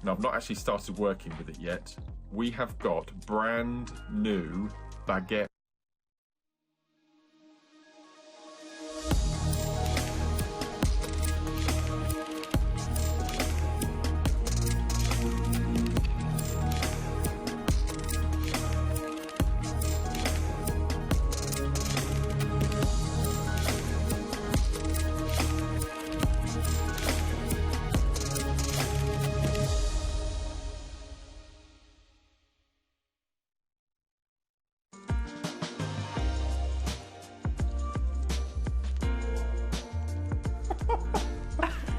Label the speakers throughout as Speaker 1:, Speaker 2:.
Speaker 1: Now, I've not actually started working with it yet. We have got brand new baguette.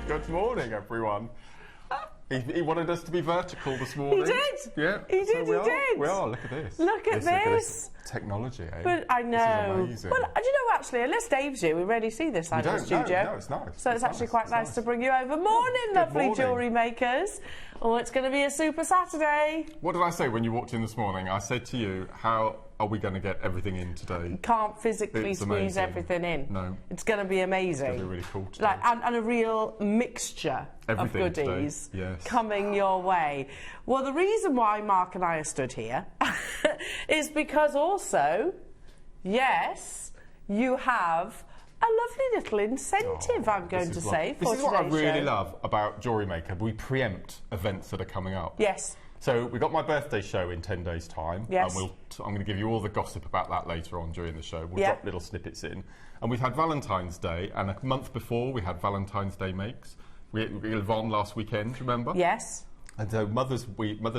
Speaker 2: Good morning, everyone. He wanted us to be vertical this morning.
Speaker 3: He did.
Speaker 2: Yeah.
Speaker 3: He did.
Speaker 2: So we are. Look at this.
Speaker 3: Look at this.
Speaker 2: Technology, eh?
Speaker 3: But I know.
Speaker 2: This is amazing.
Speaker 3: Well, do you know, actually, unless Dave's here, we rarely see this side of the studio.
Speaker 2: No, it's nice.
Speaker 3: So it's actually quite nice to bring you over. Morning, lovely jewellery makers. Oh, it's going to be a super Saturday.
Speaker 2: What did I say when you walked in this morning? I said to you, how are we going to get everything in today?
Speaker 3: Can't physically squeeze everything in.
Speaker 2: No.
Speaker 3: It's going to be amazing.
Speaker 2: It's going to be really cool today.
Speaker 3: Like, and a real mixture of goodies coming your way. Well, the reason why Mark and I are stood here is because also, yes, you have a lovely little incentive, I'm going to say, for today's show.
Speaker 2: This is what I really love about Jewellery Maker. We preempt events that are coming up.
Speaker 3: Yes.
Speaker 2: So we've got my birthday show in 10 days' time.
Speaker 3: Yes.
Speaker 2: And I'm going to give you all the gossip about that later on during the show. We'll drop little snippets in. And we've had Valentine's Day, and a month before we had Valentine's Day makes. We had Yvonne last weekend, remember?
Speaker 3: Yes.
Speaker 2: And so Mother's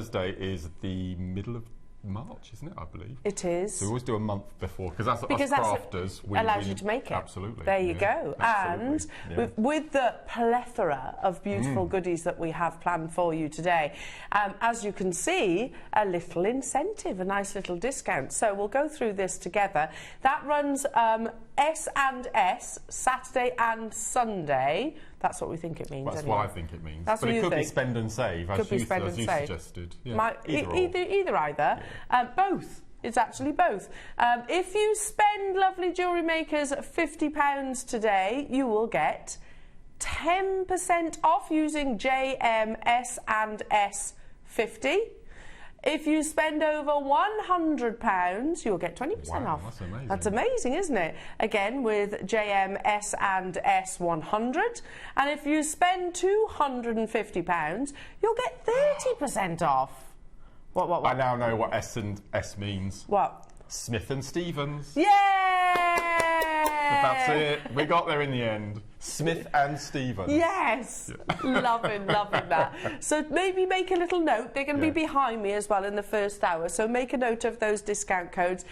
Speaker 2: Day is the middle of March, isn't it, I believe?
Speaker 3: It is.
Speaker 2: So we always do a month before, because us crafters...
Speaker 3: allows you to make it.
Speaker 2: Absolutely.
Speaker 3: There you go.
Speaker 2: Absolutely.
Speaker 3: And with the plethora of beautiful goodies that we have planned for you today, as you can see, a little incentive, a nice little discount. So we'll go through this together. That runs S&S, Saturday and Sunday. That's what we think it means.
Speaker 2: That's
Speaker 3: anyway.
Speaker 2: what I think it means.
Speaker 3: That's
Speaker 2: but
Speaker 3: what
Speaker 2: it
Speaker 3: you
Speaker 2: could
Speaker 3: think.
Speaker 2: be spend and save, as you suggested. Yeah.
Speaker 3: Either. Both. It's actually both. If you spend Lovely Jewellery Makers £50 today, you will get 10% off using JMS&S50. If you spend over £100, you'll get 20% off.
Speaker 2: That's amazing.
Speaker 3: That's amazing, isn't it? Again, with JMS and S100. And if you spend £250, you'll get 30% off. What?
Speaker 2: I now know what S and S means.
Speaker 3: What?
Speaker 2: Smith and Stevens.
Speaker 3: Yay!
Speaker 2: That's it. We got there in the end. Smith and Stevens.
Speaker 3: Yes. Yeah. loving that. So maybe make a little note. They're going to be behind me as well in the first hour. So make a note of those discount codes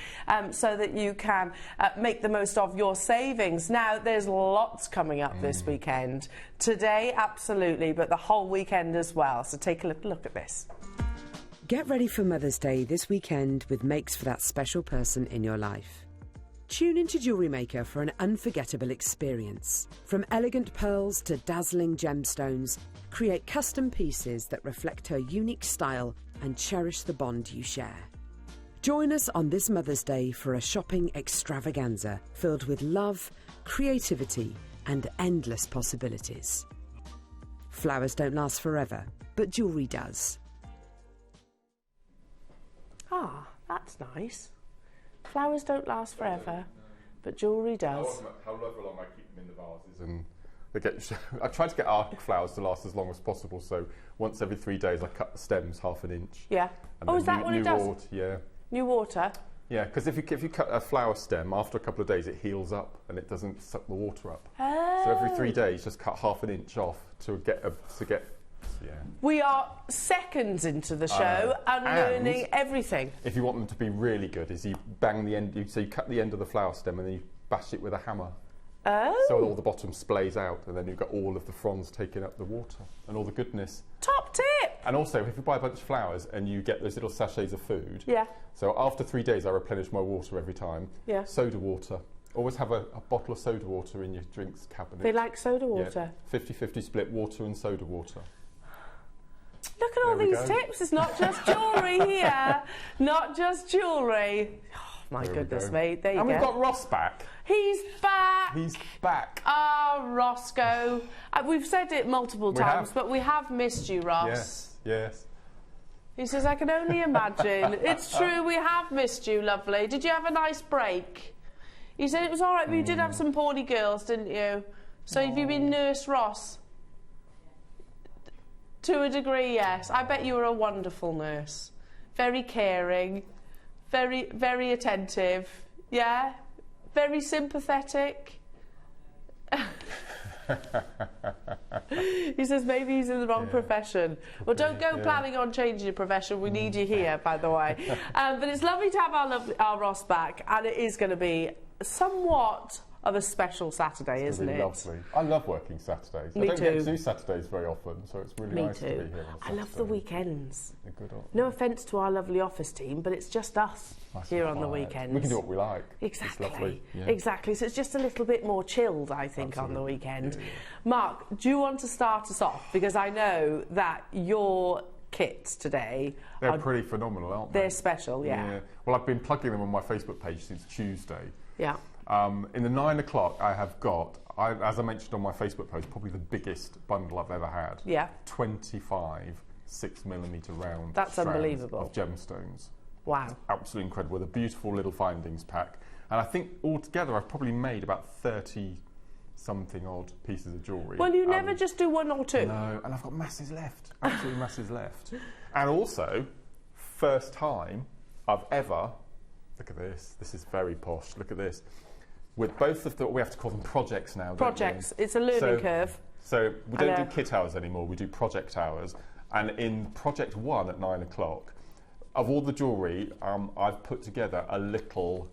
Speaker 3: so that you can make the most of your savings. Now, there's lots coming up this weekend. Today, absolutely, but the whole weekend as well. So take a little look at this.
Speaker 4: Get ready for Mother's Day this weekend with makes for that special person in your life. Tune into Jewellery Maker for an unforgettable experience. From elegant pearls to dazzling gemstones, create custom pieces that reflect her unique style and cherish the bond you share. Join us on this Mother's Day for a shopping extravaganza filled with love, creativity and endless possibilities. Flowers don't last forever, but jewellery does.
Speaker 3: Ah, that's nice. Flowers don't last forever, but jewellery does.
Speaker 2: However long I keep them in the vases, and I try to get our flowers to last as long as possible. So once every 3 days, I cut the stems half an inch.
Speaker 3: Yeah.
Speaker 2: And
Speaker 3: is that what it does?
Speaker 2: Water,
Speaker 3: New water.
Speaker 2: Yeah, because if you cut a flower stem after a couple of days, it heals up and it doesn't suck the water up.
Speaker 3: Oh.
Speaker 2: So every 3 days, just cut half an inch off to get.
Speaker 3: We are seconds into the show and learning everything.
Speaker 2: If you want them to be really good, is you bang the end. So you cut the end of the flower stem and then you bash it with a hammer.
Speaker 3: Oh.
Speaker 2: So all the bottom splays out, and then you've got all of the fronds taking up the water and all the goodness.
Speaker 3: Top tip!
Speaker 2: And also, if you buy a bunch of flowers and you get those little sachets of food.
Speaker 3: Yeah.
Speaker 2: So after 3 days, I replenish my water every time.
Speaker 3: Yeah.
Speaker 2: Soda water. Always have a bottle of soda water in your drinks cabinet.
Speaker 3: They like soda water?
Speaker 2: Yeah. 50-50 split water and soda water.
Speaker 3: Look at all these tips. It's not just jewellery here. Not just jewellery. Oh, my goodness, mate. There you go.
Speaker 2: And we've got Ross back.
Speaker 3: He's back.
Speaker 2: He's back.
Speaker 3: Ah, Roscoe. We've said it multiple times, but we have missed you, Ross.
Speaker 2: Yes.
Speaker 3: He says, I can only imagine. It's true, we have missed you, lovely. Did you have a nice break? He said it was all right, but you did have some poorly girls, didn't you? So have you been Nurse Ross? To a degree, yes. I bet you were a wonderful nurse. Very caring, very, very attentive. Yeah? Very sympathetic. He says maybe he's in the wrong profession. Well, don't go planning on changing your profession. We need you here, by the way. But it's lovely to have our Ross back, and it is going to be somewhat of a special Saturday, isn't it?
Speaker 2: Lovely. I love working Saturdays.
Speaker 3: Me
Speaker 2: I don't
Speaker 3: too.
Speaker 2: get to do Saturdays very often, so it's really nice to be here on Saturday.
Speaker 3: I love the weekends.
Speaker 2: They're good.
Speaker 3: No offence to our lovely office team, but it's just us here on the weekends.
Speaker 2: We can do what we like.
Speaker 3: Exactly.
Speaker 2: It's lovely. Yeah.
Speaker 3: Exactly. So it's just a little bit more chilled, I think, on the weekend. Yeah. Mark, do you want to start us off? Because I know that your kits today
Speaker 2: they're pretty phenomenal, aren't they?
Speaker 3: They're special, yeah.
Speaker 2: Well, I've been plugging them on my Facebook page since Tuesday.
Speaker 3: Yeah.
Speaker 2: In the 9 o'clock, I have got, as I mentioned on my Facebook post, probably the biggest bundle I've ever had.
Speaker 3: Yeah.
Speaker 2: 25 6mm round.
Speaker 3: That's unbelievable.
Speaker 2: Of gemstones.
Speaker 3: Wow.
Speaker 2: Absolutely incredible. With a beautiful little findings pack. And I think altogether I've probably made about 30 something odd pieces of jewellery.
Speaker 3: Well, you never just do one or two.
Speaker 2: No, and I've got masses left. Absolutely masses left. And also, first time I've ever, look at this. This is very posh. Look at this. With both of the, we have to call them projects now.
Speaker 3: Projects. It's a learning curve.
Speaker 2: So we don't do kit hours anymore. We do project hours. And in project 1 at 9 o'clock, of all the jewellery, I've put together a little.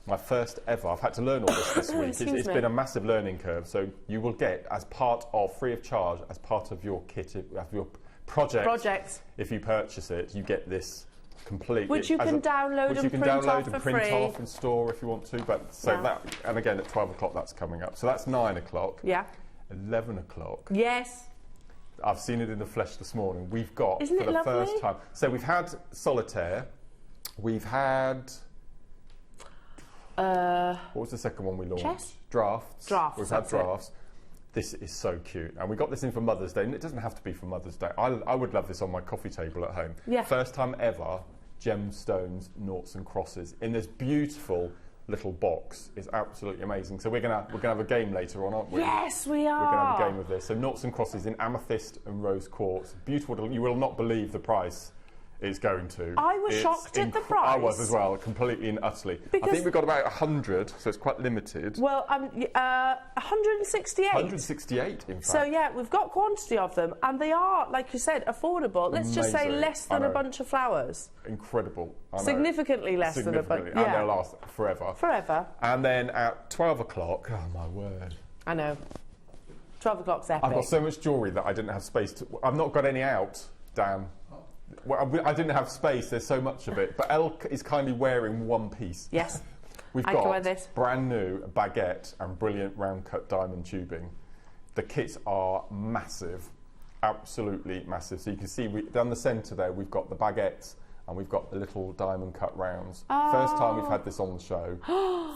Speaker 2: My first ever. I've had to learn all this week. It's been a massive learning curve. So you will get, as part of free of charge, as part of your kit, of your project. If you purchase it, you get this. Complete,
Speaker 3: which you can download and print off
Speaker 2: and store if you want to. But that, and again at 12 o'clock that's coming up. So that's 9 o'clock.
Speaker 3: Yeah.
Speaker 2: 11 o'clock.
Speaker 3: Yes.
Speaker 2: I've seen it in the flesh this morning. We've got
Speaker 3: Isn't
Speaker 2: for
Speaker 3: it
Speaker 2: the
Speaker 3: lovely?
Speaker 2: first time. So we've had solitaire. We've had. What was the second one we launched?
Speaker 3: Chess?
Speaker 2: Drafts. We've had drafts. This is so cute. And we got this in for Mother's Day. And it doesn't have to be for Mother's Day. I would love this on my coffee table at home.
Speaker 3: Yeah.
Speaker 2: First time ever, gemstones, noughts and crosses in this beautiful little box. It's absolutely amazing. So we're gonna have a game later on, aren't we?
Speaker 3: Yes, we are.
Speaker 2: We're gonna have a game of this. So noughts and crosses in amethyst and rose quartz. Beautiful. You will not believe the price it's going to.
Speaker 3: I was shocked at the price.
Speaker 2: I was as well, completely and utterly. I think we've got about 100, so it's quite limited.
Speaker 3: Well, 168.
Speaker 2: 168, in fact.
Speaker 3: So yeah, we've got quantity of them, and they are, like you said, affordable. Let's just say less than a bunch of flowers.
Speaker 2: Incredible.
Speaker 3: Significantly less than a bunch.
Speaker 2: And they'll last forever.
Speaker 3: Forever.
Speaker 2: And then at 12 o'clock, oh my word.
Speaker 3: I know. 12 o'clock's epic.
Speaker 2: I've got so much jewellery that I didn't have space to. I've not got any out, Dan. Well, I didn't have space, there's so much of it. But Elle is kindly wearing one piece.
Speaker 3: Yes.
Speaker 2: We've got brand new baguette and brilliant round cut diamond tubing. The kits are massive, absolutely massive. So you can see down the centre there, we've got the baguettes and we've got the little diamond cut rounds. Oh. First time we've had this on the show.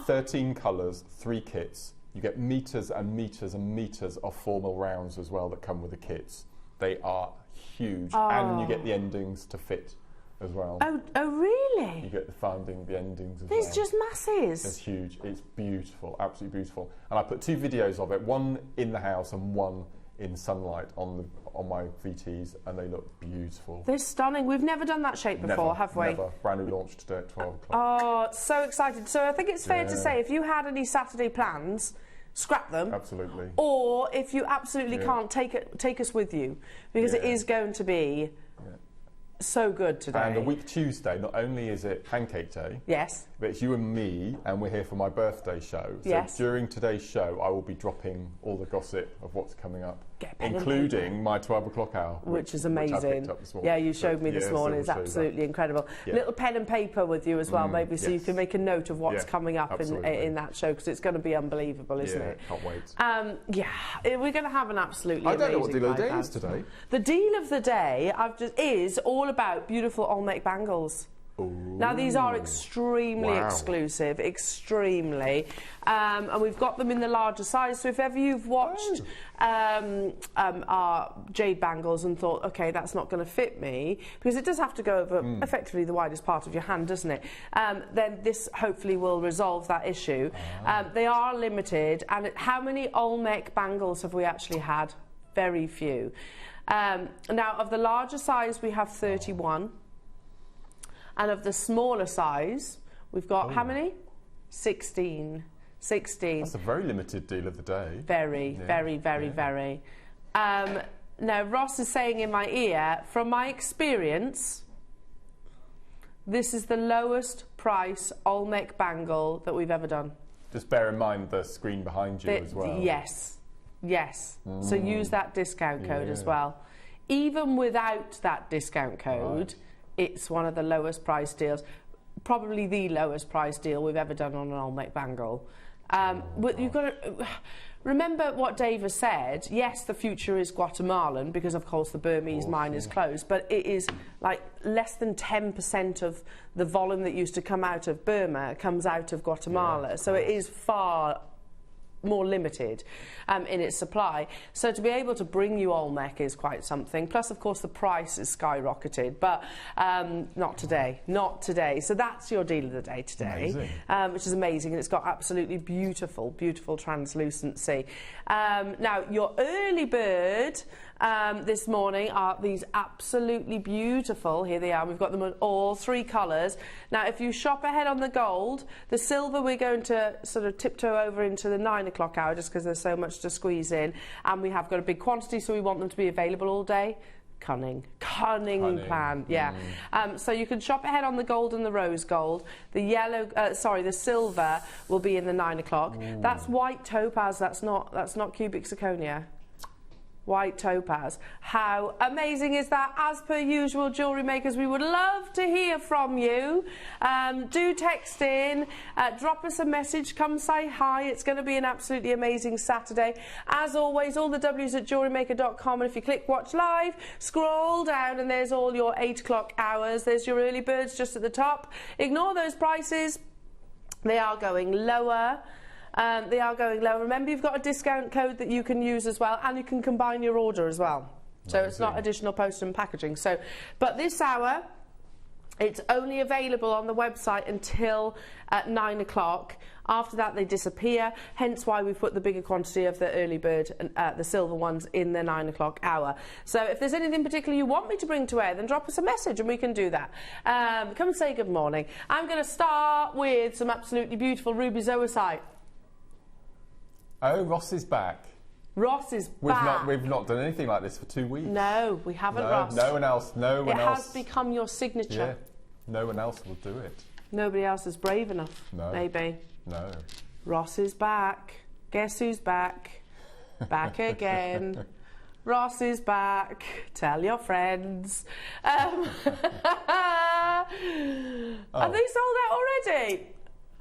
Speaker 2: 13 colours, 3 kits. You get metres and metres and metres of formal rounds as well that come with the kits. They are huge, and you get the endings to fit as well.
Speaker 3: Oh really?
Speaker 2: You get the endings as well.
Speaker 3: These just masses.
Speaker 2: It's huge. It's beautiful, absolutely beautiful. And I put 2 videos of it, one in the house and one in sunlight on my VTs, and they look beautiful.
Speaker 3: They're stunning. We've never done that shape before, have we?
Speaker 2: Never. Brand new launch today at 12 o'clock.
Speaker 3: Oh, so excited. So I think it's fair to say, if you had any Saturday plans, scrap them.
Speaker 2: Absolutely.
Speaker 3: Or if you absolutely can't, take us with you, because it is going to be so good today.
Speaker 2: And a week Tuesday, not only is it Pancake Day,
Speaker 3: yes,
Speaker 2: but it's you and me, and we're here for my birthday show. So during today's show, I will be dropping all the gossip of what's coming up, including my 12 o'clock hour,
Speaker 3: which is amazing.
Speaker 2: Which I picked up this morning.
Speaker 3: Yeah, you showed me this morning. It's absolutely incredible. Little pen and paper with you as well, maybe, so you can make a note of what's coming up in that show, because it's going to be unbelievable, isn't it?
Speaker 2: Can't wait.
Speaker 3: We're going to have an absolutely amazing
Speaker 2: I don't know what deal of the day is today.
Speaker 3: The deal of the day is all about beautiful Olmec bangles.
Speaker 2: Ooh.
Speaker 3: Now, these are extremely
Speaker 2: Wow.
Speaker 3: exclusive, extremely. And we've got them in the larger size. So if ever you've watched our jade bangles and thought, OK, that's not going to fit me, because it does have to go over effectively the widest part of your hand, doesn't it? Then this hopefully will resolve that issue. They are limited. And how many Olmec bangles have we actually had? Very few. Now, of the larger size, we have 31. And of the smaller size, we've got how many? 16. 16.
Speaker 2: That's a very limited deal of the day.
Speaker 3: Very, very, very, very. Now, Ross is saying in my ear, from my experience, this is the lowest price Olmec bangle that we've ever done.
Speaker 2: Just bear in mind the screen behind you as well.
Speaker 3: Yes, yes. So use that discount code as well. Even without that discount code, it's one of the lowest price deals, probably the lowest price deal we've ever done on an Olmec bangle. But you've got to remember what Dave has said. Yes, the future is Guatemalan because, of course, the Burmese mine is closed, but it is like less than 10% of the volume that used to come out of Burma comes out of Guatemala. So it is far more limited in its supply. So to be able to bring you Olmec is quite something. Plus, of course, the price is skyrocketed, but not today. Not today. So that's your deal of the day today, which is amazing. And it's got absolutely beautiful, beautiful translucency. Now, your early bird this morning are these absolutely beautiful. Here they are. We've got them in all three colours. Now, if you shop ahead on the gold, the silver we're going to sort of tiptoe over into the 9 o'clock hour just because there's so much to squeeze in. And we have got a big quantity, so we want them to be available all day. Cunning plan, yeah. So you can shop ahead on the gold and the rose gold. The yellow, the silver will be in the 9 o'clock. That's white topaz. That's not cubic zirconia. White topaz. How amazing is that? As per usual, jewellery makers, we would love to hear from you. Do text in, drop us a message, come say hi. It's going to be an absolutely amazing Saturday. As always, all the W's at JewelleryMaker.com, and if you click watch live, scroll down and there's all your 8 o'clock hours. There's your early birds just at the top. Ignore those prices. They are going lower. They are going low. Remember, you've got a discount code that you can use as well, and you can combine your order as well. So it's not additional post and packaging. So, but this hour, it's only available on the website until 9 o'clock. After that, they disappear. Hence why we've put the bigger quantity of the early bird and the silver ones in the 9 o'clock hour. So if there's anything particular you want me to bring to air, then drop us a message and we can do that. Come and say good morning. I'm going to start with some absolutely beautiful ruby zoisite.
Speaker 2: Oh, Ross is back.
Speaker 3: Ross is back.
Speaker 2: We've not done anything like this for 2 weeks.
Speaker 3: No, we haven't, Ross.
Speaker 2: No one else.
Speaker 3: It has become your signature.
Speaker 2: Yeah, no one else will do it.
Speaker 3: Nobody else is brave enough.
Speaker 2: No.
Speaker 3: Maybe.
Speaker 2: No.
Speaker 3: Ross is back. Guess who's back? Back again. Ross is back. Tell your friends. Are they sold out already?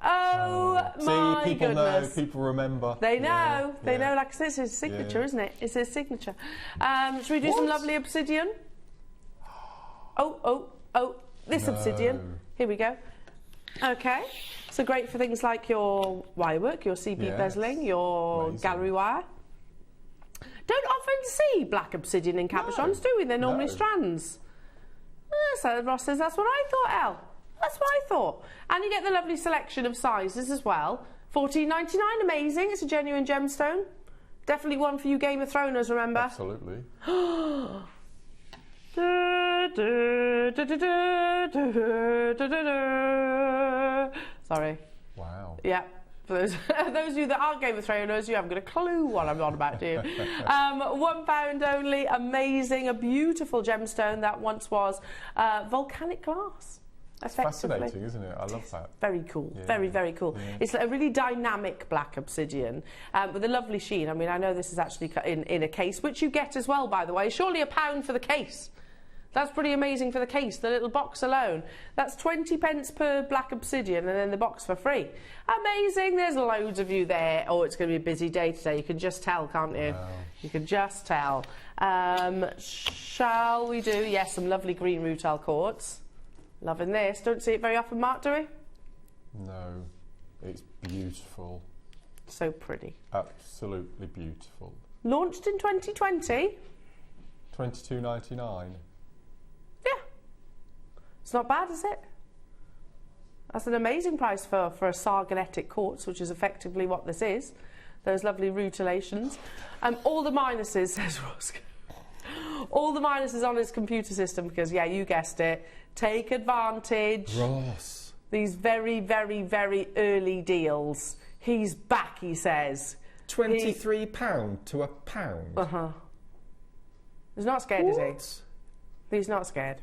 Speaker 3: Oh my
Speaker 2: See, people
Speaker 3: goodness.
Speaker 2: know, people remember.
Speaker 3: They know, they know, like I said, it's his signature, isn't it? It's his signature. Should we do some lovely obsidian? Oh, this obsidian. Here we go. Okay, so great for things like your wire work, your CB bezeling, your gallery wire. Don't often see black obsidian in cabochons, do we? They're normally strands. So Ross says, that's what I thought, Elle. That's what I thought. And you get the lovely selection of sizes as well. $14.99, amazing. It's a genuine gemstone. Definitely one for you Game of Throners, remember?
Speaker 2: Absolutely.
Speaker 3: Sorry.
Speaker 2: Wow.
Speaker 3: Yeah. For those of you that aren't Game of Throners, you haven't got a clue what I'm on about, do you? £1 only, amazing, a beautiful gemstone that once was volcanic glass.
Speaker 2: It's fascinating, isn't it? I love that.
Speaker 3: Very cool. Yeah. Very, very cool. Yeah. It's a really dynamic black obsidian with a lovely sheen. I mean, I know this is actually in a case, which you get as well, by the way. Surely £1 for the case. That's pretty amazing for the case, the little box alone. That's 20p per black obsidian and then the box for free. Amazing. There's loads of you there. Oh, it's going to be a busy day today. You can just tell, can't you? Wow. You can just tell. Shall we do, yes, some lovely green rutile quartz. Loving this. Don't see it very often, Mark, do we?
Speaker 2: No, it's beautiful.
Speaker 3: So pretty.
Speaker 2: Absolutely beautiful.
Speaker 3: Launched in 2020.
Speaker 2: $22.99.
Speaker 3: Yeah. It's not bad, is it? That's an amazing price for a sargonetic quartz, which is effectively what this is. Those lovely rutilations. All the minuses, says Roscoe. All the minuses on his computer system because, yeah, you guessed it. Take advantage.
Speaker 2: Ross.
Speaker 3: These very, very, very early deals. He's back, he says.
Speaker 2: £23 to £1.
Speaker 3: Uh-huh. He's not scared,
Speaker 2: What?
Speaker 3: is he? He's not scared.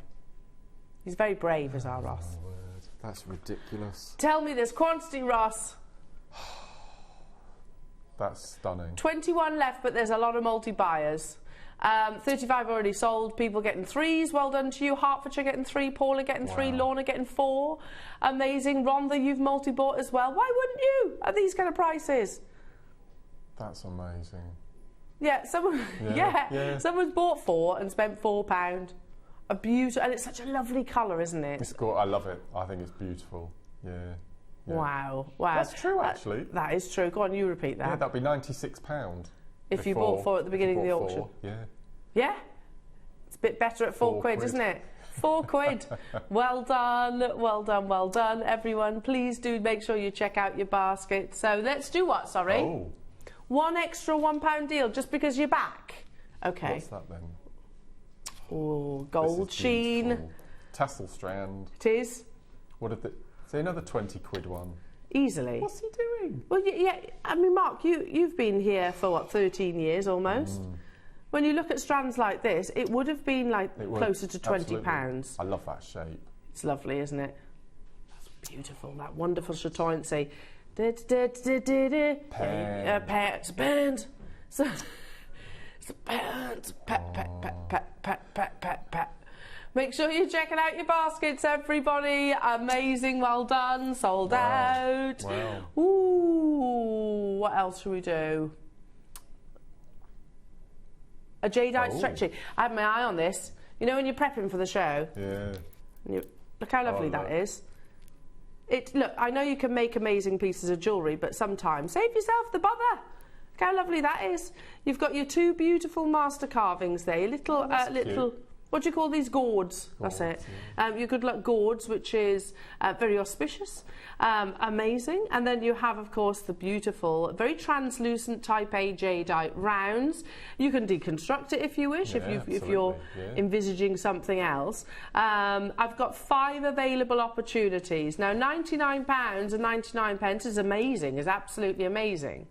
Speaker 3: He's very brave, is our Ross.
Speaker 2: Oh, word. That's ridiculous.
Speaker 3: Tell me this quantity, Ross.
Speaker 2: That's stunning.
Speaker 3: 21 left, but there's a lot of multi-buyers. 35 already sold. People getting 3s. Well done to you. Hertfordshire getting 3. Paula getting 3. Lorna getting 4. Amazing. Rhonda, you've multi-bought as well. Why wouldn't you at these kind of prices?
Speaker 2: That's amazing.
Speaker 3: Yeah, someone's bought 4 and spent £4. A beautiful, and it's such a lovely colour, isn't it?
Speaker 2: It's cool. I love it. I think it's beautiful. Yeah.
Speaker 3: Wow.
Speaker 2: That's true, actually.
Speaker 3: That is true. Go on, you repeat that.
Speaker 2: Yeah, that'd be £96.
Speaker 3: If you bought 4 at the beginning of the auction.
Speaker 2: 4, yeah.
Speaker 3: Yeah? It's a bit better at 4 quid, isn't it? 4 quid. Well done, well done, well done, everyone. Please do make sure you check out your basket. So let's do what, sorry?
Speaker 2: Oh.
Speaker 3: One extra £1 deal just because you're back. Okay.
Speaker 2: What's that then?
Speaker 3: Oh, gold sheen.
Speaker 2: Beautiful. Tassel strand.
Speaker 3: It is.
Speaker 2: What did say another 20 quid one?
Speaker 3: Easily.
Speaker 2: What's he doing?
Speaker 3: Well, yeah, I mean, Mark, you've been here for, what, 13 years almost? When you look at strands like this, it would have been like closer to £20.
Speaker 2: I love that shape.
Speaker 3: It's lovely, isn't it? That's beautiful, that wonderful chatoyancy. It's a band. So, it's a band. Pat. Make sure you're checking out your baskets, everybody. Amazing, well done, sold out.
Speaker 2: Wow.
Speaker 3: Ooh, what else should we do? A jadeite stretchy. I had my eye on this. You know when you're prepping for the show?
Speaker 2: Yeah.
Speaker 3: Look how lovely that is. Look, I know you can make amazing pieces of jewellery, but sometimes save yourself the bother. Look how lovely that is. You've got your 2 beautiful master carvings there. Your little. What do you call these? Gourds. That's it. Yeah. Your good luck gourds, which is very auspicious, amazing. And then you have, of course, the beautiful, very translucent Type A jadeite rounds. You can deconstruct it if you wish, if you're envisaging something else. I've got 5 available opportunities. Now, £99 and 99 pence is amazing, is absolutely amazing.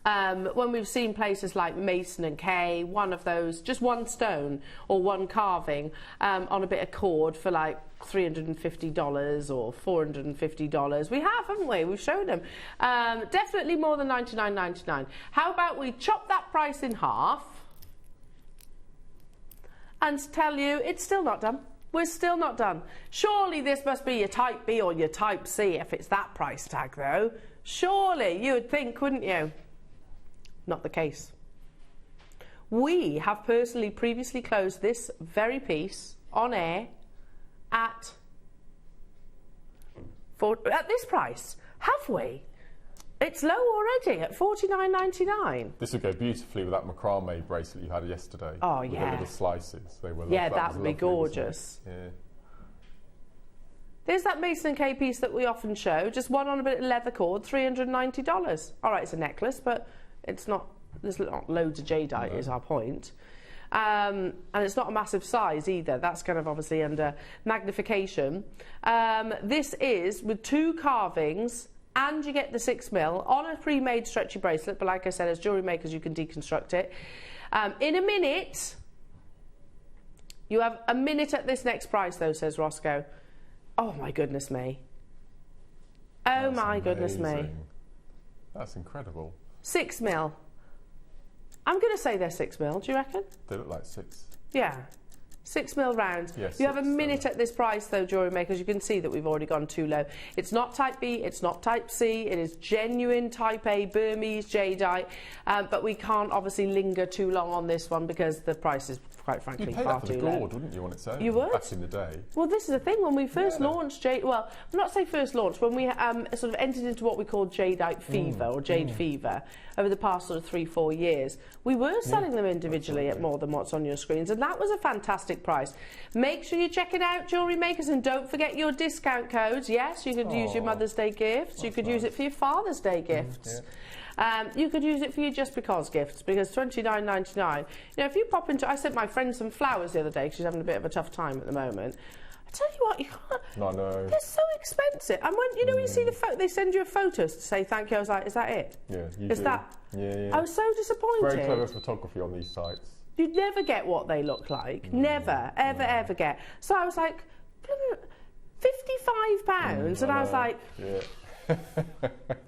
Speaker 3: When we've seen places like Mason and Kay, one of those, just one stone or one carving on a bit of cord for like $350 or $450. We have, haven't we? We've shown them. Definitely more than $99.99. How about we chop that price in half and tell you it's still not done. We're still not done. Surely this must be your Type B or your Type C if it's that price tag, though. Surely, you would think, wouldn't you? Not the case. We have personally previously closed this very piece on air at this price. Have we? It's low already at $49.99.
Speaker 2: This would go beautifully with that macrame bracelet you had yesterday.
Speaker 3: Oh,
Speaker 2: with
Speaker 3: yeah.
Speaker 2: the little slices. They were
Speaker 3: that would be gorgeous.
Speaker 2: Yeah.
Speaker 3: There's that Mason & Kay piece that we often show. Just one on a bit of leather cord, $390. All right, it's a necklace, but it's not, there's not loads of jadeite is our point. And it's not a massive size either. That's kind of obviously under magnification. This is with 2 carvings and you get the 6mm on a pre-made stretchy bracelet. But like I said, as jewellery makers, you can deconstruct it. In a minute, you have a minute at this next price though, says Roscoe. Oh my goodness me. Oh my goodness me.
Speaker 2: That's incredible.
Speaker 3: 6mm. I'm going to say they're 6mm, do you reckon?
Speaker 2: They look like 6.
Speaker 3: Yeah. 6mm rounds.
Speaker 2: Yes,
Speaker 3: you have a minute at this price though, jewellery makers. You can see that we've already gone too low. It's not Type B, it's not Type C, it is genuine Type A Burmese jadeite, but we can't obviously linger too long on this one because the price is quite frankly,
Speaker 2: You'd pay
Speaker 3: far
Speaker 2: that for
Speaker 3: too
Speaker 2: the
Speaker 3: low.
Speaker 2: gourd, wouldn't you, on its own?
Speaker 3: You would?
Speaker 2: Back in the day.
Speaker 3: Well, this is the thing. When we first launched Jade, well, I'm not say first launched, when we sort of entered into what we call Jadeite fever or Jade fever over the past sort of 3-4 years, we were selling them individually at more than what's on your screens, and that was a fantastic price. Make sure you check it out, Jewellery Makers, and don't forget your discount codes. Yes, you could use your Mother's Day gifts. You could use it for your Father's Day gifts. You could use it for your Just Because gifts, because $29.99. You know, if you pop into... I sent my friend some flowers the other day, 'cause she's having a bit of a tough time at the moment. I tell you what, you can't...
Speaker 2: I know.
Speaker 3: They're so expensive. And when, you know, you see the photo, they send you a photo to say thank you. I was like, is that it?
Speaker 2: Yeah, you
Speaker 3: Is
Speaker 2: do.
Speaker 3: that...
Speaker 2: Yeah.
Speaker 3: I was so disappointed.
Speaker 2: Very clever photography on these sites.
Speaker 3: You'd never get what they look like. Never, ever get. So I was like, £55? And I was like...
Speaker 2: Yeah.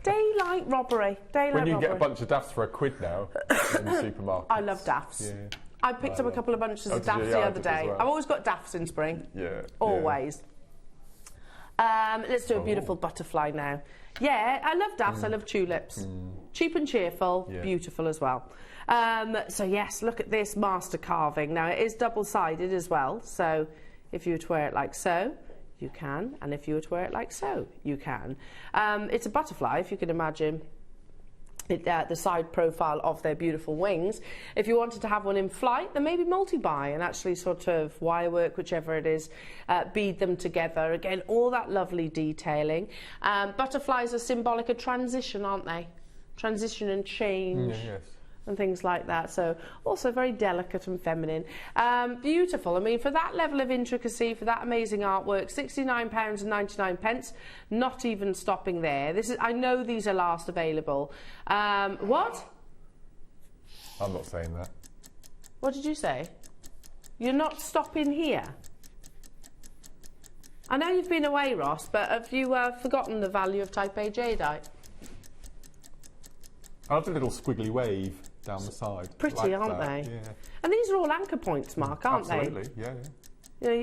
Speaker 3: Daylight robbery.
Speaker 2: When you get a bunch of daffs for £1 now in the supermarket.
Speaker 3: I love daffs.
Speaker 2: Yeah.
Speaker 3: I picked up a couple of bunches of daffs the other day.
Speaker 2: Well.
Speaker 3: I've always got daffs in spring.
Speaker 2: Yeah.
Speaker 3: Always. Let's do a beautiful butterfly now. Yeah, I love daffs. I love tulips. Cheap and cheerful.
Speaker 2: Yeah.
Speaker 3: Beautiful as well. So yes, look at this master carving. Now it is double-sided as well. So if you were to wear it like so, you can, and if you were to wear it like so, you can. It's a butterfly, if you can imagine the side profile of their beautiful wings. If you wanted to have one in flight, then maybe multi-buy and actually sort of wire work, whichever it is, bead them together. Again, all that lovely detailing. Butterflies are symbolic of transition, aren't they? Transition and change.
Speaker 2: Yes.
Speaker 3: And things like that, so also very delicate and feminine. Beautiful. I mean, for that level of intricacy, for that amazing artwork, £69.99, not even stopping there. This is, I know these are last available. What?
Speaker 2: I'm not saying that.
Speaker 3: What did you say? You're not stopping here? I know you've been away, Ross, but have you forgotten the value of Type A jadeite?
Speaker 2: I love the little squiggly wave down the side.
Speaker 3: Pretty, aren't they?
Speaker 2: Yeah.
Speaker 3: And these are all anchor points, Mark, aren't they?
Speaker 2: Absolutely, yeah.
Speaker 3: You know,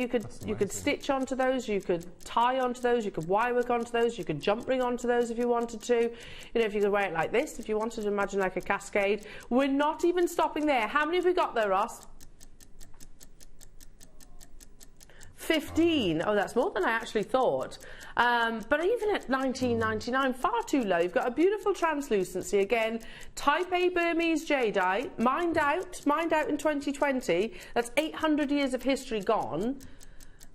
Speaker 3: you could stitch onto those, you could tie onto those, you could wire work onto those, you could jump ring onto those if you wanted to. You know, if you could wear it like this, if you wanted to imagine like a cascade. We're not even stopping there. How many have we got there, Ross? 15. Oh, that's more than I actually thought. But even at $19.99, far too low. You've got a beautiful translucency. Again, Type A Burmese jadeite, mined out in 2020. That's 800 years of history gone.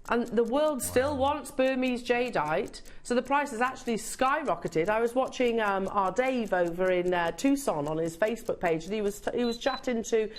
Speaker 3: And the world still wants Burmese jadeite, so the price has actually skyrocketed. I was watching our Dave over in Tucson on his Facebook page, and he was chatting to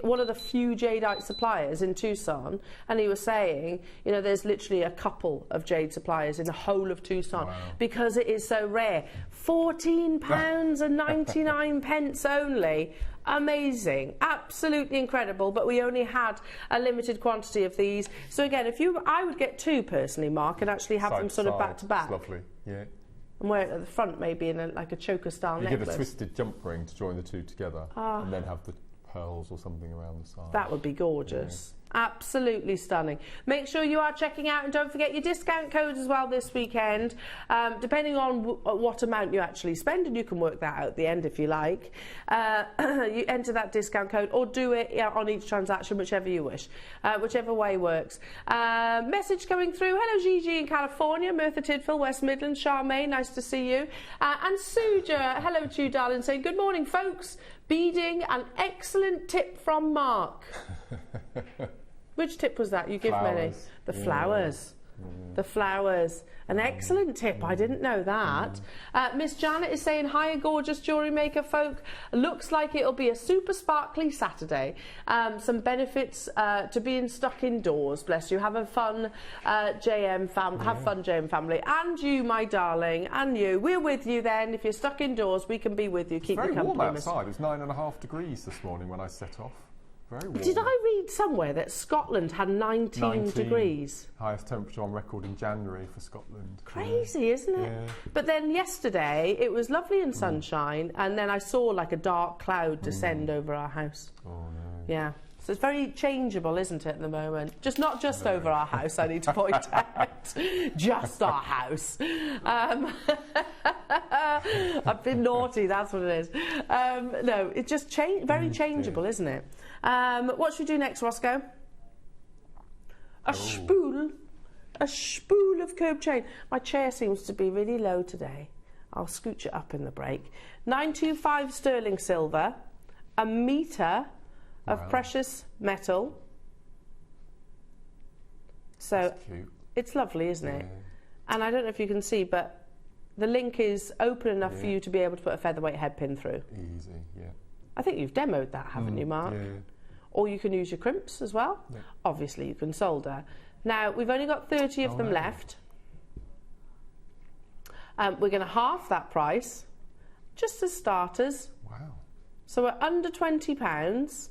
Speaker 3: one of the few jadeite suppliers in Tucson, and he was saying, you know, there's literally a couple of jade suppliers in the whole of Tucson because it is so rare. £14.99 only. Amazing, absolutely incredible, but we only had a limited quantity of these. So again, I would get two personally, Mark, and actually have them sort of back to back.
Speaker 2: It's lovely, yeah.
Speaker 3: And wear it at the front, maybe in like a choker style necklace.
Speaker 2: You get a twisted jump ring to join the two together, and then have the pearls or something around the side.
Speaker 3: That would be gorgeous. Yeah. Absolutely stunning. Make sure you are checking out, and don't forget your discount codes as well this weekend. Depending on what amount you actually spend, and you can work that out at the end if you like. You enter that discount code or do it on each transaction, whichever you wish. Whichever way works. Message coming through. Hello, Gigi in California. Merthyr Tydfil, West Midlands. Charmaine, nice to see you. And Suja, hello to you, darling, saying, good morning, folks. Beading, an excellent tip from Mark. Which tip was that? You give many. The flowers. The flowers. An excellent tip. I didn't know that. Miss Janet is saying, hi, gorgeous Jewellery Maker folk. Looks like it'll be a super sparkly Saturday. Some benefits to being stuck indoors. Bless you. Have a fun, JM family. Have fun, JM family. And you, my darling. And you. We're with you then. If you're stuck indoors, we can be with you. Keep you company.
Speaker 2: It's very warm outside. It's 9.5 degrees this morning when I set off. Very warm.
Speaker 3: Did I read somewhere that Scotland had 19 degrees?
Speaker 2: Highest temperature on record in January for Scotland.
Speaker 3: Crazy, isn't it?
Speaker 2: Yeah.
Speaker 3: But then yesterday it was lovely and sunshine, and then I saw like a dark cloud descend over our house.
Speaker 2: Oh no.
Speaker 3: Yeah. So it's very changeable, isn't it, at the moment? Not just over our house, I need to point out. Just our house. I've been naughty, that's what it is. No, it's just very changeable, isn't it? What should we do next, Roscoe? A spool of curb chain. My chair seems to be really low today. I'll scooch it up in the break. 925 sterling silver, a metre of precious metal. So
Speaker 2: That's cute.
Speaker 3: It's lovely, isn't it? And I don't know if you can see, but the link is open enough for you to be able to put a featherweight head pin through.
Speaker 2: Easy, yeah.
Speaker 3: I think you've demoed that, haven't you, Mark?
Speaker 2: Yeah.
Speaker 3: Or you can use your crimps as well. Yeah. Obviously, you can solder. Now, we've only got 30 of them left. We're going to half that price, just as starters.
Speaker 2: Wow.
Speaker 3: So we're under £20.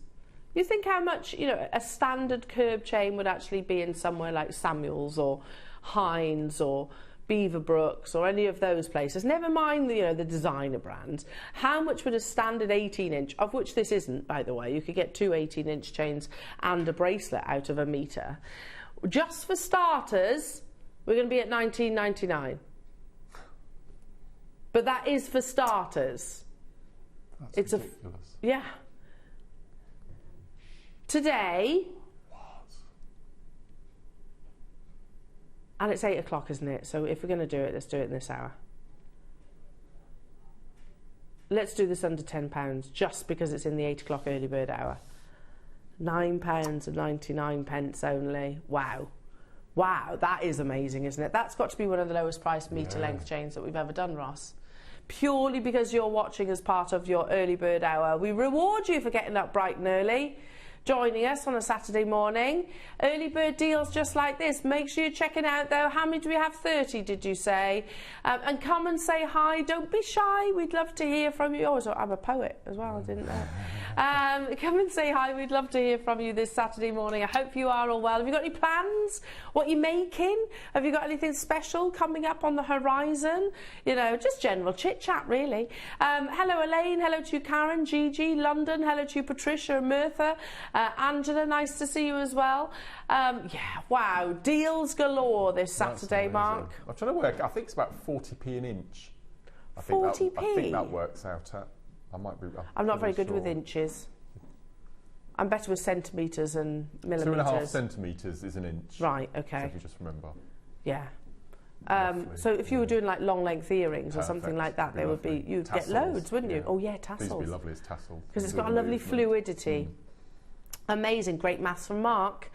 Speaker 3: You think how much, you know, a standard curb chain would actually be in somewhere like Samuel's or Hines or Beaverbrooks or any of those places, never mind the, you know, the designer brands. How much would a standard 18-inch, of which this isn't, by the way, you could get two 18-inch chains and a bracelet out of a metre. Just for starters, we're going to be at $19.99. But that is for starters.
Speaker 2: That's ridiculous.
Speaker 3: Yeah. Today, and it's 8 o'clock, isn't it? So if we're going to do it, let's do it in this hour. Let's do this under £10, just because it's in the 8 o'clock early bird hour. £9.99 only. Wow. Wow, that is amazing, isn't it? That's got to be one of the lowest priced metre length chains that we've ever done, Ross. Purely because you're watching as part of your early bird hour. We reward you for getting up bright and early, joining us on a Saturday morning. Early bird deals just like this. Make sure you're checking out, though. How many do we have? 30, did you say? And come and say hi. Don't be shy. We'd love to hear from you. Oh, I'm a poet as well. I didn't know. Come and say hi. We'd love to hear from you this Saturday morning. I hope you are all well. Have you got any plans? What are you making? Have you got anything special coming up on the horizon? You know, just general chit-chat, really. Hello, Elaine. Hello to you, Karen, Gigi, London. Hello to you, Patricia and Mertha. Angela, nice to see you as well. Yeah, wow, deals galore this Saturday, Mark.
Speaker 2: I'm trying to work, I think it's about 40p an inch.
Speaker 3: 40p?
Speaker 2: I think that works out at,
Speaker 3: I'm not very good with inches. I'm better with centimetres and millimetres.
Speaker 2: 2.5 centimetres is an inch.
Speaker 3: Right, okay.
Speaker 2: So if you just remember.
Speaker 3: Yeah. So if you were doing like long length earrings or something like that, they would be, you'd
Speaker 2: tassels,
Speaker 3: get loads, wouldn't you? Oh yeah, tassels.
Speaker 2: These would be lovely as tassels.
Speaker 3: Because it's got a lovely fluidity. Amazing, great maths from Mark.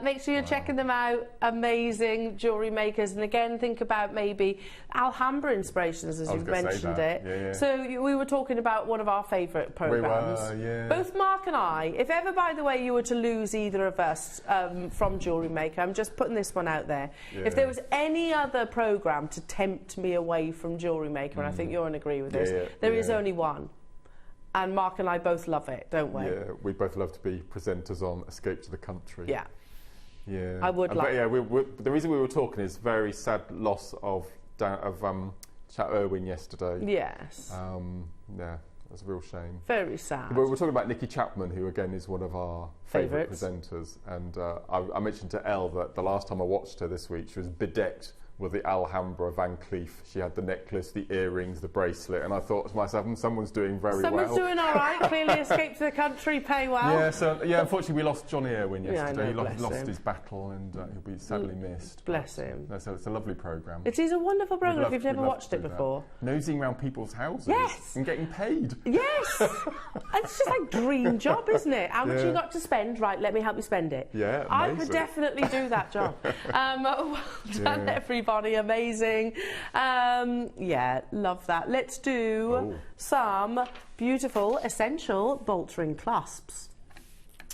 Speaker 3: Make sure you're checking them out. Amazing jewellery makers. And again, think about maybe Alhambra inspirations, as you've mentioned it.
Speaker 2: Yeah.
Speaker 3: So we were talking about one of our favourite programmes.
Speaker 2: We were, yeah.
Speaker 3: Both Mark and I. If ever, by the way, you were to lose either of us from Jewellery Maker, I'm just putting this one out there. Yeah. If there was any other programme to tempt me away from Jewellery Maker, and I think you're going to agree with this, there is only one. And Mark and I both love it, don't we?
Speaker 2: Yeah, we both love to be presenters on Escape to the Country.
Speaker 3: Yeah.
Speaker 2: Yeah.
Speaker 3: I would like...
Speaker 2: But yeah, the reason we were talking is very sad loss of Chat Irwin yesterday.
Speaker 3: Yes.
Speaker 2: Yeah, that's a real shame.
Speaker 3: Very sad.
Speaker 2: But we were talking about Nikki Chapman, who again is one of our favourite presenters. And I mentioned to Elle that the last time I watched her this week, she was bedecked with the Alhambra Van Cleef. She had the necklace, the earrings, the bracelet, and I thought to myself, someone's doing very well.
Speaker 3: Someone's doing all right. Clearly, Escape to the Country pay well.
Speaker 2: Yeah, so unfortunately, we lost Johnny Irwin yesterday.
Speaker 3: Yeah,
Speaker 2: he lost his battle, and he'll be sadly missed.
Speaker 3: Bless him.
Speaker 2: No, so it's a lovely programme.
Speaker 3: It is a wonderful programme if you've never watched it before.
Speaker 2: Nosing around people's houses.
Speaker 3: Yes.
Speaker 2: And getting paid.
Speaker 3: Yes. It's just like dream job, isn't it? How much you got to spend? Right, let me help you spend it.
Speaker 2: Yeah, amazing.
Speaker 3: I could definitely do that job. Well done, everybody. Amazing. Yeah, love that. Let's do some beautiful essential bolt ring clasps.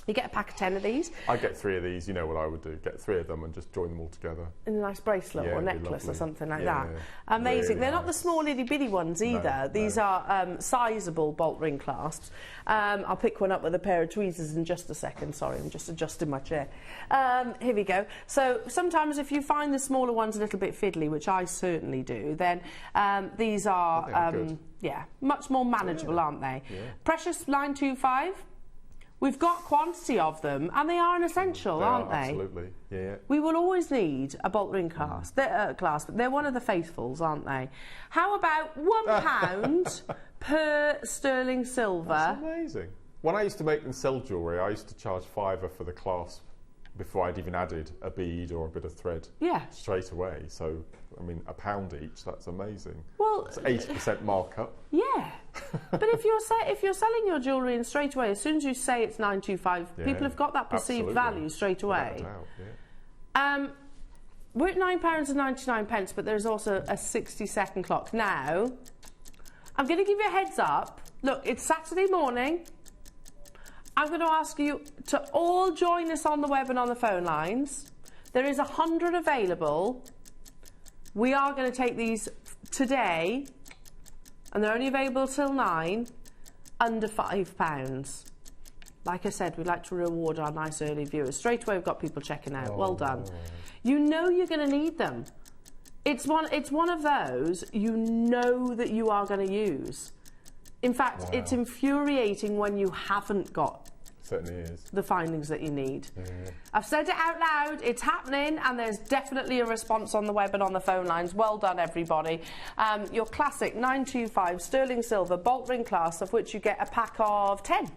Speaker 3: You get a pack of 10 of these.
Speaker 2: I'd get 3 of these. You know what I would do? Get 3 of them and just join them all together.
Speaker 3: In a nice bracelet or necklace or something like that.
Speaker 2: Yeah.
Speaker 3: Amazing.
Speaker 2: Really
Speaker 3: They're not the small itty bitty ones either.
Speaker 2: No,
Speaker 3: these are sizable bolt ring clasps. I'll pick one up with a pair of tweezers in just a second. Sorry, I'm just adjusting my chair. Here we go. So sometimes if you find the smaller ones a little bit fiddly, which I certainly do, then these are much more manageable, aren't they? Yeah. Precious 925. We've got quantity of them, and they are an essential, aren't they?
Speaker 2: Absolutely, yeah.
Speaker 3: We will always need a bolt ring clasp. They're one of the faithfuls, aren't they? How about £1 per sterling silver?
Speaker 2: That's amazing. When I used to make and sell jewellery, I used to charge £5 for the clasp before I'd even added a bead or a bit of thread.
Speaker 3: Yeah.
Speaker 2: Straight away. So, I mean, £1 each. That's amazing.
Speaker 3: Well,
Speaker 2: it's 80% markup.
Speaker 3: Yeah, but if you're selling your jewellery and straight away, as soon as you say it's 925, people have got that perceived value straight away.
Speaker 2: Without a doubt, yeah.
Speaker 3: We're at £9.99, but there's also a 60-second clock. Now, I'm going to give you a heads up. Look, it's Saturday morning. I'm going to ask you to all join us on the web and on the phone lines. There is 100 available. We are going to take these today, and they're only available till 9, under £5. Like I said, we'd like to reward our nice early viewers. Straight away, we've got people checking out. Well done. You know you're going to need them. It's one of those you know that you are going to use. In fact, it's infuriating when you haven't got
Speaker 2: certainly is.
Speaker 3: The findings that you need.
Speaker 2: Yeah.
Speaker 3: I've said it out loud, it's happening, and there's definitely a response on the web and on the phone lines. Well done, everybody. Your classic 925 sterling silver bolt ring clasp, of which you get a pack of 10.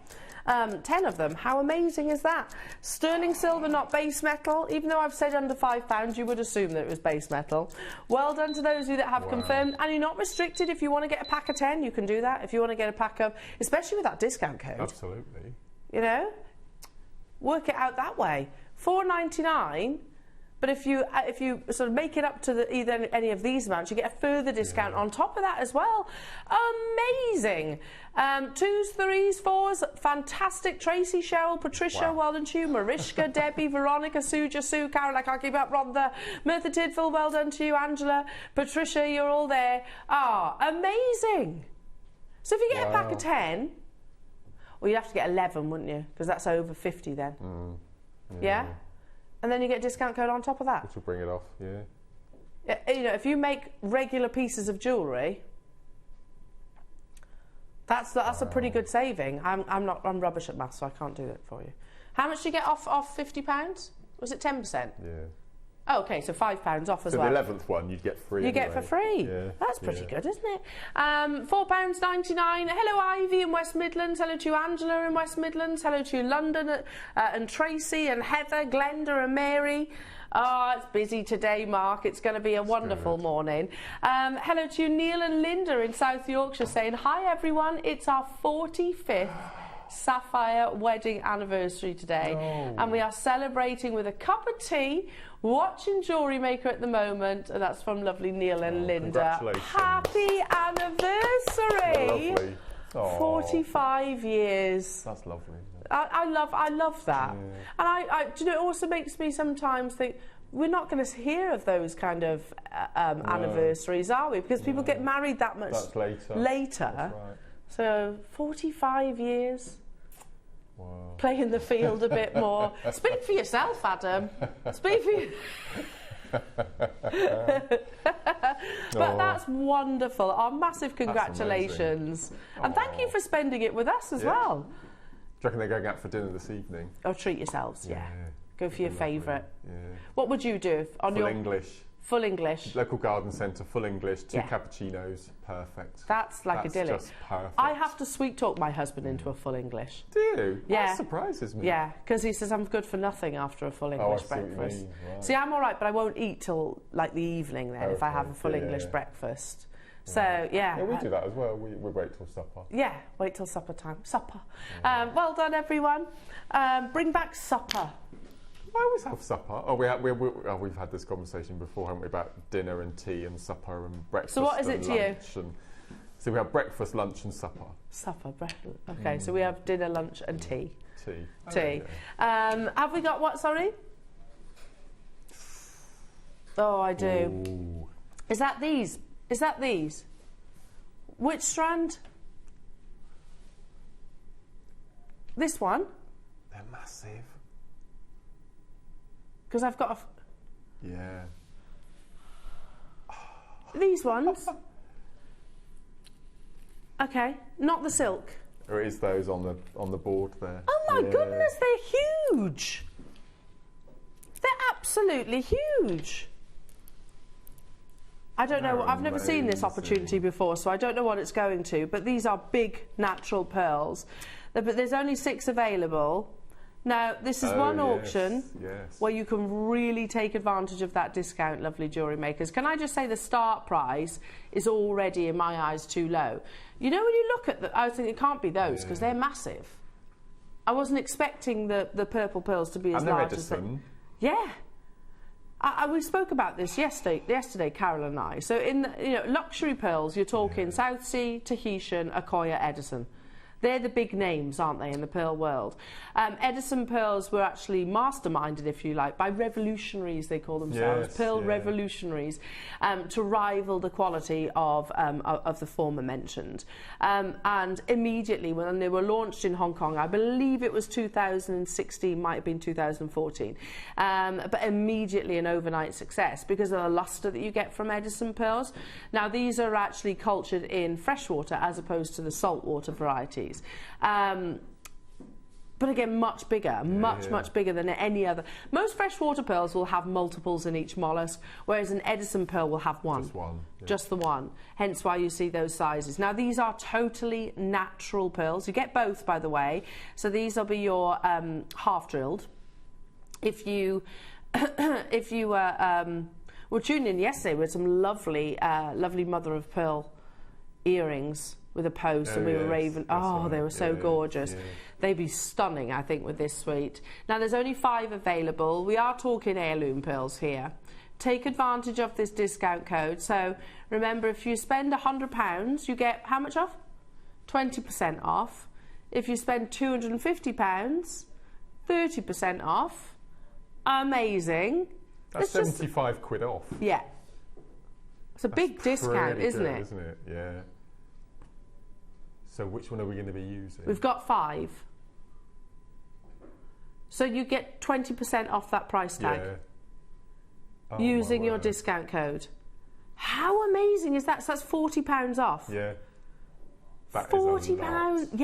Speaker 3: 10 of them. How amazing is that? Sterling silver, not base metal. Even though I've said under £5, you would assume that it was base metal. Well done to those of you that have confirmed. And you're not restricted. If you want to get a pack of 10, you can do that. If you want to get a pack of, especially with that discount code.
Speaker 2: Absolutely.
Speaker 3: You know, work it out that way. £4.99. But if you sort of make it up to either any of these amounts, you get a further discount on top of that as well. Amazing. 2s, 3s, 4s, fantastic. Tracy, Cheryl, Patricia, well done to you. Mariska, Debbie, Veronica, Suja, Sue, Carol, I can't keep up, Rhonda, Mertha Tidfield, well done to you. Angela, Patricia, you're all there. Amazing. So if you get a pack of 10, well, you'd have to get 11, wouldn't you? Because that's over 50 then. Yeah? And then you get a discount code on top of that.
Speaker 2: Which will bring it off, yeah.
Speaker 3: You know, if you make regular pieces of jewellery, that's a pretty good saving. I'm rubbish at maths, so I can't do that for you. How much do you get off £50? Was it 10%?
Speaker 2: Yeah.
Speaker 3: Oh, okay, so £5 off as well.
Speaker 2: So the 11th one you'd get free.
Speaker 3: You get for free.
Speaker 2: Yeah.
Speaker 3: That's pretty good, isn't it? £4.99. Hello, Ivy in West Midlands. Hello to you, Angela in West Midlands. Hello to you, London, and Tracy and Heather, Glenda and Mary. Oh, it's busy today, Mark. It's going to be a wonderful morning. Hello to you, Neil and Linda in South Yorkshire, saying, hi, everyone. It's our 45th Sapphire wedding anniversary today. And we are celebrating with a cup of tea, watching Jewellery Maker at the moment, and that's from lovely Neil and Linda.
Speaker 2: Congratulations.
Speaker 3: Happy anniversary!
Speaker 2: Lovely.
Speaker 3: 45 years.
Speaker 2: That's lovely.
Speaker 3: I love that. Yeah. And do you know, it also makes me sometimes think, we're not going to hear of those kind of anniversaries, are we? Because people get married that much later.
Speaker 2: That's right.
Speaker 3: So 45 years.
Speaker 2: Wow.
Speaker 3: Play in the field a bit more. Speak for yourself, Adam. Speak for you. But that's wonderful. Our massive congratulations. And thank you for spending it with us as well.
Speaker 2: Do you reckon they're going out for dinner this evening?
Speaker 3: Oh, treat yourselves, Go for your favourite.
Speaker 2: Yeah.
Speaker 3: What would you do?
Speaker 2: Full English.
Speaker 3: Full English.
Speaker 2: Local garden centre, full English, 2 cappuccinos, perfect.
Speaker 3: That's like idyllic.
Speaker 2: Just perfect.
Speaker 3: I have to sweet talk my husband into a full English.
Speaker 2: Do you?
Speaker 3: Yeah.
Speaker 2: That surprises me.
Speaker 3: Yeah, because he says I'm good for nothing after a full English breakfast.
Speaker 2: Right.
Speaker 3: See, I'm all right, but I won't eat till like the evening then if I have a full English breakfast. So,
Speaker 2: Yeah, we do that as well. We wait till supper.
Speaker 3: Yeah, wait till supper time. Supper. Well done, everyone. Bring back supper.
Speaker 2: I always have supper. We've had this conversation before, haven't we, about dinner and tea and supper and breakfast.
Speaker 3: So what is it to you?
Speaker 2: So we have breakfast, lunch and supper.
Speaker 3: Supper, breakfast. Okay, so we have dinner, lunch and tea.
Speaker 2: Tea.
Speaker 3: Have we got what, sorry? Oh, I do.
Speaker 2: Ooh.
Speaker 3: Is that these? Is that these? Which strand? This one?
Speaker 2: They're massive.
Speaker 3: Because I've got
Speaker 2: Yeah.
Speaker 3: these ones. Okay, not the silk.
Speaker 2: Or is those on the board there?
Speaker 3: Oh my goodness, they're huge. They're absolutely huge. I don't know, I've never seen this opportunity before, so I don't know what it's going to, but these are big natural pearls. But there's only 6 available. Now, this is one auction where you can really take advantage of that discount, lovely jewellery makers. Can I just say the start price is already, in my eyes, too low. You know, when you look at I was thinking it can't be those because they're massive. I wasn't expecting the purple pearls to be as large as they. Yeah. We spoke about this yesterday, Carol and I. So in the, luxury pearls, you're talking South Sea, Tahitian, Akoya, Edison. They're the big names, aren't they, in the pearl world? Edison pearls were actually masterminded, if you like, by revolutionaries, they call themselves, pearl revolutionaries, to rival the quality of the former mentioned. And immediately, when they were launched in Hong Kong, I believe it was 2016, might have been 2014, but immediately an overnight success because of the luster that you get from Edison pearls. Now, these are actually cultured in freshwater as opposed to the saltwater varieties. But again, much bigger, much bigger than any other. Most freshwater pearls will have multiples in each mollusk, whereas an Edison pearl will have one.
Speaker 2: Just one. Yeah.
Speaker 3: Just the one. Hence why you see those sizes. Now, these are totally natural pearls. You get both, by the way. So these will be your half-drilled. If you were tuned in yesterday with some lovely mother of pearl earrings with a post, and we were raving. Oh, they were so gorgeous. They'd be stunning, I think, with this suite. Now, there's only 5 available. We are talking heirloom pearls here. Take advantage of this discount code. So remember, if you spend £100, you get how much off? 20% off. If you spend £250, 30% off. Amazing.
Speaker 2: That's 75 quid off.
Speaker 3: Yeah. It's a big discount, isn't it?
Speaker 2: Isn't it? Yeah. So which one are we going to be using?
Speaker 3: We've got 5. So you get 20% off that price tag using your discount code. How amazing is that? So that's £40 off.
Speaker 2: Yeah. That
Speaker 3: £40. Yes.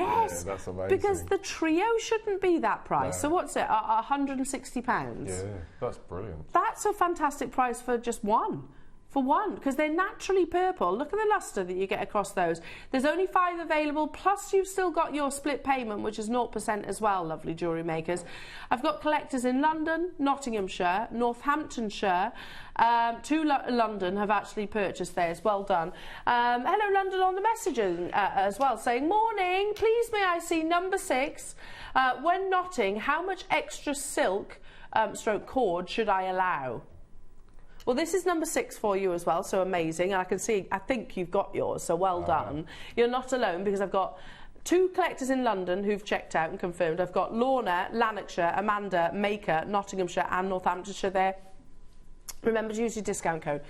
Speaker 2: Yeah, that's amazing.
Speaker 3: Because the trio shouldn't be that price. No. So what's it? £160.
Speaker 2: Yeah, that's brilliant.
Speaker 3: That's a fantastic price for just one. For one, because they're naturally purple. Look at the luster that you get across those. There's only 5 available, plus you've still got your split payment, which is 0% as well, lovely jewellery makers. I've got collectors in London, Nottinghamshire, Northamptonshire. 2 London have actually purchased theirs. Well done. Hello, London, on the messaging as well, saying, morning, please may I see number 6. When knotting, how much extra silk stroke cord should I allow? Well, this is number 6 for you as well, so amazing. I can see, I think you've got yours, so well done. You're not alone, because I've got 2 collectors in London who've checked out and confirmed. I've got Lorna, Lanarkshire, Amanda, Maker, Nottinghamshire and Northamptonshire there. Remember to use your discount code.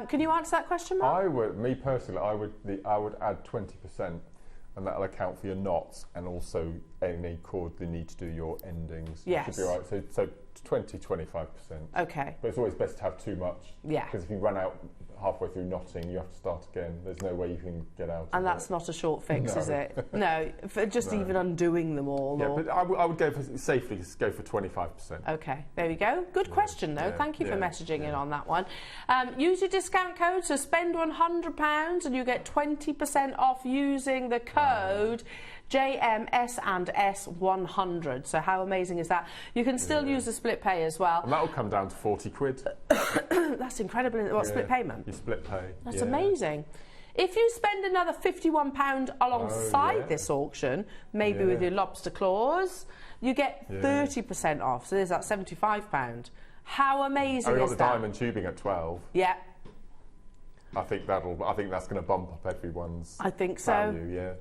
Speaker 3: Can you answer that question, Mark?
Speaker 2: I would, me personally, I would add 20%, and that'll account for your knots and also any cord you need to do your endings.
Speaker 3: Yes.
Speaker 2: Should be all right. So 20-25%.
Speaker 3: Okay.
Speaker 2: But it's always best to have too much.
Speaker 3: Yeah.
Speaker 2: Because if you run out halfway through knotting, you have to start again. There's no way you can get out.
Speaker 3: And that's not a short fix, is it? No, for just even undoing them all.
Speaker 2: Yeah, but I would go for safely. Go for 25%.
Speaker 3: Okay, there we go. Good question, though. Thank you for messaging in on that one. Use your discount code. So spend £100 and you get 20% off using the code JMS and S100. So how amazing is that? You can still use the split pay as well.
Speaker 2: And that'll come down to 40 quid.
Speaker 3: That's incredible. What, split payment?
Speaker 2: You split pay.
Speaker 3: That's amazing. If you spend another £51 alongside this auction, maybe with your lobster claws, you get 30% off. So there's that £75. How amazing is that?
Speaker 2: We've got the diamond tubing at 12.
Speaker 3: Yeah.
Speaker 2: I think that's going to bump up everyone's value,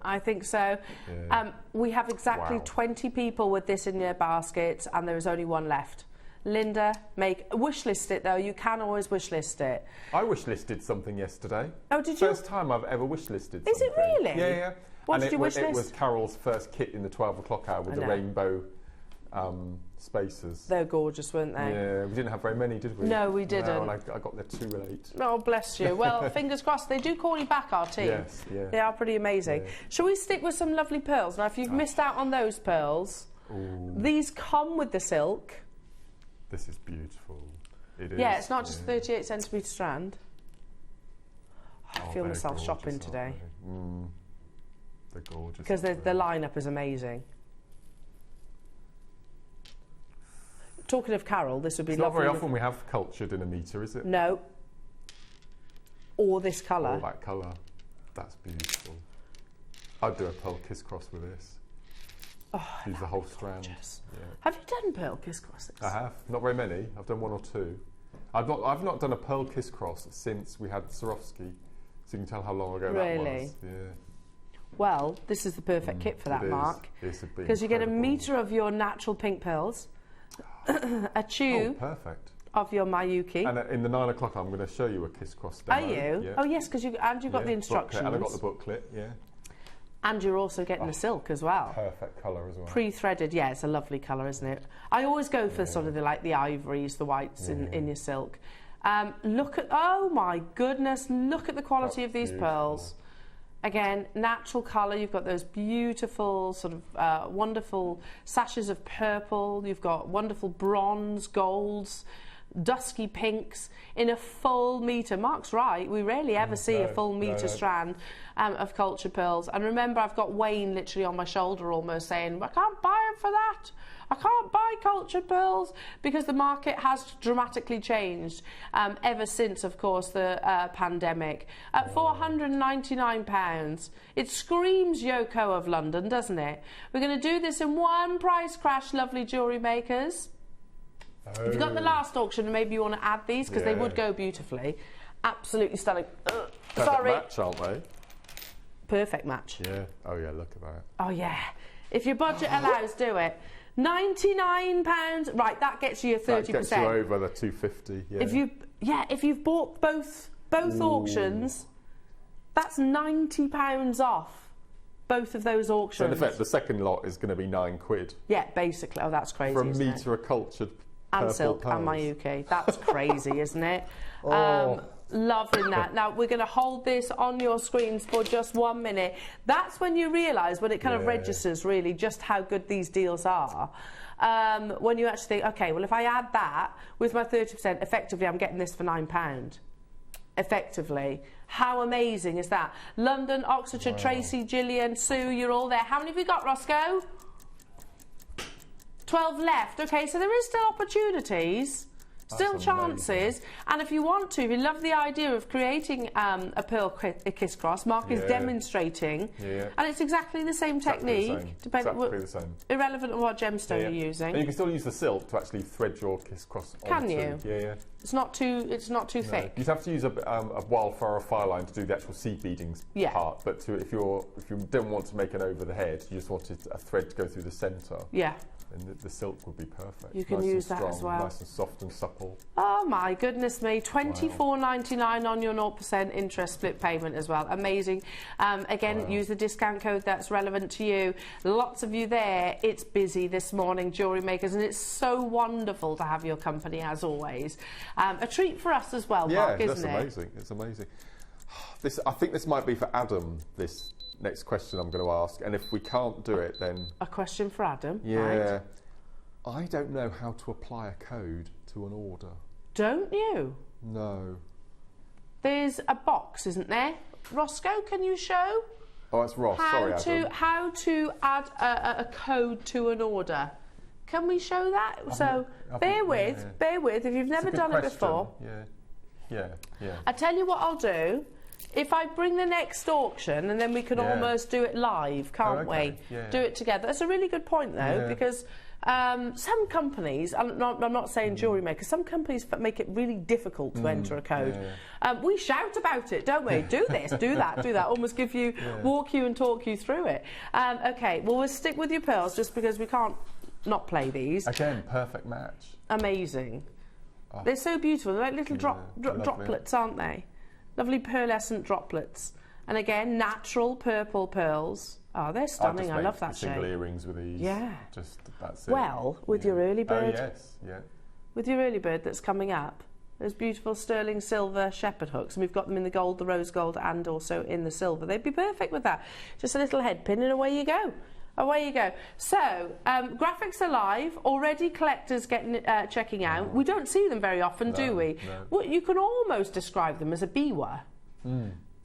Speaker 3: I think so.
Speaker 2: Yeah.
Speaker 3: We have exactly 20 people with this in their baskets, and there is only 1 left. Linda, wishlist it though. You can always wishlist it.
Speaker 2: I wishlisted something yesterday.
Speaker 3: Oh, did you?
Speaker 2: First time I've ever wishlisted something.
Speaker 3: Is it really?
Speaker 2: Yeah, yeah.
Speaker 3: What did you wishlist?
Speaker 2: It was Carol's first kit in the 12 o'clock hour with the rainbow spacers.
Speaker 3: They're gorgeous, weren't they?
Speaker 2: Yeah, we didn't have very many, did we?
Speaker 3: No, we didn't.
Speaker 2: No, and I got there too late.
Speaker 3: Oh, bless you. Well, fingers crossed. They do call you back, our team.
Speaker 2: Yes, yeah.
Speaker 3: They are pretty amazing.
Speaker 2: Yeah.
Speaker 3: Shall we stick with some lovely pearls? Now, if you've missed out on those pearls, these come with the silk.
Speaker 2: This is beautiful. It is.
Speaker 3: Yeah, it's not just 38 centimetre strand. I feel myself
Speaker 2: gorgeous,
Speaker 3: shopping today.
Speaker 2: They're gorgeous.
Speaker 3: Because the lineup is amazing. Talking of Carol, this would be
Speaker 2: It's
Speaker 3: lovely.
Speaker 2: not very often we have cultured in a metre, is it?
Speaker 3: No. Or this colour.
Speaker 2: Or that colour. That's beautiful. I'd do a pearl kiss cross with this.
Speaker 3: Oh,
Speaker 2: use the whole strand. Yeah.
Speaker 3: Have you done pearl kiss crosses?
Speaker 2: I have. Not very many. I've done one or two. I've not done a pearl kiss cross since we had Swarovski. So you can tell how long ago that was. Yeah.
Speaker 3: Well, this is the perfect kit for that, Mark.
Speaker 2: Because
Speaker 3: you get a metre of your natural pink pearls, a tube of your Mayuki.
Speaker 2: And in the 9 o'clock, I'm going to show you a kiss cross demo.
Speaker 3: Are you?
Speaker 2: Yeah.
Speaker 3: Oh yes, because you've got the instructions.
Speaker 2: And I got the booklet. Yeah.
Speaker 3: And you're also getting the silk as well.
Speaker 2: Perfect colour as well.
Speaker 3: Pre-threaded, yeah, it's a lovely colour, isn't it? I always go for sort of the ivories, the whites in your silk. Look at, oh my goodness, look at the quality of these pearls. Again, natural colour, you've got those beautiful sort of wonderful sashes of purple, you've got wonderful bronze, golds, dusky pinks in a full metre. Mark's right, we rarely ever see a full metre strand of culture pearls. And remember, I've got Wayne literally on my shoulder almost saying, I can't buy it for that. I can't buy culture pearls, because the market has dramatically changed ever since, of course, the pandemic. At £499, it screams Yoko of London, doesn't it? We're going to do this in one price crash, lovely jewellery makers. If you've got the last auction, maybe you want to add these, because they would go beautifully. Absolutely stunning. Sorry.
Speaker 2: Match, aren't they?
Speaker 3: Perfect match.
Speaker 2: Yeah. Oh yeah, look at that.
Speaker 3: Oh yeah. If your budget allows, do it. £99. Right, that gets you a 30%.
Speaker 2: That gets you over the 250. Yeah.
Speaker 3: If you've bought both auctions, that's £90 off both of those auctions.
Speaker 2: So in effect, the second lot is going to be £9.
Speaker 3: Yeah, basically. Oh, that's crazy.
Speaker 2: For a metre of cultured
Speaker 3: and silk
Speaker 2: pearls.
Speaker 3: and Mayuki. That's crazy, isn't it? Loving that. Now, we're going to hold this on your screens for just 1 minute. That's when you realise, when it kind of registers really just how good these deals are. When you actually think, OK, well, if I add that with my 30%, effectively I'm getting this for £9. Effectively. How amazing is that? London, Oxfordshire, Tracy, Gillian, Sue, you're all there. How many have we got, Roscoe? 12 left. OK, so there is still opportunities. Still chances, and if you want to, if you love the idea of creating a pearl kiss cross, Mark is demonstrating, and it's exactly the same technique,
Speaker 2: exactly the same.
Speaker 3: Irrelevant of what gemstone you're using.
Speaker 2: And you can still use the silk to actually thread your kiss cross onto.
Speaker 3: Can you?
Speaker 2: Yeah.
Speaker 3: It's not too thick.
Speaker 2: You'd have to use a wildflower file line to do the actual seed beading part, but if you don't want to make it over the head, you just wanted a thread to go through the centre.
Speaker 3: Yeah.
Speaker 2: And the silk would be perfect.
Speaker 3: You can use that as well.
Speaker 2: Nice and soft and supple.
Speaker 3: Oh my goodness me, £24.99 on your 0% interest split payment as well. Amazing. Again, use the discount code that's relevant to you. Lots of you there. It's busy this morning, jewellery makers, and it's so wonderful to have your company as always. A treat for us as well, Mark, isn't it?
Speaker 2: Yeah, that's amazing. It's amazing. I think this might be for Adam, this next question I'm going to ask, and if we can't do it, then
Speaker 3: a question for Adam.
Speaker 2: Yeah,
Speaker 3: right.
Speaker 2: I don't know how to apply a code to an order.
Speaker 3: Don't you?
Speaker 2: No.
Speaker 3: There's a box, isn't there? Roscoe, can you show?
Speaker 2: Oh, that's Ross. Sorry, Adam.
Speaker 3: How to add a code to an order? Can we show that? Bear with. If you've never done it before.
Speaker 2: Yeah.
Speaker 3: I tell you what I'll do. If I bring the next auction, and then we can almost do it live, can't we?
Speaker 2: Yeah.
Speaker 3: Do it together. That's a really good point, though, because some companies, I'm not saying jewellery makers, some companies make it really difficult to enter a code. We shout about it, don't we? Do this, do that, almost walk you and talk you through it. OK, well, we'll stick with your pearls just because we can't not play these.
Speaker 2: Again, perfect match.
Speaker 3: Amazing. They're so beautiful. They're like little droplets, aren't they? Lovely pearlescent droplets. And again, natural purple pearls. Oh, they're stunning. I love that
Speaker 2: single
Speaker 3: shape.
Speaker 2: earrings with these.
Speaker 3: Yeah.
Speaker 2: Just that's it.
Speaker 3: Well, with your early bird.
Speaker 2: Oh yes, yeah.
Speaker 3: With your early bird that's coming up, there's beautiful sterling silver shepherd hooks, and we've got them in the gold, the rose gold, and also in the silver. They'd be perfect with that. Just a little head pin, and away you go. Away you go. So, graphics are live. Already collectors getting checking out. We don't see them very often, do we?
Speaker 2: No.
Speaker 3: Well, you can almost describe them as a biwa.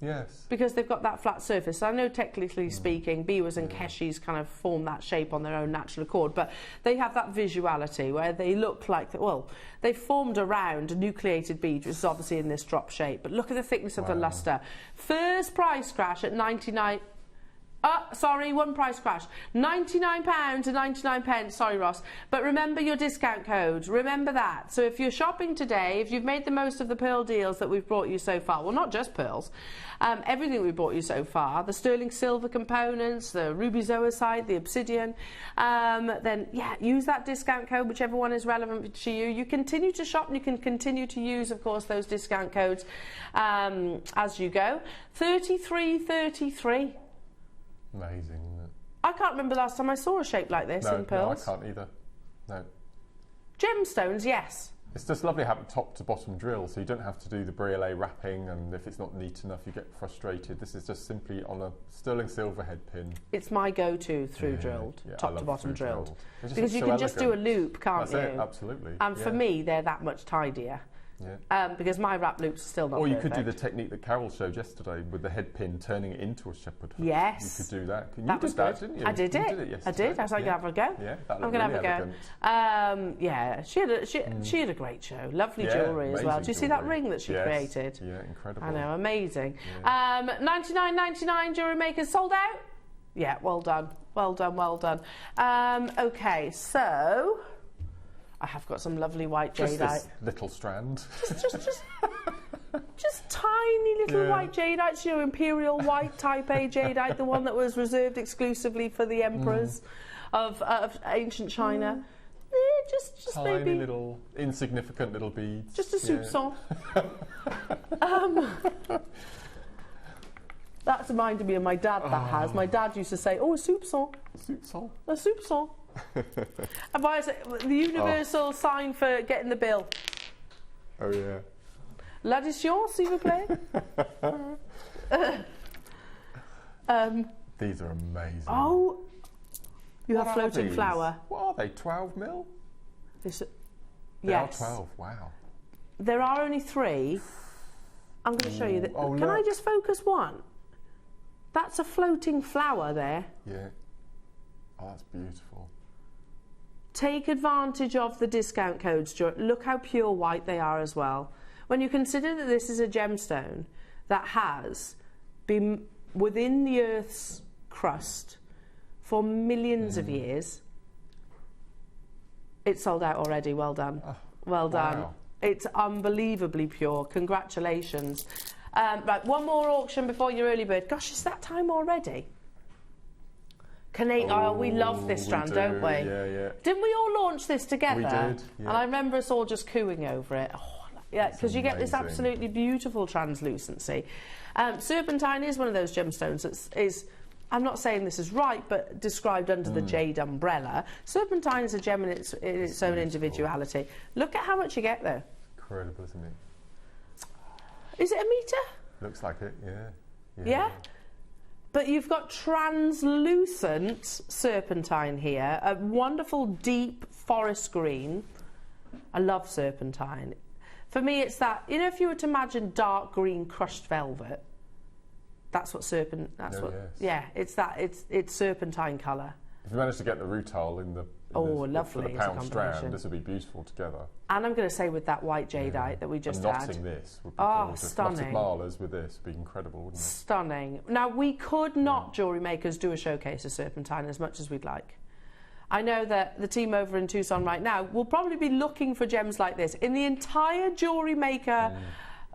Speaker 2: Yes.
Speaker 3: Because they've got that flat surface. I know technically speaking, biwas and keshis kind of form that shape on their own natural accord, but they have that visuality where they look like, well, they formed around a nucleated bead, which is obviously in this drop shape, but look at the thickness of the luster. First price crash at 99... sorry, one price crash. £99 and 99 pence. Sorry, Ross. But remember your discount code. Remember that. So if you're shopping today, if you've made the most of the pearl deals that we've brought you so far, well, not just pearls, everything we've brought you so far, the sterling silver components, the ruby zoisite, the obsidian, then, yeah, use that discount code, whichever one is relevant to you. You continue to shop and you can continue to use, of course, those discount codes as you go. 3333.
Speaker 2: Amazing, isn't it?
Speaker 3: I can't remember the last time I saw a shape like this in pearls.
Speaker 2: No, I can't either. No.
Speaker 3: Gemstones, yes.
Speaker 2: It's just lovely having top to bottom drill, so you don't have to do the briolet wrapping, and if it's not neat enough, you get frustrated. This is just simply on a sterling silver head pin.
Speaker 3: It's my go-to through drilled, top to bottom drilled.
Speaker 2: Because
Speaker 3: you can just do a loop, can't you?
Speaker 2: That's it, absolutely.
Speaker 3: And for me, they're that much tidier.
Speaker 2: Yeah.
Speaker 3: Because my wrap loops are still not
Speaker 2: Or you
Speaker 3: perfect.
Speaker 2: could do the technique that Carol showed yesterday with the head pin, turning it into a shepherd hook.
Speaker 3: Yes.
Speaker 2: You could do that. You
Speaker 3: That was
Speaker 2: did that,
Speaker 3: good.
Speaker 2: didn't you?
Speaker 3: I did it.
Speaker 2: You did it yesterday.
Speaker 3: I did. I was like, have a go.
Speaker 2: Yeah, that
Speaker 3: I'm
Speaker 2: looked
Speaker 3: going to
Speaker 2: really
Speaker 3: have a go. Yeah, she had a great show. Lovely jewellery as well. Do you see that ring that she created?
Speaker 2: Yeah, incredible.
Speaker 3: I know, amazing.
Speaker 2: Yeah.
Speaker 3: $99.99 Jewellery Maker sold out? Yeah, well done. Well done, well done. Okay, so I have got some lovely white jadeite.
Speaker 2: Just this little strand.
Speaker 3: Just tiny little white jadeite, you know, imperial white type A jadeite, the one that was reserved exclusively for the emperors of ancient China. Just
Speaker 2: tiny
Speaker 3: maybe
Speaker 2: little insignificant little beads.
Speaker 3: just a soupçon. That's reminded me of my dad. That has. My dad used to say, "Oh, a soupçon,
Speaker 2: Soupçon.
Speaker 3: a soupçon." And why is it the universal sign for getting the bill?
Speaker 2: Oh yeah.
Speaker 3: L'addition, s'il vous plaît.
Speaker 2: These are amazing.
Speaker 3: Oh, you
Speaker 2: What
Speaker 3: have
Speaker 2: are
Speaker 3: floating
Speaker 2: these?
Speaker 3: flower.
Speaker 2: What are they? 12 mil?
Speaker 3: This,
Speaker 2: They
Speaker 3: yes.
Speaker 2: are 12. Wow.
Speaker 3: There are only 3. I'm going to show you.
Speaker 2: Oh,
Speaker 3: Can I
Speaker 2: look.
Speaker 3: just focus one? That's a floating flower there.
Speaker 2: Yeah. Oh, that's beautiful.
Speaker 3: Take advantage of the discount codes. Look how pure white they are as well. When you consider that this is a gemstone that has been within the Earth's crust for millions of years, it's sold out already. Well done. Well done.
Speaker 2: Wow.
Speaker 3: It's unbelievably pure. Congratulations. Right, one more auction before your early bird. Gosh, it's that time already. We love this strand, don't we?
Speaker 2: Yeah, yeah.
Speaker 3: Didn't we all launch this together?
Speaker 2: We did, yeah.
Speaker 3: And I remember us all just cooing over it. Oh, yeah, because you get this
Speaker 2: amazing.
Speaker 3: absolutely beautiful translucency. Serpentine is one of those gemstones that is, I'm not saying this is right, but described under the jade umbrella. Serpentine is a gem in its own individuality. Look at how much you get, though.
Speaker 2: Incredible, isn't it?
Speaker 3: Is it a metre?
Speaker 2: Looks like it, yeah.
Speaker 3: Yeah? But you've got translucent serpentine here, a wonderful deep forest green. I love serpentine. For me, it's that, you know, if you were to imagine dark green crushed velvet, that's what it's serpentine colour.
Speaker 2: If you manage to get the rutile in the
Speaker 3: lovely
Speaker 2: for the
Speaker 3: as a
Speaker 2: pound
Speaker 3: combination.
Speaker 2: strand, this would be beautiful together.
Speaker 3: And I'm going to say with that white jadeite that we just
Speaker 2: and
Speaker 3: had.
Speaker 2: knotting this would be
Speaker 3: Oh,
Speaker 2: gorgeous.
Speaker 3: stunning.
Speaker 2: Knotted malers with this would be incredible, wouldn't it?
Speaker 3: Stunning. Now, we could not, jewellery makers, do a showcase of serpentine as much as we'd like. I know that the team over in Tucson right now will probably be looking for gems like this. In the entire Jewellery Maker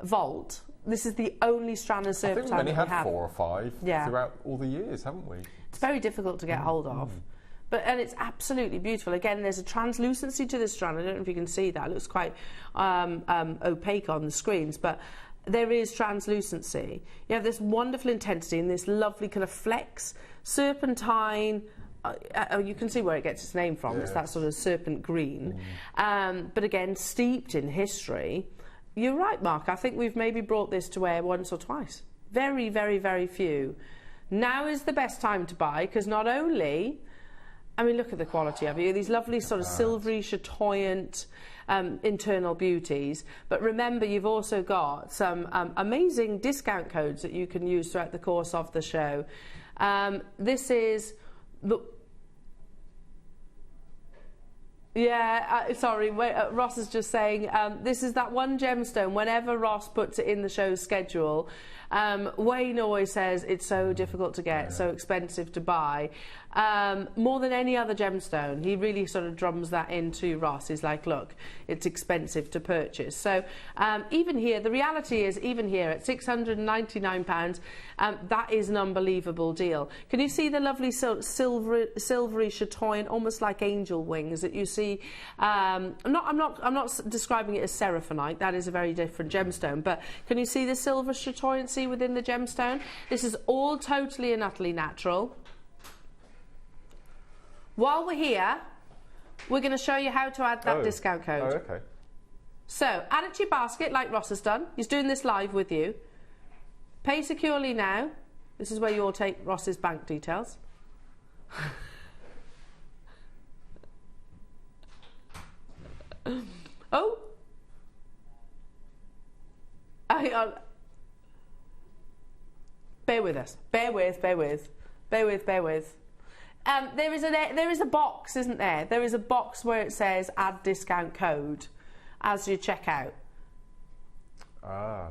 Speaker 3: vault, this is the only strand of serpentine
Speaker 2: I think we've only
Speaker 3: that we
Speaker 2: had
Speaker 3: have.
Speaker 2: 4 or 5 throughout all the years, haven't we?
Speaker 3: It's very difficult to get hold of. And it's absolutely beautiful. Again, there's a translucency to this strand. I don't know if you can see that. It looks quite opaque on the screens, but there is translucency. You have this wonderful intensity and this lovely kind of flex, serpentine. You can see where it gets its name from. It's that sort of serpent green. But again, steeped in history. You're right, Mark. I think we've maybe brought this to wear once or twice. Very, very, very few. Now is the best time to buy, because not only, I mean, look at the quality of it. These lovely sort of silvery, chatoyant internal beauties. But remember, you've also got some amazing discount codes that you can use throughout the course of the show. This is the... Yeah, sorry, Ross is just saying, this is that one gemstone, whenever Ross puts it in the show's schedule, Wayne always says it's so difficult to get, so expensive to buy. More than any other gemstone, he really sort of drums that into Ross. He's like, look, it's expensive to purchase. So even here, the reality is, even here at £699, that is an unbelievable deal. Can you see the lovely silvery chatoyant, almost like angel wings that you see? I'm not describing it as seraphonite. That is a very different gemstone. But can you see the silver chatoyancy within the gemstone? This is all totally and utterly natural. While we're here, we're going to show you how to add that discount code.
Speaker 2: Oh, okay.
Speaker 3: So, add it to your basket like Ross has done. He's doing this live with you. Pay securely now. This is where you all take Ross's bank details. Oh! Bear with us. Bear with. There is a box, isn't there? There is a box where it says add discount code as you check out.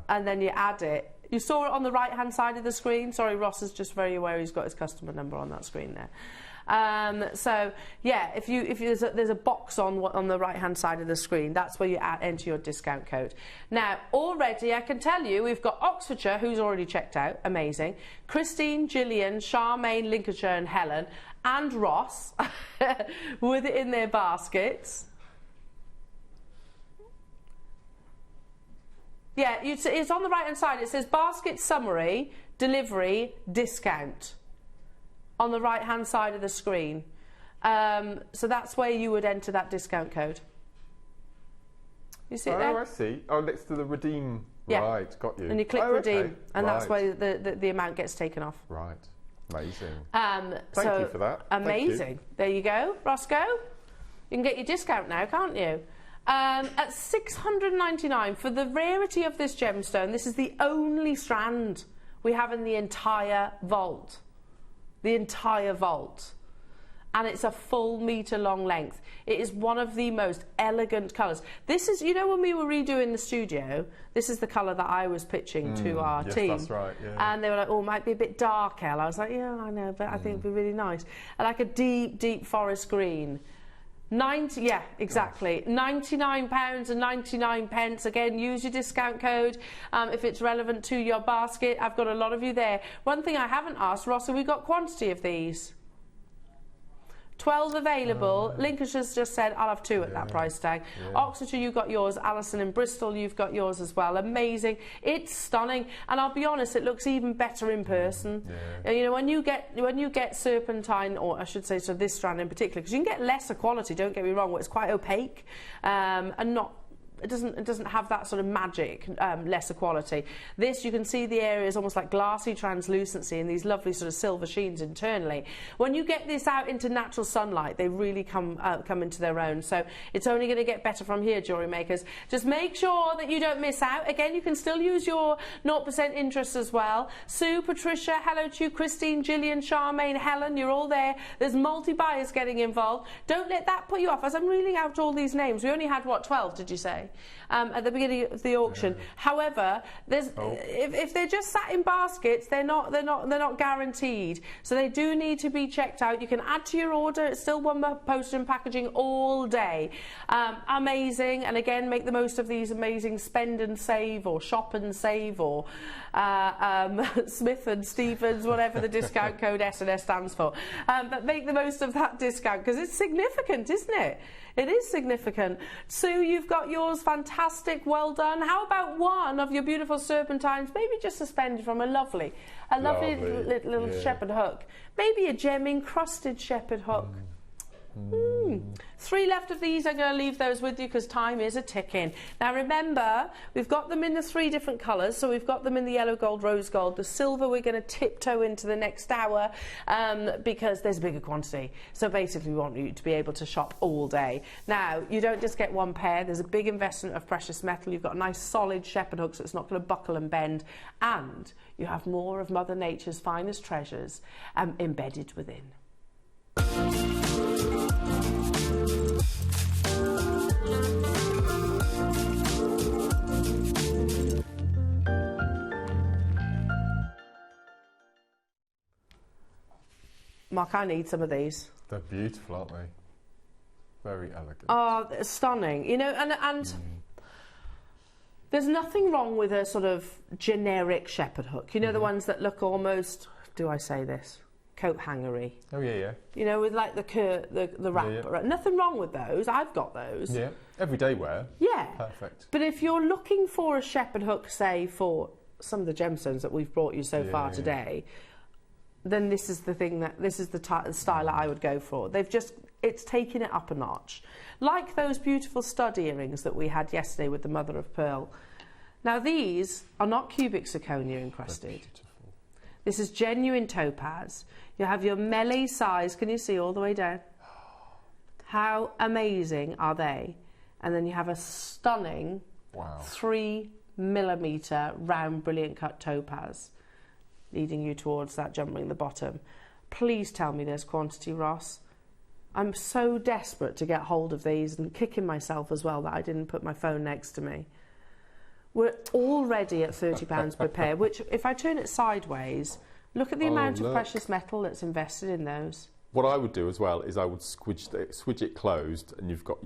Speaker 3: And then you add it. You saw it on the right hand side of the screen. Sorry, Ross is just very aware he's got his customer number on that screen there. So yeah, if there's a box on the right hand side of the screen, that's where you enter your discount code. Now already I can tell you we've got Oxfordshire, who's already checked out, amazing, Christine, Gillian, Charmaine, Lincolnshire and Helen and Ross with it in their baskets. Yeah, it's on the right hand side. It says basket summary, delivery, discount on the right hand side of the screen. So that's where you would enter that discount code. You see it there?
Speaker 2: Oh, I see. Oh, next to the redeem.
Speaker 3: Yeah.
Speaker 2: Right, got you.
Speaker 3: And you click redeem, and
Speaker 2: right.
Speaker 3: That's where the amount gets taken off.
Speaker 2: Right. Amazing.
Speaker 3: Thank
Speaker 2: you for that.
Speaker 3: Amazing. There you go, Roscoe. You can get your discount now, can't you? At $699 for the rarity of this gemstone. This is the only strand we have in the entire vault. The entire vault. And it's a full metre long length. It is one of the most elegant colours. This is, you know, when we were redoing the studio, this is the colour that I was pitching to our team.
Speaker 2: Yes, that's right, yeah.
Speaker 3: And they were like, oh, it might be a bit dark, Elle. I was like, yeah, I know, but I think it'd be really nice. And like a deep, deep forest green. Yeah, exactly. £99.99. Again, use your discount code if it's relevant to your basket. I've got a lot of you there. One thing I haven't asked, Ross, have we got quantity of these? 12 available. Lincolnshire's just said, I'll have 2 at that price tag. Yeah. Oxfordshire, you got yours. Alison in Bristol, you've got yours as well. Amazing. It's stunning. And I'll be honest, it looks even better in person. Yeah. You know, when you get serpentine, or I should say, so this strand in particular, because you can get lesser quality, don't get me wrong, where it's quite opaque and not... It doesn't have that sort of magic, lesser quality. This, you can see the area is almost like glassy translucency and these lovely sort of silver sheens internally. When you get this out into natural sunlight, they really come into their own. So it's only going to get better from here, jewellery makers. Just make sure that you don't miss out. Again, you can still use your 0% interest as well. Sue, Patricia, hello to you, Christine, Gillian, Charmaine, Helen, you're all there. There's multi-buyers getting involved. Don't let that put you off. As I'm reading out all these names, we only had, what, 12, did you say? At the beginning of the auction. Yeah. However, if they're just sat in baskets, they're not guaranteed. So they do need to be checked out. You can add to your order. It's still one postage and packaging all day. Amazing. And again, make the most of these amazing spend and save, or shop and save, or Smith and Stevens, whatever the discount code S&S stands for. But make the most of that discount because it's significant, isn't it? It is significant. Sue, you've got yours jewels, fantastic, well done. How about one of your beautiful serpentines, maybe just suspended from a lovely little shepherd hook. Maybe a gem encrusted shepherd hook. 3 left of these. I'm going to leave those with you because time is a ticking. Now remember, we've got them in the 3 different colours. So we've got them in the yellow gold, rose gold. The silver we're going to tiptoe into the next hour because there's a bigger quantity. So basically we want you to be able to shop all day. Now, you don't just get one pair. There's a big investment of precious metal. You've got a nice solid shepherd hook so it's not going to buckle and bend. And you have more of Mother Nature's finest treasures embedded within. Mark, I need some of these.
Speaker 2: They're beautiful, aren't they? Very elegant.
Speaker 3: Oh, they're stunning. You know, and there's nothing wrong with a sort of generic shepherd hook. You know, the ones that look almost, do I say this, coat hangery.
Speaker 2: Oh, yeah.
Speaker 3: You know, with like the wrap.
Speaker 2: Yeah.
Speaker 3: Nothing wrong with those. I've got those.
Speaker 2: Yeah, everyday wear.
Speaker 3: Yeah.
Speaker 2: Perfect.
Speaker 3: But if you're looking for a shepherd hook, say, for some of the gemstones that we've brought you so far today, then this is the thing this is the style that I would go for. It's taken it up a notch. Like those beautiful stud earrings that we had yesterday with the mother of pearl. Now these are not cubic zirconia encrusted. This is genuine topaz. You have your melee size, can you see all the way down? How amazing are they? And then you have a stunning 3mm round brilliant cut topaz, leading you towards that jump ring at the bottom. Please tell me there's quantity, Ross. I'm so desperate to get hold of these and kicking myself as well that I didn't put my phone next to me. We're already at £30 per pair, which if I turn it sideways, look at the amount of precious metal that's invested in those.
Speaker 2: What I would do as well is I would swidge it closed, and you've got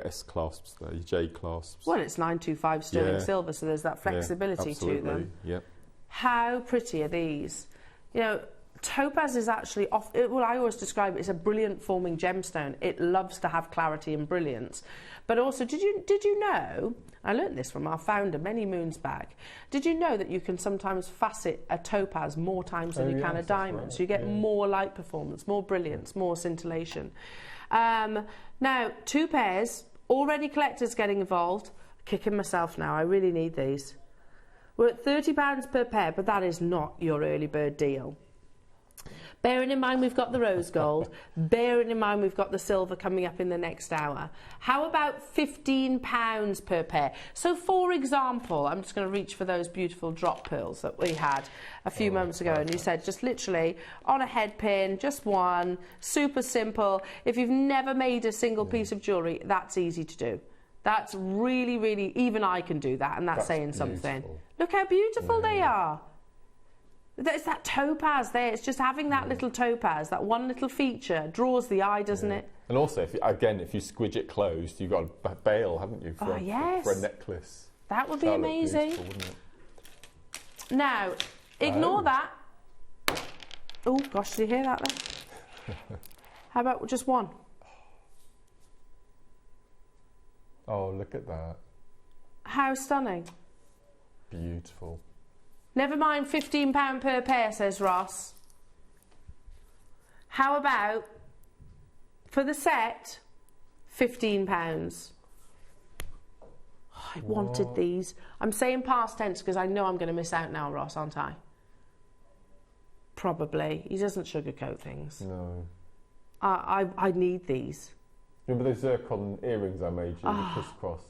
Speaker 2: S clasps there, your J clasps.
Speaker 3: Well, it's 925 sterling silver, so there's that flexibility to them.
Speaker 2: Yep.
Speaker 3: How pretty are these? You know, topaz is actually well, I always describe it as a brilliant forming gemstone. It loves to have clarity and brilliance. But also, did you know, I learned this from our founder many moons back, did you know that you can sometimes facet a topaz more times than you can a diamond? Right. So you get more light performance, more brilliance, more scintillation. Now, 2 pairs, already collectors getting involved. Kicking myself now, I really need these. We're at £30 per pair, but that is not your early bird deal. Bearing in mind we've got the rose gold, bearing in mind we've got the silver coming up in the next hour. How about £15 per pair? So for example, I'm just going to reach for those beautiful drop pearls that we had a few moments ago, and you said just literally on a head pin, just one, super simple. If you've never made a single piece of jewellery, that's easy to do. That's really, really, even I can do that, and that's saying something. Look how beautiful they are. It's that topaz there. It's just having that little topaz, that one little feature, draws the eye, doesn't it?
Speaker 2: And also, if you squidge it closed, you've got a bail, haven't you, for a necklace.
Speaker 3: That would be amazing.
Speaker 2: Wouldn't it?
Speaker 3: Now, ignore that. Oh, gosh, did you hear that then? How about just one?
Speaker 2: Oh, look at that.
Speaker 3: How stunning.
Speaker 2: Beautiful.
Speaker 3: Never mind £15 per pair, says Ross. How about, for the set, £15? Oh, I wanted these. I'm saying past tense because I know I'm going to miss out now, Ross, aren't I? Probably. He doesn't sugarcoat things.
Speaker 2: No.
Speaker 3: I need these.
Speaker 2: Remember those zircon earrings I made you, the crisscross?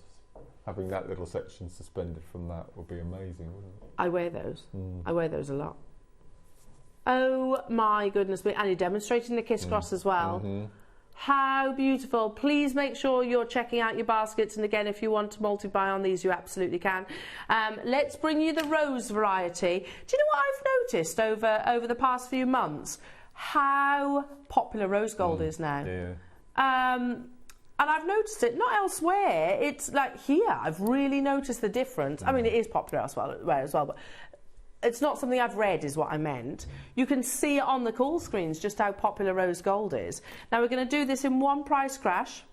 Speaker 2: Having that little section suspended from that would be amazing, wouldn't it?
Speaker 3: I wear those. I wear those a lot. Oh my goodness me. And you're demonstrating the crisscross as well. How beautiful. Please make sure you're checking out your baskets. And again, if you want to multi-buy on these, you absolutely can. Let's bring you the rose variety. Do you know what I've noticed over the past few months? How popular rose gold is now.
Speaker 2: Yeah.
Speaker 3: And I've noticed it, not elsewhere, it's like here, I've really noticed the difference. I mean, it is popular elsewhere as well, but it's not something I've read is what I meant. You can see it on the call screens just how popular rose gold is. Now we're going to do this in one price crash.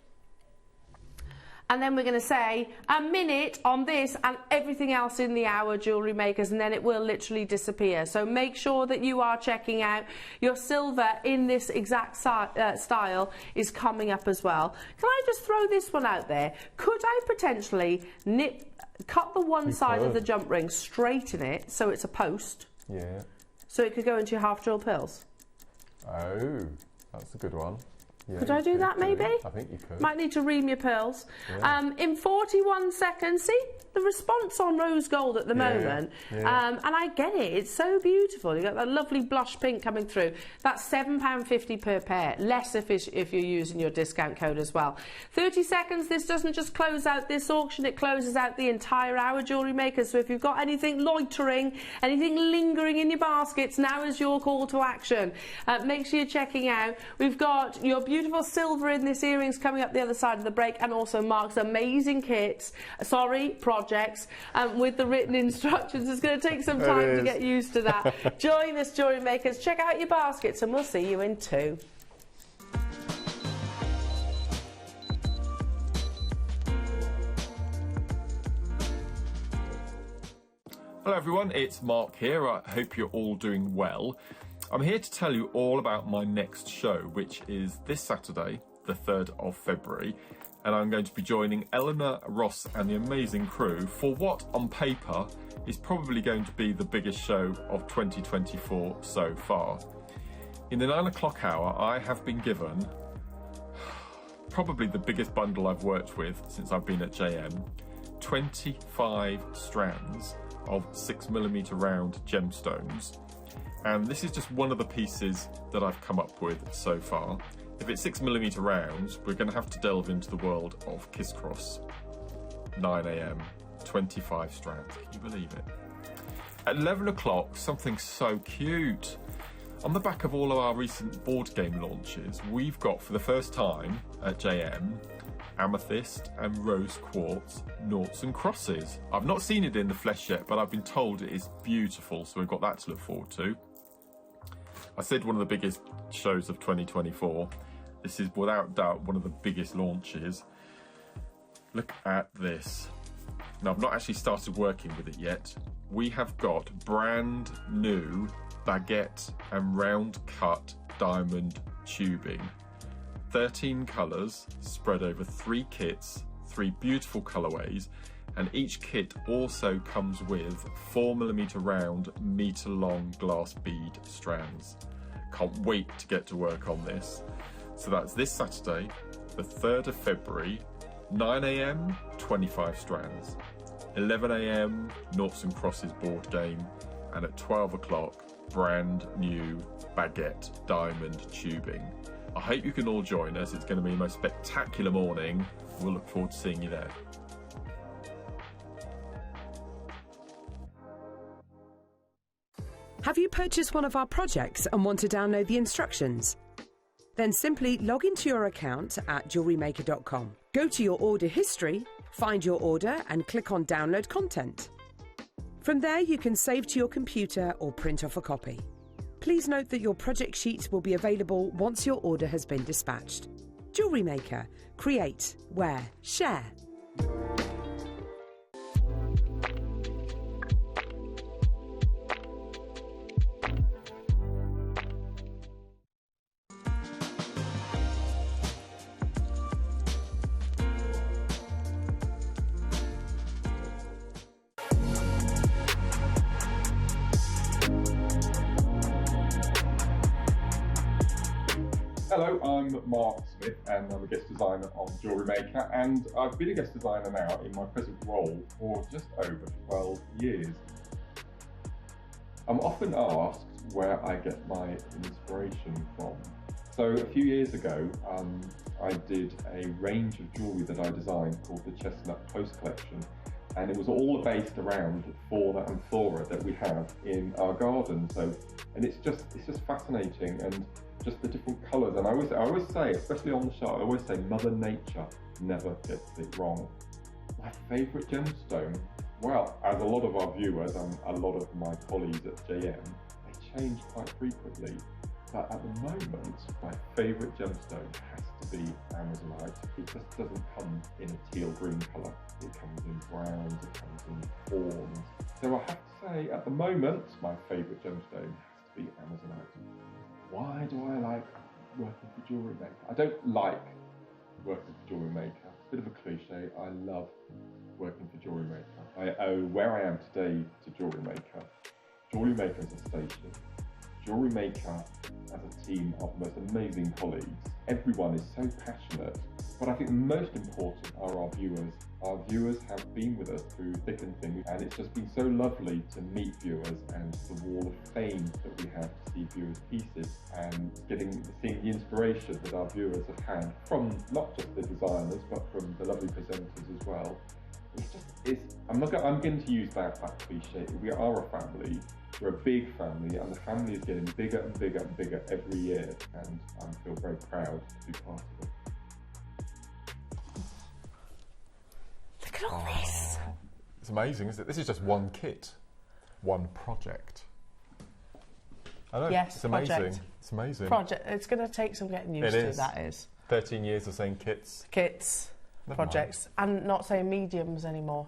Speaker 3: and then we're going to say a minute on this and everything else in the hour, Jewellery Makers, and then it will literally disappear. So make sure that you are checking out your silver in this exact style is coming up as well. Can I just throw this one out there? Could I potentially cut the one side of the jump ring, straighten it so it's a post?
Speaker 2: Yeah.
Speaker 3: So it could go into your half jewel pearls?
Speaker 2: Oh, that's a good one. Yeah,
Speaker 3: could I do that maybe?
Speaker 2: I think you could.
Speaker 3: Might need to ream your pearls.
Speaker 2: Yeah.
Speaker 3: In 41 seconds, see the response on rose gold at the moment.
Speaker 2: Yeah.
Speaker 3: And I get it, it's so beautiful. You've got that lovely blush pink coming through. That's £7.50 per pair, less if you're using your discount code as well. 30 seconds, this doesn't just close out this auction, it closes out the entire hour, Jewellery Maker. So if you've got anything loitering, anything lingering in your baskets, now is your call to action. Make sure you're checking out. We've got your beautiful silver in this earrings coming up the other side of the break, and also Mark's amazing kits, projects, with the written instructions. It's going to take some time to get used to that. Join us, Jewellery Makers. Check out your baskets and we'll see you in 2.
Speaker 1: Hello everyone, it's Mark here. I hope you're all doing well. I'm here to tell you all about my next show, which is this Saturday, the 3rd of February, and I'm going to be joining Eleanor, Ross and the amazing crew for what, on paper, is probably going to be the biggest show of 2024 so far. In the 9 o'clock hour, I have been given probably the biggest bundle I've worked with since I've been at JM, 25 strands of 6mm round gemstones. And this is just one of the pieces that I've come up with so far. If it's 6mm rounds, we're going to have to delve into the world of Kiss Cross. 9 AM, 25 strands, can you believe it? At 11 o'clock, something so cute. On the back of all of our recent board game launches, we've got for the first time at JM, amethyst and rose quartz noughts and crosses. I've not seen it in the flesh yet, but I've been told it is beautiful, so we've got that to look forward to. I said one of the biggest shows of 2024. This is without doubt one of the biggest launches. Look at this. Now, I've not actually started working with it yet. We have got brand new baguette and round cut diamond tubing. 13 colours spread over 3 kits, 3 beautiful colourways, and each kit also comes with 4mm round, metre long glass bead strands. Can't wait to get to work on this. So that's this Saturday, the 3rd of February, 9 AM, 25 strands, 11 AM, noughts and crosses board game, and at 12 o'clock, brand new baguette diamond tubing. I hope you can all join us. It's going to be the most spectacular morning. We'll look forward to seeing you there.
Speaker 4: Have you purchased one of our projects and want to download the instructions? Then simply log into your account at JewelleryMaker.com. Go to your order history, find your order and click on Download Content. From there you can save to your computer or print off a copy. Please note that your project sheet will be available once your order has been dispatched. Jewellery Maker. Create, wear, share.
Speaker 2: Hello, I'm Mark Smith and I'm a guest designer on Jewellery Maker, and I've been a guest designer now in my present role for just over 12 years. I'm often asked where I get my inspiration from. So a few years ago, I did a range of jewellery that I designed called the Chestnut Post Collection, and it was all based around fauna and flora that we have in our garden. And it's just fascinating, and just the different colours. And I always say, especially on the shop, I always say Mother Nature never gets it wrong. My favourite gemstone, well, as a lot of our viewers and a lot of my colleagues at JM, they change quite frequently. But at the moment, my favourite gemstone has
Speaker 1: to be Amazonite. It just doesn't come in a teal green colour. It comes in browns, it comes in fawns. So I have to say, at the moment, my favourite gemstone has to be Amazonite. Why do I like working for Jewellery Maker? I don't like working for Jewellery Maker. It's a bit of a cliche. I love working for Jewellery Maker. I owe where I am today to Jewellery Maker. Jewellery Maker as a station. Jewellery Maker as a team of most amazing colleagues. Everyone is so passionate, but I think the most important are our viewers. Our viewers have been with us through thick and thin, and it's just been so lovely to meet viewers and the wall of fame that we have to see viewers' pieces and seeing the inspiration that our viewers have had from not just the designers but from the lovely presenters as well. I'm going to use that cliche. We are a family. We're a big family, and the family is getting bigger and bigger and bigger every year, and I feel very proud to be part of it.
Speaker 3: Look at all this.
Speaker 2: It's amazing, isn't it? This is just one kit, one project. I know,
Speaker 3: yes,
Speaker 2: it's amazing.
Speaker 3: project.
Speaker 2: It's amazing.
Speaker 3: Project. It's going to take some getting used to, that is.
Speaker 2: 13 years of saying kits.
Speaker 3: Kits,
Speaker 2: Never
Speaker 3: projects, and not saying mediums anymore.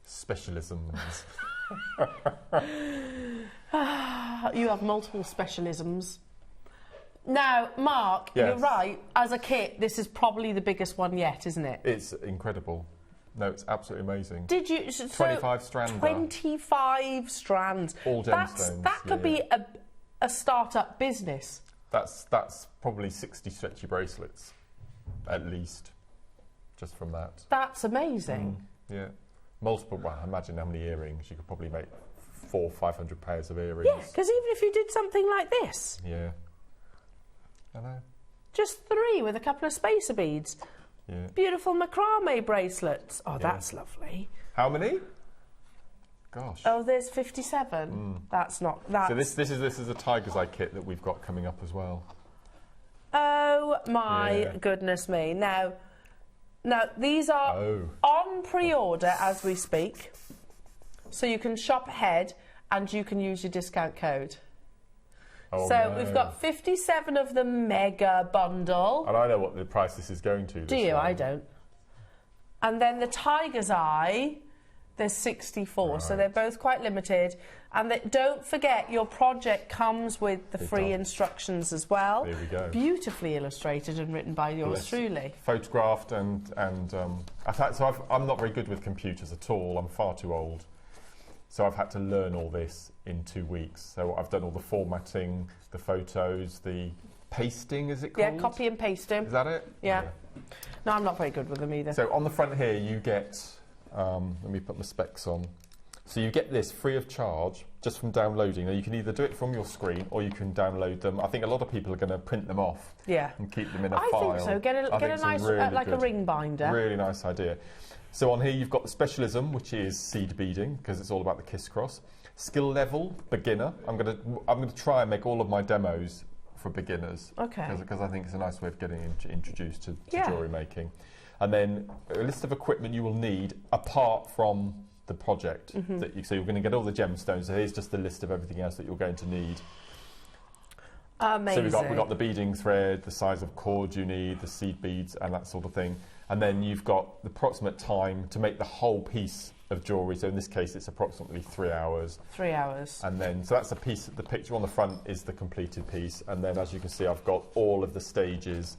Speaker 2: Specialisms.
Speaker 3: You have multiple specialisms. Now, Mark,
Speaker 2: yes.
Speaker 3: You're right. As a kit, this is probably the biggest one yet, isn't it?
Speaker 2: It's incredible. No, it's absolutely amazing.
Speaker 3: Did you...
Speaker 2: 25 strands.
Speaker 3: 25 strands.
Speaker 2: All gemstones.
Speaker 3: That could be a start-up business.
Speaker 2: That's probably 60 stretchy bracelets, at least, just from that.
Speaker 3: That's amazing.
Speaker 2: Yeah. Multiple, well, imagine how many earrings. You could probably make 400 or 500 pairs of earrings.
Speaker 3: Yeah, because even if you did something like this.
Speaker 2: Yeah. I know.
Speaker 3: Just 3 with a couple of spacer beads.
Speaker 2: Yeah.
Speaker 3: Beautiful macrame bracelets. Oh, that's lovely.
Speaker 2: How many? Gosh.
Speaker 3: Oh, there's 57. That's not... That's...
Speaker 2: So this is a Tiger's Eye kit that we've got coming up as well.
Speaker 3: Oh, my goodness me. Now, these are on pre-order as we speak. So you can shop ahead and you can use your discount code.
Speaker 2: Oh,
Speaker 3: so
Speaker 2: no.
Speaker 3: we've got 57 of the mega bundle.
Speaker 2: And I know what the price this is going to.
Speaker 3: Do you? Time. I don't. And then the Tiger's Eye, there's 64. Right. So they're both quite limited. And don't forget, your project comes with the free instructions as well.
Speaker 2: There we go.
Speaker 3: Beautifully illustrated and written by yours truly.
Speaker 2: Photographed and I'm not very good with computers at all. I'm far too old. So I've had to learn all this in 2 weeks. So I've done all the formatting, the photos, the pasting, is it called?
Speaker 3: Yeah, copy and pasting.
Speaker 2: Is that it?
Speaker 3: Yeah. No, I'm not very good with them either.
Speaker 2: So on the front here you get, let me put my specs on. So you get this free of charge just from downloading. Now you can either do it from your screen or you can download them. I think a lot of people are going to print them off and keep them in a file.
Speaker 3: I think so. Get a nice, really like a ring binder.
Speaker 2: Really nice idea. So on here you've got the specialism, which is seed beading, because it's all about the kiss cross. Skill level, beginner. I'm gonna try and make all of my demos for beginners.
Speaker 3: Okay.
Speaker 2: Because I think it's a nice way of getting introduced to jewellery making. And then a list of equipment you will need apart from the project. So you're going to get all the gemstones. So here's just the list of everything else that you're going to need.
Speaker 3: Amazing.
Speaker 2: So we've got the beading thread, the size of cord you need, the seed beads and that sort of thing. And then you've got the approximate time to make the whole piece of jewellery. So in this case, it's approximately 3 hours.
Speaker 3: 3 hours.
Speaker 2: And then, so that's a piece, the picture on the front is the completed piece. And then as you can see, I've got all of the stages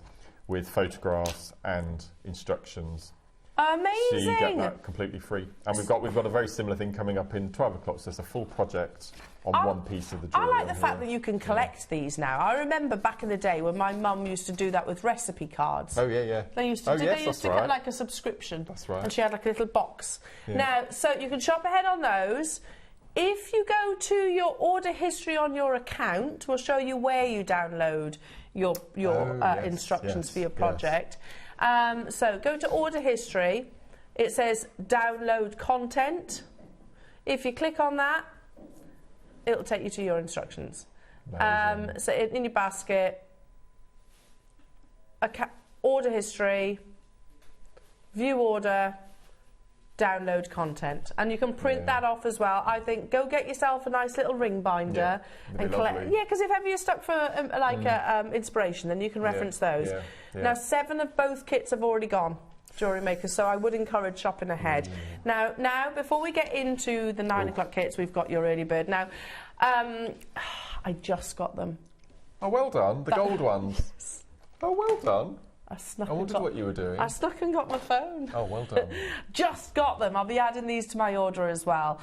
Speaker 2: with photographs and instructions.
Speaker 3: Amazing!
Speaker 2: So you get that completely free. And we've got a very similar thing coming up in 12 o'clock, so it's a full project on one piece of the jewellery.
Speaker 3: I like the fact that you can collect these now. I remember back in the day when my mum used to do that with recipe cards.
Speaker 2: Oh, yeah.
Speaker 3: They used to get like a subscription.
Speaker 2: That's right.
Speaker 3: And she had like a little box.
Speaker 2: Yeah.
Speaker 3: Now, so you can shop ahead on those. If you go to your order history on your account, we'll show you where you download your instructions for your project. So go to order history. It says download content. If you click on that, it'll take you to your instructions. So in your basket, order history, view order, download content, and you can print that off as well. I think go get yourself a nice little ring binder and collect. Yeah, because if ever you're stuck for inspiration, then you can reference those. Now 7 of both kits have already gone. Jewellery Maker, so I would encourage shopping ahead. Now, before we get into the 9 o'clock kits, we've got your early bird. Now, I just got them.
Speaker 2: Oh, well done. The gold ones. Oh, well done.
Speaker 3: I
Speaker 2: wondered what you were doing.
Speaker 3: I snuck and got my phone.
Speaker 2: Oh, well done.
Speaker 3: Just got them. I'll be adding these to my order as well.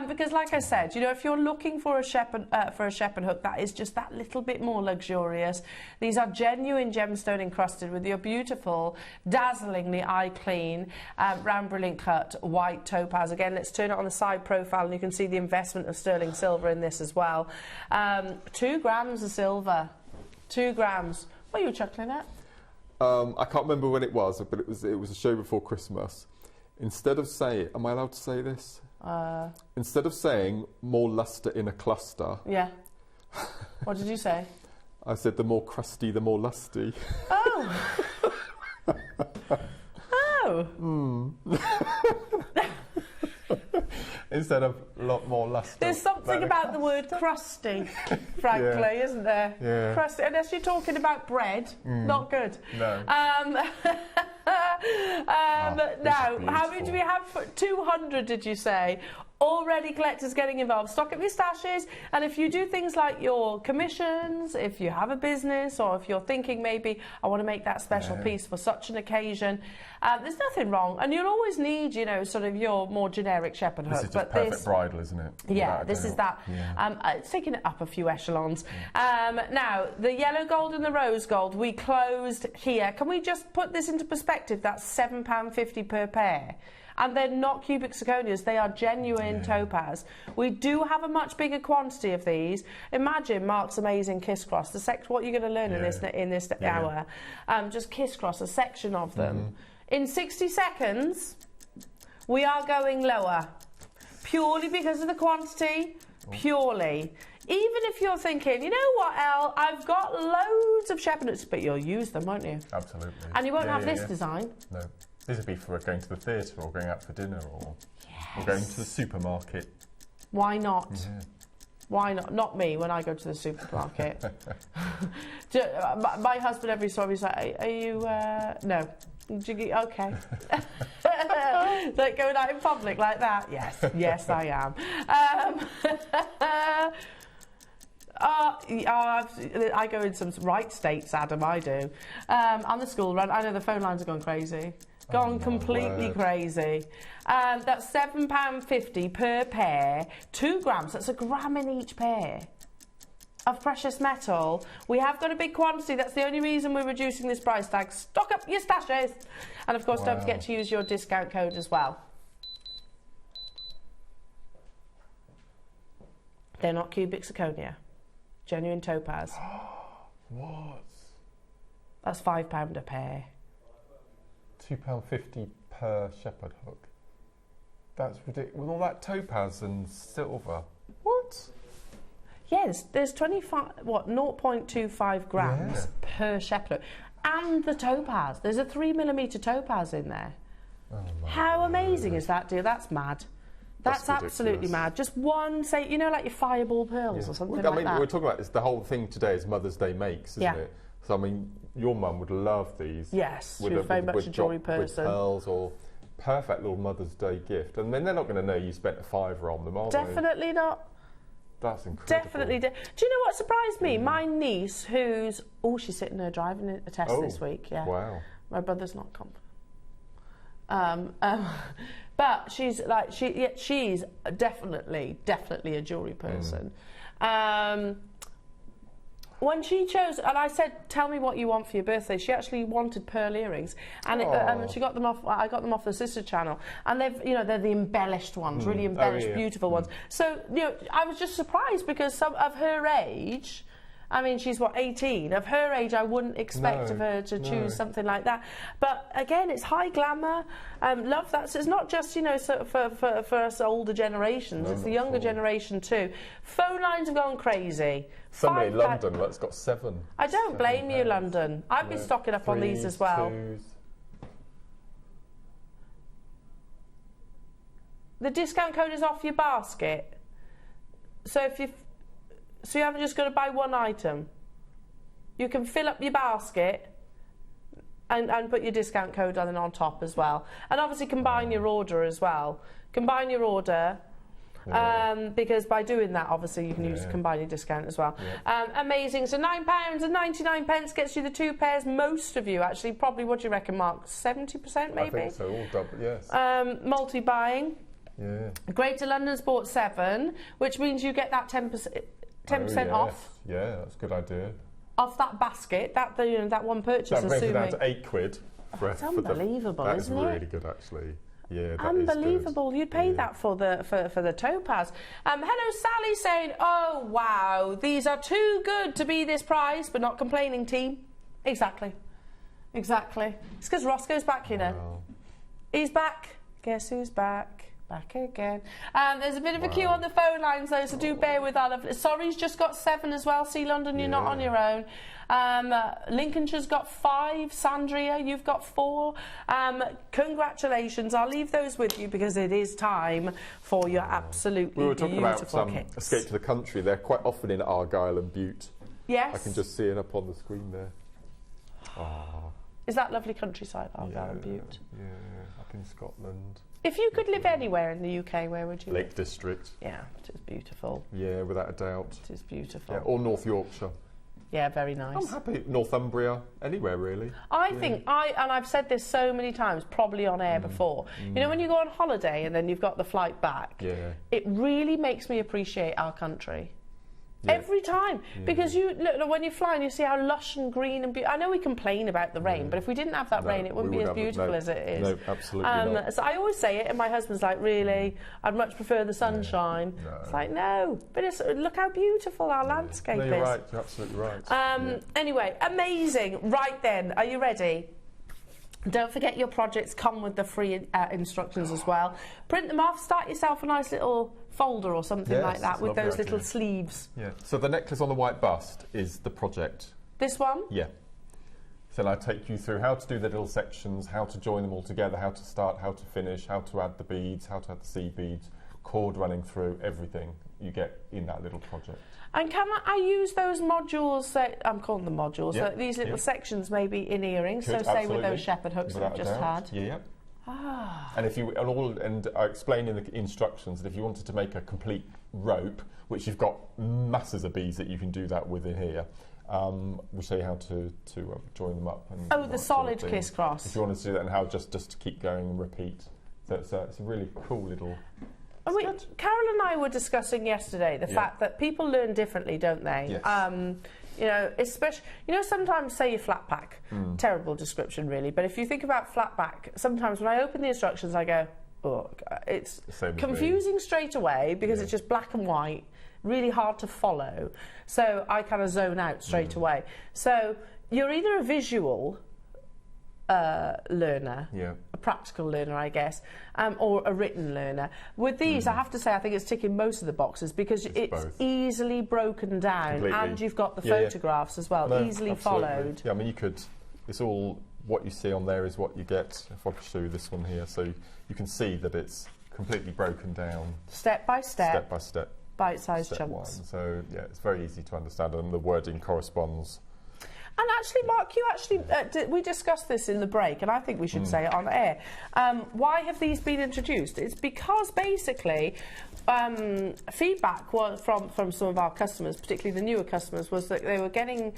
Speaker 3: Because, like I said, you know, if you're looking for a shepherd hook that is just that little bit more luxurious, these are genuine gemstone encrusted with your beautiful, dazzlingly eye clean, round brilliant cut white topaz. Again, let's turn it on the side profile, and you can see the investment of sterling silver in this as well. 2 grams of silver. 2 grams. What are you chuckling at?
Speaker 2: I can't remember when it was, but it was a show before Christmas. Instead of saying, am I allowed to say this? Instead of saying more luster in a cluster.
Speaker 3: Yeah. What did you say?
Speaker 2: I said the more crusty, the more lusty.
Speaker 3: Oh. Oh.
Speaker 2: Instead of a lot more luster.
Speaker 3: There's something about the word crusty, frankly, isn't there?
Speaker 2: Yeah.
Speaker 3: Crusty, unless you're talking about bread, not good.
Speaker 2: No.
Speaker 3: Now, how many do we have? 200, did you say? Already collectors getting involved. Stock up your stashes, and if you do things like your commissions, if you have a business, or if you're thinking maybe I want to make that special piece for such an occasion, there's nothing wrong. And you'll always need, you know, sort of your more generic shepherd hook.
Speaker 2: This is just perfect bridal, isn't it?
Speaker 3: Yeah, this is that. Yeah. It's taking it up a few echelons. Now, the yellow gold and the rose gold, we closed here. Can we just put this into perspective? That's £7.50 per pair. And they're not cubic zirconias, they are genuine topaz. We do have a much bigger quantity of these. Imagine Mark's amazing kiss cross. What you're going to learn in this hour. Just kiss cross, a section of them. In 60 seconds, we are going lower. Purely because of the quantity, purely. Even if you're thinking, you know what, Elle, I've got loads of shepherd hooks, but you'll use them, won't you?
Speaker 2: Absolutely.
Speaker 3: And you won't have this design.
Speaker 2: No. This would be for going to the theatre or going out for dinner or going to the supermarket.
Speaker 3: Why not? Yeah. Why not? Not me when I go to the supermarket. My husband every time he's like, are you, no. Okay. Like going out in public like that? Yes, I am. I go in some right states, Adam, I do. On the school run, I know the phone lines are going crazy. Gone completely crazy. That's £7.50 per pair, 2 grams, that's a gram in each pair of precious metal. We have got a big quantity, that's the only reason we're reducing this price tag. Stock up your stashes. And of course, don't forget to use your discount code as well. They're not cubic zirconia. Genuine topaz.
Speaker 2: What?
Speaker 3: That's £5 a pair.
Speaker 2: £2.50 per shepherd hook. That's ridiculous. With all that topaz and silver. What?
Speaker 3: Yes, there's 0.25 grams per shepherd hook. And the topaz. There's a 3mm topaz in there.
Speaker 2: Oh,
Speaker 3: how amazing is that, dear? That's mad. That's absolutely mad. Just one, say, you know, like your fireball pearls or something like that.
Speaker 2: We're talking about this. The whole thing today is Mother's Day makes, isn't it? So, I mean, your mum would love these.
Speaker 3: Yes, she's very much a jewellery person.
Speaker 2: With pearls or perfect little Mother's Day gift. And then they're not going to know you spent a £5 on them, are they?
Speaker 3: Definitely not.
Speaker 2: That's incredible.
Speaker 3: Definitely. Do you know what surprised me? My niece, who's... Oh, she's sitting there driving a test this week. Yeah.
Speaker 2: Wow.
Speaker 3: My brother's not confident. But she's like she's definitely a jewellery person. When she chose, and I said, "Tell me what you want for your birthday," she actually wanted pearl earrings, and she got them off. I got them off the sister channel, and they've, you know, they're the embellished ones, really embellished, beautiful ones. So, you know, I was just surprised because some of her age. I mean, she's, what, 18? Of her age, I wouldn't expect of her to choose something like that. But, again, it's high glamour. Love that. So it's not just, you know, for us older generations. It's the younger generation, too. Phone lines have gone crazy.
Speaker 2: Somebody in London that's got 7.
Speaker 3: I don't blame you, London. I've been stocking up on these as well.
Speaker 2: 2s.
Speaker 3: the discount code is off your basket. So you haven't just got to buy one item. You can fill up your basket and put your discount code on top as well. And obviously combine your order as well. Combine your order, because by doing that, obviously, you can use combine your discount as well. Yeah. Amazing. So £9.99 gets you the 2 pairs. Most of you, actually, probably, what do you reckon, Mark? 70% maybe?
Speaker 2: I think so, all double, yes.
Speaker 3: Multi-buying.
Speaker 2: Yeah.
Speaker 3: Greater London's bought 7, which means you get that 10% off.
Speaker 2: Yeah, that's a good idea.
Speaker 3: Off that basket, that one purchase,
Speaker 2: that brings
Speaker 3: assuming...
Speaker 2: it down to £8.
Speaker 3: It's unbelievable, isn't it?
Speaker 2: That is really good, actually. Yeah, that
Speaker 3: unbelievable.
Speaker 2: Is good.
Speaker 3: You'd pay that for the topaz. Hello, Sally, saying, "Oh wow, these are too good to be this price," but not complaining. Team, exactly. It's because Roscoe's back, you know.
Speaker 2: Wow.
Speaker 3: He's back. Guess who's back? Back again. There's a bit of a queue on the phone lines though, so do bear with all of. Sorry's just got 7 as well. See, London, you're not on your own. Lincolnshire's got 5. Sandria, you've got 4. Congratulations. I'll leave those with you because it is time for your absolutely
Speaker 2: we were talking
Speaker 3: beautiful
Speaker 2: about
Speaker 3: kits.
Speaker 2: Escape to the Country. They're quite often in Argyll and Bute.
Speaker 3: Yes.
Speaker 2: I can just see it up on the screen there. Oh.
Speaker 3: Is that lovely countryside, Argyll and Bute?
Speaker 2: Yeah, up in Scotland.
Speaker 3: If you could live anywhere in the UK, where would you live?
Speaker 2: Lake District.
Speaker 3: Yeah, it is beautiful.
Speaker 2: Yeah, without a doubt.
Speaker 3: It is beautiful.
Speaker 2: Yeah, or North Yorkshire.
Speaker 3: Yeah, very nice.
Speaker 2: I'm happy. Northumbria, anywhere really.
Speaker 3: I think, and I've said this so many times, probably on air before, you know when you go on holiday and then you've got the flight back, it really makes me appreciate our country. Yeah. Every time, because you look when you're flying, you see how lush and green and beautiful. I know we complain about the rain, but if we didn't have that rain, it wouldn't be as beautiful as it is.
Speaker 2: No, absolutely not.
Speaker 3: So I always say it, and my husband's like, "Really? I'd much prefer the sunshine."
Speaker 2: No.
Speaker 3: It's like, no, but look how beautiful our landscape is.
Speaker 2: You're right. You're absolutely right.
Speaker 3: Anyway, amazing. Right then, are you ready? Don't forget your projects come with the free instructions as well. Print them off, start yourself a nice little folder or something like that with those little sleeves.
Speaker 2: Yeah. So the necklace on the white bust is the project.
Speaker 3: This one?
Speaker 2: Yeah. So I take you through how to do the little sections, how to join them all together, how to start, how to finish, how to add the beads, how to add the seed beads, cord running through, everything you get in that little project.
Speaker 3: And can I use those modules, I'm calling them modules, these little sections maybe in earrings, so say with those shepherd hooks that we've just had?
Speaker 2: Yeah. And if you I explain in the instructions that if you wanted to make a complete rope, which you've got masses of beads that you can do that with in here, we show you how to join them up. And
Speaker 3: the solid crisscross.
Speaker 2: If you want to do that, and how just to keep going and repeat. So it's a really cool little.
Speaker 3: Carol and I were discussing yesterday the fact that people learn differently, don't they?
Speaker 2: Yes.
Speaker 3: You know, especially, sometimes say you flat pack, terrible description really, but if you think about flat pack, sometimes when I open the instructions I go, oh, it's confusing straight away because it's just black and white, really hard to follow, so I kind of zone out straight away. So you're either a visual learner, a practical learner, I guess, or a written learner. With these, I have to say, I think it's ticking most of the boxes because it's easily broken down, and you've got the photographs as well, easily followed.
Speaker 2: Yeah, I mean, it's all, what you see on there is what you get. If I show you this one here, so you can see that it's completely broken down.
Speaker 3: Step by step.
Speaker 2: Step by step.
Speaker 3: Bite-sized chunks.
Speaker 2: So, yeah, it's very easy to understand, and the wording corresponds.
Speaker 3: And actually, Mark, we discussed this in the break, and I think we should say it on air. Why have these been introduced? It's because basically feedback from some of our customers, particularly the newer customers, was that they were getting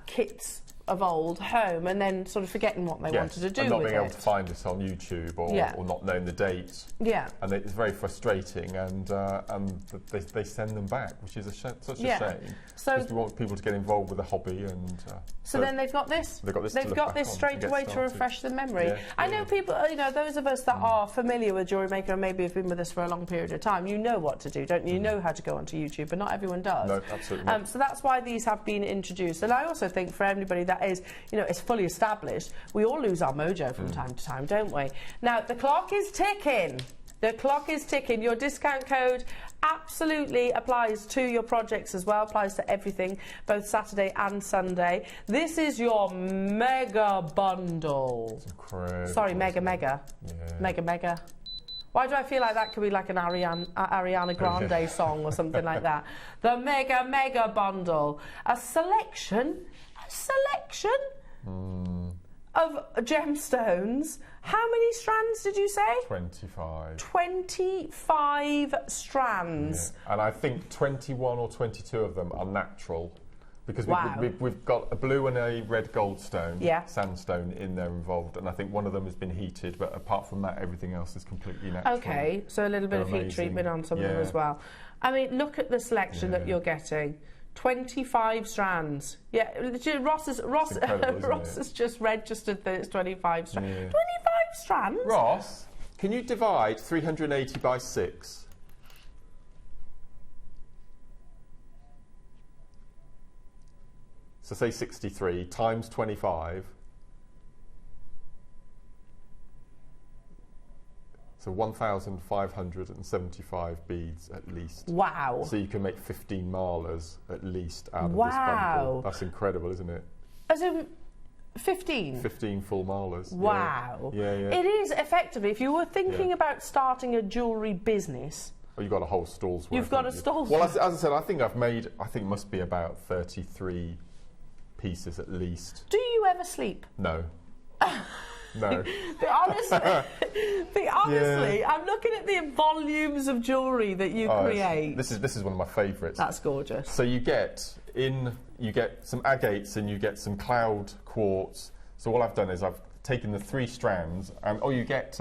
Speaker 3: kits of old home and then sort of forgetting what they wanted to do with it.
Speaker 2: And not being able to find this on YouTube or not knowing the date.
Speaker 3: Yeah.
Speaker 2: And it's very frustrating, and they send them back, which is such a shame. So because we want people to get involved with the hobby, and
Speaker 3: so then they've got this. They've got this straight away to refresh their memory. Yeah. I know people, those of us that are familiar with Jewellery Maker and maybe have been with us for a long period of time, you know what to do, don't you? You know how to go onto YouTube, but not everyone does.
Speaker 2: No, absolutely not.
Speaker 3: So that's why these have been introduced. And I also think for anybody that is, is fully established, we all lose our mojo from time to time, don't we? Now, the clock is ticking. The clock is ticking. Your discount code absolutely applies to your projects as well, applies to everything, both Saturday and Sunday. This is your mega bundle.
Speaker 2: It's incredible.
Speaker 3: Sorry, mega.
Speaker 2: Yeah.
Speaker 3: Mega. Why do I feel like that could be like an Ariana Grande song or something like that? The mega bundle. A selection of gemstones. How many strands did you say?
Speaker 2: 25.
Speaker 3: 25 strands.
Speaker 2: Yeah. And I think 21 or 22 of them are natural. Because
Speaker 3: Wow.
Speaker 2: we've got a blue and a red goldstone,
Speaker 3: Yeah.
Speaker 2: sandstone in there involved, and I think one of them has been heated, but apart from that, everything else is completely natural.
Speaker 3: Okay, so a little bit
Speaker 2: They're
Speaker 3: of heat
Speaker 2: amazing.
Speaker 3: treatment on some of them
Speaker 2: Yeah.
Speaker 3: as well. I mean, look at the selection that
Speaker 2: Yeah.
Speaker 3: you're getting. 25 strands. Yeah, Ross
Speaker 2: incredible, isn't it?
Speaker 3: has just registered that it's 25 strands.
Speaker 2: Yeah.
Speaker 3: 25 strands?
Speaker 2: Ross, can you divide 380 by 6? So say 63 times 25. So 1,575 beads at least.
Speaker 3: Wow.
Speaker 2: So you can make 15 malas at least out of this
Speaker 3: Wow.
Speaker 2: bundle. That's incredible, isn't it?
Speaker 3: As in 15?
Speaker 2: 15 full malas.
Speaker 3: Wow.
Speaker 2: Yeah, yeah.
Speaker 3: It is effectively, if you were thinking about starting a jewellery business,
Speaker 2: Well, you've got a whole stall's worth.
Speaker 3: You've got
Speaker 2: haven't
Speaker 3: a
Speaker 2: you?
Speaker 3: stall's
Speaker 2: Well,
Speaker 3: worth.
Speaker 2: as I said, I think it must be about 33 pieces at least.
Speaker 3: do you ever sleep?
Speaker 2: No. No.
Speaker 3: But honestly, I'm looking at the volumes of jewellery that you create.
Speaker 2: This is one of my favourites.
Speaker 3: That's gorgeous.
Speaker 2: So you get some agates and you get some cloud quartz. So what I've done is I've taken the 3 strands and you get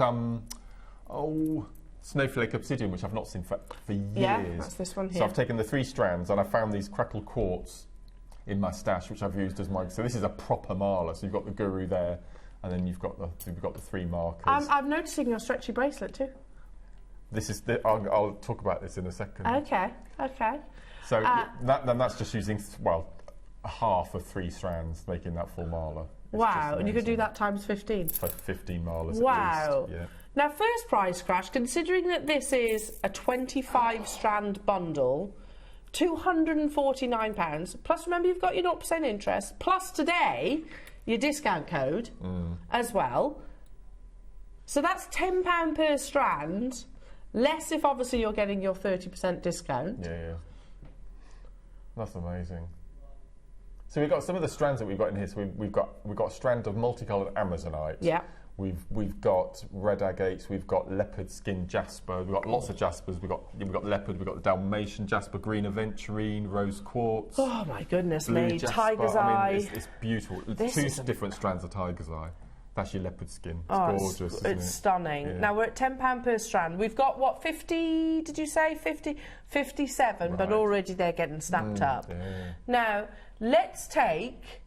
Speaker 2: snowflake obsidian, which I've not seen for years.
Speaker 3: Yeah, that's this one here.
Speaker 2: So I've taken the 3 strands and I found these crackle quartz in my stash, which I've used as my. So this is a proper mala. So you've got the guru there, and then you've got the 3 markers.
Speaker 3: I'm noticing your stretchy bracelet too.
Speaker 2: This is I'll talk about this in a second.
Speaker 3: Okay.
Speaker 2: So then that's just using a half of 3 strands, making that full mala. It's
Speaker 3: Wow,
Speaker 2: just
Speaker 3: and you could do
Speaker 2: amazing.
Speaker 3: that times 15.
Speaker 2: It's like 15 malas
Speaker 3: Wow.
Speaker 2: at least. Yeah.
Speaker 3: Now, first price crash, considering that this is a 25 strand bundle, £249, plus remember you've got your 0% interest, plus today your discount code as well. So that's £10 per strand, less if obviously you're getting your 30% discount.
Speaker 2: Yeah. That's amazing. So we've got some of the strands that we've got in here. So we've got a strand of multicoloured amazonite.
Speaker 3: Yeah.
Speaker 2: We've got red agates. We've got leopard skin jasper. We've got lots of jaspers. We've got leopard. We've got the Dalmatian jasper, green aventurine, rose quartz.
Speaker 3: Oh my goodness
Speaker 2: blue
Speaker 3: me,
Speaker 2: jasper.
Speaker 3: tiger's
Speaker 2: I
Speaker 3: eye.
Speaker 2: mean, it's beautiful.
Speaker 3: This
Speaker 2: Two
Speaker 3: is
Speaker 2: different strands of tiger's eye. That's your leopard skin. It's
Speaker 3: Oh,
Speaker 2: gorgeous, isn't
Speaker 3: it's
Speaker 2: it?
Speaker 3: stunning.
Speaker 2: Yeah.
Speaker 3: Now we're at £10 per strand. We've got what, 50? Did you say 50? 57, but
Speaker 2: Right.
Speaker 3: already they're getting snapped up.
Speaker 2: Yeah.
Speaker 3: Now let's take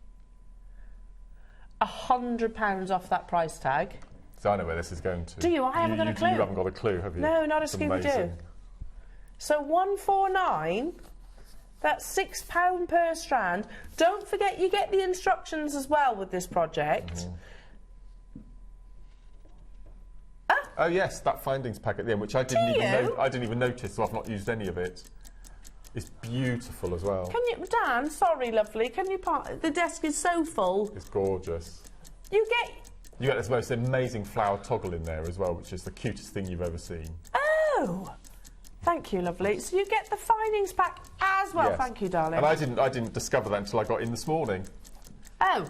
Speaker 3: £100 off that price tag.
Speaker 2: So I know where this is going to.
Speaker 3: Do you? I haven't got a clue.
Speaker 2: You haven't got a clue, have you?
Speaker 3: No, not a
Speaker 2: It's
Speaker 3: Scooby-Doo.
Speaker 2: amazing.
Speaker 3: So 149. That's £6 per strand. Don't forget, you get the instructions as well with this project.
Speaker 2: Oh yes, that findings pack at the end, which I didn't
Speaker 3: Do
Speaker 2: even
Speaker 3: you?
Speaker 2: I didn't even notice, so I've not used any of it. It's beautiful as well.
Speaker 3: Can you, Dan? Sorry, lovely. Can you part? The desk is so full.
Speaker 2: It's gorgeous.
Speaker 3: You get.
Speaker 2: You get this most amazing flower toggle in there as well, which is the cutest thing you've ever seen.
Speaker 3: Oh, thank you, lovely. So you get the findings pack as well.
Speaker 2: Yes.
Speaker 3: Thank you, darling.
Speaker 2: And I didn't discover that until I got in this morning.
Speaker 3: Oh,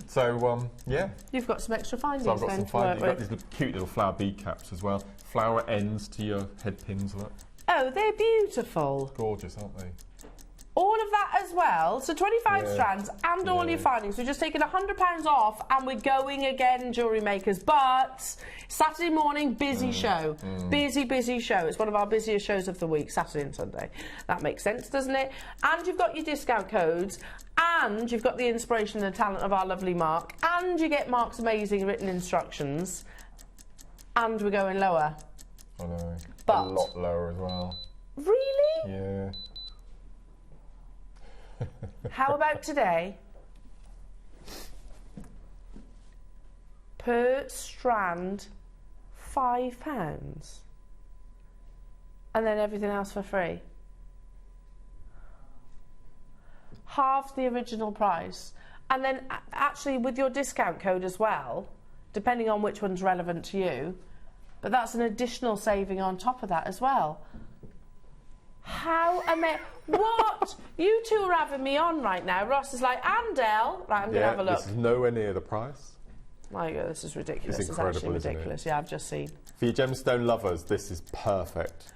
Speaker 2: So yeah,
Speaker 3: you've got some extra findings
Speaker 2: so I've got
Speaker 3: then
Speaker 2: some
Speaker 3: to work
Speaker 2: findings. You've got
Speaker 3: with.
Speaker 2: these cute little flower bead caps as well. Flower ends to your head pins. Look.
Speaker 3: Oh, they're beautiful.
Speaker 2: Gorgeous, aren't they?
Speaker 3: All of that as well. So 25
Speaker 2: Yeah.
Speaker 3: strands and all
Speaker 2: Yeah.
Speaker 3: your findings. We've just taken £100 off and we're going again, Jewellery Makers. But Saturday morning, busy show. Busy show. It's one of our busiest shows of the week, Saturday and Sunday. That makes sense, doesn't it? And you've got your discount codes, and you've got the inspiration and the talent of our lovely Mark, and you get Mark's amazing written instructions, and we're going lower.
Speaker 2: I know.
Speaker 3: But-
Speaker 2: a lot lower as well.
Speaker 3: Really?
Speaker 2: Yeah.
Speaker 3: How about today? Per strand, £5. And then everything else for free. Half the original price. And then actually with your discount code as well, depending on which one's relevant to you, but that's an additional saving on top of that as well. How amazing. What? You two are having me on right now. Ross is like, Andel. Right, I'm going to have a look.
Speaker 2: This is nowhere near the price.
Speaker 3: My God, this is ridiculous.
Speaker 2: It's
Speaker 3: It's
Speaker 2: incredible,
Speaker 3: actually ridiculous. Yeah, I've just seen.
Speaker 2: For your gemstone lovers, this is perfect.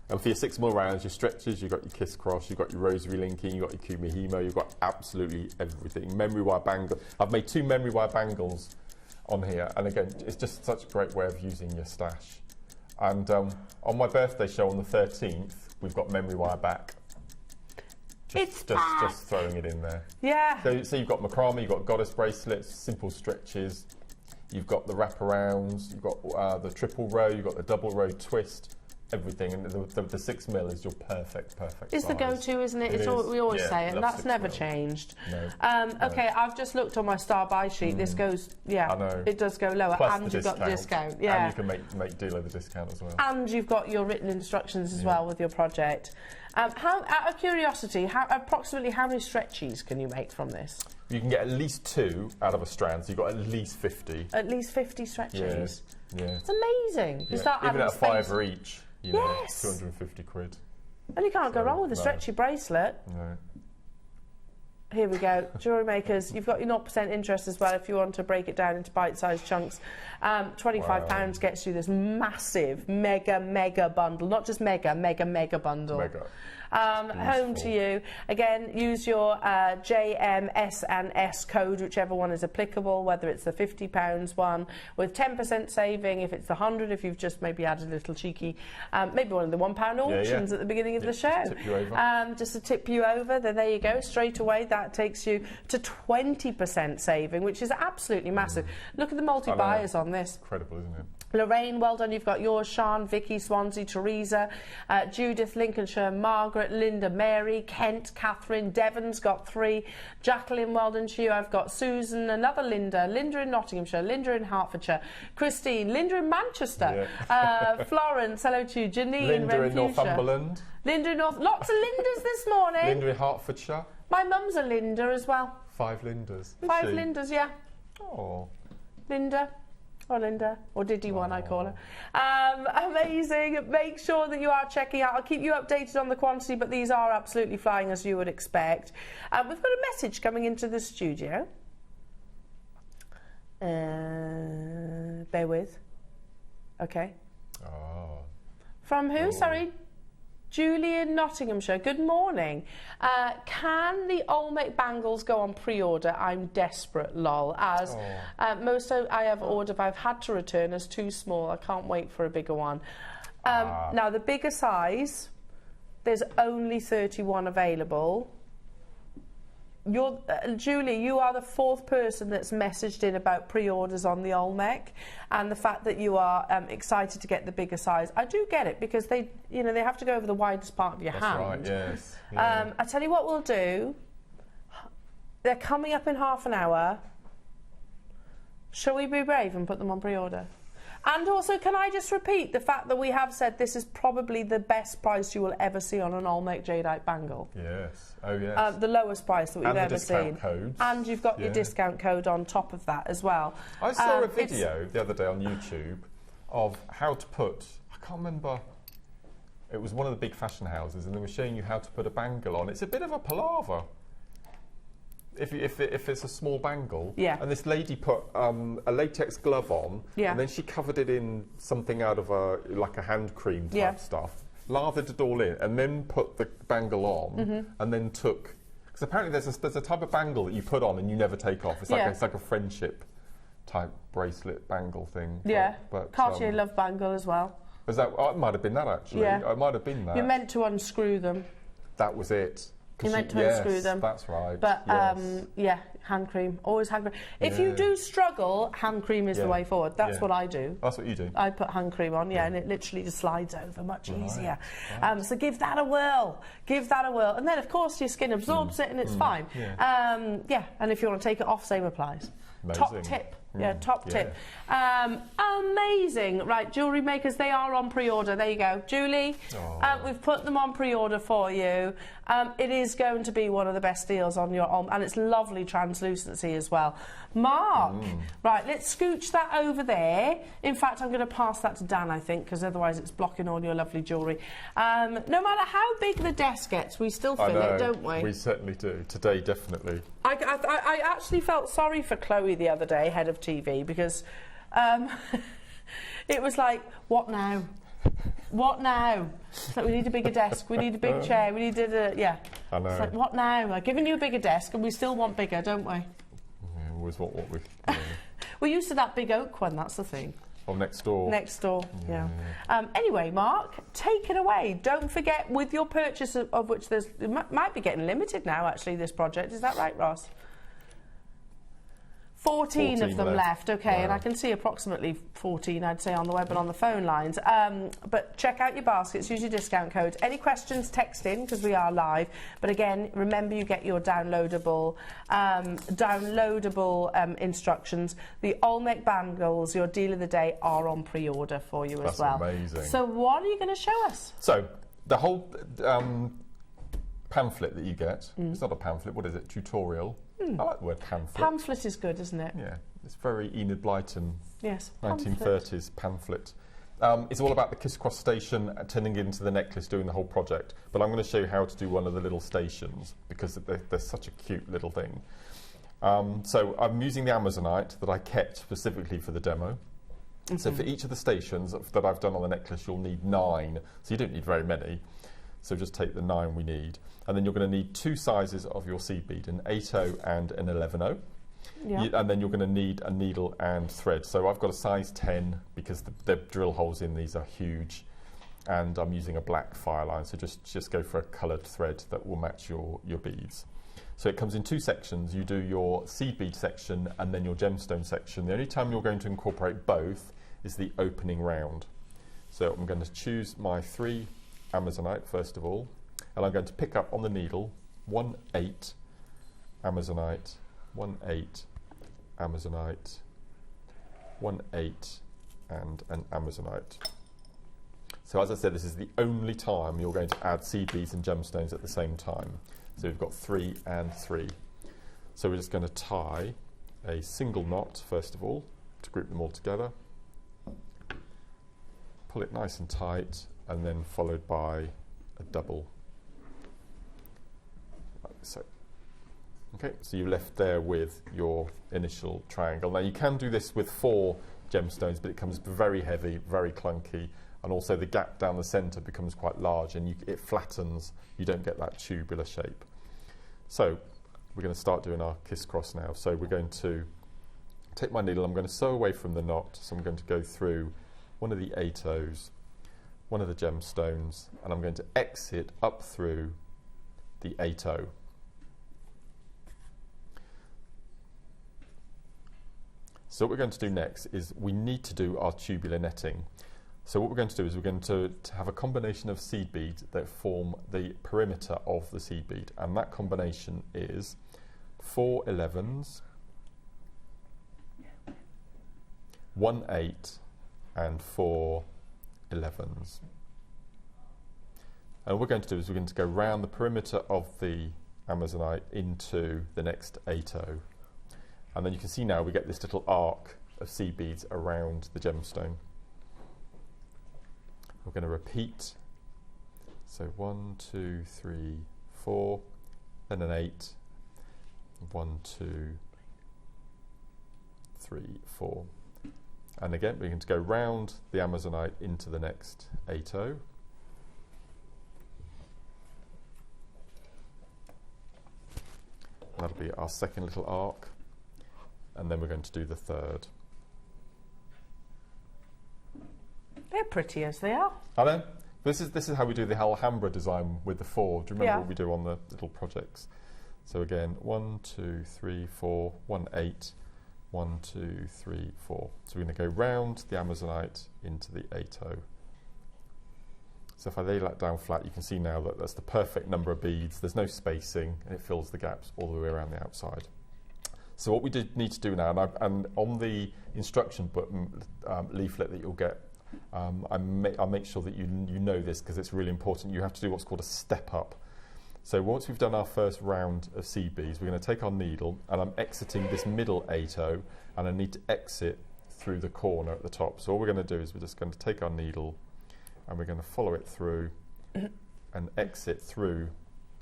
Speaker 2: And for your 6 more rounds, your stretches, you've got your kiss cross, you've got your rosary linking, you've got your kumihimo, you've got absolutely everything. Memory wire bangle. I've made 2 memory wire bangles on here, and again, it's just such a great way of using your stash. And on my birthday show on the 13th, we've got memory wire back. Just throwing it in there.
Speaker 3: Yeah.
Speaker 2: So you've got macrame, you've got goddess bracelets, simple stretches, you've got the wraparounds, you've got the triple row, you've got the double row twist, everything, and the 6 mil is your perfect
Speaker 3: It's
Speaker 2: size.
Speaker 3: the go-to, isn't it? It's all, we always say it, and that's never changed.
Speaker 2: No.
Speaker 3: Okay, I've just looked on my star buy sheet. This goes,
Speaker 2: I know.
Speaker 3: it does go lower,
Speaker 2: Plus
Speaker 3: and
Speaker 2: the
Speaker 3: you've got the discount. Yeah.
Speaker 2: And you can make deal over discount as well.
Speaker 3: And you've got your written instructions as well with your project. Out of curiosity, approximately how many stretchies can you make from this?
Speaker 2: You can get at least 2 out of a strand, so you've got at least 50.
Speaker 3: At least 50 stretchies?
Speaker 2: Yeah.
Speaker 3: It's amazing. You start
Speaker 2: Even
Speaker 3: having
Speaker 2: at a £5 each, you know,
Speaker 3: Yes.
Speaker 2: 250 quid.
Speaker 3: And you can't go wrong with a stretchy bracelet.
Speaker 2: No.
Speaker 3: Here we go. Jewellery Makers, you've got your 0% interest as well if you want to break it down into bite-sized chunks. £25 gets you this massive, mega bundle. Not just mega bundle.
Speaker 2: Mega.
Speaker 3: Home to you. Again, use your JM, S and S code, whichever one is applicable, whether it's the £50 one with 10% saving, if it's the 100, if you've just maybe added a little cheeky, maybe one of the £1 auctions at the beginning of the show.
Speaker 2: Tip you over.
Speaker 3: Just to tip you over, then there you go, straight away. That takes you to 20% saving, which is absolutely massive. Look at the multi-buyers on this.
Speaker 2: Incredible, isn't it?
Speaker 3: Lorraine, well done. You've got yours, Sian, Vicky, Swansea, Teresa, Judith, Lincolnshire, Margaret, Linda, Mary, Kent, Catherine, Devon's got 3, Jacqueline, well done to you. I've got Susan, another Linda, Linda in Nottinghamshire, Linda in Hertfordshire, Christine, Linda in Manchester, Florence, hello to you, Janine,
Speaker 2: Linda in Northumberland.
Speaker 3: Linda in lots of Lindas this morning.
Speaker 2: Linda in Hertfordshire.
Speaker 3: My mum's a Linda as well.
Speaker 2: 5 Lindas.
Speaker 3: 5 Lindas, yeah.
Speaker 2: Oh.
Speaker 3: Linda. Or Linda, or Diddy one, I call her. Amazing. Make sure that you are checking out. I'll keep you updated on the quantity, but these are absolutely flying as you would expect. We've got a message coming into the studio. Bear with. Okay.
Speaker 2: Oh.
Speaker 3: From who? Sorry. Julie in Nottinghamshire, good morning. Can the Olmec bangles go on pre-order? I'm desperate, lol. As most I have ordered, I've had to return as too small. I can't wait for a bigger one. Now, the bigger size, there's only 31 available. Julie, you are the 4th person that's messaged in about pre-orders on the Olmec, and the fact that you are excited to get the bigger size. I do get it, because they have to go over the widest part of your hand.
Speaker 2: That's right, yes. Yeah.
Speaker 3: I tell you what we'll do. They're coming up in half an hour. Shall we be brave and put them on pre-order? And also, can I just repeat the fact that we have said this is probably the best price you will ever see on an Olmec jadeite bangle?
Speaker 2: Yes. Oh, yes.
Speaker 3: The lowest price that we've ever seen.
Speaker 2: And the discount codes.
Speaker 3: And you've got your discount code on top of that as well.
Speaker 2: I saw a video the other day on YouTube of how to put, I can't remember, it was one of the big fashion houses, and they were showing you how to put a bangle on. It's a bit of a palaver. If it's a small bangle, and this lady put a latex glove on, and then she covered it in something out of like a hand cream type stuff, lathered it all in, and then put the bangle on, and then took, because apparently there's a type of bangle that you put on and you never take off. It's like a friendship type bracelet bangle thing.
Speaker 3: Yeah,
Speaker 2: but
Speaker 3: Cartier Love bangle as well.
Speaker 2: Was that? Oh, it might have been that actually.
Speaker 3: Yeah,
Speaker 2: it might have been that.
Speaker 3: You're meant to unscrew them.
Speaker 2: That was it.
Speaker 3: You meant to unscrew them.
Speaker 2: That's right.
Speaker 3: But hand cream, always hand cream. If you do struggle, hand cream is the way forward. That's what I do.
Speaker 2: That's what you do.
Speaker 3: I put hand cream on, and it literally just slides over much easier. Right. So give that a whirl. Give that a whirl, and then of course your skin absorbs it, and it's fine. And if you want to take it off, same applies.
Speaker 2: Amazing.
Speaker 3: Top tip. Yeah, top tip. Amazing. Right, Jewellery Makers, they are on pre-order. There you go. Julie, we've put them on pre-order for you. It is going to be one of the best deals on your and it's lovely translucency as well. Mark, right, let's scooch that over there. In fact, I'm going to pass that to Dan, I think, because otherwise it's blocking all your lovely jewellery. No matter how big the desk gets, we still fill it, don't we?
Speaker 2: We certainly do. Today, definitely.
Speaker 3: I actually felt sorry for Chloe the other day, head of TV, because it was like, what now? What now? It's like, we need a bigger desk, we need a big chair, we need yeah.
Speaker 2: I know.
Speaker 3: It's like, what now? I've given you a bigger desk and we still want bigger, don't we?
Speaker 2: Yeah, always what we...
Speaker 3: We're used to that big oak one, that's the thing.
Speaker 2: Oh, next door.
Speaker 3: Next door, yeah. Anyway, Mark, take it away. Don't forget, with your purchase of which it might be getting limited now, actually, this project. Is that right, Ross? 14 of them left, okay, wow. And I can see approximately 14, I'd say, on the web and on the phone lines. But check out your baskets, use your discount codes. Any questions, text in, because we are live. But again, remember you get your downloadable instructions. The Olmec bangles, your deal of the day, are on pre-order for you as well.
Speaker 2: That's amazing.
Speaker 3: So what are you going to show us?
Speaker 2: So, the whole pamphlet that you get, it's not a pamphlet, what is it, tutorial? I like the word pamphlet.
Speaker 3: Pamphlet is good, isn't it?
Speaker 2: Yeah, it's very Enid Blyton,
Speaker 3: yes,
Speaker 2: 1930s pamphlet. It's all about the Kiss Cross station, turning it into the necklace, doing the whole project. But I'm going to show you how to do one of the little stations, because they're such a cute little thing. So I'm using the Amazonite that I kept specifically for the demo. So for each of the stations that I've done on the necklace, you'll need 9. So you don't need very many. So just take the 9 we need. And then you're going to need 2 sizes of your seed bead, an 8/0 and an 11/0. Yeah. And then you're going to need a needle and thread. So I've got a size 10 because the drill holes in these are huge. And I'm using a black fire line, so just go for a coloured thread that will match your beads. So it comes in 2 sections. You do your seed bead section and then your gemstone section. The only time you're going to incorporate both is the opening round. So I'm going to choose my 3 Amazonite first of all, and I'm going to pick up on the needle 1/8 Amazonite, 1/8 Amazonite, 1/8 and an Amazonite. So as I said, this is the only time you're going to add seed beads and gemstones at the same time. So we've got 3 and 3. So we're just going to tie a single knot first of all to group them all together. Pull it nice and tight, and then followed by a double, like so. Okay, so you're left there with your initial triangle. Now you can do this with 4 gemstones, but it becomes very heavy, very clunky, and also the gap down the centre becomes quite large, and it flattens. You don't get that tubular shape. So we're going to start doing our kiss cross now. So we're going to take my needle. I'm going to sew away from the knot. So I'm going to go through one of the 8/0s, one of the gemstones, and I'm going to exit up through the 8/0. So what we're going to do next is we need to do our tubular netting. So what we're going to do is we're going to have a combination of seed beads that form the perimeter of the seed bead, and that combination is 4 11s, 1/8 and 4 11s. And what we're going to do is we're going to go round the perimeter of the Amazonite into the next 8/0. And then you can see now we get this little arc of seed beads around the gemstone. We're going to repeat. So 1, 2, 3, 4, then an 8, 1, 2, 3, 4. And again, we're going to go round the Amazonite into the next 8/0. That'll be our second little arc. And then we're going to do the third.
Speaker 3: They're pretty as they are.
Speaker 2: I know. This is how we do the Alhambra design with the 4. Do you remember what we do on the little projects? So again, 1, 2, 3, 4, 1/8, 1, 2, 3, 4. So we're going to go round the Amazonite into the 8/0. So if I lay that down flat, you can see now that that's the perfect number of beads. There's no spacing, and it fills the gaps all the way around the outside. So what we need to do now, and on the instruction book leaflet that you'll get, I'll make sure that you know this because it's really important. You have to do what's called a step up. So once we've done our first round of seed beads, we're going to take our needle, and I'm exiting this middle 8/0, and I need to exit through the corner at the top. So all we're going to do is we're just going to take our needle and we're going to follow it through and exit through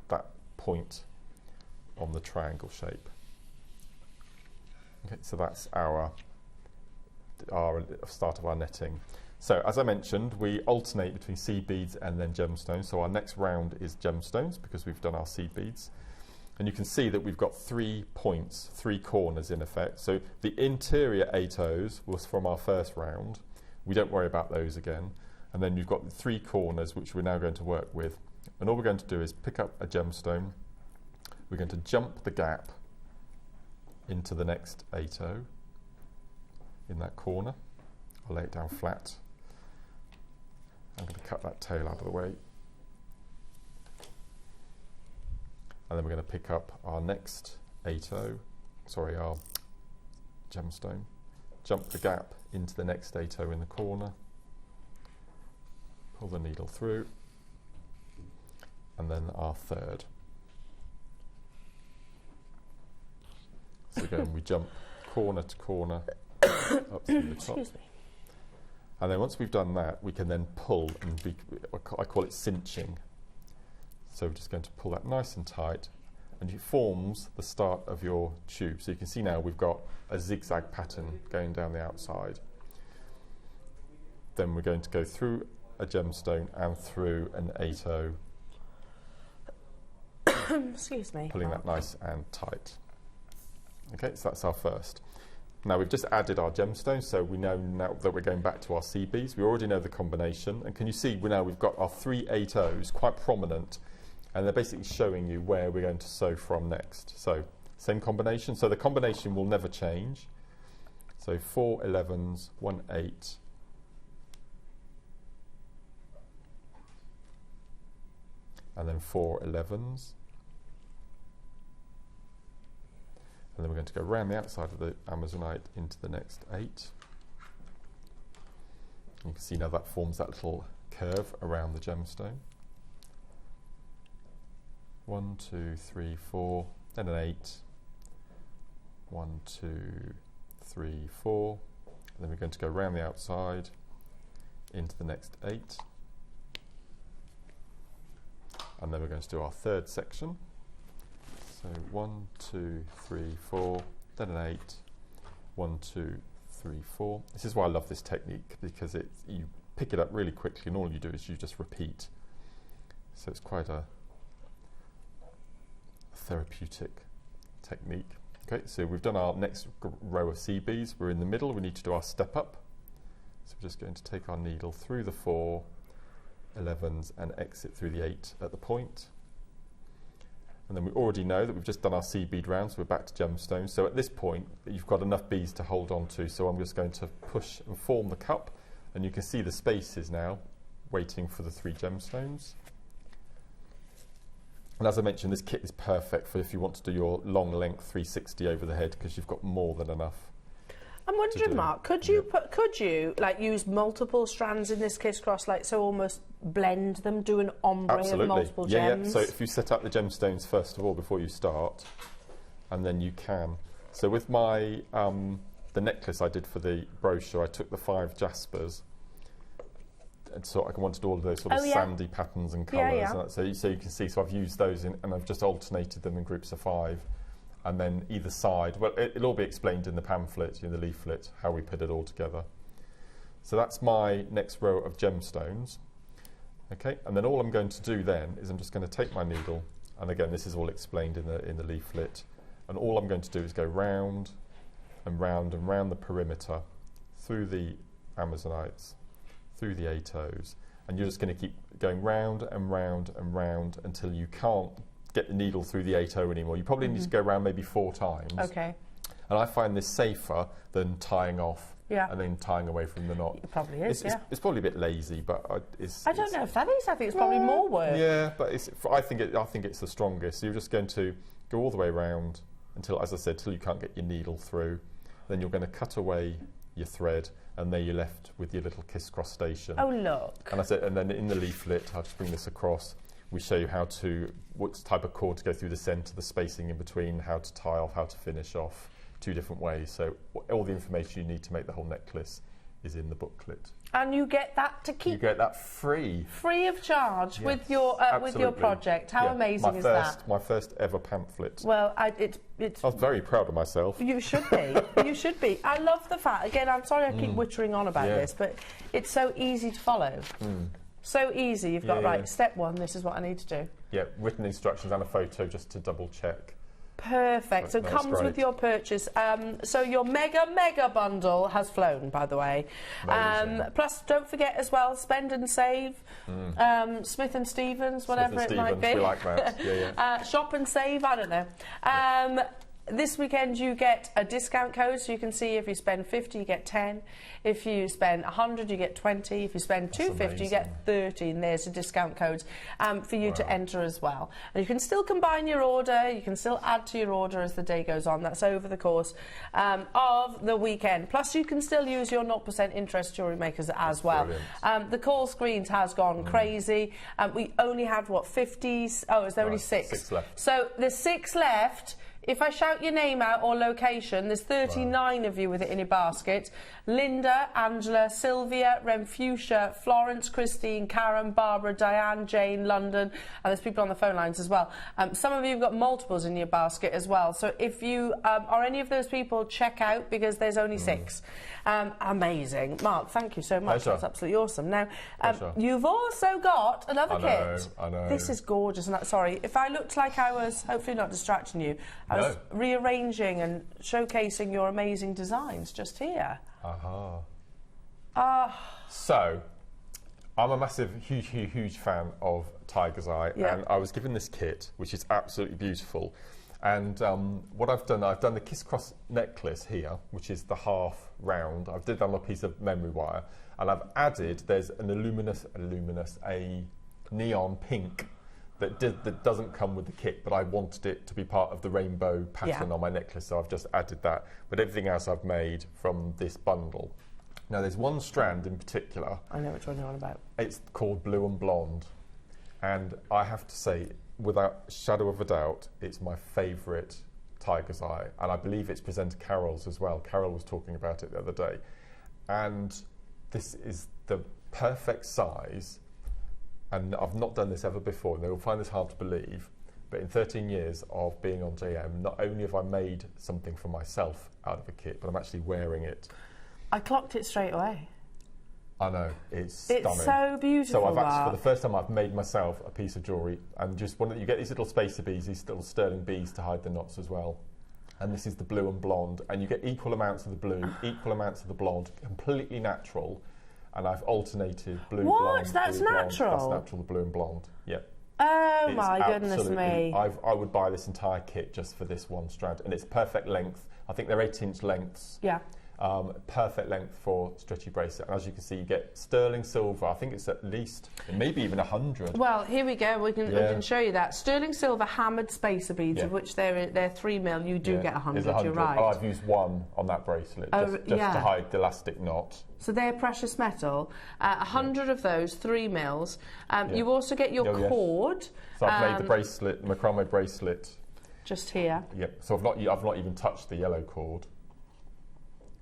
Speaker 2: that point on the triangle shape. Okay, so that's our start of our netting. So as I mentioned, we alternate between seed beads and then gemstones. So our next round is gemstones because we've done our seed beads. And you can see that we've got 3 points, 3 corners in effect. So the interior 8/0s was from our first round. We don't worry about those again. And then you've got the 3 corners which we're now going to work with. And all we're going to do is pick up a gemstone. We're going to jump the gap into the next 8/0 in that corner. I'll lay it down flat. I'm going to cut that tail out of the way. And then we're going to pick up our next 8/0, sorry, our gemstone, jump the gap into the next 8/0 in the corner, pull the needle through, and then our third. So again, we jump corner to corner up through the top.
Speaker 3: Excuse me.
Speaker 2: And then once we've done that, we can then pull, and I call it cinching. So we're just going to pull that nice and tight, and it forms the start of your tube. So you can see now we've got a zigzag pattern going down the outside. Then we're going to go through a gemstone and through an 8/0.
Speaker 3: Excuse me.
Speaker 2: Pulling that nice and tight. Okay, so that's our first. Now we've just added our gemstones, so we know now that we're going back to our seed beads. We already know the combination, and can you see we've got our 3 8/0s quite prominent, and they're basically showing you where we're going to sew from next. So same combination, so the combination will never change. So 4 11s, 1 8, and then 4 11s. And then we're going to go around the outside of the Amazonite into the next 8. You can see now that forms that little curve around the gemstone. 1 2 3 4, then an 8. 1 2 3 4. And then we're going to go around the outside into the next 8. And then we're going to do our third section. So 1 2 3 4, then an 8. 1 2 3 4. This is why I love this technique, because you pick it up really quickly, and all you do is you just repeat. So it's quite a therapeutic technique. Okay, so we've done our next row of seed beads. We're in the middle. We need to do our step up. So we're just going to take our needle through the 4 11s and exit through the 8 at the point. And then we already know that we've just done our seed bead round, so we're back to gemstones. So at this point, you've got enough beads to hold on to, so I'm just going to push and form the cup, and you can see the spaces now waiting for the 3 gemstones. And as I mentioned, this kit is perfect for if you want to do your long length 360 over the head, because you've got more than enough.
Speaker 3: I'm wondering, Mark, could you like use multiple strands in this crisscross, like so almost blend them, do an ombre of multiple gems?
Speaker 2: Yeah. So if you set up the gemstones first of all before you start, and then you can. So with my the necklace I did for the brochure, I took the 5 jaspers, and so I wanted all of those sort of sandy patterns and colours.
Speaker 3: Yeah.
Speaker 2: And so you can see. So I've used those and I've just alternated them in groups of 5. And then either side, well, it'll all be explained in the pamphlet, in the leaflet, how we put it all together. So that's my next row of gemstones. Okay, and then all I'm going to do then is I'm just going to take my needle, and again, this is all explained in the leaflet, and all I'm going to do is go round and round and round the perimeter, through the Amazonites, through the 8/0s, and you're just going to keep going round and round and round until you can't get the needle through the 8/0 anymore. You probably need to go around maybe 4 times.
Speaker 3: Okay.
Speaker 2: And I find this safer than tying off and then tying away from the knot.
Speaker 3: It probably is,
Speaker 2: it's probably a bit lazy, but
Speaker 3: I don't know if that is. I think it's probably more work.
Speaker 2: Yeah, but I think it's the strongest. So you're just going to go all the way around until, as I said, till you can't get your needle through. Then you're going to cut away your thread, and there you're left with your little kiss-cross station.
Speaker 3: Oh, look.
Speaker 2: And I said, and then in the leaflet, I'll just bring this across, we show you what type of cord to go through the centre, the spacing in between, how to tie off, how to finish off, 2 different ways. So all the information you need to make the whole necklace is in the booklet.
Speaker 3: And you get that to keep.
Speaker 2: You get that free.
Speaker 3: Free of charge,
Speaker 2: Yes,
Speaker 3: with your project. How amazing is that?
Speaker 2: My first ever pamphlet.
Speaker 3: Well, I
Speaker 2: was very proud of myself.
Speaker 3: You should be. You should be. I love the fact. Again, I'm sorry I keep wittering on about this, but it's so easy to follow. So easy. You've got step 1. This is what I need to do.
Speaker 2: Yeah, written instructions and a photo just to double check.
Speaker 3: Perfect. So it comes with your purchase. So your mega bundle has flown, by the way. Plus, don't forget as well, spend and save. Smith and Stevens, whatever it might be.
Speaker 2: We like that.
Speaker 3: Shop and save. I don't know. This weekend you get a discount code, so you can see if you spend 50 you get 10, if you spend 100 you get 20, if you spend 250 you get 30, and there's a discount code for you to enter as well. And you can still combine your order, you can still add to your order as the day goes on. That's over the course of the weekend. Plus you can still use your 0% interest Jewellery Makers as well. The call screens has gone crazy. We only had, what, 50s? Oh, is there only 6?
Speaker 2: 6 left.
Speaker 3: So there's 6 left. If I shout your name out or location, there's 39 of you with it in your basket. Linda, Angela, Sylvia, Renfusia, Florence, Christine, Karen, Barbara, Diane, Jane, London, and there's people on the phone lines as well. Some of you have got multiples in your basket as well. So if you are any of those people, check out, because there's only 6. Amazing. Mark, thank you so much.
Speaker 2: Pleasure.
Speaker 3: That's absolutely awesome. Now, you've also got another kit.
Speaker 2: I know.
Speaker 3: This is gorgeous. And sorry, if I looked like I was hopefully not distracting you, I was rearranging and showcasing your amazing designs just here.
Speaker 2: So, I'm a massive, huge fan of Tiger's Eye, and I was given this kit, which is absolutely beautiful. And what I've done the Kiss Cross necklace here, which is the half round. I've did that on a piece of memory wire, and I've added, there's an a neon pink that doesn't come with the kit, but I wanted it to be part of the rainbow pattern on my necklace, so I've just added that. But everything else I've made from this bundle. Now there's one strand in particular.
Speaker 3: I know which one you're on about.
Speaker 2: It's called Blue and Blonde, and I have to say, without a shadow of a doubt, it's my favourite Tiger's Eye, and I believe it's presenter Carol's as well. Carol was talking about it the other day, and this is the perfect size. And I've not done this ever before, and they will find this hard to believe, but in 13 years of being on JM, not only have I made something for myself out of a kit, but I'm actually wearing it.
Speaker 3: I clocked it straight away.
Speaker 2: I know, it's stunning.
Speaker 3: It's so beautiful.
Speaker 2: So I've actually, for the first time, I've made myself a piece of jewellery, and just you get these little spacer beads, these little sterling beads to hide the knots as well. And this is the Blue and Blonde, and you get equal amounts of the blue, equal amounts of the blonde, completely natural. And I've alternated blue, blonde,
Speaker 3: That's
Speaker 2: blue, blonde.
Speaker 3: natural?
Speaker 2: That's natural, the blue and blonde, yep.
Speaker 3: Oh my goodness me.
Speaker 2: I would buy this entire kit just for this one strand, and it's perfect length. I think they're 8-inch lengths.
Speaker 3: Yeah.
Speaker 2: Perfect length for stretchy bracelet. And as you can see, you get sterling silver. I think it's at least, maybe even 100.
Speaker 3: Well, here we go. We can show you that. Sterling silver hammered spacer beads, of which they're 3 mil. You do get 100, you're right.
Speaker 2: Oh, I've used one on that bracelet, just to hide the elastic knot.
Speaker 3: So they're precious metal. 100 of those, 3 mils. You also get your cord.
Speaker 2: So I've made the bracelet, macrame bracelet.
Speaker 3: Just here.
Speaker 2: Yep. So I've not even touched the yellow cord.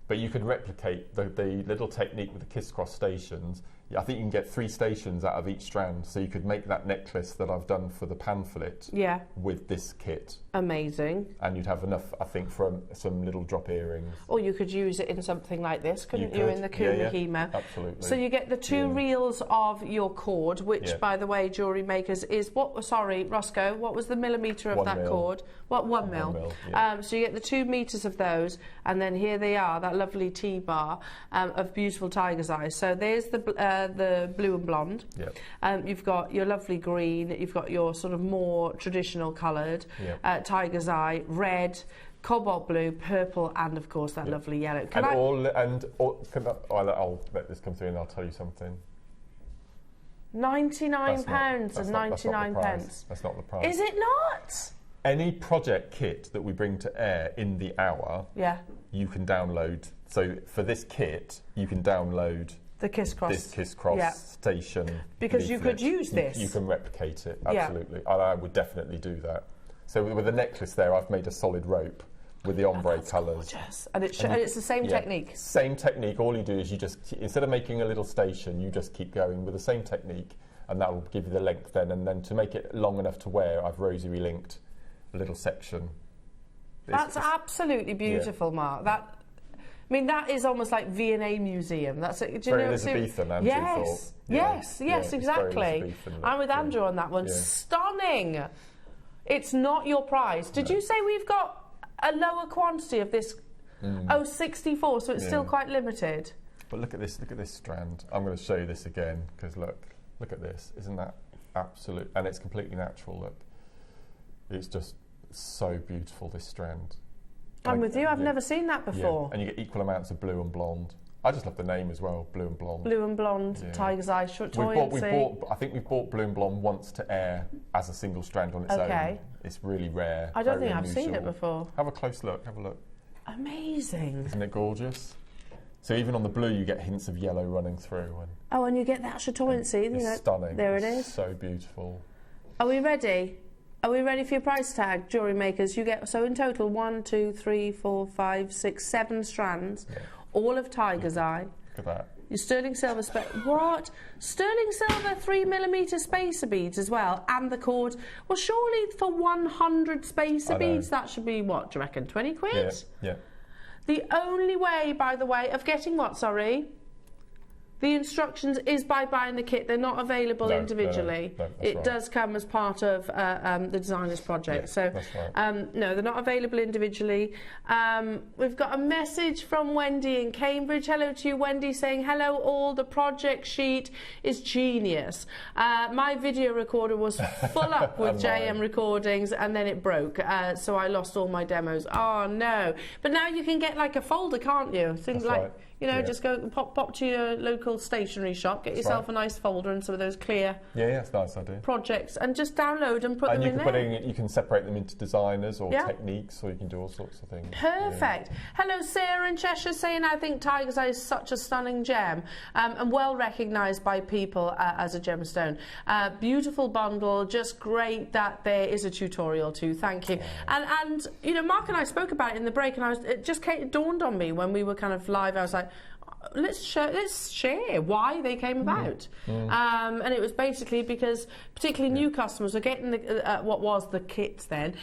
Speaker 2: But you can replicate the little technique with the Kiss Cross stations. I think you can get 3 stations out of each strand, so you could make that necklace that I've done for the pamphlet with this kit.
Speaker 3: Amazing.
Speaker 2: And you'd have enough, I think, for some little drop earrings.
Speaker 3: Or you could use it in something like this, couldn't you, in the Kumahimo?
Speaker 2: Absolutely.
Speaker 3: So you get the 2 reels of your cord, which, by the way, Jewellery Makers is, Roscoe, what was the millimetre of that cord? 1 mil. So you get the 2 metres of those, and then here they are, that lovely T-bar of beautiful tiger's eyes. So there's the blue and blonde. You've got your lovely green, you've got your sort of more traditional coloured tiger's eye, red, cobalt blue, purple, and of course that lovely yellow.
Speaker 2: I'll let this come through and I'll tell you something.
Speaker 3: £99 and 99 pence.
Speaker 2: That's not the price.
Speaker 3: Is it not?
Speaker 2: Any project kit that we bring to air in the hour, you can download. So for this kit, you can download
Speaker 3: the Kiss Cross.
Speaker 2: This Kiss Cross station.
Speaker 3: Because you could use this.
Speaker 2: You can replicate it, absolutely. And I would definitely do that. So with the necklace there, I've made a solid rope with the ombre colours.
Speaker 3: And it's the same technique.
Speaker 2: Same technique. All you do is you just, instead of making a little station, you just keep going with the same technique, and that will give you the length then. And then to make it long enough to wear, I've rosary linked a little section.
Speaker 3: That's absolutely beautiful, Mark. That is almost like V&A Museum. That's it. Do you
Speaker 2: very
Speaker 3: know,
Speaker 2: Elizabethan, Andrew thought.
Speaker 3: Yes, exactly. I'm with Andrew on that one. Yeah. Stunning. It's not your price. Did you say we've got a lower quantity of this? 64, so it's still quite limited.
Speaker 2: But look at this strand. I'm going to show you this again, because look at this. Isn't that absolute? And it's completely natural, look. It's just so beautiful, this strand.
Speaker 3: I'm with you. I've never seen that before.
Speaker 2: Yeah. And you get equal amounts of blue and blonde. I just love the name as well, blue and blonde.
Speaker 3: Blue and blonde, tiger's eye,
Speaker 2: I think we've bought blue and blonde once to air as a single strand on its own. It's really rare.
Speaker 3: I don't think I've seen it before.
Speaker 2: Have a close look. Have a look.
Speaker 3: Amazing.
Speaker 2: Isn't it gorgeous? So even on the blue, you get hints of yellow running through.
Speaker 3: And you get that chatoyancy.
Speaker 2: It's stunning.
Speaker 3: There it is.
Speaker 2: So beautiful.
Speaker 3: Are we ready? Are we ready for your price tag, Jewellery Makers? You get, so in total, 1, 2, 3, 4, 5, 6, 7 strands, all of tiger's eye.
Speaker 2: Look at that.
Speaker 3: Your sterling silver, what? Sterling silver 3mm spacer beads as well, and the cord. Well, surely for 100 spacer beads, that should be, what, do you reckon, 20 quid?
Speaker 2: Yeah.
Speaker 3: The only way, by the way, of getting what, sorry? The instructions is by buying the kit. They're not available individually.
Speaker 2: No,
Speaker 3: it does come as part of the designer's project. So, no, they're not available individually. We've got a message from Wendy in Cambridge. Hello to you, Wendy, saying, hello all, the project sheet is genius. My video recorder was full up with JM recordings and then it broke. So I lost all my demos. Oh, no. But now you can get like a folder, can't you? Things like... You know, just go pop to your local stationery shop, get yourself a nice folder and some of those clear
Speaker 2: that's a nice idea.
Speaker 3: Projects, and just download and put them in there.
Speaker 2: You can separate them into designers or techniques, or you can do all sorts of things.
Speaker 3: Perfect. Hello, Sarah in Cheshire, saying, I think tiger's eye is such a stunning gem and well recognised by people as a gemstone. Beautiful bundle, just great that there is a tutorial too. Thank you. And you know, Mark and I spoke about it in the break, and it just dawned on me when we were kind of live. I was like, let's share why they came about. And it was basically because particularly new customers were getting what was the kits then,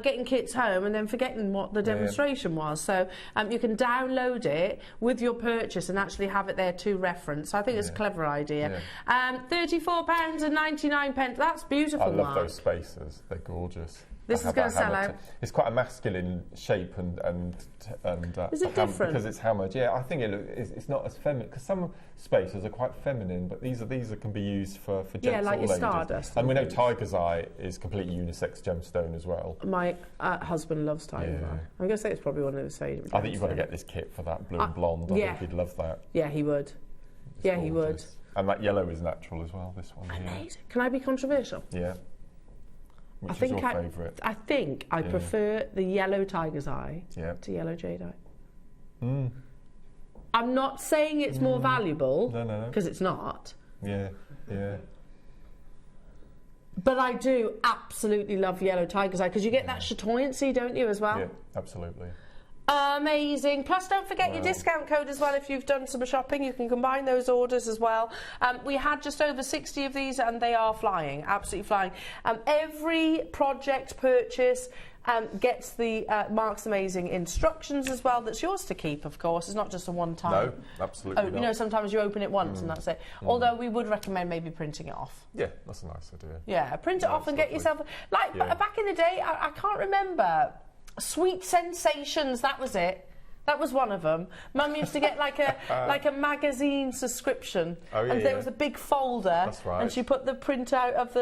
Speaker 3: getting kits home and then forgetting what the demonstration was. So you can download it with your purchase and actually have it there to reference. So I think it's a clever idea. £34.99. That's beautiful,
Speaker 2: I love
Speaker 3: Mark.
Speaker 2: those spacers. They're gorgeous.
Speaker 3: This is going to sell out.
Speaker 2: It's quite a masculine shape and
Speaker 3: is it different?
Speaker 2: Because it's hammered. Yeah, I think it's not as feminine, because some spacers are quite feminine, but these can be used for gents
Speaker 3: like
Speaker 2: all
Speaker 3: your
Speaker 2: ages.
Speaker 3: Stardust.
Speaker 2: And we know tiger's eye is completely unisex gemstone as well.
Speaker 3: My husband loves tiger's eye. I'm going to say it's probably one of his favourite.
Speaker 2: I think you've got to get this kit for that blue and blonde. I think he'd love that.
Speaker 3: Yeah, he would. He would.
Speaker 2: And that yellow is natural as well. This one.
Speaker 3: Amazing. Can I be controversial?
Speaker 2: Yeah. Which is your favourite?
Speaker 3: I think I prefer the yellow tiger's eye to yellow jade eye. I'm not saying it's more valuable, because it's not.
Speaker 2: Yeah.
Speaker 3: But I do absolutely love yellow tiger's eye, because you get that chatoyancy, don't you, as well?
Speaker 2: Yeah, absolutely.
Speaker 3: Amazing. Plus, don't forget your discount code as well. If you've done some shopping, you can combine those orders as well. We had just over 60 of these, and they are flying, absolutely flying. Every project purchase gets the Mark's amazing instructions as well. That's yours to keep, of course. It's not just a one-time.
Speaker 2: No, absolutely not.
Speaker 3: You know, sometimes you open it once and that's it. Although we would recommend maybe printing it off.
Speaker 2: Yeah, that's a nice idea.
Speaker 3: Yeah, print it off and get yourself... Like, back in the day, I can't remember... Sweet Sensations, that was it. That was one of them. Mum used to get like a magazine subscription, and there was a big folder,
Speaker 2: that's right.
Speaker 3: and she put the printout of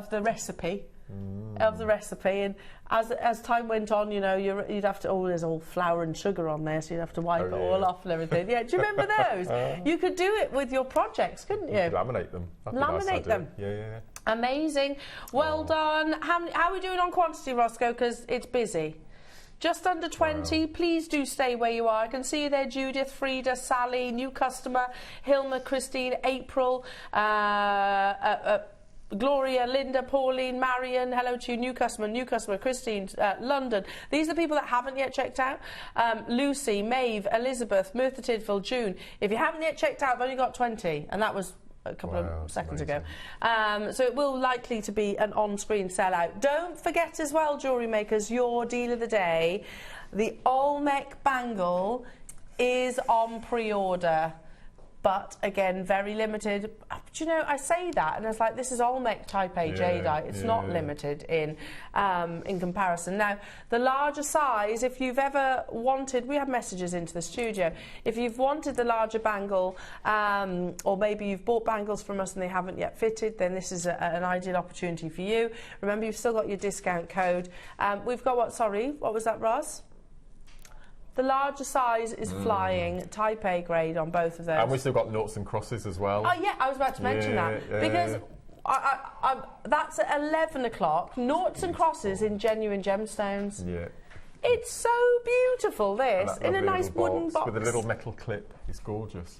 Speaker 3: the recipe. of the recipe, and as time went on, you know, you'd have to, oh, there's all flour and sugar on there, so you'd have to wipe it all off and everything. Yeah, do you remember those? You could do it with your projects, couldn't you?
Speaker 2: You could laminate them. That'd be a nice
Speaker 3: Laminate
Speaker 2: idea.
Speaker 3: them.
Speaker 2: Yeah.
Speaker 3: Amazing. Well done. How are we doing on quantity, Roscoe? Because it's busy. Just under 20. Please do stay where you are. I can see you there, Judith, Frida, Sally, new customer, Hilma, Christine, April, Gloria, Linda, Pauline, Marion, hello to you, new customer, Christine, London. These are the people that haven't yet checked out. Lucy, Maeve, Elizabeth, Merthyr Tydfil, June. If you haven't yet checked out, I've only got 20, and that was a couple of seconds ago. So it will likely to be an on-screen sellout. Don't forget as well, Jewellery Makers, your deal of the day. The Olmec bangle is on pre-order. But again, very limited. Do you know, I say that and it's like, this is Olmec Type A jadeite. It's not limited in comparison. Now, the larger size, if you've ever wanted, we have messages into the studio. If you've wanted the larger bangle, or maybe you've bought bangles from us and they haven't yet fitted, then this is an ideal opportunity for you. Remember, you've still got your discount code. We've got what was that, Roz? The larger size is flying, Type A grade on both of those.
Speaker 2: And we've still got noughts and crosses as well.
Speaker 3: Oh, yeah, I was about to mention that. Because that's at 11 o'clock. Noughts and crosses in genuine gemstones. Yeah. It's so beautiful, this, in a nice wooden box.
Speaker 2: With a little metal clip. It's gorgeous.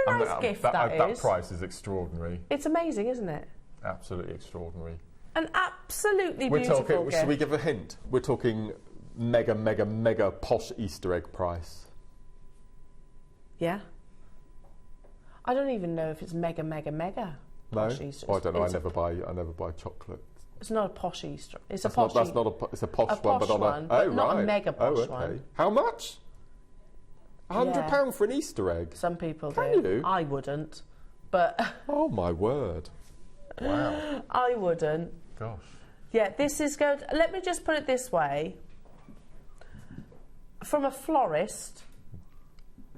Speaker 3: What a nice gift that is.
Speaker 2: That price is extraordinary.
Speaker 3: It's amazing, isn't it?
Speaker 2: Absolutely extraordinary.
Speaker 3: An absolutely beautiful gift.
Speaker 2: Should we give a hint? We're talking mega posh Easter egg price.
Speaker 3: Yeah. I don't even know if it's mega posh Easter.
Speaker 2: Oh, I don't know. I never buy chocolate.
Speaker 3: It's not a posh Easter. It's a
Speaker 2: posh.
Speaker 3: It's
Speaker 2: a posh one, but
Speaker 3: not a mega posh one.
Speaker 2: How much? £100 for an Easter egg.
Speaker 3: Some people do.
Speaker 2: Can you?
Speaker 3: I wouldn't, but.
Speaker 2: Oh my word! Wow.
Speaker 3: I wouldn't.
Speaker 2: Gosh.
Speaker 3: Yeah, this is good. Let me just put it this way. From a florist,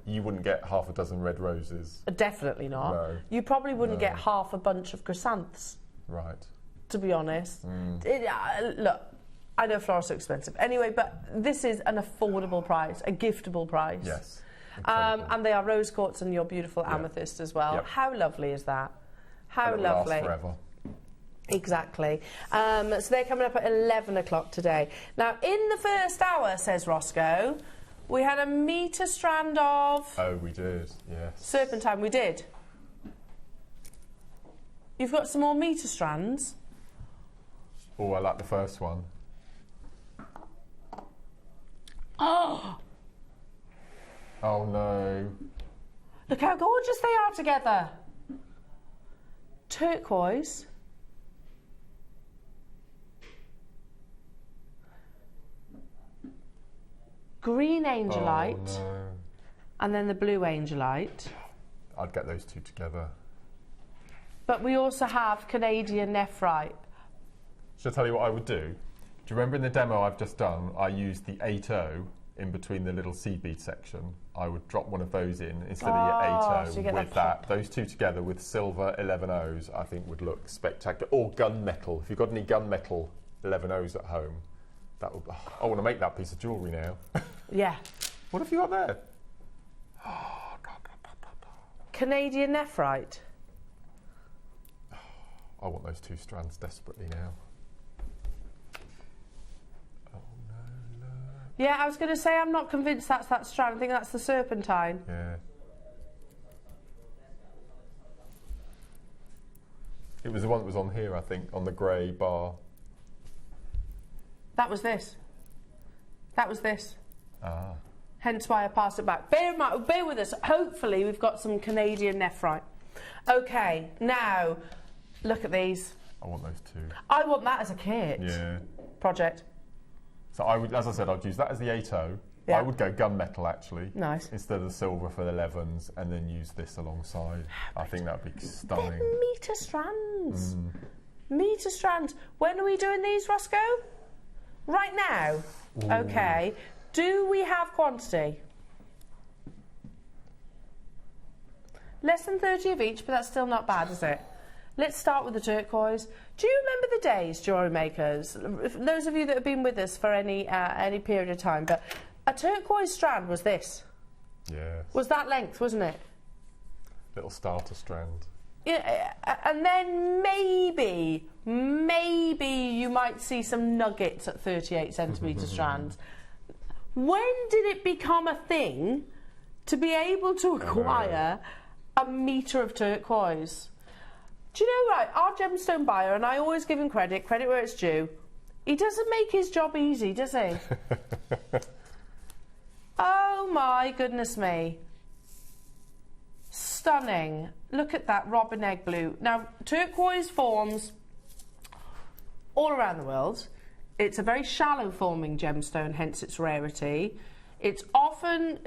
Speaker 2: you wouldn't get half a dozen red roses.
Speaker 3: Definitely not.
Speaker 2: No.
Speaker 3: You probably wouldn't get half a bunch of chrysanthemums.
Speaker 2: Right.
Speaker 3: To be honest. Look, I know florists are expensive. Anyway, but this is an affordable price, a giftable price.
Speaker 2: Yes.
Speaker 3: And they are rose quartz and your beautiful amethyst as well. Yep. How lovely is that? How lovely.
Speaker 2: Last forever.
Speaker 3: Exactly. So they're coming up at 11 o'clock today. Now, in the first hour, says Roscoe, we had a metre strand of...
Speaker 2: Oh, we did, yes.
Speaker 3: Serpentine, we did. You've got some more metre strands?
Speaker 2: Oh, I like the first one.
Speaker 3: Oh!
Speaker 2: Oh, no.
Speaker 3: Look how gorgeous they are together. Turquoise. Green angelite, and then the blue angelite.
Speaker 2: I'd get those two together.
Speaker 3: But we also have Canadian nephrite.
Speaker 2: Shall I tell you what I would do? Do you remember in the demo I've just done, I used the 8.0 in between the little seed bead section? I would drop one of those in instead of your 8.0 with that. Those two together with silver 11.0s, I think would look spectacular. Or gunmetal. If you've got any gunmetal 11.0s at home, that would, I want to make that piece of jewellery now.
Speaker 3: Yeah.
Speaker 2: What have you got there?
Speaker 3: Canadian nephrite.
Speaker 2: I want those two strands desperately now. Oh no.
Speaker 3: Yeah, I was going to say I'm not convinced that's that strand. I think that's the serpentine.
Speaker 2: Yeah. It was the one that was on here, I think, on the grey bar.
Speaker 3: That was this. That was this.
Speaker 2: Ah.
Speaker 3: Hence why I passed it back. Bear with us. Hopefully we've got some Canadian nephrite. Okay, now, look at these.
Speaker 2: I want those two.
Speaker 3: I want that as a kit.
Speaker 2: Yeah.
Speaker 3: Project.
Speaker 2: So I would, as I said, I'd use that as the 8.0. Yeah. I would go gunmetal actually.
Speaker 3: Nice.
Speaker 2: Instead of the silver for the 11s, and then use this alongside. I think that'd be stunning.
Speaker 3: They're metre strands. Metre strands. When are we doing these, Roscoe? Right now? Ooh. Okay. Do we have quantity? Less than 30 of each, but that's still not bad, is it? let's start with the turquoise. Do you remember the days, jewellery makers? Those of you that have been with us for any period of time, but a turquoise strand was this.
Speaker 2: Yes.
Speaker 3: Was that length, wasn't it?
Speaker 2: Little starter strand.
Speaker 3: Yeah, and then maybe you might see some nuggets at 38 centimetre strands. When did it become a thing to be able to acquire a metre of turquoise? Do you know, right, our gemstone buyer, and I always give him credit where it's due, he doesn't make his job easy, does he? Oh my goodness me. Stunning. Look at that robin egg blue. Now, turquoise forms all around the world. It's a very shallow forming gemstone, hence its rarity. It often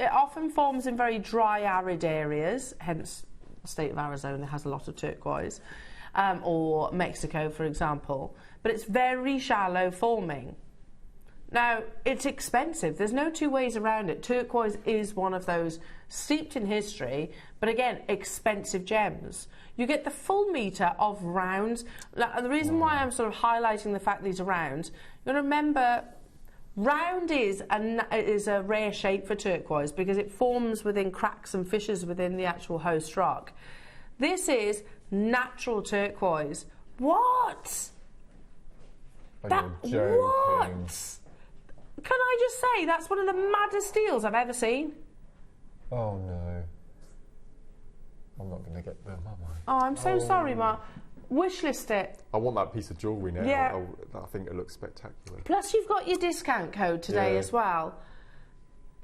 Speaker 3: forms in very dry, arid areas, hence the state of Arizona has a lot of turquoise, or Mexico, for example. But it's very shallow forming. Now, it's expensive. There's no two ways around it. Turquoise is one of those steeped in history, but again, expensive gems. You get the full metre of rounds. The reason why I'm sort of highlighting the fact these are rounds, you've got to remember, round is a rare shape for turquoise because it forms within cracks and fissures within the actual host rock. This is natural turquoise. What? What? Can I just say, that's one of the maddest deals I've ever seen.
Speaker 2: Oh no. I'm not going to get them, am I?
Speaker 3: Oh, I'm so sorry, Mark. Wishlist it.
Speaker 2: I want that piece of jewellery now.
Speaker 3: Yeah.
Speaker 2: I think it looks spectacular.
Speaker 3: Plus, you've got your discount code today as well.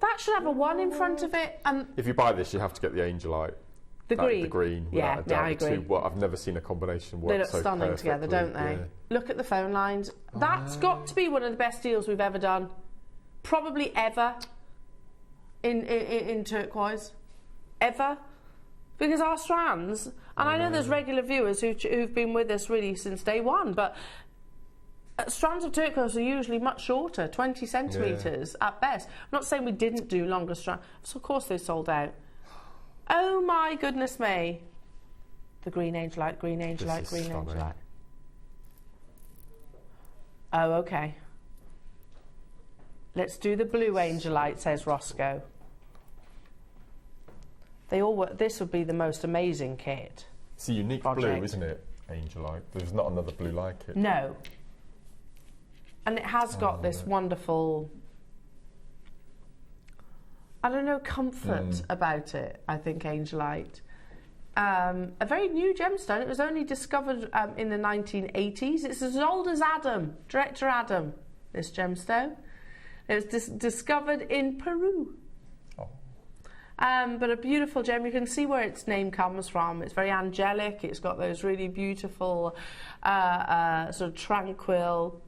Speaker 3: That should have a 1 in front of it. And
Speaker 2: if you buy this, you have to get the Angelite.
Speaker 3: The green.
Speaker 2: The green.
Speaker 3: Yeah, I agree.
Speaker 2: Well, I've never seen a combination work
Speaker 3: they look
Speaker 2: so
Speaker 3: stunning together, don't they?
Speaker 2: Yeah.
Speaker 3: Look at the phone lines. That's got to be one of the best deals we've ever done. Probably ever in turquoise. Ever. Because our strands, and I know there's regular viewers who've been with us really since day one, but strands of turquoise are usually much shorter, 20 centimetres at best. I'm not saying we didn't do longer strands, so of course they sold out. Oh my goodness me. The green angelite, green angelite, green angelite. Oh, okay. Let's do the blue angelite, says Roscoe. They all work. This would be the most amazing kit.
Speaker 2: It's a unique blue, isn't it? Angelite. There's not another blue like it.
Speaker 3: No. And it has got this wonderful, I don't know, comfort about it, I think, angelite. A very new gemstone. It was only discovered in the 1980s. It's as old as Adam, Director Adam, this gemstone. It was discovered in Peru. But a beautiful gem. You can see where its name comes from. It's very angelic. It's got those really beautiful, sort of tranquil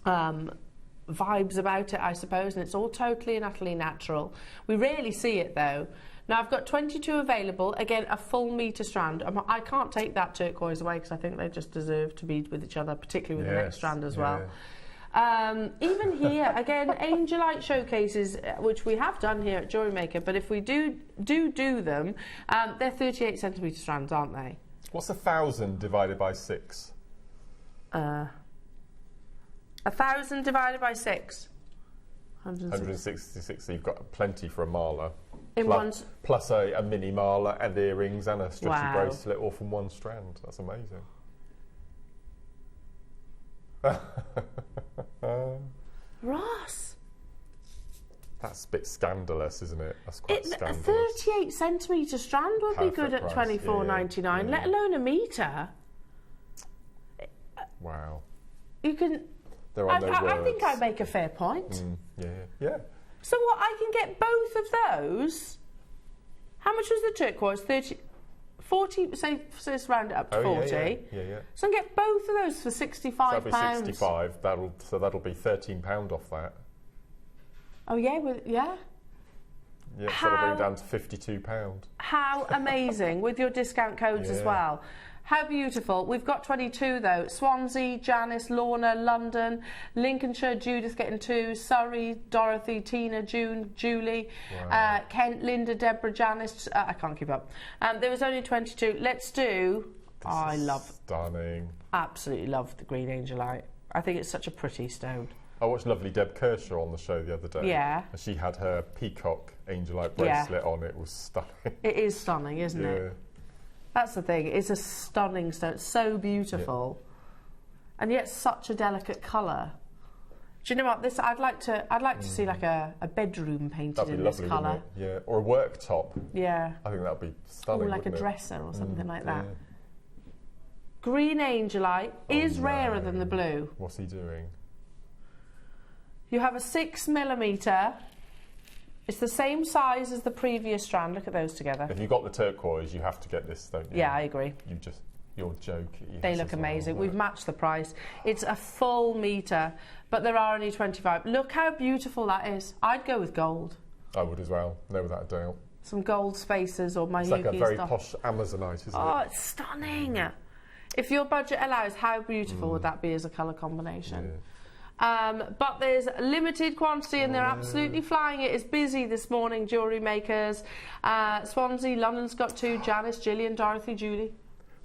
Speaker 3: vibes about it, I suppose. And it's all totally and utterly natural. We rarely see it, though. Now, I've got 22 available. Again, a full metre strand. I can't take that turquoise away because I think they just deserve to be with each other, particularly with the next strand as well. Even here, again, angelite showcases, which we have done here at Jewellery Maker, but if we do them, they're 38 centimetre strands, aren't they?
Speaker 2: What's 1,000 divided by 6?
Speaker 3: 1,000 divided by 6.
Speaker 2: 166, so you've got plenty for a mala. Plus a mini mala and earrings and a stretchy bracelet all from one strand. That's amazing.
Speaker 3: Ross,
Speaker 2: that's a bit scandalous, isn't it? That's quite scandalous.
Speaker 3: A 38 centimetre strand would be good at $24.99, let alone a metre.
Speaker 2: Wow.
Speaker 3: You can.
Speaker 2: There are no words.
Speaker 3: I think I make a fair point.
Speaker 2: Yeah.
Speaker 3: So what? I can get both of those. How much was the turquoise? 40. Say, let's round it up to 40.
Speaker 2: Yeah.
Speaker 3: So I can get both of those for £65.
Speaker 2: So that'll be 65. That'll be £13 off that.
Speaker 3: Oh yeah,
Speaker 2: Yeah, so that'll bring it down to £52.
Speaker 3: How amazing with your discount codes as well. How beautiful. We've got 22 though. Swansea, Janice, Lorna, London, Lincolnshire, Judith getting 2, Surrey, Dorothy, Tina, June, Julie, Kent, Linda, Deborah, Janice. I can't keep up. There was only 22. Let's do I love,
Speaker 2: stunning.
Speaker 3: absolutely love the green angelite. I think it's such a pretty stone.
Speaker 2: I watched lovely Deb Kershaw on the show the other day.
Speaker 3: Yeah.
Speaker 2: And she had her peacock angelite bracelet on. It was stunning.
Speaker 3: It is stunning, isn't it? That's the thing. It's a stunning stone. It's so beautiful, and yet such a delicate colour. Do you know what? This I'd like to see like a bedroom painted in this colour.
Speaker 2: Yeah, or a worktop.
Speaker 3: Yeah.
Speaker 2: I think that'd be stunning.
Speaker 3: Or like a
Speaker 2: wouldn't it?
Speaker 3: dresser or something like that.
Speaker 2: Yeah.
Speaker 3: Green angelite is rarer than the blue.
Speaker 2: What's he doing?
Speaker 3: You have a 6mm. It's the same size as the previous strand. Look at those together.
Speaker 2: If you've got the turquoise, you have to get this, don't you?
Speaker 3: Yeah, I agree.
Speaker 2: You're joking.
Speaker 3: They look amazing. We've matched the price. It's a full metre, but there are only 25. Look how beautiful that is. I'd go with gold.
Speaker 2: I would as well, no without a doubt.
Speaker 3: Some gold spacers or my
Speaker 2: It's like a very
Speaker 3: stuff.
Speaker 2: posh Amazonite, isn't it?
Speaker 3: Oh, it's stunning. If your budget allows, how beautiful would that be as a colour combination?
Speaker 2: Yeah.
Speaker 3: But there's limited quantity and they're absolutely flying it. It's busy this morning, Jewellery Makers. Swansea, London's got 2, Janice, Gillian, Dorothy, Julie.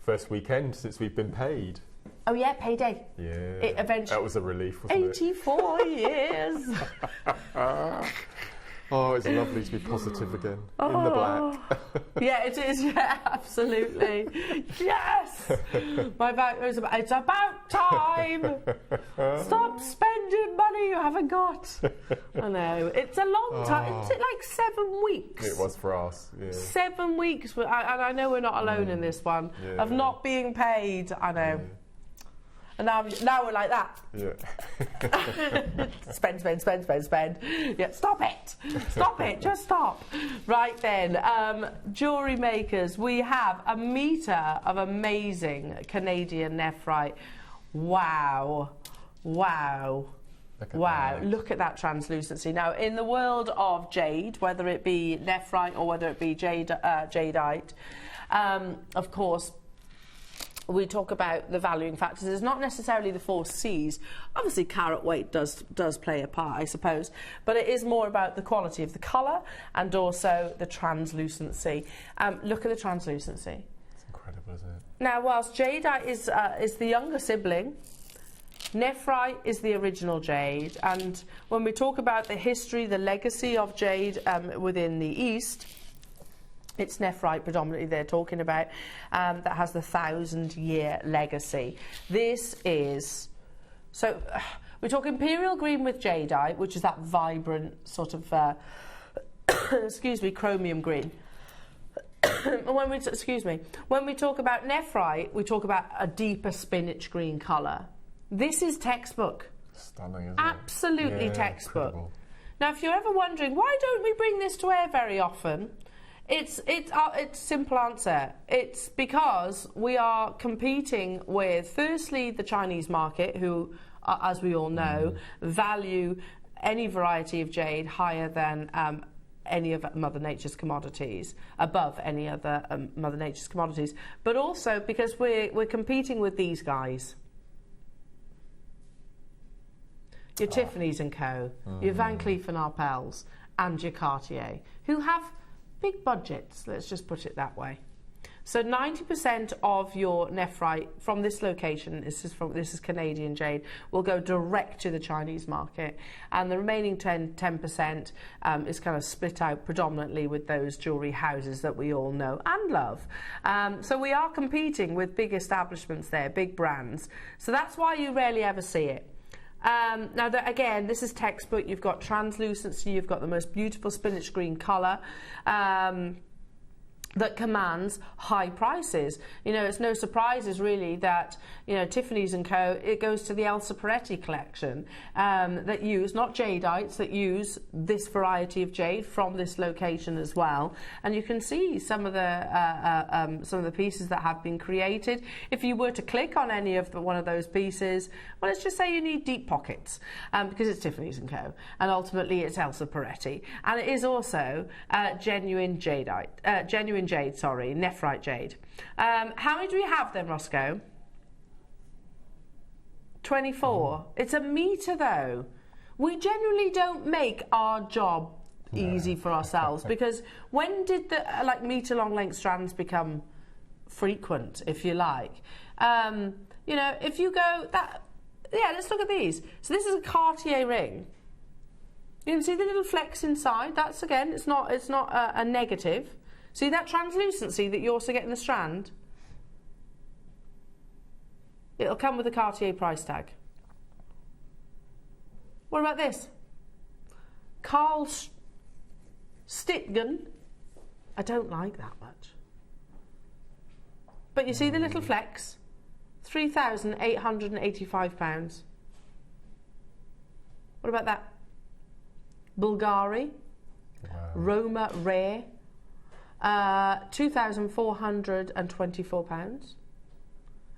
Speaker 2: First weekend since we've been paid.
Speaker 3: Oh yeah, payday.
Speaker 2: Yeah.
Speaker 3: It eventually.
Speaker 2: That was a relief, wasn't
Speaker 3: 84 years.
Speaker 2: Oh, it's lovely to be positive again. In the black.
Speaker 3: Yeah, it is. Yeah, absolutely. Yes! My back goes about, it's about time! Stop spending money you haven't got. I know. It's a long time. Is it like 7 weeks?
Speaker 2: It was for us, yeah.
Speaker 3: 7 weeks. And I know we're not alone in this one.
Speaker 2: Yeah.
Speaker 3: Of not being paid. I know.
Speaker 2: Yeah.
Speaker 3: And now we're like that.
Speaker 2: Yeah.
Speaker 3: Spend. Yeah, stop it, just stop. Right then, Jewellery Makers, we have a metre of amazing Canadian nephrite. Wow. Look at that translucency. Now, in the world of jade, whether it be nephrite or whether it be jadeite, of course, we talk about the valuing factors. It's not necessarily the 4 C's. Obviously, carat weight does play a part, I suppose, but it is more about the quality of the colour and also the translucency. Look at the translucency.
Speaker 2: It's incredible, isn't it?
Speaker 3: Now, whilst jadeite is the younger sibling, nephrite is the original jade. And when we talk about the history, the legacy of jade within the East, it's nephrite predominantly they're talking about, that has the 1,000-year legacy. This is, so we talk imperial green with jadeite, which is that vibrant sort of, chromium green. when we talk about nephrite, we talk about a deeper spinach green colour. This is textbook.
Speaker 2: Stunning, isn't it?
Speaker 3: Absolutely textbook.
Speaker 2: Incredible.
Speaker 3: Now, if you're ever wondering, why don't we bring this to air very often? It's a simple answer. It's because we are competing with, firstly, the Chinese market, who, as we all know, value any variety of jade higher than any of Mother Nature's commodities, above any other Mother Nature's commodities, but also because we're competing with these guys. Your Tiffany's & Co, your Van Cleef & Arpels, and your Cartier, who have big budgets, let's just put it that way. So 90% of your nephrite from this location, this is Canadian jade, will go direct to the Chinese market, and the remaining 10% is kind of split out predominantly with those jewellery houses that we all know and love. So we are competing with big establishments there, big brands. So that's why you rarely ever see it. Now, again, this is textbook. You've got translucency, you've got the most beautiful spinach green colour that commands high prices. You know, it's no surprises really that, you know, Tiffany's & Co, it goes to the Elsa Peretti collection that use, not jadeites, that use this variety of jade from this location as well. And you can see some of the pieces that have been created. If you were to click on any of one of those pieces, well, let's just say you need deep pockets because it's Tiffany's & Co, and ultimately it's Elsa Peretti, and it is also genuine jadeite, genuine jade, sorry, nephrite jade. How many do we have then, Roscoe? 24. It's a metre though. We generally don't make our job easy for ourselves because when did the metre long length strands become frequent, if you like. You know, if you go that, yeah, let's look at these. So this is a Cartier ring. You can see the little flecks inside. That's, again, it's not a negative. See that translucency that you also get in the strand? It'll come with a Cartier price tag. What about this? Carl Stitgen. I don't like that much. But you see the little flecks? £3,885. What about that? Bulgari. Wow. Roma Rare. £2,424.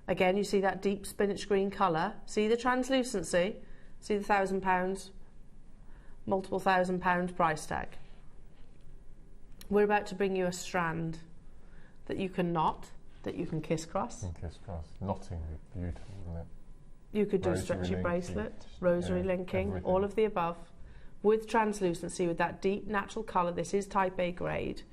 Speaker 3: Again, you see that deep spinach green colour. See the translucency? See the £1,000, multiple £1,000 price tag. We're about to bring you a strand that you can knot, that you can kiss cross.
Speaker 2: Kiss cross. Knotting is beautiful, isn't it?
Speaker 3: You could do a stretchy bracelet, rosary linking, everything. All of the above. With translucency, with that deep natural colour. This is type A grade,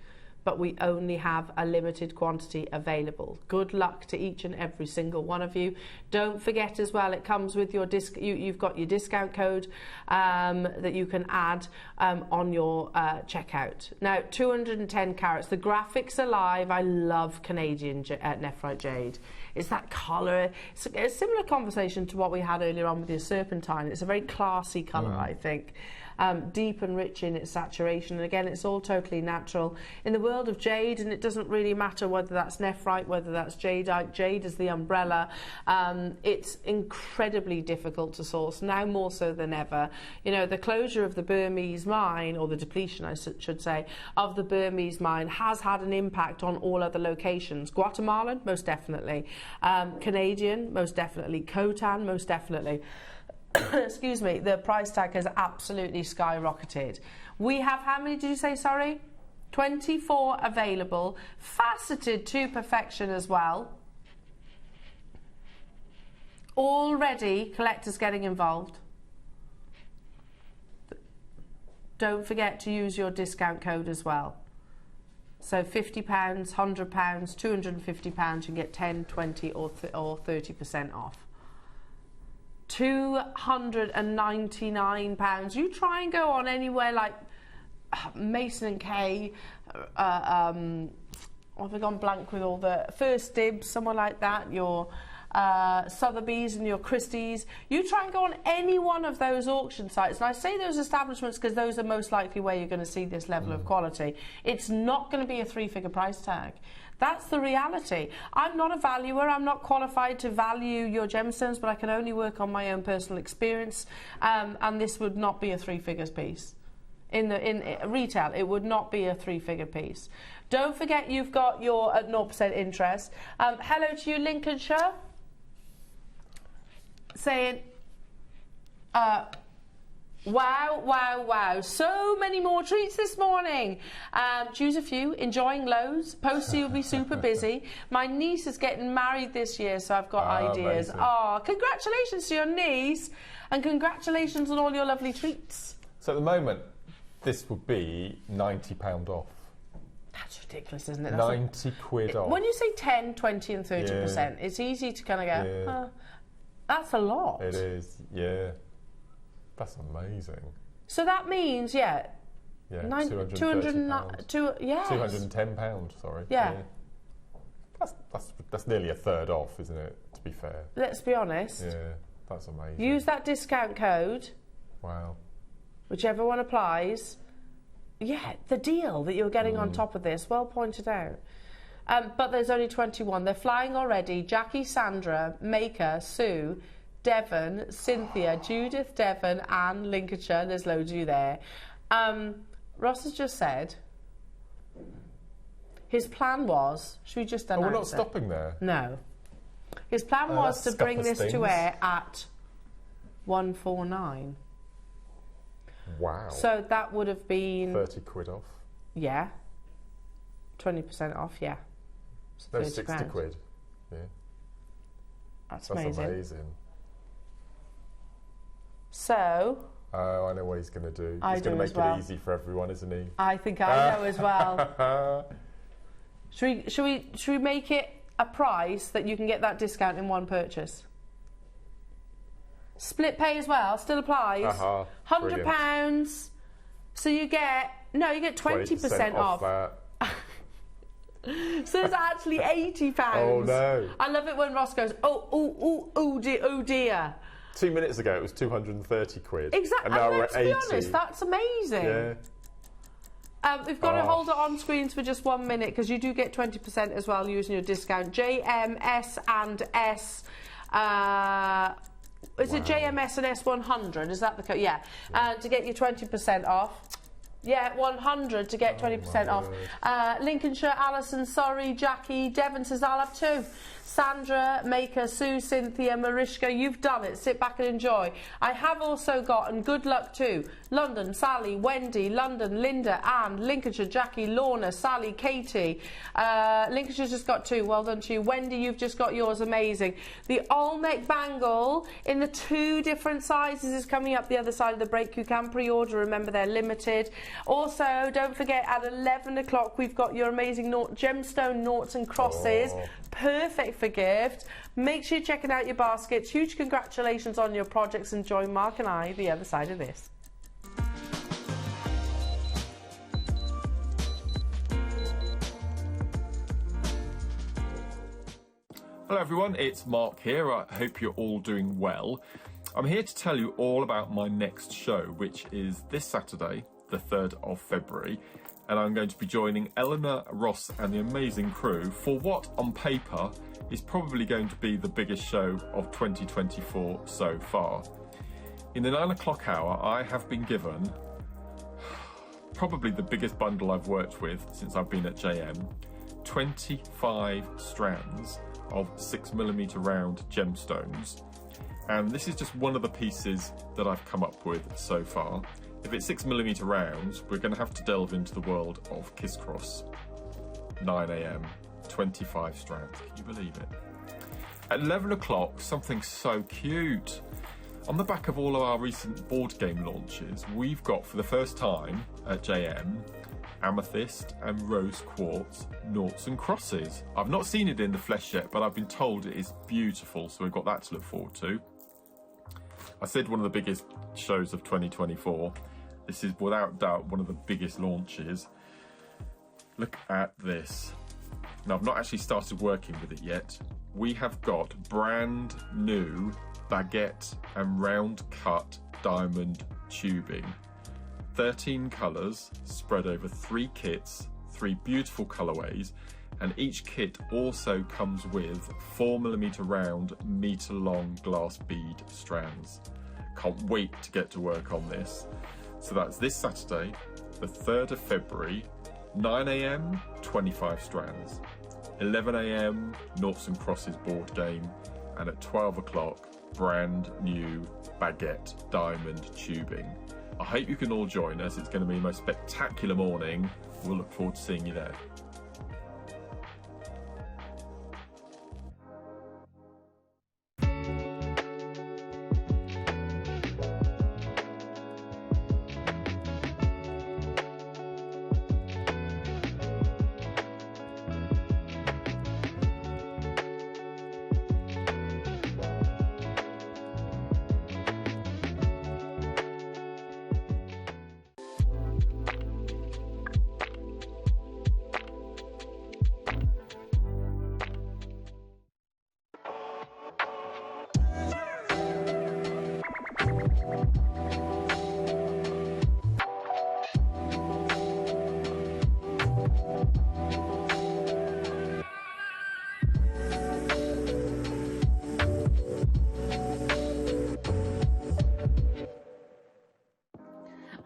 Speaker 3: but we only have a limited quantity available. Good luck to each and every single one of you. Don't forget as well, it comes with your you've got your discount code that you can add on your checkout. Now, 210 carats. The graphics are live. I love Canadian nephrite jade. It's that colour. It's a similar conversation to what we had earlier on with your serpentine. It's a very classy colour, I think. Deep and rich in its saturation, and again, it's all totally natural. In the world of jade, and it doesn't really matter whether that's nephrite, whether that's jadeite, jade is the umbrella. It's incredibly difficult to source, now more so than ever. You know, the closure of the Burmese mine, or the depletion, I should say, of the Burmese mine has had an impact on all other locations. Guatemalan, most definitely. Canadian, most definitely. Khotan, most definitely. Excuse me, the price tag has absolutely skyrocketed. We have, how many did you say, sorry? 24 available, faceted to perfection as well. Already collectors getting involved. Don't forget to use your discount code as well. So £50, £100, £250, you can get 10, 20 or 30% off. £299. You try and go on anywhere like Mason and Kay, have I gone blank with all the First Dibs, somewhere like that, your Sotheby's and your Christie's. You try and go on any one of those auction sites, and I say those establishments because those are most likely where you're going to see this level of quality. It's not going to be a three-figure price tag. That's the reality. I'm not a valuer. I'm not qualified to value your gemstones, but I can only work on my own personal experience. And this would not be a three-figures piece. In retail, it would not be a three-figure piece. Don't forget you've got your 0% interest. Hello to you, Lincolnshire. Saying, wow, wow, wow. So many more treats this morning. Choose a few, enjoying loads. Posty will be super busy. My niece is getting married this year, so I've got ideas. Oh, congratulations to your niece, and congratulations on all your lovely treats.
Speaker 2: So at the moment, this would be £90 off.
Speaker 3: That's ridiculous, isn't it? That's
Speaker 2: 90 quid off.
Speaker 3: When you say 10, 20 and 30%, it's easy to kind of go, that's a lot.
Speaker 2: It is, yeah. That's amazing.
Speaker 3: So that means,
Speaker 2: £210, sorry.
Speaker 3: Yeah.
Speaker 2: That's nearly a third off, isn't it, to be fair?
Speaker 3: Let's be honest.
Speaker 2: Yeah, that's amazing.
Speaker 3: Use that discount code.
Speaker 2: Wow.
Speaker 3: Whichever one applies. Yeah, the deal that you're getting on top of this, well pointed out. But there's only 21. They're flying already. Jackie, Sandra, Maker, Sue, Devon, Cynthia, Judith, Devon, Anne, Lincolnshire. There's loads of you there. Ross has just said his plan was, should we just announce
Speaker 2: we're not stopping there?
Speaker 3: No. His plan was to bring this to air at 149.
Speaker 2: Wow.
Speaker 3: So that would have been
Speaker 2: 30 quid off.
Speaker 3: Yeah. 20% off, yeah.
Speaker 2: So 60 quid. Yeah.
Speaker 3: That's amazing.
Speaker 2: Amazing.
Speaker 3: So
Speaker 2: I know what he's going to do. He's going to make it easy for everyone, isn't he?
Speaker 3: I think I know as well. Should we make it a price that you can get that discount in one purchase. Split pay as well, still applies. £100, so you get 20% off.
Speaker 2: That.
Speaker 3: So it's actually £80.
Speaker 2: Oh no!
Speaker 3: I love it when Ross goes, oh dear.
Speaker 2: 2 minutes ago it was 230 quid.
Speaker 3: Exactly.
Speaker 2: And now we're at 80.
Speaker 3: To be honest, that's amazing.
Speaker 2: Yeah.
Speaker 3: We've got to hold it on screens for just 1 minute because you do get 20% as well using your discount. JMS and S. Is it JMS and S100? Is that the code? Yeah. To get you 20% off. Yeah, 100 to get 20% off. Lincolnshire, Alison, sorry, Jackie, Devon says I'll have 2. Sandra, Maker, Sue, Cynthia, Mariska, you've done it. Sit back and enjoy. I have also got, and good luck too, London, Sally, Wendy, London, Linda, Anne, Lincolnshire, Jackie, Lorna, Sally, Katie. Lincolnshire's just got 2. Well done to you. Wendy, you've just got yours. Amazing. The all-neck bangle in the 2 different sizes is coming up the other side of the break. You can pre-order. Remember, they're limited. Also, don't forget, at 11 o'clock, we've got your amazing gemstone noughts and crosses. Perfect for gift. Make sure you're checking out your baskets. Huge congratulations on your projects and join Mark and I the other side of this.
Speaker 1: Hello everyone, it's Mark here. I hope you're all doing well. I'm here to tell you all about my next show, which is this Saturday, the 3rd of February. And I'm going to be joining Eleanor, Ross and the amazing crew for what, on paper, is probably going to be the biggest show of 2024 so far. In the 9 o'clock hour, I have been given probably the biggest bundle I've worked with since I've been at JM, 25 strands of 6mm round gemstones. And this is just one of the pieces that I've come up with so far. If it's 6mm rounds, we're going to have to delve into the world of Kiss Cross. 9 AM, 25 strands. Can you believe it? At 11 o'clock, something so cute. On the back of all of our recent board game launches, we've got for the first time at JM, amethyst and rose quartz noughts and crosses. I've not seen it in the flesh yet, but I've been told it is beautiful, so we've got that to look forward to. I said one of the biggest shows of 2024. This is without doubt one of the biggest launches. Look at this. Now, I've not actually started working with it yet. We have got brand new baguette and round cut diamond tubing. 13 colours spread over 3 kits, 3 beautiful colourways, and each kit also comes with 4mm round, metre long glass bead strands. Can't wait to get to work on this. So that's this Saturday, the 3rd of February, 9 AM, 25 strands, 11 AM, noughts and crosses board game, and at 12 o'clock, brand new baguette diamond tubing. I hope you can all join us. It's going to be the most spectacular morning. We'll look forward to seeing you there.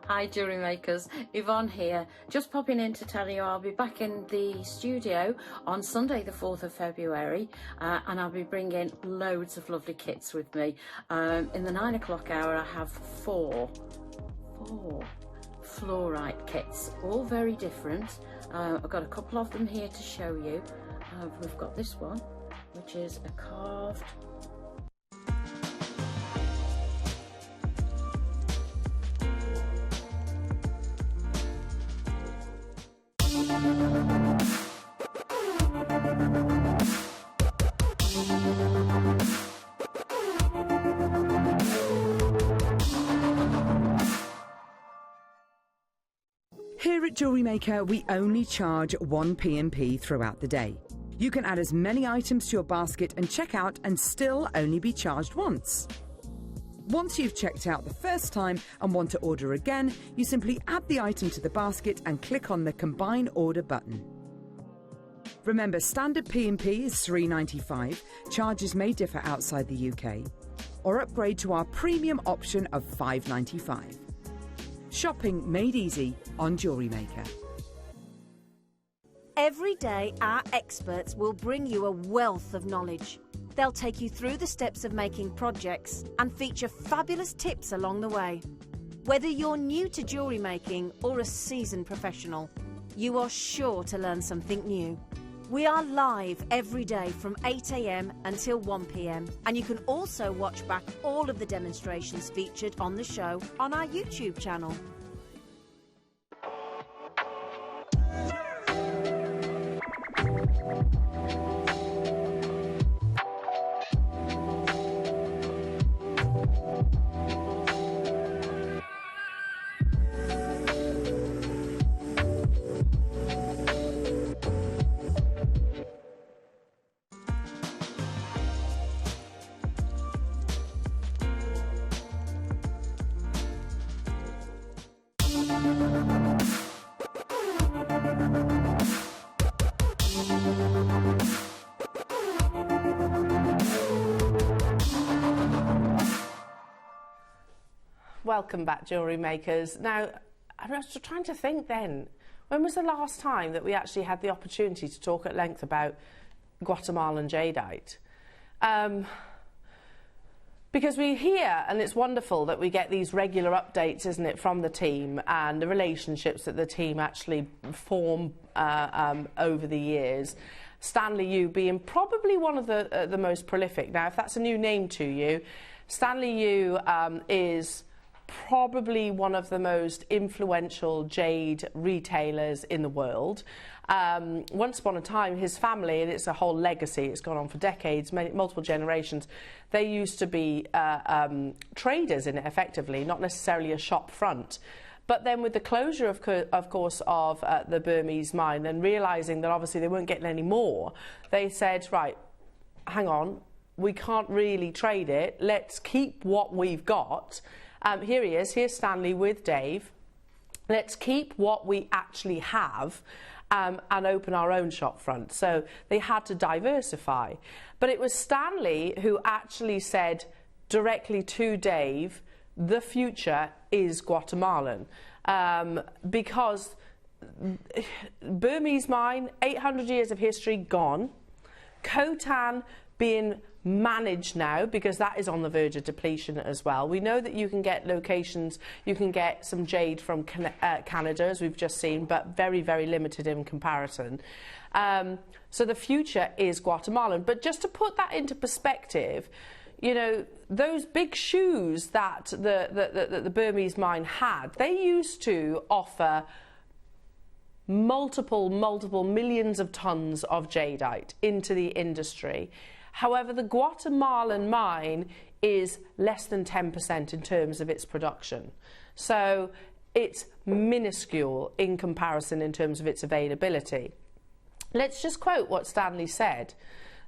Speaker 5: Hi Jewellery Makers, Yvonne here, just popping in to tell you I'll be back in the studio on Sunday the 4th of February and I'll be bringing loads of lovely kits with me. In the 9 o'clock hour I have four fluorite kits, all very different. I've got a couple of them here to show you. We've got this one, which is a carved
Speaker 4: Here at Jewellery Maker, we only charge 1 P&P throughout the day. You can add as many items to your basket and check out and still only be charged once. Once you've checked out the first time and want to order again, you simply add the item to the basket and click on the Combine Order button. Remember, standard P&P is $3.95. Charges may differ outside the UK. Or upgrade to our premium option of $5.95. Shopping made easy on Jewellery Maker.
Speaker 6: Every day, our experts will bring you a wealth of knowledge. They'll take you through the steps of making projects and feature fabulous tips along the way. Whether you're new to jewellery making or a seasoned professional, you are sure to learn something new. We are live every day from 8 AM until 1 PM, and you can also watch back all of the demonstrations featured on the show on our YouTube channel.
Speaker 3: Welcome back, Jewellery Makers. Now, I was trying to think then, when was the last time that we actually had the opportunity to talk at length about Guatemalan jadeite? Because we hear, and it's wonderful that we get these regular updates, isn't it, from the team and the relationships that the team actually form over the years. Stanley Yu being probably one of the most prolific. Now, if that's a new name to you, Stanley Yu is probably one of the most influential jade retailers in the world. Once upon a time, his family, and it's a whole legacy, it's gone on for decades, multiple generations, they used to be traders in it effectively, not necessarily a shop front. But then with the closure, of course, of the Burmese mine, and realising that obviously they weren't getting any more, they said, right, hang on, we can't really trade it, let's keep what we've got. Here he is, here's Stanley with Dave. Let's keep what we actually have and open our own shop front. So they had to diversify. But it was Stanley who actually said directly to Dave, the future is Guatemalan. Because Burmese mine, 800 years of history gone. Khotan being managed now, because that is on the verge of depletion as well. We know that you can get locations, you can get some jade from Canada, as we've just seen, but very, very limited in comparison. So the future is Guatemalan. But just to put that into perspective, you know, those big shoes that the Burmese mine had, they used to offer multiple millions of tons of jadeite into the industry. However, the Guatemalan mine is less than 10% in terms of its production. So it's minuscule in comparison in terms of its availability. Let's just quote what Stanley said.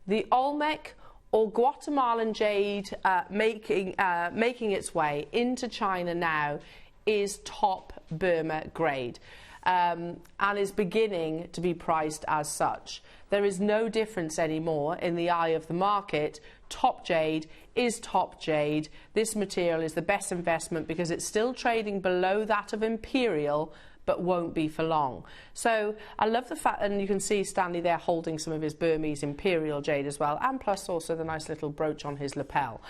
Speaker 3: The Olmec or Guatemalan jade making its way into China now is top Burma grade. And is beginning to be priced as such. There is no difference anymore in the eye of the market. Top jade is top jade. This material is the best investment because it's still trading below that of imperial, but won't be for long. So I love the fact, and you can see Stanley there holding some of his Burmese imperial jade as well, and plus also the nice little brooch on his lapel.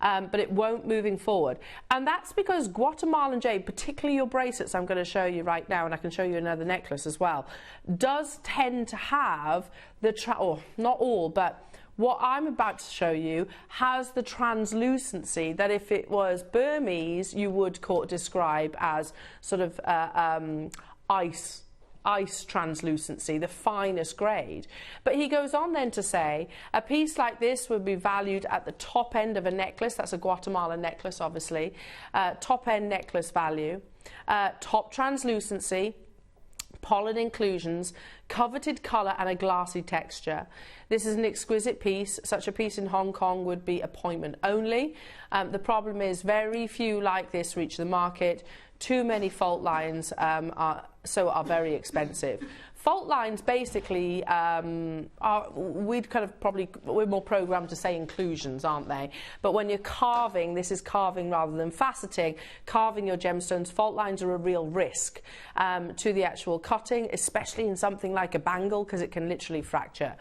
Speaker 3: But it won't moving forward. And that's because Guatemalan jade, particularly your bracelets I'm going to show you right now, and I can show you another necklace as well, does tend to have the, not all, but what I'm about to show you has the translucency that if it was Burmese, you would describe as sort of ice translucency, the finest grade. But he goes on then to say, a piece like this would be valued at the top end of a necklace, that's a Guatemalan necklace obviously, top end necklace value, top translucency, pollen inclusions, coveted colour and a glassy texture. This is an exquisite piece. Such a piece in Hong Kong would be appointment only. The problem is very few like this reach the market. Too many fault lines are very expensive. Fault lines basically we're more programmed to say inclusions, aren't they? But when you're carving, this is carving rather than faceting, carving your gemstones, fault lines are a real risk to the actual cutting, especially in something like a bangle, because it can literally fracture.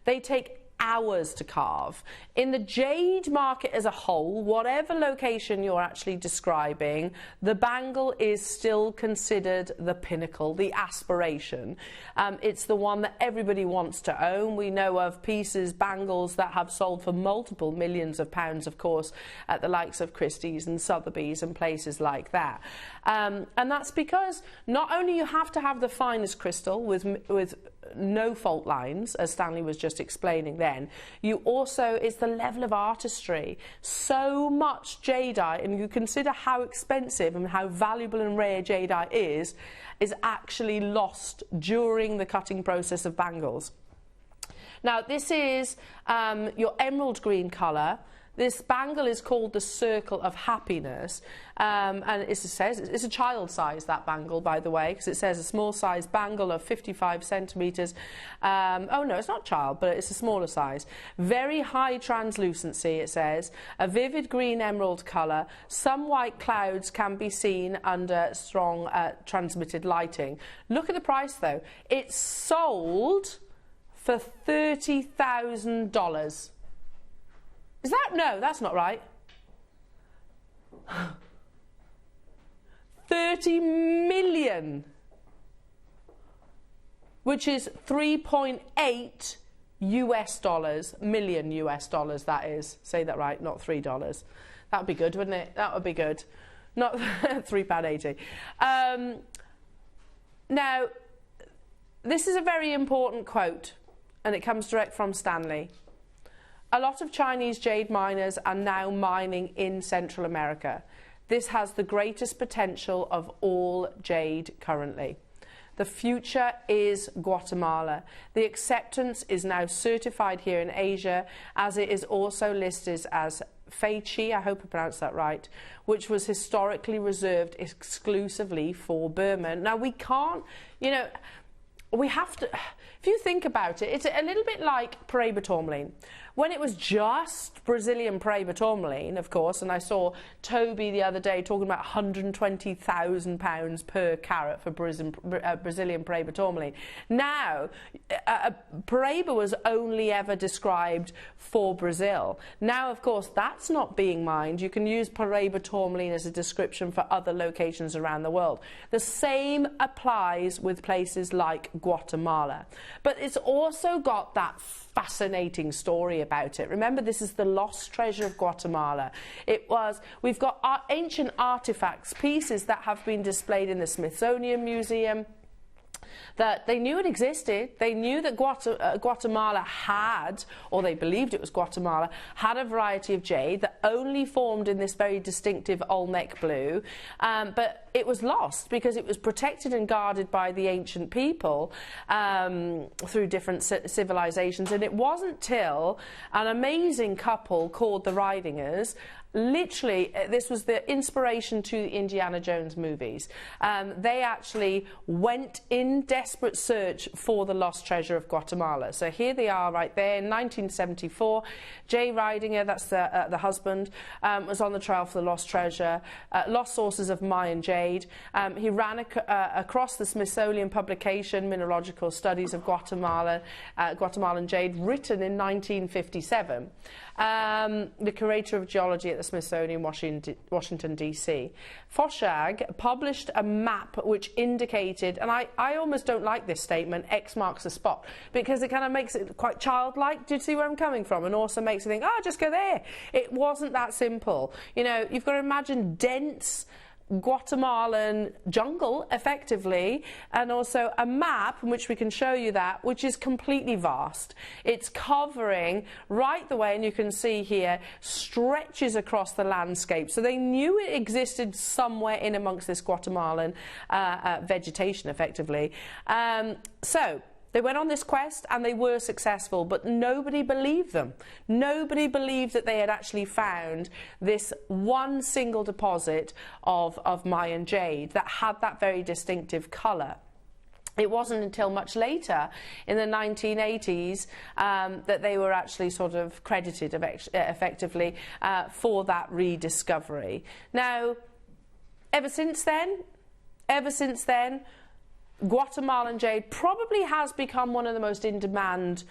Speaker 3: They take hours to carve. In the jade market as a whole, whatever location you're actually describing, the bangle is still considered the pinnacle, the aspiration. It's the one that everybody wants to own. We know of pieces, bangles that have sold for multiple millions of pounds, of course, at the likes of Christie's and Sotheby's and places like that. And that's because not only you have to have the finest crystal with no fault lines, as Stanley was just explaining then, you also, it's the level of artistry. So much jadeite, and you consider how expensive and how valuable and rare jadeite is actually lost during the cutting process of bangles. Now this is your emerald green colour. This bangle is called the Circle of Happiness, and it says it's a child size, that bangle, by the way, because it says a small size bangle of 55 centimetres. Oh no, it's not child, but it's a smaller size. Very high translucency, it says. A vivid green emerald colour. Some white clouds can be seen under strong transmitted lighting. Look at the price though. It's sold for $30,000. Is that? No, that's not right. 30 million, which is 3.8 US dollars, million US dollars, that is. Say that right, not $3. That would be good, wouldn't it? That would be good. Not £3.80. Now, this is a very important quote, and it comes direct from Stanley. A lot of Chinese jade miners are now mining in Central America. This has the greatest potential of all jade currently. The future is Guatemala. The acceptance is now certified here in Asia, as it is also listed as Feiqi, I hope I pronounced that right, which was historically reserved exclusively for Burma. Now we can't, we have to, if you think about it, it's a little bit like Paraiba tourmaline. When it was just Brazilian Paraiba tourmaline, of course, and I saw Toby the other day talking about £120,000 per carat for Brazilian Paraiba tourmaline. Now, Paraiba was only ever described for Brazil. Now, of course, that's not being mined. You can use Paraiba tourmaline as a description for other locations around the world. The same applies with places like Guatemala. But it's also got that fascinating story about it. Remember, this is the lost treasure of Guatemala. We've got ancient artifacts, pieces that have been displayed in the Smithsonian Museum, that they knew it existed. They knew that Guatemala had, or they believed it was Guatemala, had a variety of jade that only formed in this very distinctive Olmec blue, but it was lost because it was protected and guarded by the ancient people through different civilizations. And it wasn't till an amazing couple called the Ridingers, literally, this was the inspiration to the Indiana Jones movies. They actually went in desperate search for the lost treasure of Guatemala. So here they are right there in 1974. Jay Ridinger, that's the husband, was on the trail for the lost treasure, lost sources of Mayan jade. He ran across the Smithsonian publication, Mineralogical Studies of Guatemalan Jade, written in 1957. The curator of geology at the Smithsonian, Washington, D.C. Foshag published a map which indicated, and I almost don't like this statement, X marks the spot, because it kind of makes it quite childlike. Do you see where I'm coming from? And also makes you think, just go there. It wasn't that simple. You've got to imagine dense Guatemalan jungle, effectively, and also a map in which we can show you that, which is completely vast. It's covering right the way, and you can see here, stretches across the landscape. So they knew it existed somewhere in amongst this Guatemalan vegetation, effectively. So they went on this quest and they were successful, but nobody believed them. Nobody believed that they had actually found this one single deposit of Mayan jade that had that very distinctive colour. It wasn't until much later, in the 1980s, that they were actually sort of credited effectively for that rediscovery. Now, ever since then, Guatemalan jade probably has become one of the most in-demand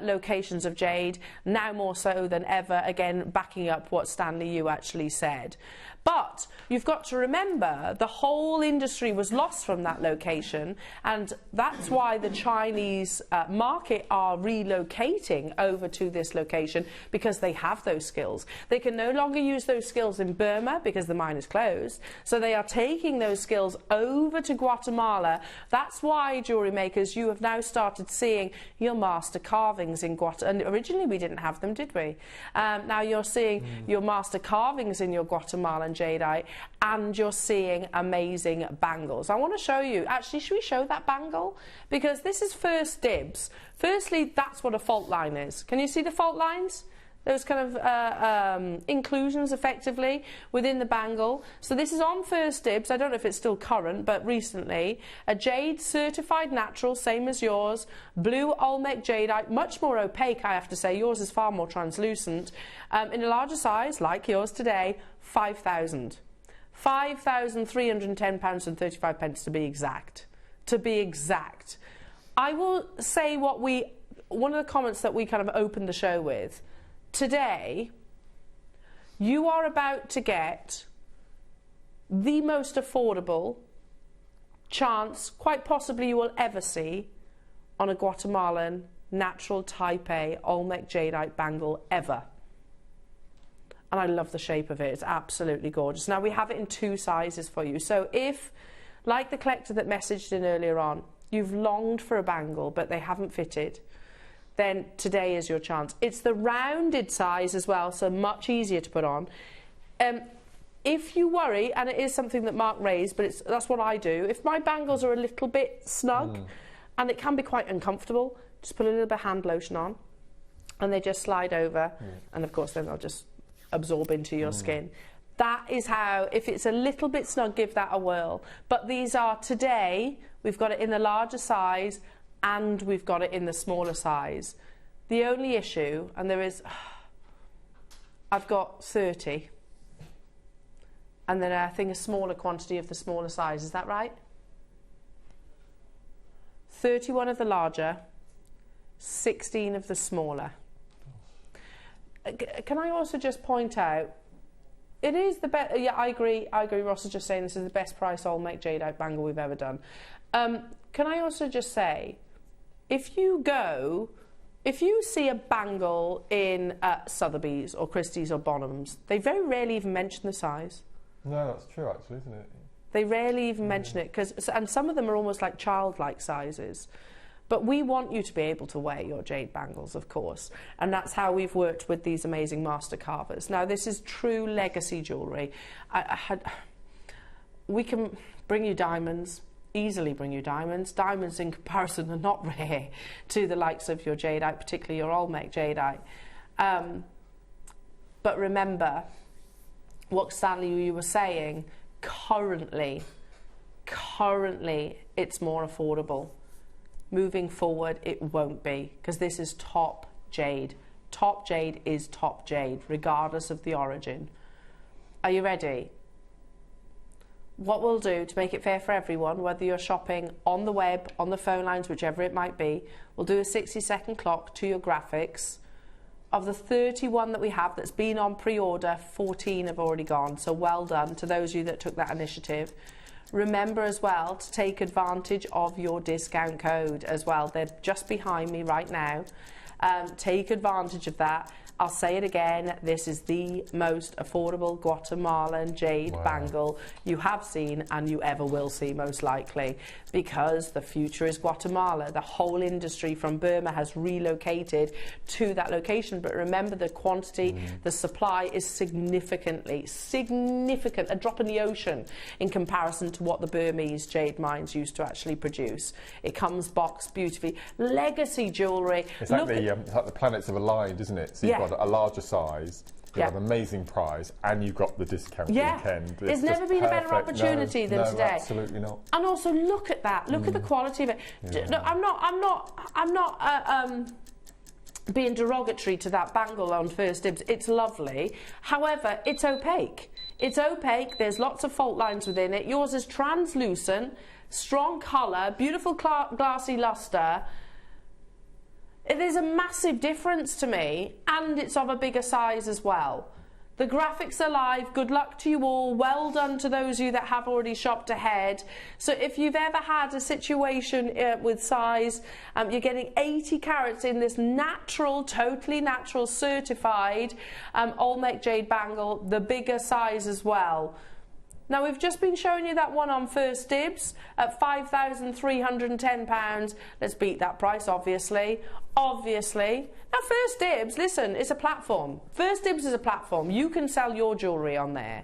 Speaker 3: locations of jade, now more so than ever, again, backing up what Stanley Yu actually said. But you've got to remember, the whole industry was lost from that location, and that's why the Chinese market are relocating over to this location, because they have those skills. They can no longer use those skills in Burma because the mine is closed, so they are taking those skills over to Guatemala. That's why, jewellery makers, you have now started seeing your master carvings in Guatemala. And originally we didn't have them, did we? Now you're seeing your master carvings in your Guatemalan jadeite, and you're seeing amazing bangles. I want to show you, actually, should we show that bangle? Because this is first dibs. Firstly, that's what a fault line is. Can you see the fault lines? Those kind of inclusions, effectively, within the bangle. So this is on first dibs. I don't know if it's still current, but recently. A jade certified natural, same as yours. Blue Olmec jadeite, much more opaque, I have to say. Yours is far more translucent. In a larger size, like yours today, 5,000. £5,310 and 35 pence to be exact. To be exact. I will say one of the comments that we kind of opened the show with. Today, you are about to get the most affordable chance, quite possibly, you will ever see on a Guatemalan natural Type A Olmec jadeite bangle ever. And I love the shape of it. It's absolutely gorgeous. Now, we have it in 2 sizes for you. So if, like the collector that messaged in earlier on, you've longed for a bangle but they haven't fitted, then today is your chance. It's the rounded size as well, so much easier to put on. If you worry, and it is something that Mark raised, but that's what I do, if my bangles are a little bit snug, and it can be quite uncomfortable, just put a little bit of hand lotion on, and they just slide over, and of course then they'll just absorb into your skin. That is how, if it's a little bit snug, give that a whirl. But these are today, we've got it in the larger size, and we've got it in the smaller size. The only issue, and there is, I've got 30, and then I think a smaller quantity of the smaller size, is that right? 31 of the larger, 16 of the smaller. Can I also just point out, it is the best, yeah, I agree, Ross is just saying this is the best price Olmec jadeite bangle we've ever done. Can I also just say, if you see a bangle in Sotheby's or Christie's or Bonhams, they very rarely even mention the size.
Speaker 2: No, that's true, actually, isn't it?
Speaker 3: They rarely even mention it, and some of them are almost like childlike sizes. But we want you to be able to wear your jade bangles, of course, and that's how we've worked with these amazing master carvers. Now, this is true legacy jewellery. We can bring you diamonds, easily bring you diamonds. Diamonds in comparison are not rare to the likes of your jadeite, particularly your Olmec jadeite. But remember what Stanley, you were saying, currently it's more affordable. Moving forward, it won't be, because this is top jade. Top jade is top jade, regardless of the origin. Are you ready? What we'll do to make it fair for everyone, whether you're shopping on the web, on the phone lines, whichever it might be, we'll do a 60-second clock to your graphics. Of the 31 that we have that's been on pre-order, 14 have already gone, so well done to those of you that took that initiative. Remember as well to take advantage of your discount code as well. They're just behind me right now. Take advantage of that. I'll say it again, this is the most affordable Guatemalan jade bangle you have seen and you ever will see, most likely, because the future is Guatemala. The whole industry from Burma has relocated to that location, but remember, the quantity, the supply is significant, a drop in the ocean in comparison to what the Burmese jade mines used to actually produce. It comes boxed beautifully. Legacy jewellery.
Speaker 2: It's like the planets have aligned, isn't it? So you've got a larger size, you've got an amazing price, and you've got the discount weekend.
Speaker 3: There's never been a better opportunity than today.
Speaker 2: Absolutely not.
Speaker 3: And also look at that. Look at the quality of it.
Speaker 2: Yeah.
Speaker 3: No, I'm not being derogatory to that bangle on First Dibs. It's lovely. However, it's opaque. It's opaque. There's lots of fault lines within it. Yours is translucent, strong colour, beautiful glassy lustre. There's a massive difference to me, and it's of a bigger size as well. The graphics are live. Good luck to you all. Well done to those of you that have already shopped ahead. So if you've ever had a situation with size, you're getting 80 carats in this natural, totally natural, certified Olmec jade bangle, the bigger size as well. Now, we've just been showing you that one on First Dibs at £5,310. Let's beat that price, obviously. Obviously. Now, First Dibs, listen, it's a platform. First Dibs is a platform. You can sell your jewellery on there.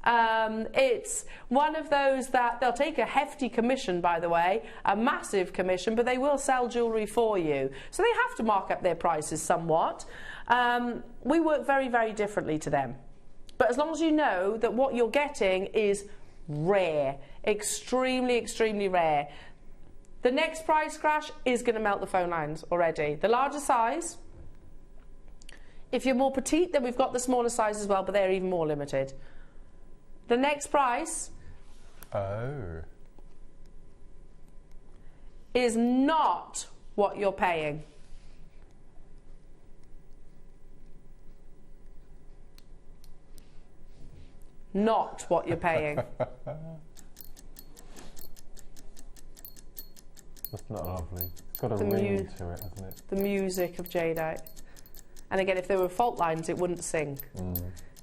Speaker 3: It's one of those that they'll take a hefty commission, by the way, a massive commission, but they will sell jewellery for you. So they have to mark up their prices somewhat. We work very, very differently to them. But as long as you know that what you're getting is rare, extremely, extremely rare. The next price crash is going to melt the phone lines already. The larger size, if you're more petite, then we've got the smaller size as well, but they're even more limited. The next price is not what you're paying. Not what you're paying.
Speaker 2: That's not lovely. It's got a ring to it, hasn't it?
Speaker 3: The music of jadeite. And again, if there were fault lines, it wouldn't sing.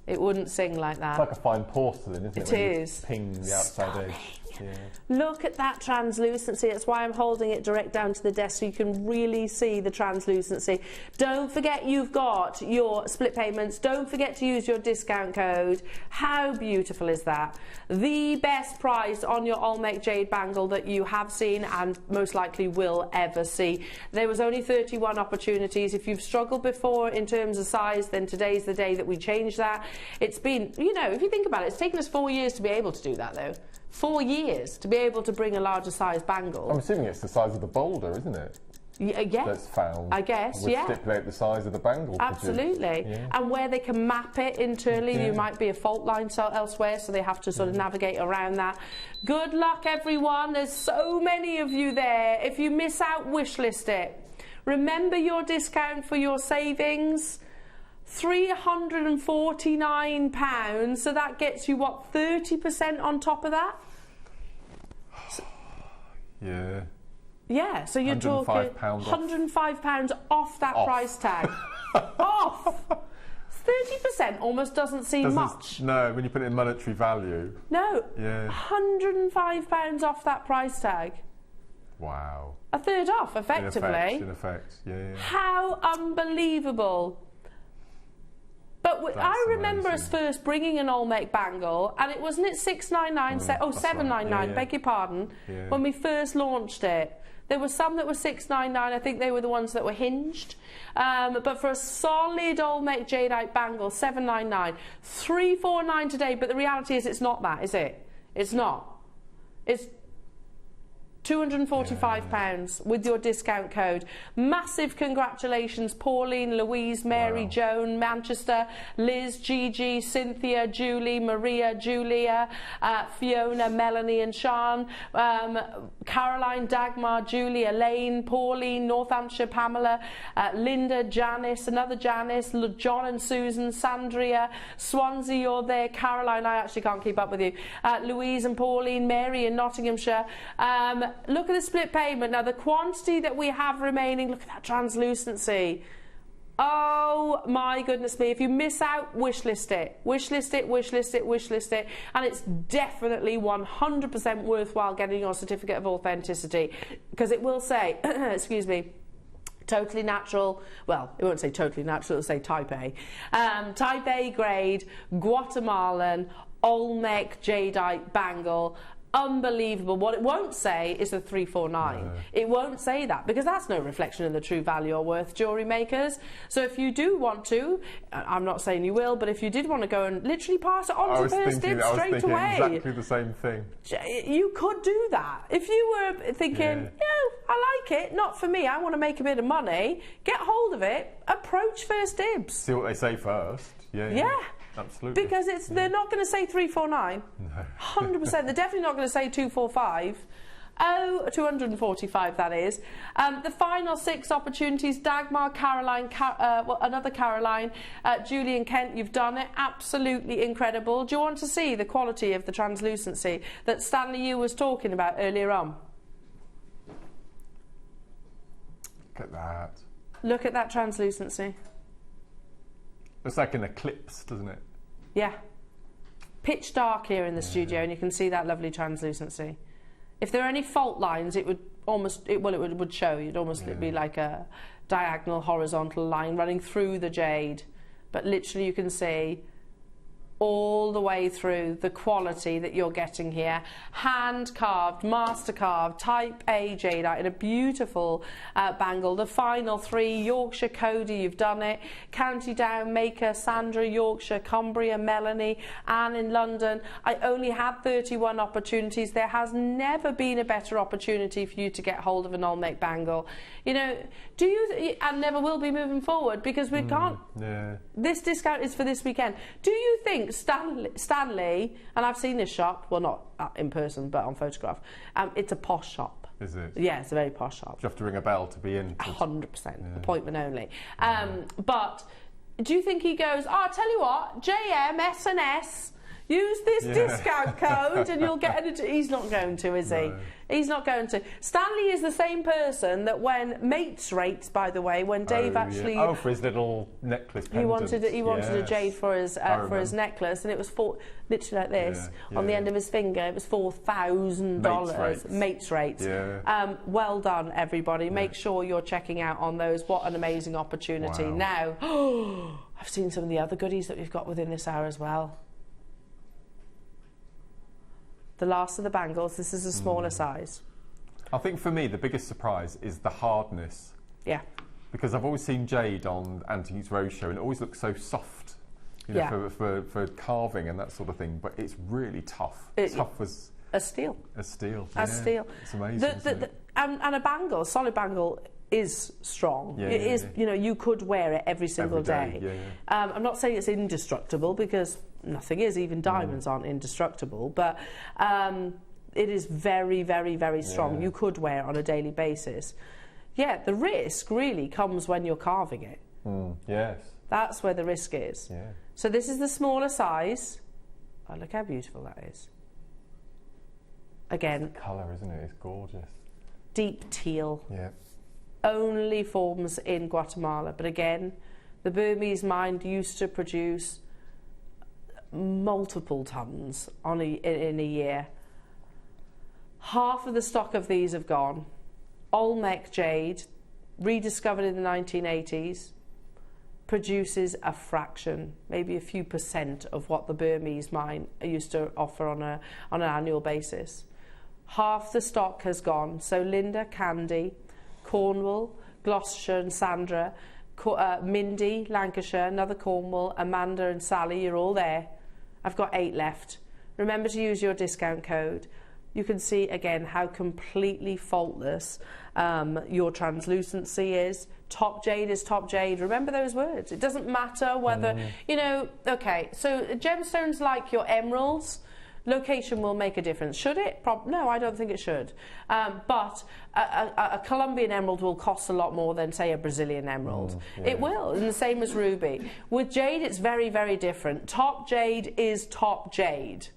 Speaker 3: It wouldn't sing like that.
Speaker 2: It's like a fine porcelain, isn't it?
Speaker 3: It is.
Speaker 2: Ping the outside edge. Yeah.
Speaker 3: Look at that translucency. That's why I'm holding it direct down to the desk so you can really see the translucency. Don't forget you've got your split payments. Don't forget to use your discount code. How beautiful is that? The best price on your Olmec jade bangle that you have seen and most likely will ever see. There was only 31 opportunities. If you've struggled before in terms of size, then today's the day that we change that. It's been, you know, if you think about it, it's taken us 4 years to be able to do that, though. 4 years to be able to bring a larger size bangle.
Speaker 2: I'm assuming it's the size of the boulder, isn't it?
Speaker 3: Yeah,
Speaker 2: that's found.
Speaker 3: I guess,
Speaker 2: would stipulate the size of the bangle.
Speaker 3: Absolutely. And where they can map it internally, there might be a fault line elsewhere, so they have to sort of navigate around that. Good luck, everyone. There's so many of you there. If you miss out, wish list it. Remember your discount for your savings. £349, so that gets you what, 30% on top of that? Yeah, so you're talking £105 off that price tag. Off! 30% almost doesn't seem much.
Speaker 2: No, when you put it in monetary value.
Speaker 3: No, £105 off that price tag.
Speaker 2: Wow.
Speaker 3: A third off, effectively.
Speaker 2: In effect, yeah.
Speaker 3: How unbelievable. But I remember us first bringing an Olmec bangle, and it wasn't it $699, $799, beg your pardon, when we first launched it. There were some that were $699, I think they were the ones that were hinged. But for a solid Olmec jadeite bangle, $799, $349 today, but the reality is it's not that, is it? It's not. It's £245 with your discount code. Massive congratulations, Pauline, Louise, Mary, Joan, Manchester, Liz, Gigi, Cynthia, Julie, Maria, Julia, Fiona, Melanie and Sean, Caroline, Dagmar, Julie, Elaine, Pauline, Northamptonshire, Pamela, Linda, Janice, another Janice, John and Susan, Sandria, Swansea, you're there, Caroline, I actually can't keep up with you, Louise and Pauline, Mary in Nottinghamshire, Look at the split payment. Now, the quantity that we have remaining, look at that translucency. Oh my goodness me, if you miss out, wishlist it. Wishlist it, wishlist it, wishlist it. And it's definitely 100% worthwhile getting your certificate of authenticity, because it will say, excuse me, totally natural, well, it won't say totally natural, it'll say type A. Type A grade, Guatemalan, Olmec jadeite bangle. Unbelievable. What it won't say is the 349. No. It won't say that, because that's no reflection of the true value or worth jewellery makers. So if you do want to, I'm not saying you will, but if you did want to go and literally pass it on to first dibs straight away. I was thinking exactly
Speaker 2: the same thing.
Speaker 3: You could do that. If you were thinking, I like it, not for me, I want to make a bit of money, get hold of it, approach first dibs.
Speaker 2: See what they say first. Yeah. Absolutely.
Speaker 3: Because they're not going to say 349. No. 100%. They're definitely not going to say 245. Oh, 245 that is. The final 6 opportunities, Dagmar, Caroline, another Caroline, Julie and Kent, you've done it. Absolutely incredible. Do you want to see the quality of the translucency that Stanley Yu was talking about earlier on?
Speaker 2: Look at that.
Speaker 3: Look at that translucency.
Speaker 2: Looks like an eclipse, doesn't it?
Speaker 3: Yeah. Pitch dark here in the studio, and you can see that lovely translucency. If there are any fault lines, it would almost, it would show. You'd almost be like a diagonal, horizontal line running through the jade. But literally you can see all the way through the quality that you're getting here. Hand carved, master carved, type A jadeite in a beautiful bangle. The final 3, Yorkshire Cody, you've done it. County Down, Maker, Sandra, Yorkshire, Cumbria, Melanie, Anne in London. I only had 31 opportunities. There has never been a better opportunity for you to get hold of an Olmec bangle. You know, do you, and never will be moving forward, because we can't, this discount is for this weekend. Do you think Stanley, and I've seen this shop, well, not in person, but on photograph, it's a posh shop.
Speaker 2: Is it?
Speaker 3: Yeah, it's a very posh shop.
Speaker 2: Do you have to ring a bell to be in?
Speaker 3: 100%, appointment only. But do you think he goes, oh, I'll tell you what, JM, S&S, use this discount code and you'll get it? He's not going to, is he? He's not going to. Stanley is the same person that when Mates Rates, by the way, when Dave actually...
Speaker 2: Oh, for his little necklace pendant.
Speaker 3: He wanted a jade for his necklace, and it was literally like this, on the end of his finger. It was $4,000. Mates Rates. Well done, everybody. Make sure you're checking out on those. What an amazing opportunity. Wow. Now, I've seen some of the other goodies that we've got within this hour as well. The last of the bangles. This is a smaller size.
Speaker 2: I think for me the biggest surprise is the hardness.
Speaker 3: Yeah. Because
Speaker 2: I've always seen jade on Antiques Roadshow and it always looks so soft, you know, for carving and that sort of thing. But it's really tough. Tough as
Speaker 3: a steel.
Speaker 2: A steel.
Speaker 3: As steel.
Speaker 2: It's amazing.
Speaker 3: And a bangle, solid bangle, is strong. It is, you know, you could wear it every single day. I'm not saying it's indestructible, because nothing is, even diamonds aren't indestructible, but it is very, very, very strong. You could wear it on a daily basis. Yeah, the risk really comes when you're carving it.
Speaker 2: Yes.
Speaker 3: That's where the risk is.
Speaker 2: Yeah.
Speaker 3: So this is the smaller size. Oh, look how beautiful that is. Again.
Speaker 2: It's the colour, isn't it? It's gorgeous.
Speaker 3: Deep teal.
Speaker 2: Yeah.
Speaker 3: Only forms in Guatemala, but again, the Burmese mine used to produce multiple tons in a year. Half of the stock of these have gone. Olmec jade, rediscovered in the 1980s, produces a fraction, maybe a few % of what the Burmese mine used to offer on an annual basis. Half the stock has gone. So Linda, Candy, Cornwall, Gloucestershire and Sandra, Mindy, Lancashire, another Cornwall, Amanda and Sally, you're all there. I've got 8 left. Remember to use your discount code. You can see again how completely faultless your translucency is. Top jade is top jade. Remember those words. It doesn't matter whether, you know, okay, so gemstones like your emeralds, location will make a difference. Should it? No, I don't think it should. But a Colombian emerald will cost a lot more than, say, a Brazilian emerald. It will, and the same as ruby. With jade, it's very, very different. Top jade is top jade.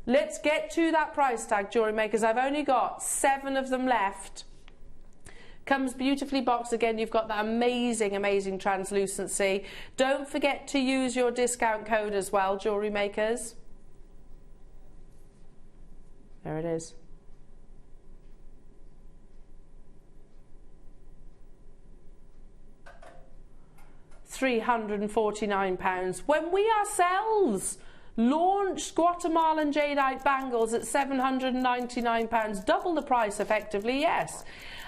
Speaker 3: Let's get to that price tag, Jewellery Makers. I've only got 7 of them left. Comes beautifully boxed. Again, you've got that amazing, amazing translucency. Don't forget to use your discount code as well, Jewellery Makers. There it is. £349. When we ourselves launched Guatemalan jadeite bangles at £799, double the price effectively, yes.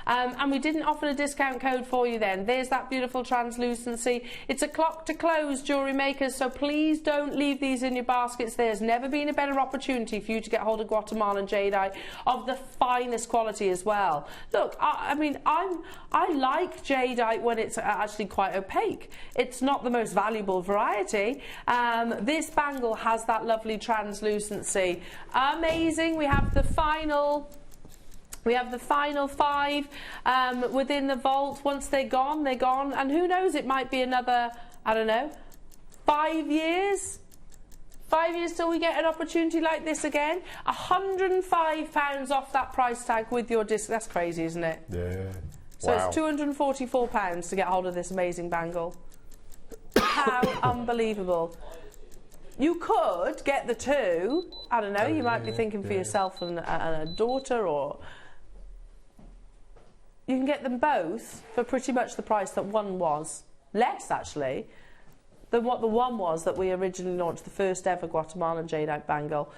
Speaker 3: And we didn't offer a discount code for you then. There's that beautiful translucency. It's a clock to close, Jewellery Makers, so please don't leave these in your baskets. There's never been a better opportunity for you to get hold of Guatemalan jadeite of the finest quality as well. Look, I mean, I like jadeite when it's actually quite opaque. It's not the most valuable variety. This bangle has that lovely translucency. Amazing. We have the final 5 within the vault. Once they're gone, they're gone. And who knows, it might be another, I don't know, 5 years? 5 years till we get an opportunity like this again. £105 off that price tag with your disc. That's crazy, isn't it?
Speaker 2: Yeah.
Speaker 3: So
Speaker 2: wow.
Speaker 3: it's £244 to get hold of this amazing bangle. How unbelievable. You could get the 2. I don't know, you might be thinking for yourself and a daughter, or you can get them both for pretty much the price that one was. Less, actually, than what the one was that we originally launched, the first ever Guatemalan jadeite bangle.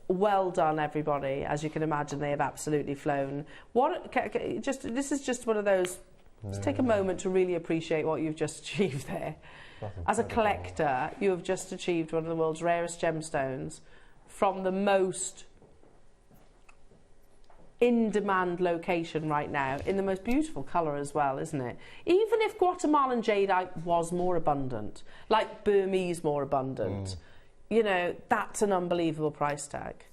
Speaker 3: Well done, everybody. As you can imagine, they have absolutely flown. This is just one of those. Just take a moment to really appreciate what you've just achieved there. As a collector, you have just achieved one of the world's rarest gemstones from the most in-demand location right now, in the most beautiful colour as well, isn't it? Even if Guatemalan jadeite was more abundant, like Burmese more abundant, you know, that's an unbelievable price tag.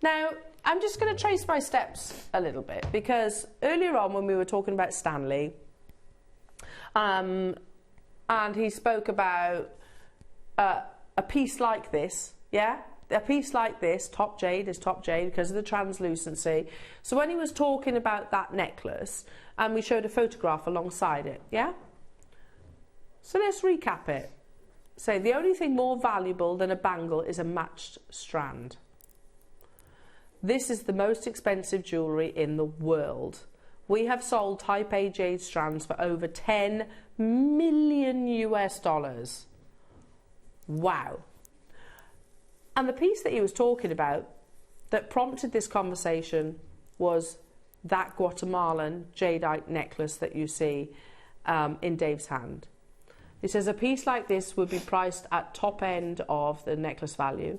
Speaker 3: Now, I'm just going to trace my steps a little bit, because earlier on when we were talking about Stanley, and he spoke about a piece like this, yeah? A piece like this, top jade is top jade because of the translucency. So when he was talking about that necklace, and we showed a photograph alongside it, yeah? So let's recap it. Say the only thing more valuable than a bangle is a matched strand. This is the most expensive jewellery in the world. We have sold Type A jade strands for over $10 million US. Wow. And the piece that he was talking about that prompted this conversation was that Guatemalan jadeite necklace that you see in Dave's hand. He says a piece like this would be priced at top end of the necklace value.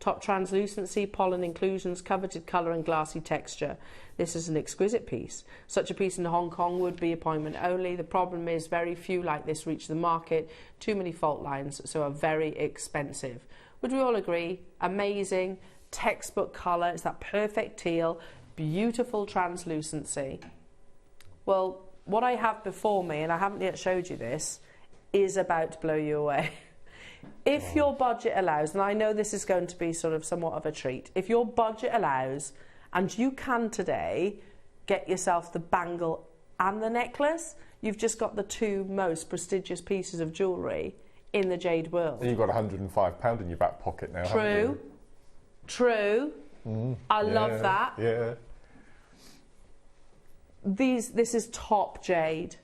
Speaker 3: Top translucency, pollen inclusions, coveted colour and glassy texture. This is an exquisite piece. Such a piece in Hong Kong would be appointment only. The problem is very few like this reach the market. Too many fault lines, so are very expensive. Would we all agree? Amazing, textbook colour. It's that perfect teal, beautiful translucency. Well, what I have before me, and I haven't yet showed you this, is about to blow you away. If your budget allows, and I know this is going to be sort of somewhat of a treat, if your budget allows, and you can today get yourself the bangle and the necklace, you've just got the 2 most prestigious pieces of jewellery in the jade world.
Speaker 2: And you've got £105 in your back pocket now, haven't you?
Speaker 3: True. I love that.
Speaker 2: Yeah.
Speaker 3: This is top jade.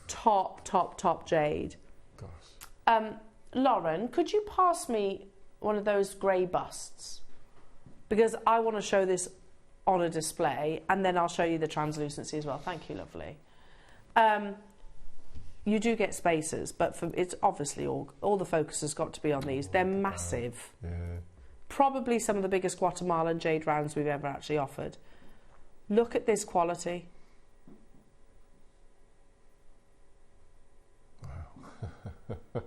Speaker 3: Top jade.
Speaker 2: Gosh.
Speaker 3: Lauren, could you pass me one of those grey busts? Because I want to show this on a display, and then I'll show you the translucency as well. Thank you, lovely. You do get spacers, but it's obviously all the focus has got to be on these. They're massive.
Speaker 2: Yeah.
Speaker 3: Probably some of the biggest Guatemalan jade rounds we've ever actually offered. Look at this quality.
Speaker 2: Wow.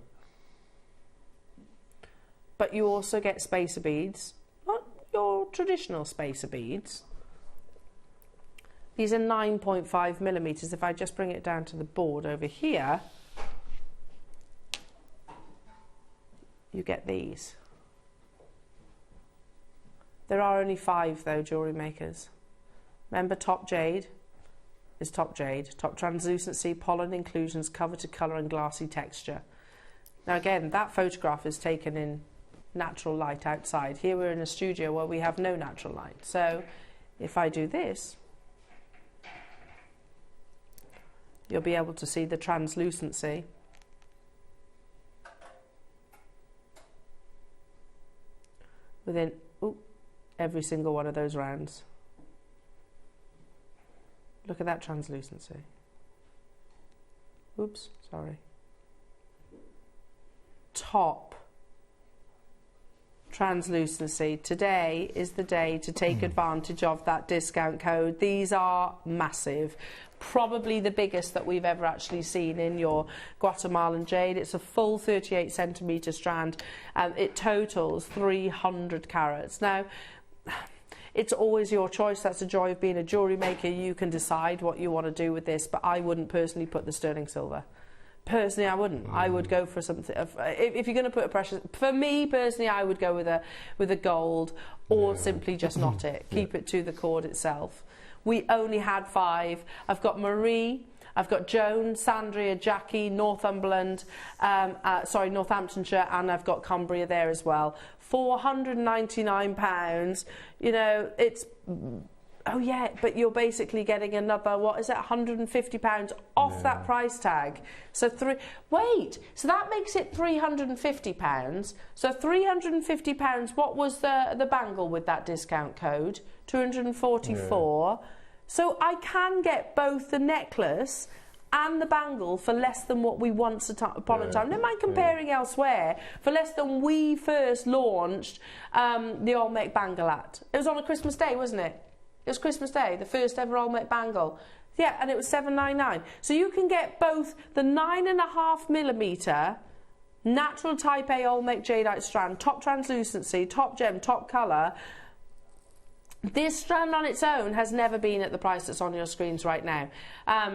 Speaker 3: But you also get spacer beads, not your traditional spacer beads. These are 9.5 millimetres. If I just bring it down to the board over here, you get these. There are only 5 though, jewellery makers. Remember, top jade is top jade. Top translucency, pollen inclusions, cover to colour and glassy texture. Now again, that photograph is taken in natural light outside. Here we're in a studio where we have no natural light. So if I do this, you'll be able to see the translucency. Within every single one of those rounds. Look at that translucency. Oops, sorry. Top translucency. Today is the day to take advantage of that discount code. These are massive. Probably the biggest that we've ever actually seen in your Guatemalan jade. It's a full 38 centimetre strand. It totals 300 carats. Now, it's always your choice. That's the joy of being a jewellery maker. You can decide what you want to do with this, but I wouldn't personally put the sterling silver. Personally, I wouldn't. I would go for something. If you're going to put a precious, for me personally, I would go with a gold, or simply just knot it. Keep it to the cord itself. We only had 5. I've got Marie, I've got Joan, Sandria, Jackie, Northumberland, Northamptonshire, and I've got Cumbria there as well. £499. You know, it's. Oh yeah, but you're basically getting another, what is it, £150 off that price tag. So so that makes it £350. So £350, what was the bangle with that discount code? 244. Yeah. So I can get both the necklace and the bangle for less than what we once upon a time. Never mind comparing elsewhere, for less than we first launched the Olmec bangle at. It was on a Christmas day, wasn't it? It was Christmas Day, the first ever Olmec bangle. Yeah, and it was $7.99. So you can get both the 9.5mm natural type A Olmec jadeite strand, top translucency, top gem, top colour. This strand on its own has never been at the price that's on your screens right now.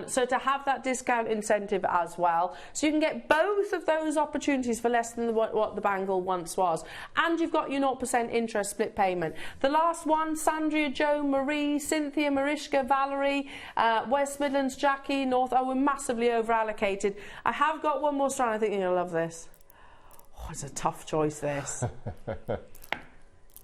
Speaker 3: So to have that discount incentive as well, so you can get both of those opportunities for less than what the bangle once was. And you've got your 0% interest split payment. The last one, Sandria, Jo, Marie, Cynthia, Mariska, Valerie, West Midlands, Jackie, North. Oh, we're massively over allocated. I have got one more strand. I think you're going to love this. Oh, it's a tough choice, this.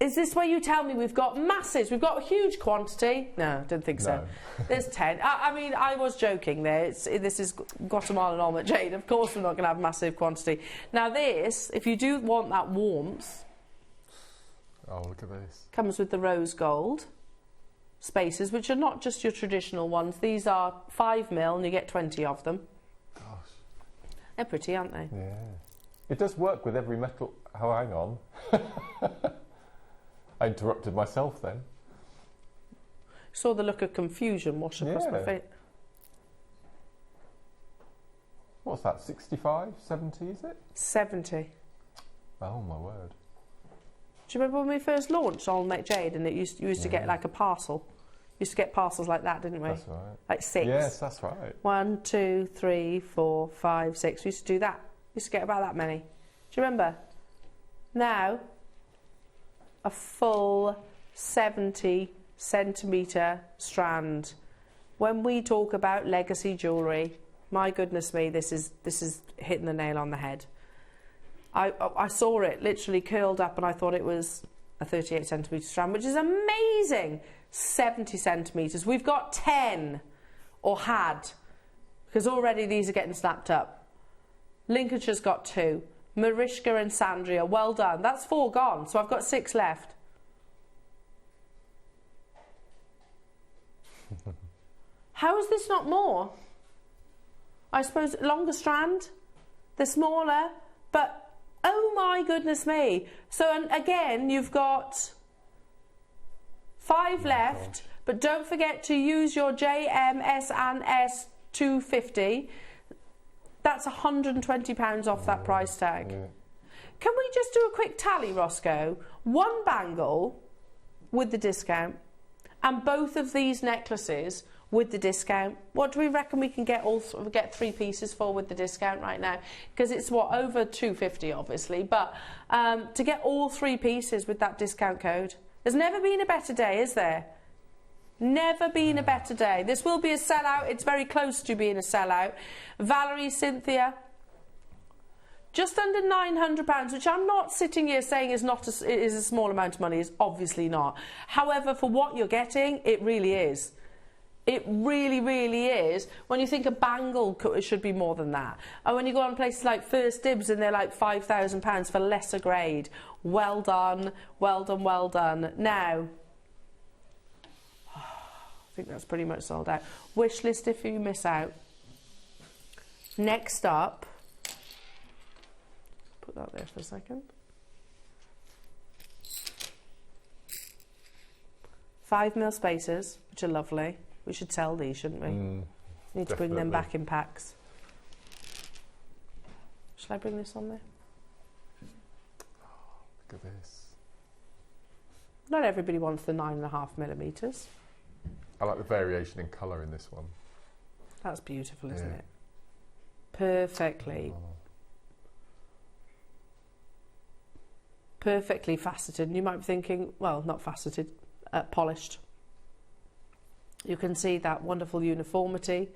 Speaker 3: Is this where you tell me we've got masses, we've got a huge quantity? No, don't think so. No. There's 10. I mean, I was joking there. This is Guatemalan Olmec jade. Of course we're not going to have massive quantity. Now this, if you do want that warmth...
Speaker 2: Oh, look at this.
Speaker 3: Comes with the rose gold spaces, which are not just your traditional ones. These are 5mm and you get 20 of them.
Speaker 2: Gosh.
Speaker 3: They're pretty, aren't they?
Speaker 2: Yeah. It does work with every metal... Oh, hang on. I interrupted myself then.
Speaker 3: Saw the look of confusion wash across my face.
Speaker 2: What's that, 65, 70 is it?
Speaker 3: 70.
Speaker 2: Oh my word.
Speaker 3: Do you remember when we first launched Olmec Jade and you used to get like a parcel? You used to get parcels like that, didn't we?
Speaker 2: That's right.
Speaker 3: Like 6.
Speaker 2: Yes, that's right.
Speaker 3: 1, 2, 3, 4, 5, 6. We used to do that. We used to get about that many. Do you remember? Now, a full 70 centimetre strand. When we talk about legacy jewellery, my goodness me, this is hitting the nail on the head. I saw it literally curled up and I thought it was a 38 centimetre strand, which is amazing. 70 centimetres. We've got 10, or had, because already these are getting snapped up. Lincolnshire's got 2. Mariska and Sandria, well done. That's 4 gone, so I've got 6 left. How is this not more? I suppose longer strand, they're smaller, but oh my goodness me. So and again, you've got 5 left, but don't forget to use your JM, S and S 250. That's £120 off that price tag. Yeah. Can we just do a quick tally, Roscoe? 1 bangle with the discount and both of these necklaces with the discount. What do we reckon we can get get 3 pieces for with the discount right now? Because it's what, over £250 obviously, but to get all 3 pieces with that discount code, There's never been a better day, is there? Never been a better day. This will be a sellout. It's very close to being a sellout. Valerie, Cynthia, just under £900, which I'm not sitting here saying is a small amount of money. It's obviously not. However, for what you're getting, it really is. It really, really is. When you think a bangle should be more than that. And when you go on places like First Dibs and they're like £5,000 for lesser grade. Well done, well done, well done. Now, I think that's pretty much sold out. Wish list if you miss out. Next up, put that there for a second. 5mm spacers, which are lovely. We should sell these, shouldn't we? Need to bring them back in packs. Shall I bring this on there?
Speaker 2: Look at this.
Speaker 3: Not everybody wants the 9.5mm.
Speaker 2: I like the variation in colour in this one.
Speaker 3: That's beautiful, isn't it? Perfectly. Perfectly faceted. And you might be thinking, well, not faceted, polished. You can see that wonderful uniformity.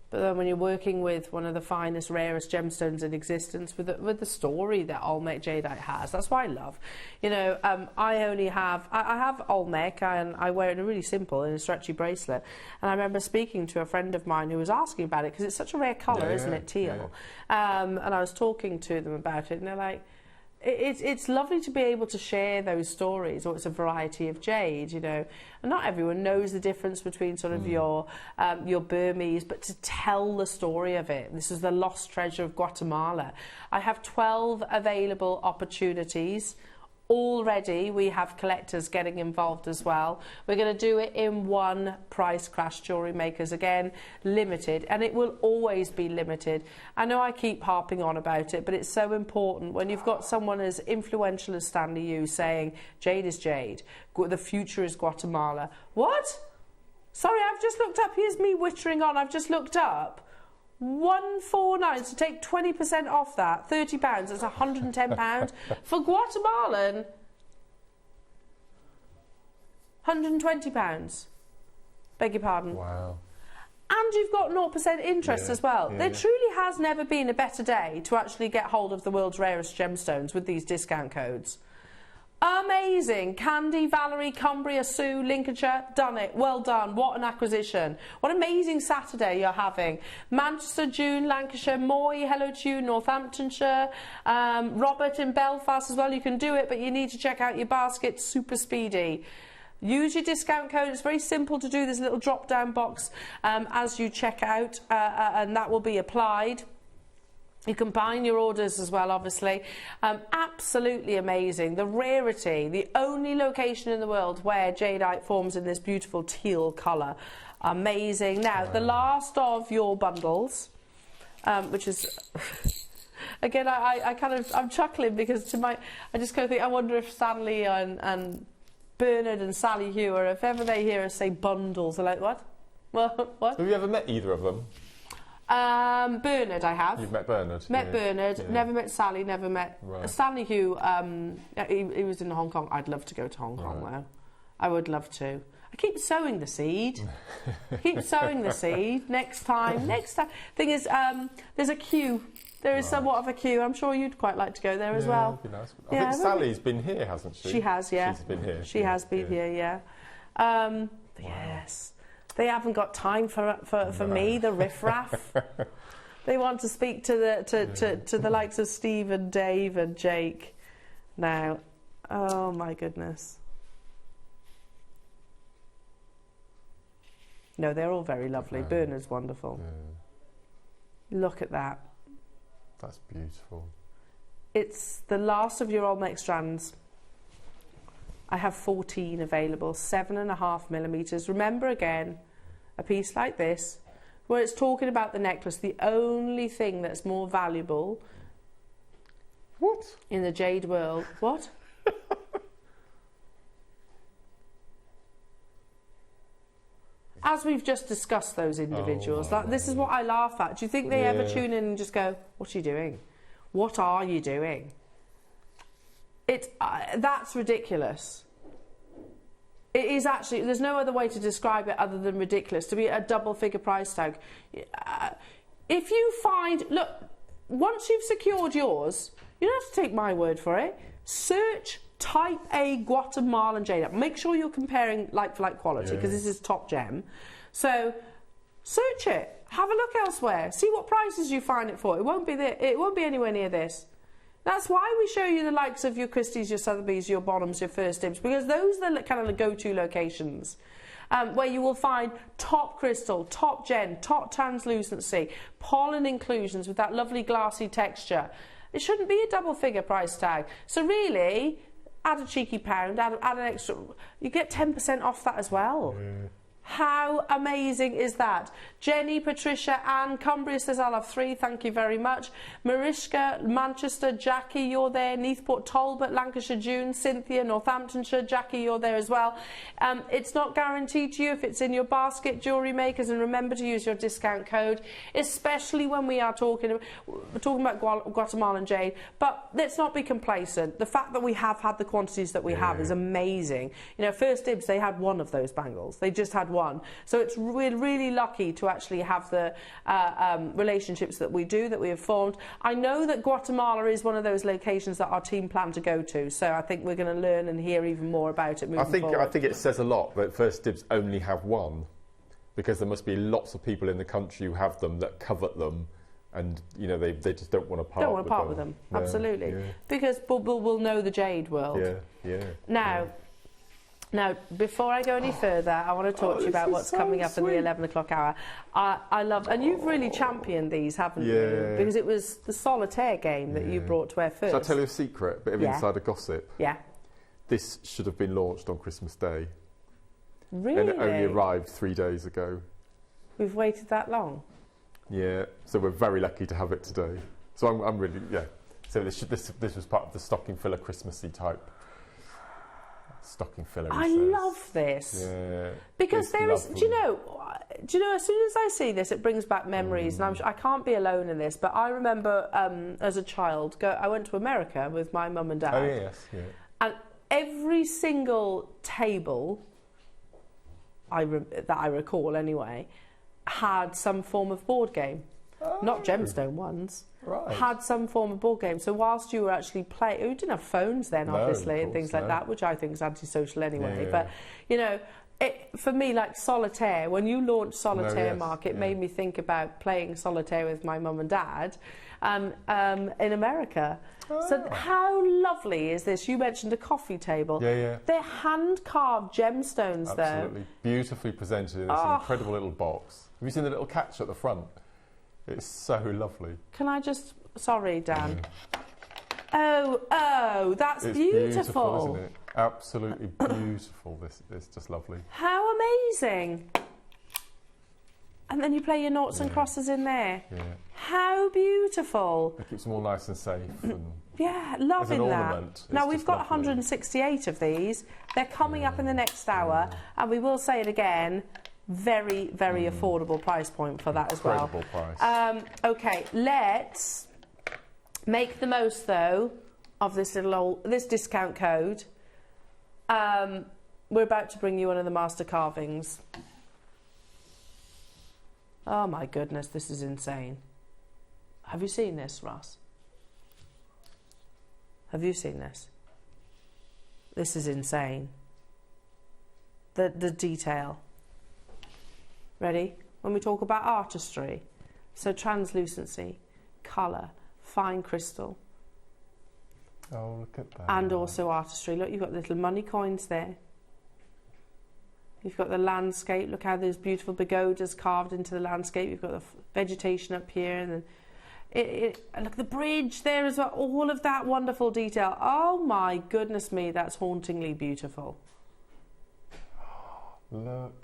Speaker 3: But then when you're working with one of the finest, rarest gemstones in existence, with the story that Olmec jadeite has, that's what I love. You know, I have Olmec, and I wear it in a really simple, in a stretchy bracelet. And I remember speaking to a friend of mine who was asking about it, because it's such a rare colour, isn't it, teal? Yeah. And I was talking to them about it, and they're like, it's lovely to be able to share those stories, or it's a variety of jade, you know. And not everyone knows the difference between sort of your Burmese, but to tell the story of it. This is the lost treasure of Guatemala. I have 12 available opportunities. Already we have collectors getting involved as well. We're going to do it in one price crash, Jewellery Makers, again, limited, and it will always be limited. I know I keep harping on about it, but it's so important when you've got someone as influential as Stanley Yu saying jade is jade, the future is Guatemala. What? Sorry, I've just looked up. Here's me wittering on. I've just looked up. 149, so take 20% off that, £30, that's £110. For Guatemalan, £120. Beg your pardon.
Speaker 2: Wow.
Speaker 3: And you've got 0% interest as well. There truly has never been a better day to actually get hold of the world's rarest gemstones with these discount codes. Amazing. Candy, Valerie, Cumbria, Sue, Lincolnshire, done it. Well done. What an acquisition. What an amazing Saturday you're having. Manchester, June, Lancashire, Moy, hello to you, Northamptonshire, Robert in Belfast as well. You can do it, but you need to check out your basket. Super speedy. Use your discount code. It's very simple to do. There's a little drop-down box as you check out, and that will be applied. You combine your orders as well, obviously. Absolutely amazing. The rarity, the only location in the world where jadeite forms in this beautiful teal colour. Amazing. Now, the last of your bundles, which is... Again, I'm chuckling because I just kind of think, I wonder if Stanley and Bernard and Sally Hugh, or if ever they hear us say bundles, they're like, what? What?
Speaker 2: Have you ever met either of them?
Speaker 3: Bernard, I have.
Speaker 2: You've met Bernard?
Speaker 3: Met Bernard, never met Sally, never met Stanley Hugh. He was in Hong Kong. I'd love to go to Hong Kong though. I would love to. I keep sowing the seed. Keep sowing the seed. Next time. Thing is, there's a queue. There is somewhat of a queue. I'm sure you'd quite like to go there as well.
Speaker 2: That'd be nice. I think Sally's been here, hasn't she?
Speaker 3: She has, yeah.
Speaker 2: She's been here.
Speaker 3: She has been here, yeah. Yes. They haven't got time for me, the riffraff. They want to speak to the likes of Steve and Dave and Jake now. Oh my goodness. No, they're all very lovely. Bernard's wonderful. Look at that.
Speaker 2: That's beautiful.
Speaker 3: It's the last of your Olmec strands. I have 14 available, 7.5mm. Remember again, a piece like this, where it's talking about the necklace, the only thing that's more valuable in the jade world. What? As we've just discussed those individuals, this is what I laugh at. Do you think they ever tune in and just go, what are you doing? What are you doing? That's ridiculous. It is actually, there's no other way to describe it other than ridiculous, to be a double figure price tag. If you find, look, once you've secured yours, you don't have to take my word for it. Search Type A Guatemalan jade. Make sure you're comparing like-for-like quality, because this is top gem. So search it. Have a look elsewhere. See what prices you find it for. It won't be anywhere near this. That's why we show you the likes of your Christie's, your Sotheby's, your Bonhams, your First Dibs, because those are the kind of the go-to locations where you will find top crystal, top gem, top translucency, pollen inclusions with that lovely glassy texture. It shouldn't be a double figure price tag. So really, add a cheeky pound, add an extra, you get 10% off that as well. How amazing is that? Jenny, Patricia, Anne, Cumbria says, I'll have 3, thank you very much. Mariska, Manchester, Jackie, you're there. Neathport, Talbot, Lancashire, June, Cynthia, Northamptonshire, Jackie, you're there as well. It's not guaranteed to you if it's in your basket, Jewellery Makers, and remember to use your discount code, especially when we are talking about Guatemalan jade. But let's not be complacent. The fact that we have had the quantities that we have is amazing. You know, First Dibs, they had 1 of those bangles. They just had 1. So we're really lucky to actually have the relationships that we do, that we have formed. I know that Guatemala is one of those locations that our team plan to go to, so I think we're going to learn and hear even more about it moving forward.
Speaker 2: I think it says a lot that First Dibs only have 1, because there must be lots of people in the country who have them, that covet them, and you know they just don't want to part
Speaker 3: with them.
Speaker 2: No,
Speaker 3: Absolutely. Because we'll know the jade world. Now, before I go any further, I want to talk to you about what's coming up in the 11 o'clock hour. I love, and you've really championed these, haven't you? Because it was the solitaire game that you brought to our first.
Speaker 2: Shall I tell you a secret, a bit of insider gossip?
Speaker 3: Yeah.
Speaker 2: This should have been launched on Christmas Day.
Speaker 3: Really?
Speaker 2: And it only arrived 3 days ago.
Speaker 3: We've waited that long?
Speaker 2: Yeah, so we're very lucky to have it today. So I'm really, So this was part of the stocking filler Christmassy type. Stocking filler.
Speaker 3: I love this.
Speaker 2: Yeah,
Speaker 3: because there is, do you know, as soon as I see this, it brings back memories, and I can't be alone in this, but I remember as a child, I went to America with my mum and dad.
Speaker 2: Oh, yes, yeah.
Speaker 3: And every single table, that I recall anyway, had some form of board game. Not gemstone ones.
Speaker 2: Right.
Speaker 3: Had some form of board game. So whilst you were actually playing, we didn't have phones then, obviously, and things like that, which I think is antisocial anyway.
Speaker 2: Yeah.
Speaker 3: But, you know, for me, like solitaire, when you launched Solitaire, Mark, it made me think about playing solitaire with my mum and dad in America. So how lovely is this? You mentioned a coffee table.
Speaker 2: Yeah.
Speaker 3: They're hand-carved gemstones, though.
Speaker 2: Absolutely. Beautifully presented in this incredible little box. Have you seen the little catch at the front? It's so lovely.
Speaker 3: Can I just... Sorry, Dan. Oh, that's
Speaker 2: it's
Speaker 3: beautiful.
Speaker 2: Isn't it? Absolutely beautiful. It's just lovely.
Speaker 3: How amazing. And then you play your noughts and crosses in there.
Speaker 2: Yeah.
Speaker 3: How beautiful.
Speaker 2: It keeps them all nice and safe. And
Speaker 3: loving
Speaker 2: as an
Speaker 3: that.
Speaker 2: ornament,
Speaker 3: now, we've got
Speaker 2: lovely.
Speaker 3: 168 of these. They're coming up in the next hour. And we will say it again. Very, very affordable price point for that as well.
Speaker 2: Incredible price.
Speaker 3: Okay, let's make the most though of this this discount code. We're about to bring you one of the master carvings. Oh my goodness, this is insane. Have you seen this, Ross? Have you seen this? This is insane. The detail. Ready? When we talk about artistry, so translucency, colour, fine crystal.
Speaker 2: Oh, look at that.
Speaker 3: And also artistry. Look, you've got little money coins there. You've got the landscape. Look how those beautiful pagodas carved into the landscape. You've got the vegetation up here, and then and look, the bridge there as well. All of that wonderful detail. Oh my goodness me, that's hauntingly beautiful.
Speaker 2: Look.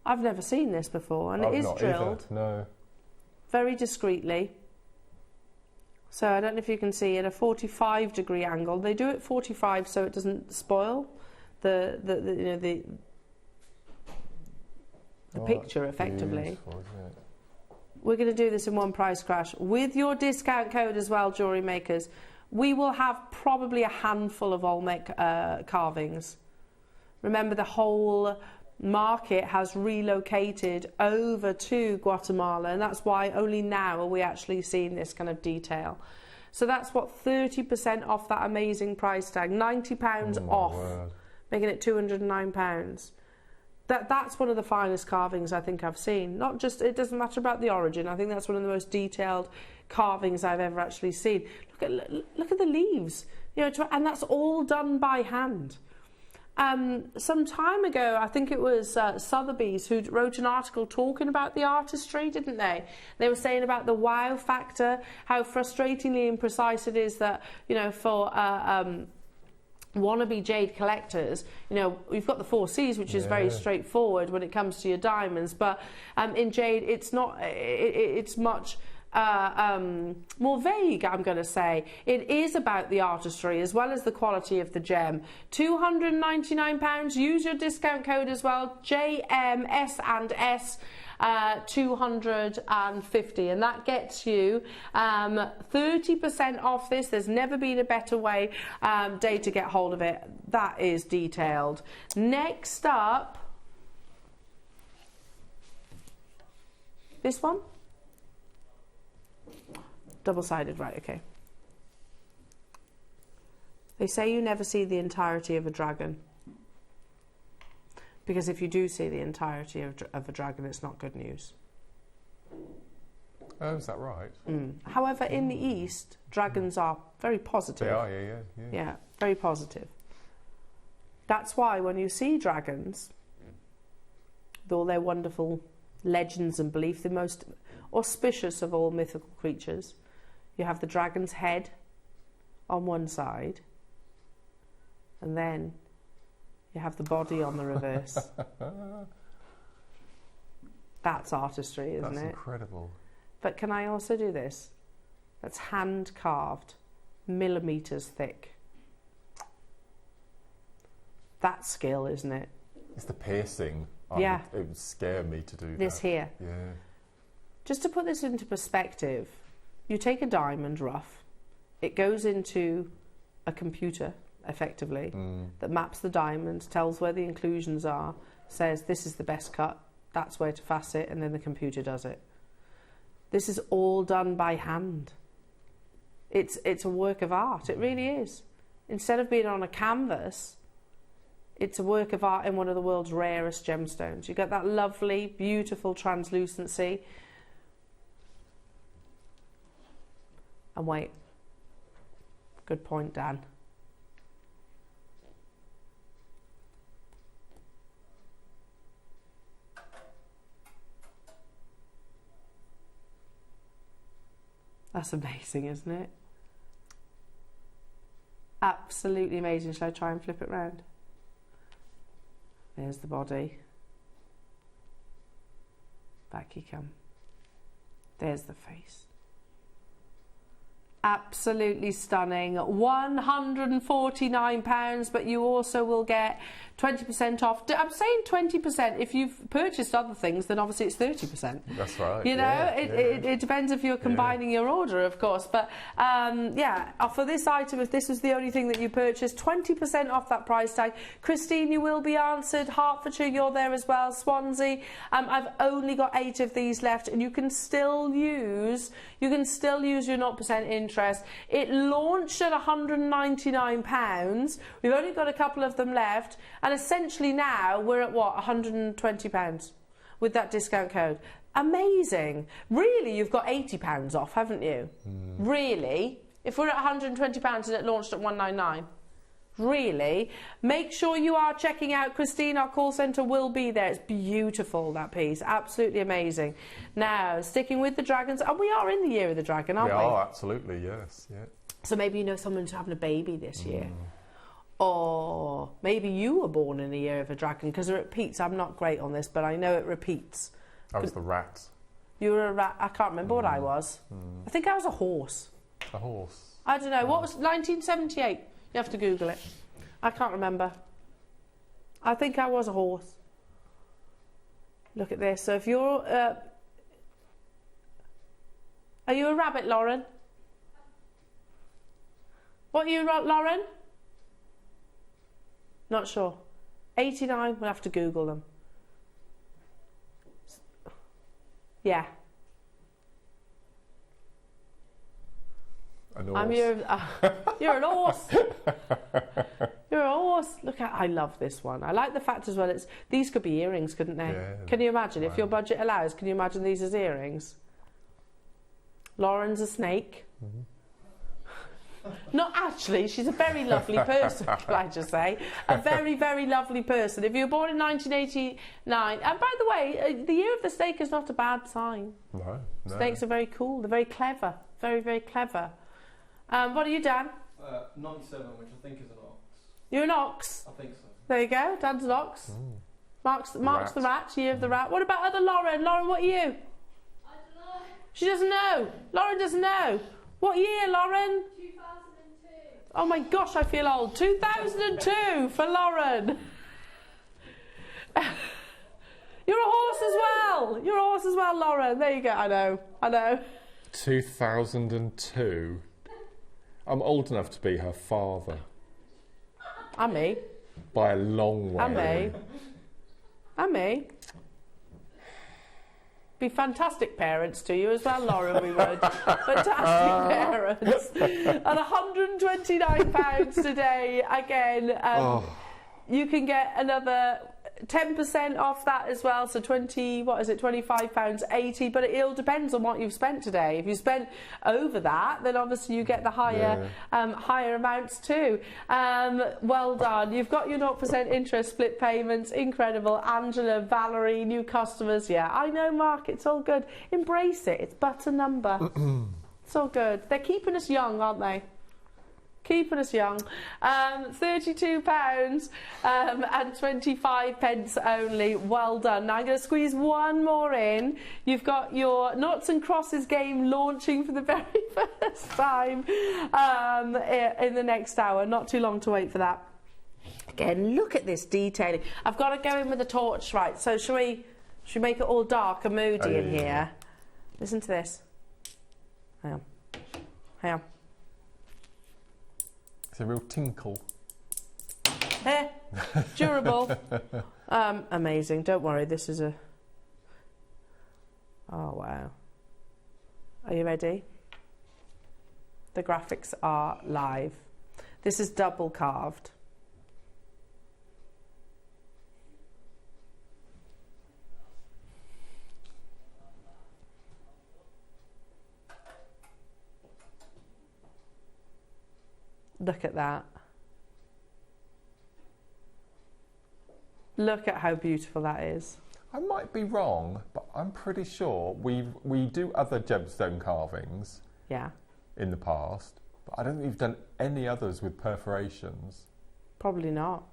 Speaker 3: I've never seen this before, and it is drilled.
Speaker 2: Either. No.
Speaker 3: Very discreetly. So I don't know if you can see at a 45-degree angle. They do it 45 so it doesn't spoil the picture effectively. We're going to do this in one price crash with your discount code as well, Jewellery Makers. We will have probably a handful of Olmec carvings. Remember, the whole market has relocated over to Guatemala, and that's why only now are we actually seeing this kind of detail. So that's what, 30% off that amazing price tag, £90 off, making it £209. That's one of the finest carvings I think I've seen. Not just, it doesn't matter about the origin, I think that's one of the most detailed carvings I've ever actually seen. Look at the leaves, you know, and that's all done by hand. Some time ago, I think it was Sotheby's who wrote an article talking about the artistry, didn't they? They were saying about the wow factor, how frustratingly imprecise it is that, you know, for wannabe jade collectors, you know, we've got the 4 C's, which is very straightforward when it comes to your diamonds, but in jade, it's not, it's much more vague, I'm going to say. It is about the artistry as well as the quality of the gem. £299. Use your discount code as well, JMS&S 250, and that gets you 30% off this. There's never been a better way to get hold of it. That is detailed. Next up, this one. Double-sided, right, okay. They say you never see the entirety of a dragon, because if you do see the entirety of a dragon, it's not good news.
Speaker 2: Oh, is that right?
Speaker 3: However, in the East, dragons are very positive.
Speaker 2: They are, yeah.
Speaker 3: Yeah, very positive. That's why when you see dragons, with all their wonderful legends and belief, the most auspicious of all mythical creatures, you have the dragon's head on one side, and then you have the body on the reverse. That's artistry, isn't it?
Speaker 2: That's incredible.
Speaker 3: But can I also do this? That's hand carved, millimetres thick. That's skill, isn't it?
Speaker 2: It's the piercing.
Speaker 3: Yeah.
Speaker 2: It would scare me to do
Speaker 3: this
Speaker 2: that.
Speaker 3: here.
Speaker 2: Yeah.
Speaker 3: Just to put this into perspective, you take a diamond rough, it goes into a computer, effectively, that maps the diamond, tells where the inclusions are, says this is the best cut, that's where to facet, and then the computer does it. This is all done by hand. It's a work of art, it really is. Instead of being on a canvas, it's a work of art in one of the world's rarest gemstones. You get that lovely, beautiful translucency. And wait. Good point, Dan. That's amazing, isn't it? Absolutely amazing. Shall I try and flip it round? There's the body. Back you come. There's the face. Absolutely stunning. £149, but you also will get 20% off. I'm saying 20%. If you've purchased other things, then obviously it's 30%.
Speaker 2: That's right.
Speaker 3: You know, it depends if you're combining your order, of course. But yeah, for this item, if this was the only thing that you purchased, 20% off that price tag. Christine, you will be answered. Hertfordshire, you're there as well. Swansea, I've only got 8 of these left, and you can still use your 0% interest. It launched at £199. We've only got a couple of them left, and essentially now we're at what, £120 with that discount code. Amazing. Really, you've got £80 off, haven't you? Really? If we're at £120 and it launched at £199. Really? Make sure you are checking out Christine. Our call centre will be there. It's beautiful, that piece. Absolutely amazing. Now, sticking with the dragons, and we are in the year of the dragon, aren't we?
Speaker 2: We are, absolutely, yes. Yeah.
Speaker 3: So maybe you know someone's having a baby this year. Or maybe you were born in the year of a dragon, because it repeats. I'm not great on this, but I know it repeats.
Speaker 2: I was the rat.
Speaker 3: You were a rat. I can't remember what I was. I think I was a horse.
Speaker 2: A horse.
Speaker 3: I don't know. What was 1978? You have to Google it. I can't remember. I think I was a horse. Look at this. So if you're... are you a rabbit, Lauren? What are you, Lauren? Not sure. 89, we'll have to Google them. Yeah. You're an horse. You're a horse. Look at, I love this one. I like the fact as well, these could be earrings, couldn't they?
Speaker 2: Yeah,
Speaker 3: can you imagine, if your budget allows, can you imagine these as earrings? Lauren's a snake. Not actually, she's a very lovely person, can I just say. A very, very lovely person. If you were born in 1989, and by the way, the year of the snake is not a bad sign.
Speaker 2: No.
Speaker 3: Snakes are very cool, they're very clever. Very, very clever. What are you, Dan?
Speaker 7: 97, which I think is an ox.
Speaker 3: You're an ox?
Speaker 7: I think so.
Speaker 3: There you go, Dan's an ox. Mark's the rat, year of the rat. What about other Lauren? Lauren, what are you?
Speaker 8: I don't know.
Speaker 3: She doesn't know. Lauren doesn't know. What year, Lauren?
Speaker 8: 2002.
Speaker 3: Oh my gosh, I feel old. 2002 for Lauren. You're a horse as well. You're a horse as well, Lauren. There you go. I know.
Speaker 2: 2002. I'm old enough to be her father.
Speaker 3: And me.
Speaker 2: By a long way.
Speaker 3: And me. Be fantastic parents to you as well, Lauren, we would. Fantastic parents. At £129 today, again, you can get another 10% off that as well, so £25.80, but it all depends on what you've spent today. If you spent over that, then obviously you get the higher higher amounts too. Well done. You've got your 0% interest split payments. Incredible. Angela, Valerie, new customers. Yeah, I know, Mark, it's all good. Embrace it. It's but a number. It's all good. They're keeping us young, aren't they? Keeping us young. £32 and 25 pence only. Well done. Now I'm going to squeeze one more in. You've got your Noughts and Crosses game launching for the very first time in the next hour. Not too long to wait for that. Again, look at this detailing. I've got to go in with a torch, right? So should we make it all dark and moody in here? Listen to this. Hang on.
Speaker 2: It's a real tinkle.
Speaker 3: Durable. Amazing. Don't worry, this is a... Oh, wow. Are you ready? The graphics are live. This is double carved. Look at that. Look at how beautiful that is.
Speaker 2: I might be wrong, but I'm pretty sure we do other gemstone carvings in the past, but I don't think we've done any others with perforations.
Speaker 3: Probably not.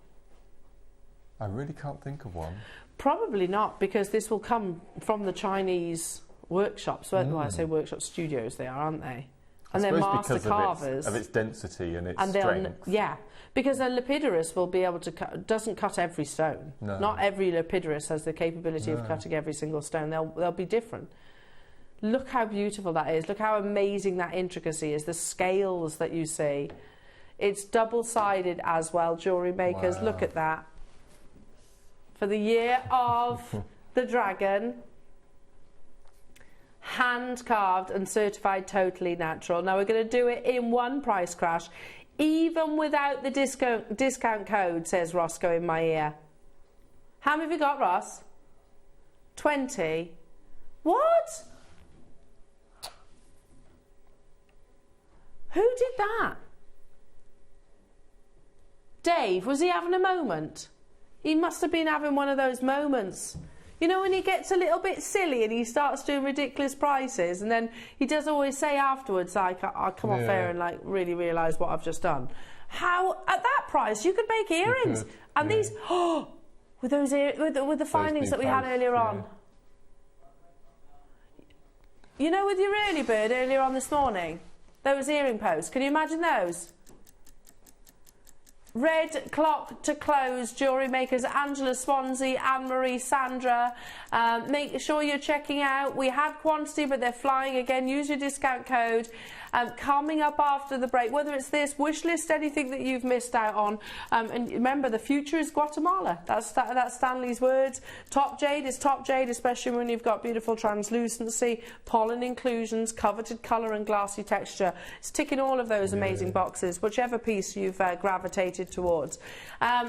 Speaker 2: I really can't think of one.
Speaker 3: Probably not, because this will come from the Chinese workshops. Well, I say workshop studios, they are, aren't they? And they're master carvers.
Speaker 2: Of its density and its strength.
Speaker 3: Yeah, because a lapidurus will be able to doesn't cut every stone.
Speaker 2: No.
Speaker 3: Not every lapidurus has the capability of cutting every single stone. They'll be different. Look how beautiful that is. Look how amazing that intricacy is. The scales that you see. It's double-sided as well, jewellery makers. Wow. Look at that. For the year of the dragon. Hand carved and certified totally natural. Now we're going to do it in one price crash, even without the discount code, says Roscoe in my ear. How many have you got, Ross? 20. What? Who did that? Dave, was he having a moment? He must have been having one of those moments. You know, when he gets a little bit silly and he starts doing ridiculous prices, and then he does always say afterwards, like, I'll come off there and like really realise what I've just done. How, at that price, you could make earrings. And these, with those with the findings that we had earlier on. You know, with your early bird earlier on this morning, those earring posts, can you imagine those? Red Clock to Close, Jewellery Makers, Angela, Swansea, Anne-Marie, Sandra. Make sure you're checking out. We had quantity, but they're flying again. Use your discount code. Coming up after the break, whether it's this, wish list anything that you've missed out on. And remember, the future is Guatemala. That's Stanley's words. Top jade is top jade, especially when you've got beautiful translucency, pollen inclusions, coveted colour and glassy texture. It's ticking all of those amazing boxes, whichever piece you've gravitated towards.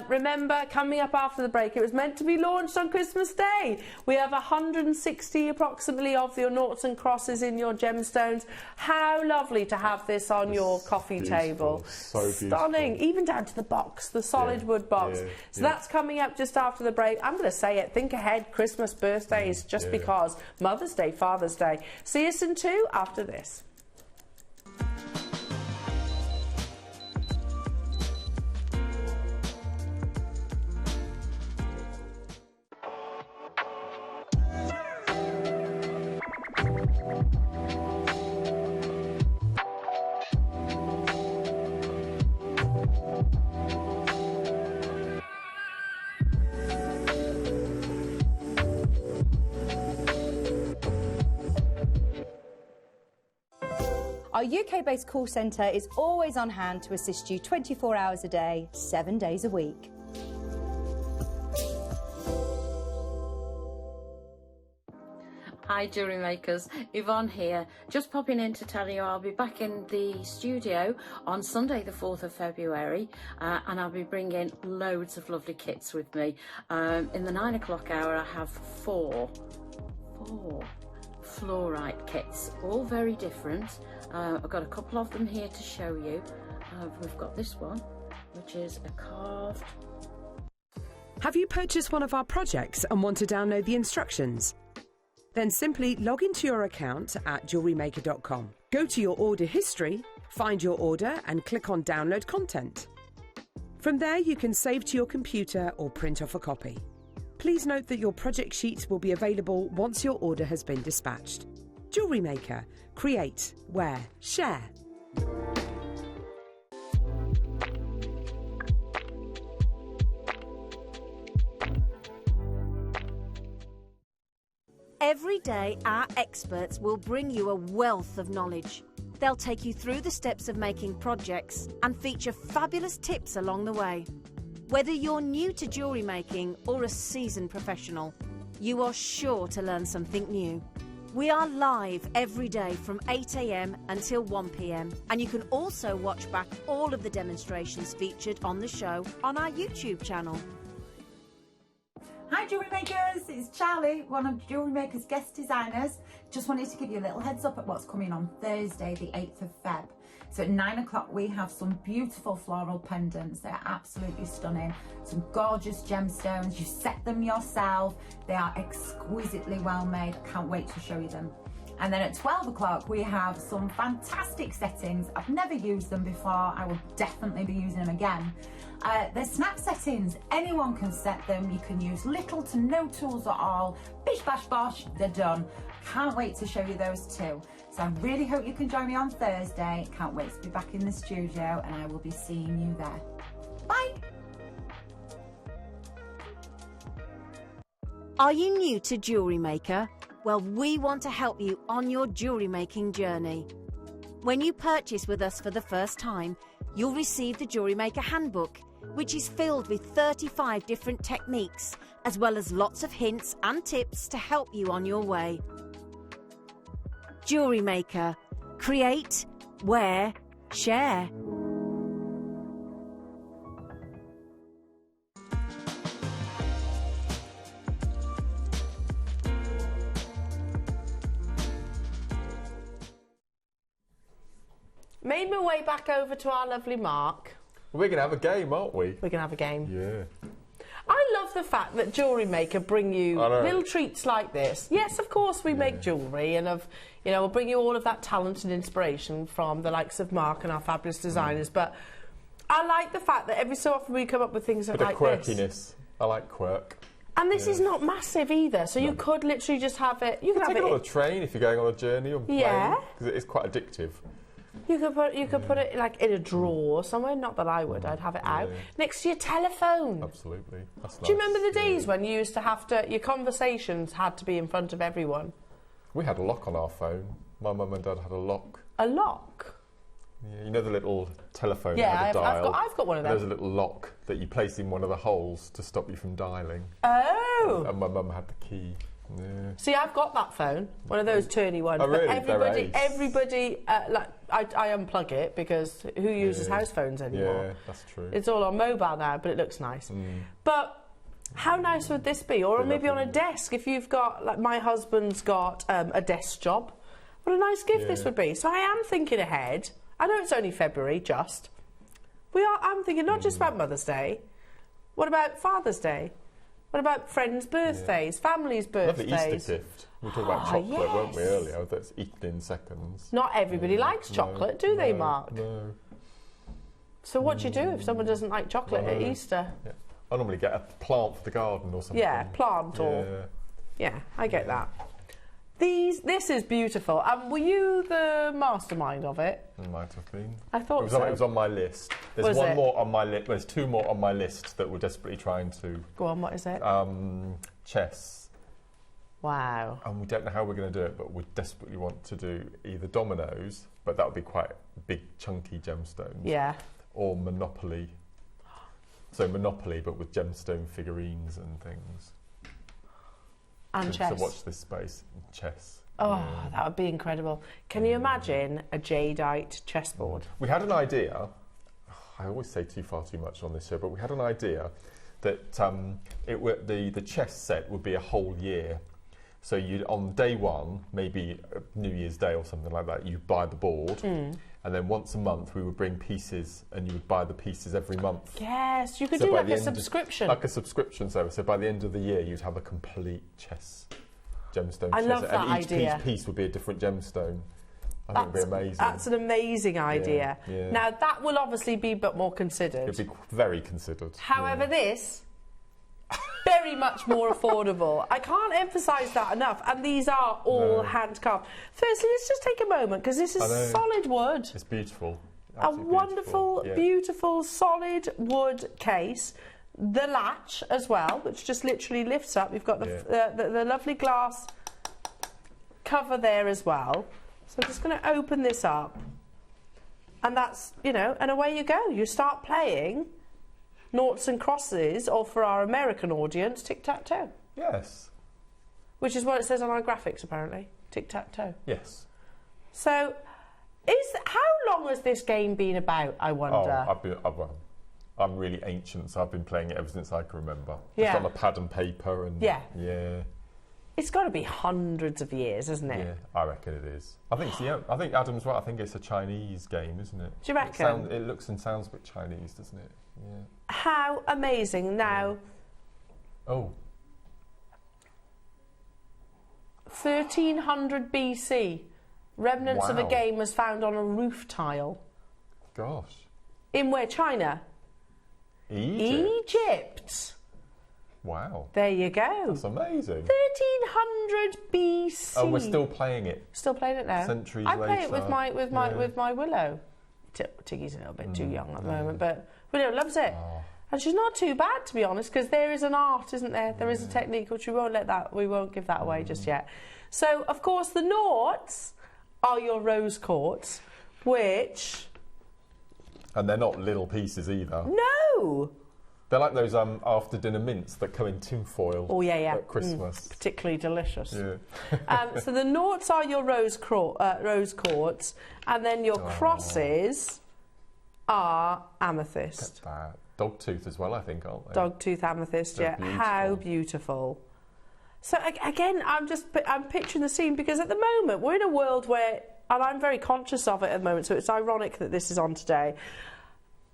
Speaker 3: Remember, coming up after the break, it was meant to be launched on Christmas Day. We have 160 approximately of your noughts and crosses in your gemstones. How lovely to have this on your coffee table.
Speaker 2: So beautiful.
Speaker 3: Stunning, even down to the box, the solid wood box. So that's coming up just after the break. I'm going to say it, think ahead, Christmas, birthdays, just because. Mother's Day, Father's Day. See us in 2 after this.
Speaker 9: Our UK-based call centre is always on hand to assist you 24 hours a day, 7 days a week.
Speaker 5: Hi Jewellery Makers, Yvonne here. Just popping in to tell you I'll be back in the studio on Sunday the 4th of February and I'll be bringing loads of lovely kits with me. In the 9 o'clock hour I have four fluorite kits, all very different. I've got a couple of them here to show you. We've got this one, which is a carved.
Speaker 4: Have you purchased one of our projects and want to download the instructions? Then simply log into your account at JewelleryMaker.com. Go to your order history, find your order and click on Download Content. From there you can save to your computer or print off a copy. Please note that your project sheets will be available once your order has been dispatched. Jewellery Maker. Create, wear, share.
Speaker 6: Every day, our experts will bring you a wealth of knowledge. They'll take you through the steps of making projects and feature fabulous tips along the way. Whether you're new to jewellery making or a seasoned professional, you are sure to learn something new. We are live every day from 8 AM until 1 PM, and you can also watch back all of the demonstrations featured on the show on our YouTube channel.
Speaker 10: Hi Jewellery Makers, it's Charlie, one of Jewellery Maker's guest designers. Just wanted to give you a little heads up at what's coming on Thursday the 8th of Feb. So at 9 o'clock we have some beautiful floral pendants. They're absolutely stunning. Some gorgeous gemstones. You set them yourself. They are exquisitely well made. I can't wait to show you them. And then at 12 o'clock we have some fantastic settings. I've never used them before. I will definitely be using them again. They're snap settings. Anyone can set them. You can use little to no tools at all. Bish bash bosh, they're done. Can't wait to show you those too. So I really hope you can join me on Thursday. Can't wait to be back in the studio and I will be seeing you there. Bye.
Speaker 6: Are you new to Jewellery Maker? Well, we want to help you on your jewellery making journey. When you purchase with us for the first time, you'll receive the Jewellery Maker Handbook, which is filled with 35 different techniques, as well as lots of hints and tips to help you on your way. Jewellery Maker. Create, wear, share.
Speaker 3: Made my way back over to our lovely Mark.
Speaker 2: We're going to have a game, aren't we?
Speaker 3: We're going to have a game.
Speaker 2: Yeah.
Speaker 3: I love the fact that Jewellery Maker bring you little treats like this. Yes, of course we make jewellery and we'll bring you all of that talent and inspiration from the likes of Mark and our fabulous designers, but I like the fact that every so often we come up with things like this.
Speaker 2: Bit of quirkiness. I like quirk.
Speaker 3: And this is not massive either, so you could literally just have it. You can have
Speaker 2: take
Speaker 3: it
Speaker 2: on a train if you're going on a journey or plane, because it is quite addictive.
Speaker 3: You could put it like in a drawer somewhere. Not that I would. I'd have it out next to your telephone.
Speaker 2: Absolutely. That's
Speaker 3: Do you remember the days when you used to have to? Your conversations had to be in front of everyone.
Speaker 2: We had a lock on our phone. My mum and dad had a lock.
Speaker 3: A lock.
Speaker 2: Yeah, you know the little telephone
Speaker 3: Yeah,
Speaker 2: that had a dial?
Speaker 3: I've got one of them.
Speaker 2: There's a little lock that you place in one of the holes to stop you from dialing.
Speaker 3: Oh.
Speaker 2: And my mum had the key. Yeah.
Speaker 3: See, I've got that phone, one of those turny ones.
Speaker 2: Oh, really?
Speaker 3: But everybody, like I unplug it because who uses house phones anymore?
Speaker 2: Yeah, that's true.
Speaker 3: It's all on mobile now, but it looks nice. But how nice would this be? Or maybe on a desk, if you've got, like my husband's got a desk job. What a nice gift this would be. So I am thinking ahead. I know it's only February, just. I'm thinking not just about Mother's Day. What about Father's Day? What about friends' birthdays, families' birthdays?
Speaker 2: Lovely Easter gift. We talked about chocolate, weren't we, earlier? That's eaten in seconds.
Speaker 3: Not everybody likes chocolate, do they, Mark?
Speaker 2: No.
Speaker 3: So what do you do if someone doesn't like chocolate at Easter?
Speaker 2: Yeah. I normally get a plant for the garden or something.
Speaker 3: Yeah, plant or... Yeah, I get that. This is beautiful. Were you the mastermind of it?
Speaker 2: It might have been.
Speaker 3: I thought so.
Speaker 2: It was on my list. There's one more on my list. There's two more on my list that we're desperately trying to...
Speaker 3: Go on, what is it?
Speaker 2: Chess.
Speaker 3: Wow.
Speaker 2: And we don't know how we're going to do it, but we desperately want to do either dominoes, but that would be quite big, chunky gemstones.
Speaker 3: Yeah.
Speaker 2: Or Monopoly. So Monopoly, but with gemstone figurines and things.
Speaker 3: And chess.
Speaker 2: So watch this space. Chess.
Speaker 3: Oh, that would be incredible. Can you imagine a jadeite chessboard?
Speaker 2: We had an idea. I always say too much on this show, but we had an idea that the chess set would be a whole year. So you'd on day one, maybe New Year's Day or something like that, you buy the board, and then once a month we would bring pieces, and you would buy the pieces every month.
Speaker 3: Yes, you could do like a subscription.
Speaker 2: Like a subscription service. So by the end of the year, you'd have a complete chess gemstone.
Speaker 3: I love that idea.
Speaker 2: And each piece would be a different gemstone. I think it would be amazing.
Speaker 3: That's an amazing idea.
Speaker 2: Yeah.
Speaker 3: Now, that will obviously be but more considered.
Speaker 2: It'd be very considered.
Speaker 3: However, this, very much more affordable. I can't emphasise that enough. And these are all hand carved. Firstly, let's just take a moment, because this is solid wood.
Speaker 2: It's beautiful.
Speaker 3: Absolutely wonderful, beautiful, solid wood case. The latch as well, which just literally lifts up. You've got the lovely glass cover there as well. So I'm just going to open this up. And that's, and away you go. You start playing noughts and crosses, or for our American audience, tic-tac-toe.
Speaker 2: Yes.
Speaker 3: Which is what it says on our graphics, apparently. Tic-tac-toe.
Speaker 2: Yes.
Speaker 3: So, how long has this game been about, I wonder?
Speaker 2: I'm really ancient, so I've been playing it ever since I can remember. Just on a pad and paper. And yeah.
Speaker 3: It's got to be hundreds of years, isn't it?
Speaker 2: Yeah, I reckon it is. I think Adam's right. I think it's a Chinese game, isn't it?
Speaker 3: Do you reckon?
Speaker 2: It looks and sounds a bit Chinese, doesn't it? Yeah.
Speaker 3: How amazing. Now...
Speaker 2: Oh.
Speaker 3: 1300 BC. Remnants of a game was found on a roof tile.
Speaker 2: Gosh.
Speaker 3: In where? China? Egypt.
Speaker 2: Wow.
Speaker 3: There you go.
Speaker 2: That's amazing.
Speaker 3: 1300 BC.
Speaker 2: Oh, we're still playing it.
Speaker 3: Still playing it now.
Speaker 2: Centuries
Speaker 3: later. I play it with my Willow. Tiggy's a little bit too young at the moment, but Willow loves it. Oh. And she's not too bad, to be honest, because there is an art, isn't there? There is a technique, which we won't give that away just yet. So, of course, the noughts are your rose quartz, which...
Speaker 2: And they're not little pieces either.
Speaker 3: No!
Speaker 2: They're like those after-dinner mints that come in tinfoil at Christmas.
Speaker 3: Particularly delicious.
Speaker 2: Yeah.
Speaker 3: So the noughts are your rose quartz, and then your crosses are amethyst.
Speaker 2: Dogtooth as well, I think, aren't they?
Speaker 3: Dogtooth amethyst, Beautiful. How beautiful. So again, I'm picturing the scene, because at the moment we're in a world where, and I'm very conscious of it at the moment, so it's ironic that this is on today.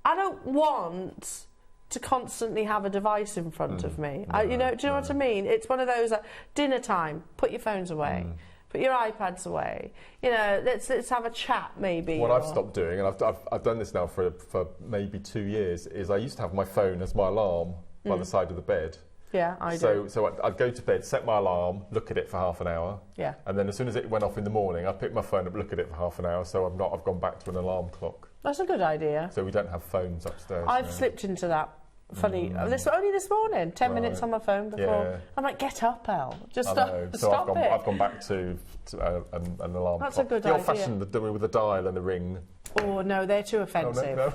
Speaker 3: I don't want to constantly have a device in front of me. Do you know what I mean? It's one of those, dinner time, put your phones away. Put your iPads away. Let's have a chat maybe.
Speaker 2: What I've stopped doing, and I've done this now for maybe 2 years, is I used to have my phone as my alarm by the side of the bed.
Speaker 3: Yeah, I do.
Speaker 2: So I'd go to bed, set my alarm, look at it for half an hour.
Speaker 3: Yeah.
Speaker 2: And then as soon as it went off in the morning, I'd pick my phone up, look at it for half an hour, so I've gone back to an alarm clock.
Speaker 3: That's a good idea.
Speaker 2: So we don't have phones upstairs.
Speaker 3: I've slipped into that. Funny, only this morning, 10 minutes on my phone before. I'm like, get up, Elle. Just stop it.
Speaker 2: I've gone back to an alarm
Speaker 3: That's
Speaker 2: clock.
Speaker 3: a good
Speaker 2: the
Speaker 3: idea.
Speaker 2: old-fashioned, with the dial and the ring.
Speaker 3: Oh, no, they're too offensive.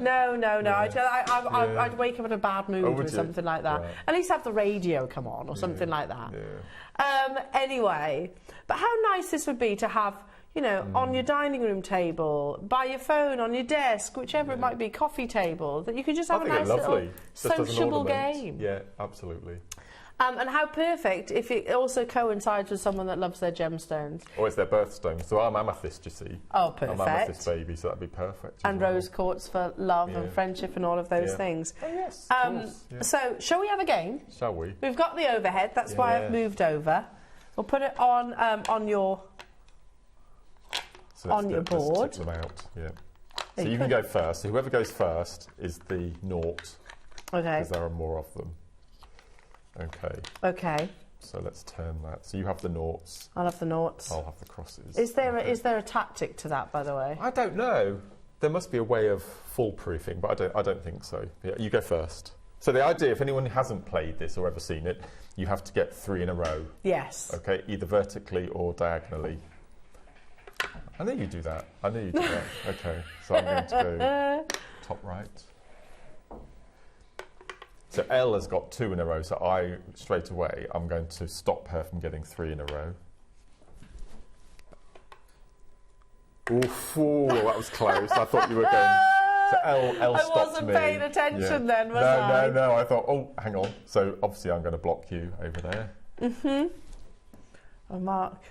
Speaker 2: No.
Speaker 3: No. I'd wake up in a bad mood or something like that.
Speaker 2: Right.
Speaker 3: At least have the radio come on or something like that. Anyway, but how nice this would be to have, you know, on your dining room table, by your phone, on your desk, whichever it might be, coffee table, that you could just have a nice little sociable game.
Speaker 2: Yeah, absolutely.
Speaker 3: And how perfect if it also coincides with someone that loves their gemstones.
Speaker 2: Or it's their birthstone. So I'm amethyst, you see.
Speaker 3: Oh, perfect.
Speaker 2: I'm amethyst baby, so that'd be perfect.
Speaker 3: And rose quartz for love and friendship and all of those things.
Speaker 2: Oh, yes, of course. Yeah.
Speaker 3: So, shall we have a game?
Speaker 2: Shall we?
Speaker 3: We've got the overhead, that's why I've moved over. We'll put it on your board.
Speaker 2: Let's tip them out, So you can go first. So whoever goes first is the naught.
Speaker 3: Okay.
Speaker 2: Because there are more of them.
Speaker 3: Okay.
Speaker 2: So let's turn that. So you have the noughts.
Speaker 3: I'll have the noughts.
Speaker 2: I'll have the crosses.
Speaker 3: Is there a tactic to that, by the way?
Speaker 2: I don't know. There must be a way of foolproofing, but I don't think so. Yeah, you go first. So the idea, if anyone hasn't played this or ever seen it, you have to get 3 in a row.
Speaker 3: Yes.
Speaker 2: Okay, either vertically or diagonally. I knew you'd do that. Okay, so I'm going to go top right. So Elle has got 2 in a row, so straight away, I'm going to stop her from getting 3 in a row. Oof, that was close. I thought you were going... So Elle stopped me.
Speaker 3: I wasn't paying attention then, was I?
Speaker 2: No, I thought, oh, hang on. So obviously I'm going to block you over there.
Speaker 3: Oh, Mark.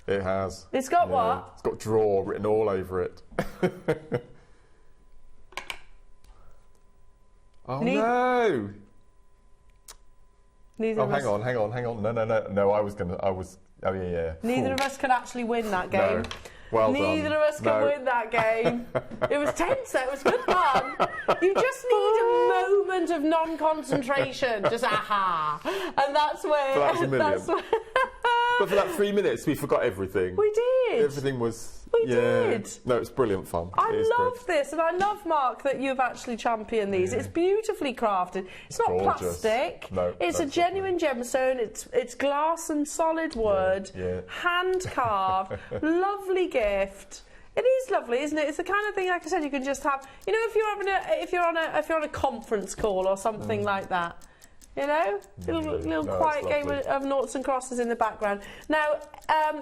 Speaker 2: It has.
Speaker 3: It's got what?
Speaker 2: It's got draw written all over it. Oh no!
Speaker 3: Neither
Speaker 2: hang on. No, oh yeah.
Speaker 3: Neither of us can actually win that game.
Speaker 2: No. Well
Speaker 3: Neither
Speaker 2: done.
Speaker 3: of us can win that game. It was tense, it was good fun. You just need a moment of non-concentration, just aha. And that's where...
Speaker 2: But that was a million. But for that 3 minutes, we forgot everything.
Speaker 3: We did.
Speaker 2: Everything was...
Speaker 3: We did.
Speaker 2: No, it's brilliant fun.
Speaker 3: I love this, and I love, Mark, that you've actually championed these. It's beautifully crafted. It's not
Speaker 2: gorgeous.
Speaker 3: Plastic.
Speaker 2: No,
Speaker 3: it's a genuine gemstone. It's glass and solid wood, hand carved. Lovely gift. It is lovely, isn't it? It's the kind of thing, like I said, you can just have. You know, if you're on a conference call or something like that. You know, little quiet game of noughts and crosses in the background. Now,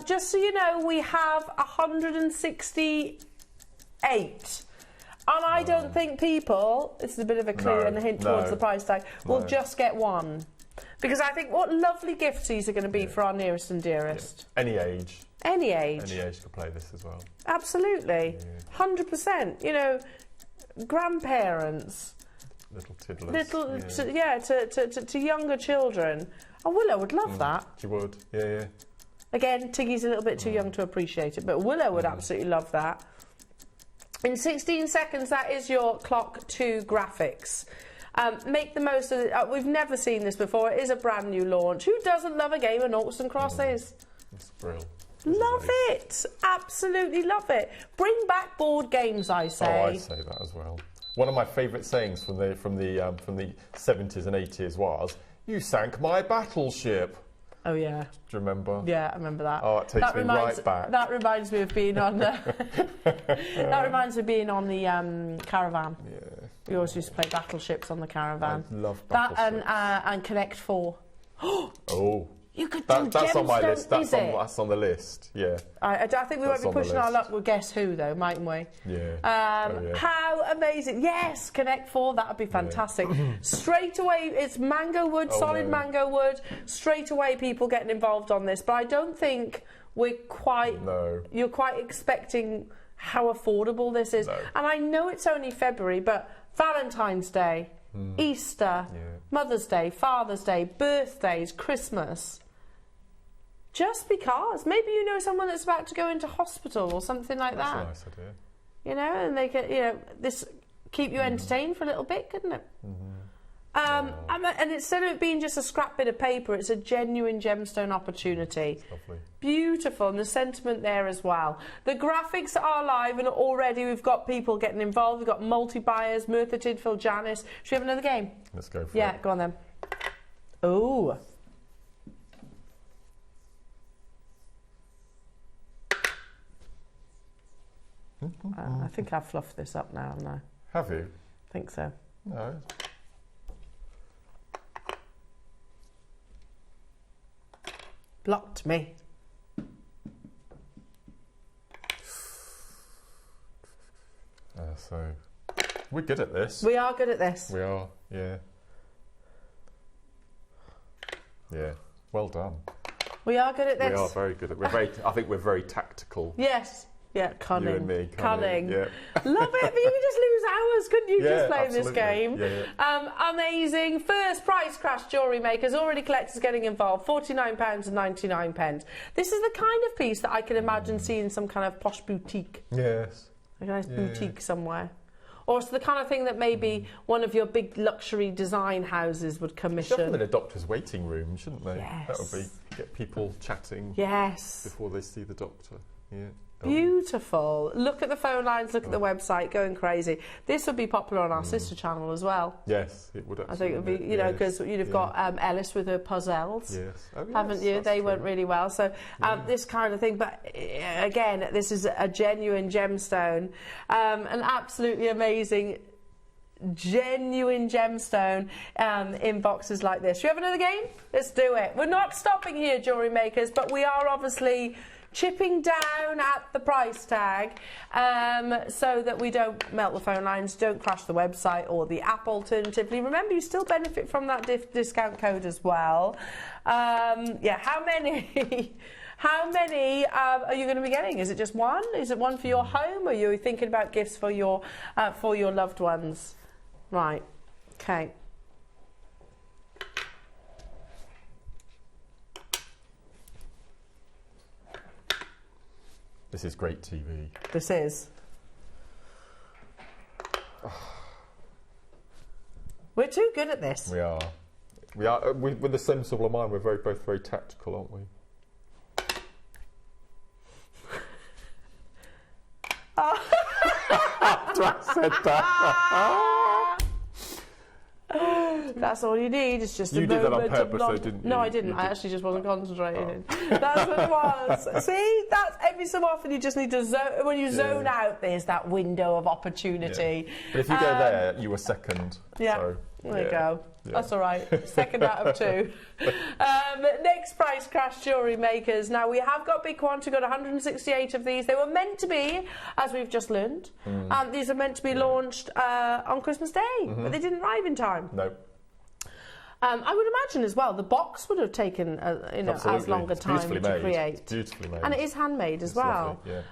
Speaker 3: just so you know, we have 168. And I don't think people, this is a bit of a clue and a hint towards the price tag, will just get one. Because I think what lovely gifts these are going to be for our nearest and dearest.
Speaker 2: Any age.
Speaker 3: Any age.
Speaker 2: Any age could play this as well.
Speaker 3: Absolutely. 100%. You know, grandparents.
Speaker 2: Little tiddlers.
Speaker 3: To younger children. Oh, Willow would love that.
Speaker 2: She would, yeah.
Speaker 3: Again, Tiggy's a little bit too young to appreciate it, but Willow would absolutely love that. In 16 seconds, that is your clock 2 graphics. Make the most of it. We've never seen this before. It is a brand new launch. Who doesn't love a game of noughts and crosses?
Speaker 2: It's brilliant.
Speaker 3: Love it. Absolutely love it. Bring back board games, I say.
Speaker 2: Oh, I say that as well. One of my favourite sayings from the 70s and 80s was, "You sank my battleship."
Speaker 3: Oh yeah.
Speaker 2: Do you remember?
Speaker 3: Yeah, I remember that.
Speaker 2: Oh, it takes me right back.
Speaker 3: That reminds me of being on. That reminds me of being on the caravan.
Speaker 2: Yeah.
Speaker 3: We always used to play battleships on the caravan.
Speaker 2: I love battleships.
Speaker 3: That and Connect 4.
Speaker 2: Oh.
Speaker 3: You could
Speaker 2: that's on my list. That's
Speaker 3: on
Speaker 2: the list. Yeah.
Speaker 3: I think we might be pushing our luck with Guess Who though, mightn't we?
Speaker 2: Yeah.
Speaker 3: How amazing! Yes, Connect 4. That would be fantastic. Straight away, it's mango wood, solid mango wood. Straight away, people getting involved on this. But I don't think we're quite.
Speaker 2: No.
Speaker 3: You're quite expecting how affordable this is.
Speaker 2: No.
Speaker 3: And I know it's only February, but Valentine's Day, Easter, Mother's Day, Father's Day, birthdays, Christmas. Just because. Maybe you know someone that's about to go into hospital or something like that.
Speaker 2: That's a nice idea.
Speaker 3: You know, and they can, this keep you entertained for a little bit, couldn't it? And instead of it being just a scrap bit of paper, it's a genuine gemstone opportunity.
Speaker 2: It's lovely.
Speaker 3: Beautiful, and the sentiment there as well. The graphics are live, and already we've got people getting involved. We've got multi-buyers, Merthyr Tydfil, Janice. Should we have another game?
Speaker 2: Let's go for it.
Speaker 3: Yeah, go on then. Ooh. I think I've fluffed this up now, haven't I?
Speaker 2: Have you?
Speaker 3: I think so.
Speaker 2: No.
Speaker 3: Blocked me.
Speaker 2: So, we're good at this.
Speaker 3: We are good at this.
Speaker 2: We are, yeah. Yeah, well done.
Speaker 3: We are good at this.
Speaker 2: We are very good at it. I think we're very tactical.
Speaker 3: Yes. Yeah, cunning.
Speaker 2: You and me,
Speaker 3: cunning.
Speaker 2: Yeah.
Speaker 3: Love it, but you could just lose hours, couldn't you,
Speaker 2: Yeah,
Speaker 3: just playing
Speaker 2: absolutely.
Speaker 3: this game?
Speaker 2: Yeah.
Speaker 3: Amazing. First price crash Jewellery Makers, already collectors getting involved, £49.99. This is the kind of piece that I can imagine seeing in some kind of posh boutique.
Speaker 2: Yes.
Speaker 3: A nice boutique somewhere. Or it's the kind of thing that maybe one of your big luxury design houses would commission.
Speaker 2: Shove them in a doctor's waiting room, shouldn't they?
Speaker 3: Yes.
Speaker 2: That would be, get people chatting before they see the doctor. Yeah.
Speaker 3: Beautiful. Look at the phone lines, look at the website, going crazy. This would be popular on our sister channel as well.
Speaker 2: Yes, it would
Speaker 3: I think it would be, you know, because you'd have got Ellis with her puzzles, haven't you? They went really well. So this kind of thing, but again, this is a genuine gemstone, an absolutely amazing genuine gemstone in boxes like this. Should we have another game? Let's do it. We're not stopping here, Jewellery Makers, but we are obviously chipping down at the price tag so that we don't melt the phone lines, don't crash the website or the app alternatively. Remember, you still benefit from that discount code as well. Yeah, how many... How many are you going to be getting? Is it just one? Is it one for your home, or are you thinking about gifts for your loved ones? Right, okay.
Speaker 2: This is great TV.
Speaker 3: This is. We're too good at this.
Speaker 2: We are. We are. With the sensible of mind, we're both very tactical, aren't we? After I said that.
Speaker 3: That's all you need. It's just
Speaker 2: you
Speaker 3: a
Speaker 2: did that on
Speaker 3: moment
Speaker 2: purpose,
Speaker 3: of
Speaker 2: though, didn't you?
Speaker 3: No, I didn't. I actually just wasn't concentrating. That's what it was. See, that's every so often you just need to zone. When you zone out, there's that window of opportunity.
Speaker 2: Yeah. But if you go there, you were second.
Speaker 3: Yeah.
Speaker 2: So,
Speaker 3: there you go.
Speaker 2: Yeah.
Speaker 3: That's all right. Second out of two. Next price crash Jewellery Makers. Now, we have got big quantity. We've got 168 of these. They were meant to be, as we've just learned, these are meant to be launched on Christmas Day, but they didn't arrive in time.
Speaker 2: No.
Speaker 3: I would imagine as well, the box would have taken as long a time to create.
Speaker 2: It's beautifully made.
Speaker 3: And it is handmade as well.
Speaker 2: Lovely,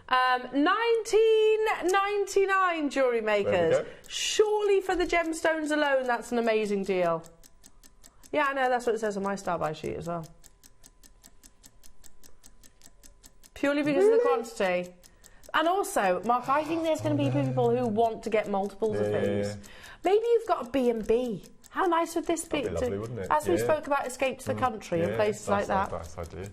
Speaker 3: £19.99 Jewellery Makers. Surely for the gemstones alone, that's an amazing deal. Yeah, I know, that's what it says on my style buy sheet as well. Purely because of the quantity. And also, Mark, I think there's going to be people who want to get multiples of these.
Speaker 2: Yeah.
Speaker 3: Maybe you've got a B&B. How nice would this be?
Speaker 2: That'd be lovely, wouldn't it?
Speaker 3: As we spoke about escape to the country and places like that.
Speaker 2: That's nice idea.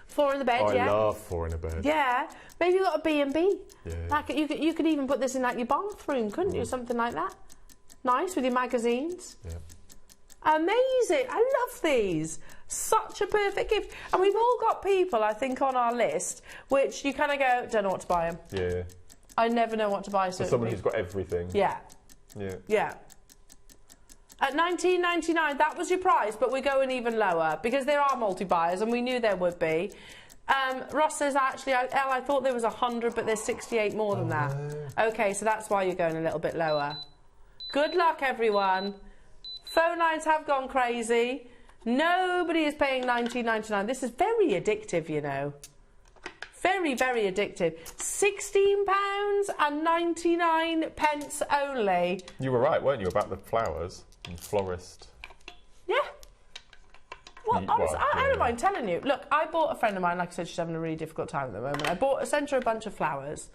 Speaker 3: 4 in the bed,
Speaker 2: I love 4 in a bed.
Speaker 3: Yeah, maybe you've got a B&B.
Speaker 2: Yeah.
Speaker 3: Like, you could even put this in like your bathroom, couldn't you? Something like that. Nice, with your magazines.
Speaker 2: Yeah.
Speaker 3: Amazing. I love these. Such a perfect gift. And we've all got people, I think, on our list, which you kind of go, don't know what to buy them.
Speaker 2: Yeah.
Speaker 3: I never know what to buy.
Speaker 2: For someone who's got everything.
Speaker 3: Yeah.
Speaker 2: Yeah.
Speaker 3: Yeah. At $19.99, that was your price, but we're going even lower because there are multi-buyers and we knew there would be. Ross says, actually, Elle, I thought there was 100, but there's 68 more than that. Okay, so that's why you're going a little bit lower. Good luck, everyone. Phone lines have gone crazy. Nobody is paying $19.99. This is very addictive, you know. Very, very addictive. £16.99 only.
Speaker 2: You were right, weren't you, about the flowers and florist?
Speaker 3: Yeah. Well, honestly, I don't mind telling you. Look, I bought a friend of mine, like I said, she's having a really difficult time at the moment. I sent her a bunch of flowers,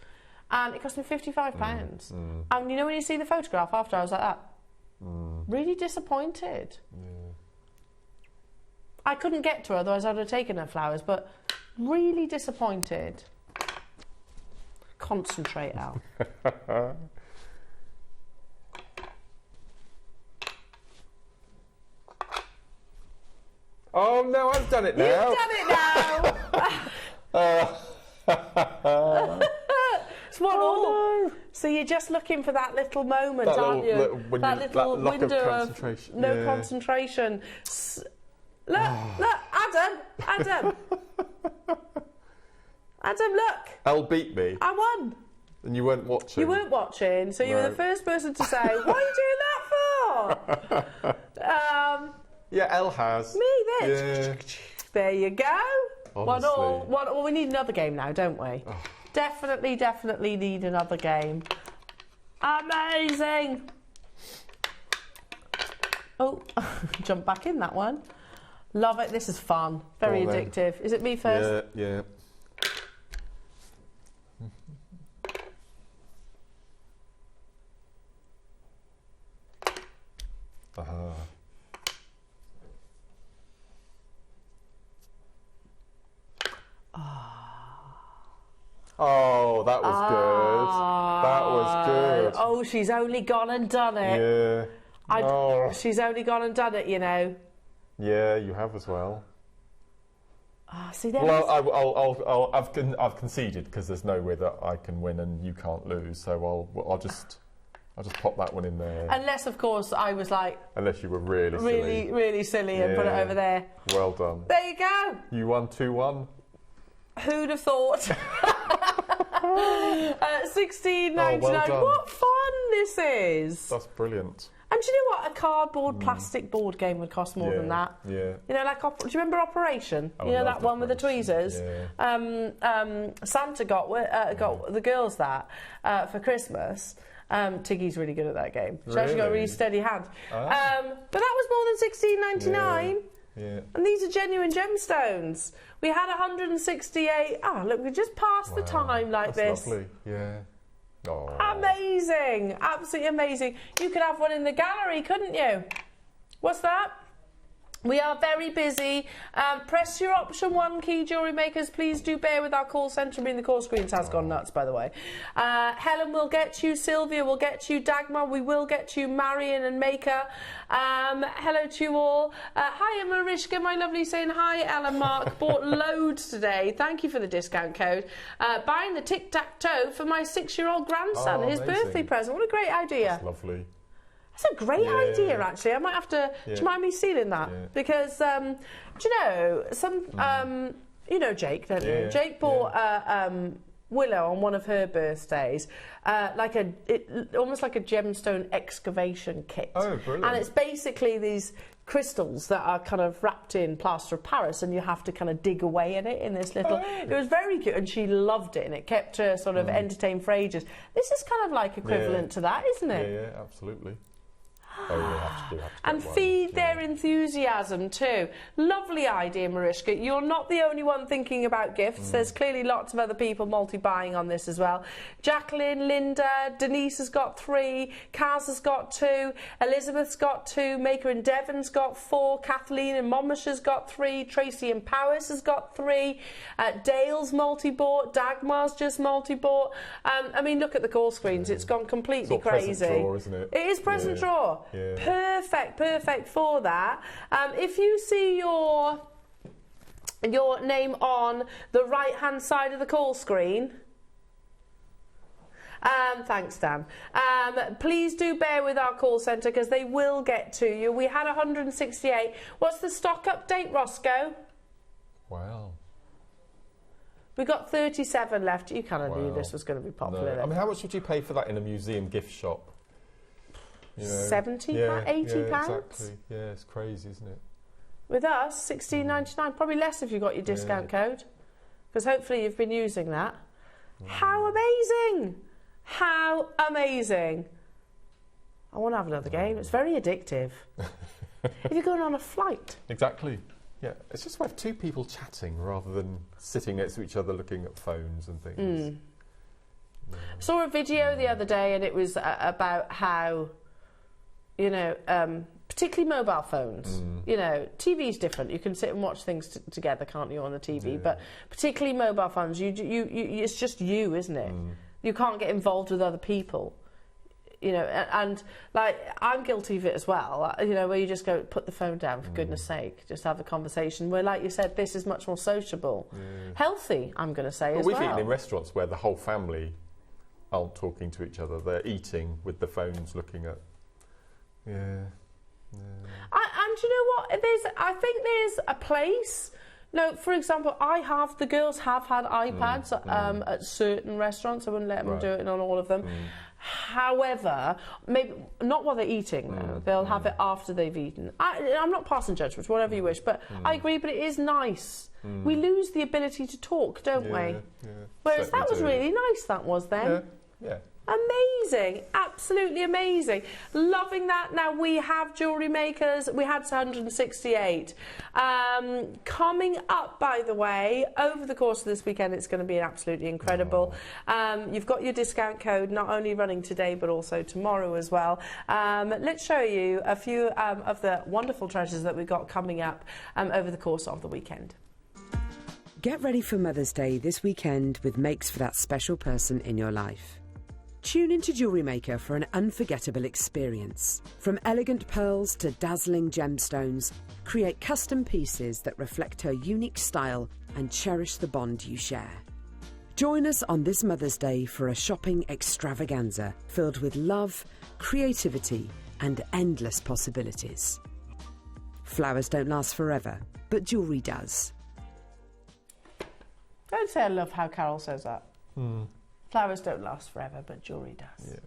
Speaker 3: and it cost me £55. And you know when you see the photograph after, I was like that. Really disappointed.
Speaker 2: Yeah.
Speaker 3: I couldn't get to her, otherwise I'd have taken her flowers, but really disappointed. Concentrate, Al.
Speaker 2: Oh no, I've done it now.
Speaker 3: You've done it now. It's 1-1. No. So you're just looking for that little moment,
Speaker 2: that
Speaker 3: aren't you?
Speaker 2: That
Speaker 3: little window of no concentration. Look, Adam. Adam, look.
Speaker 2: Elle beat me.
Speaker 3: I won.
Speaker 2: And you weren't watching.
Speaker 3: You weren't watching, so you were the first person to say, "What are you doing that for?"
Speaker 2: Yeah, Elle has.
Speaker 3: Me, then.
Speaker 2: Yeah.
Speaker 3: There you go.
Speaker 2: Honestly.
Speaker 3: 1-1. Well, we need another game now, don't we?
Speaker 2: Oh.
Speaker 3: Definitely need another game. Amazing. Oh, jump back in that one. Love it. This is fun. Very addictive. Is it me first?
Speaker 2: Yeah. Oh, that was good. That was good.
Speaker 3: Oh, she's only gone and done it.
Speaker 2: Yeah.
Speaker 3: She's only gone and done it, you know.
Speaker 2: Yeah, you have as well.
Speaker 3: See, there
Speaker 2: well, I've conceded because there's no way that I can win and you can't lose. So I'll just pop that one in there.
Speaker 3: Unless, of course, I was like...
Speaker 2: Unless you were really silly
Speaker 3: and put it over there.
Speaker 2: Well done.
Speaker 3: There you go.
Speaker 2: You won 2-1.
Speaker 3: Who'd have thought? $16.99.
Speaker 2: Well done.
Speaker 3: What fun this is!
Speaker 2: That's brilliant.
Speaker 3: And do you know what? A cardboard plastic board game would cost more than that.
Speaker 2: Yeah.
Speaker 3: You know, like, do you remember Operation?
Speaker 2: Oh,
Speaker 3: you know, that one with the tweezers?
Speaker 2: Yeah.
Speaker 3: Santa got the girls that for Christmas. Tiggy's really good at that game. She actually got a really steady hand. But that was more than $16.99.
Speaker 2: Yeah.
Speaker 3: And these are genuine gemstones. We had 168. Look, we just passed the time like
Speaker 2: That's
Speaker 3: this.
Speaker 2: Lovely. Yeah. Oh.
Speaker 3: Amazing. Absolutely amazing. You could have one in the gallery, couldn't you? What's that? We are very busy. Press your option 1 key, jewellery makers. Please do bear with our call centre. I mean, the call screens has gone nuts, by the way. Helen will get you. Sylvia will get you. Dagmar, we will get you. Marion and Maker. Hello to you all. Hi, Marishka, my lovely, saying hi. Ellen Mark bought loads today. Thank you for the discount code. Buying the tic-tac-toe for my 6-year-old grandson. His birthday present. What a great idea.
Speaker 2: That's lovely.
Speaker 3: That's a great idea, actually. I might have to. Do you mind me stealing that?
Speaker 2: Yeah.
Speaker 3: Because do you know you know Jake, don't you? Jake bought Willow on one of her birthdays, almost like a gemstone excavation kit.
Speaker 2: Oh, brilliant!
Speaker 3: And it's basically these crystals that are kind of wrapped in plaster of Paris, and you have to kind of dig away at it in this little. It was very cute, and she loved it, and it kept her sort of entertained for ages. This is kind of like equivalent to that, isn't it?
Speaker 2: Yeah, absolutely. Oh, yeah, have to
Speaker 3: and feed their enthusiasm too. Lovely idea, Mariska. You're not the only one thinking about gifts. There's clearly lots of other people multi-buying on this as well. Jacqueline, Linda, Denise has got 3, Kaz has got 2, Elizabeth's got 2, Maker and Devon's got 4, Kathleen and Momish has got 3, Tracy and Powis has got 3, Dale's multi-bought, Dagmar's just multi-bought. I mean, look at the call screens. It's gone completely crazy.
Speaker 2: Present draw, isn't it?
Speaker 3: It is present draw.
Speaker 2: Yeah.
Speaker 3: Perfect for that. If you see your name on the right hand side of the call screen, thanks Dan, please do bear with our call centre because they will get to you. We had 168. What's the stock update, Roscoe?
Speaker 2: Wow.
Speaker 3: We got 37 left. You kind of knew this was going to be popular.
Speaker 2: No. I mean, how much would you pay for that in a museum gift shop? You know,
Speaker 3: £70, £80.
Speaker 2: Exactly. Yeah, it's crazy, isn't it?
Speaker 3: With us, $16.99. Probably less if you got your discount code, because hopefully you've been using that. How amazing! How amazing! I want to have another game. It's very addictive. If you're going on a flight.
Speaker 2: Exactly. Yeah, it's just worth 2 people chatting rather than sitting next to each other looking at phones and things.
Speaker 3: I saw a video the other day, and it was about how you know, particularly mobile phones. You know, TV's different. You can sit and watch things together, can't you, on the TV? Yeah. But particularly mobile phones, it's just you, isn't it? You can't get involved with other people. You know, and like, I'm guilty of it as well, you know, where you just go, put the phone down, for goodness sake, just have a conversation, where, like you said, this is much more sociable. Healthy, I'm going to say, as well.
Speaker 2: We've eaten in restaurants where the whole family aren't talking to each other, they're eating with the phones looking at... And
Speaker 3: you know what, I think there's a place... No, for example, the girls have had iPads at certain restaurants. I wouldn't let them do it on all of them. However, maybe not while they're eating. No. They'll have it after they've eaten. I'm not passing judgment, whatever you wish, but I agree. But it is nice. We lose the ability to talk, don't we? Yeah. Whereas that was really nice. That was then.
Speaker 2: Yeah.
Speaker 3: Amazing, absolutely amazing. Loving that. Now we have Jewellery Makers. We had 168. Coming up, by the way, over the course of this weekend, it's going to be absolutely incredible. You've got your discount code not only running today, but also tomorrow as well. Let's show you a few of the wonderful treasures that we've got coming up over the course of the weekend.
Speaker 4: Get ready for Mother's Day this weekend with makes for that special person in your life. Tune into Jewellery Maker for an unforgettable experience. From elegant pearls to dazzling gemstones, create custom pieces that reflect her unique style and cherish the bond you share. Join us on this Mother's Day for a shopping extravaganza filled with love, creativity and endless possibilities. Flowers don't last forever, but jewellery does.
Speaker 3: Don't say I love how Carol says that. Flowers don't last forever, but jewellery does. Yeah.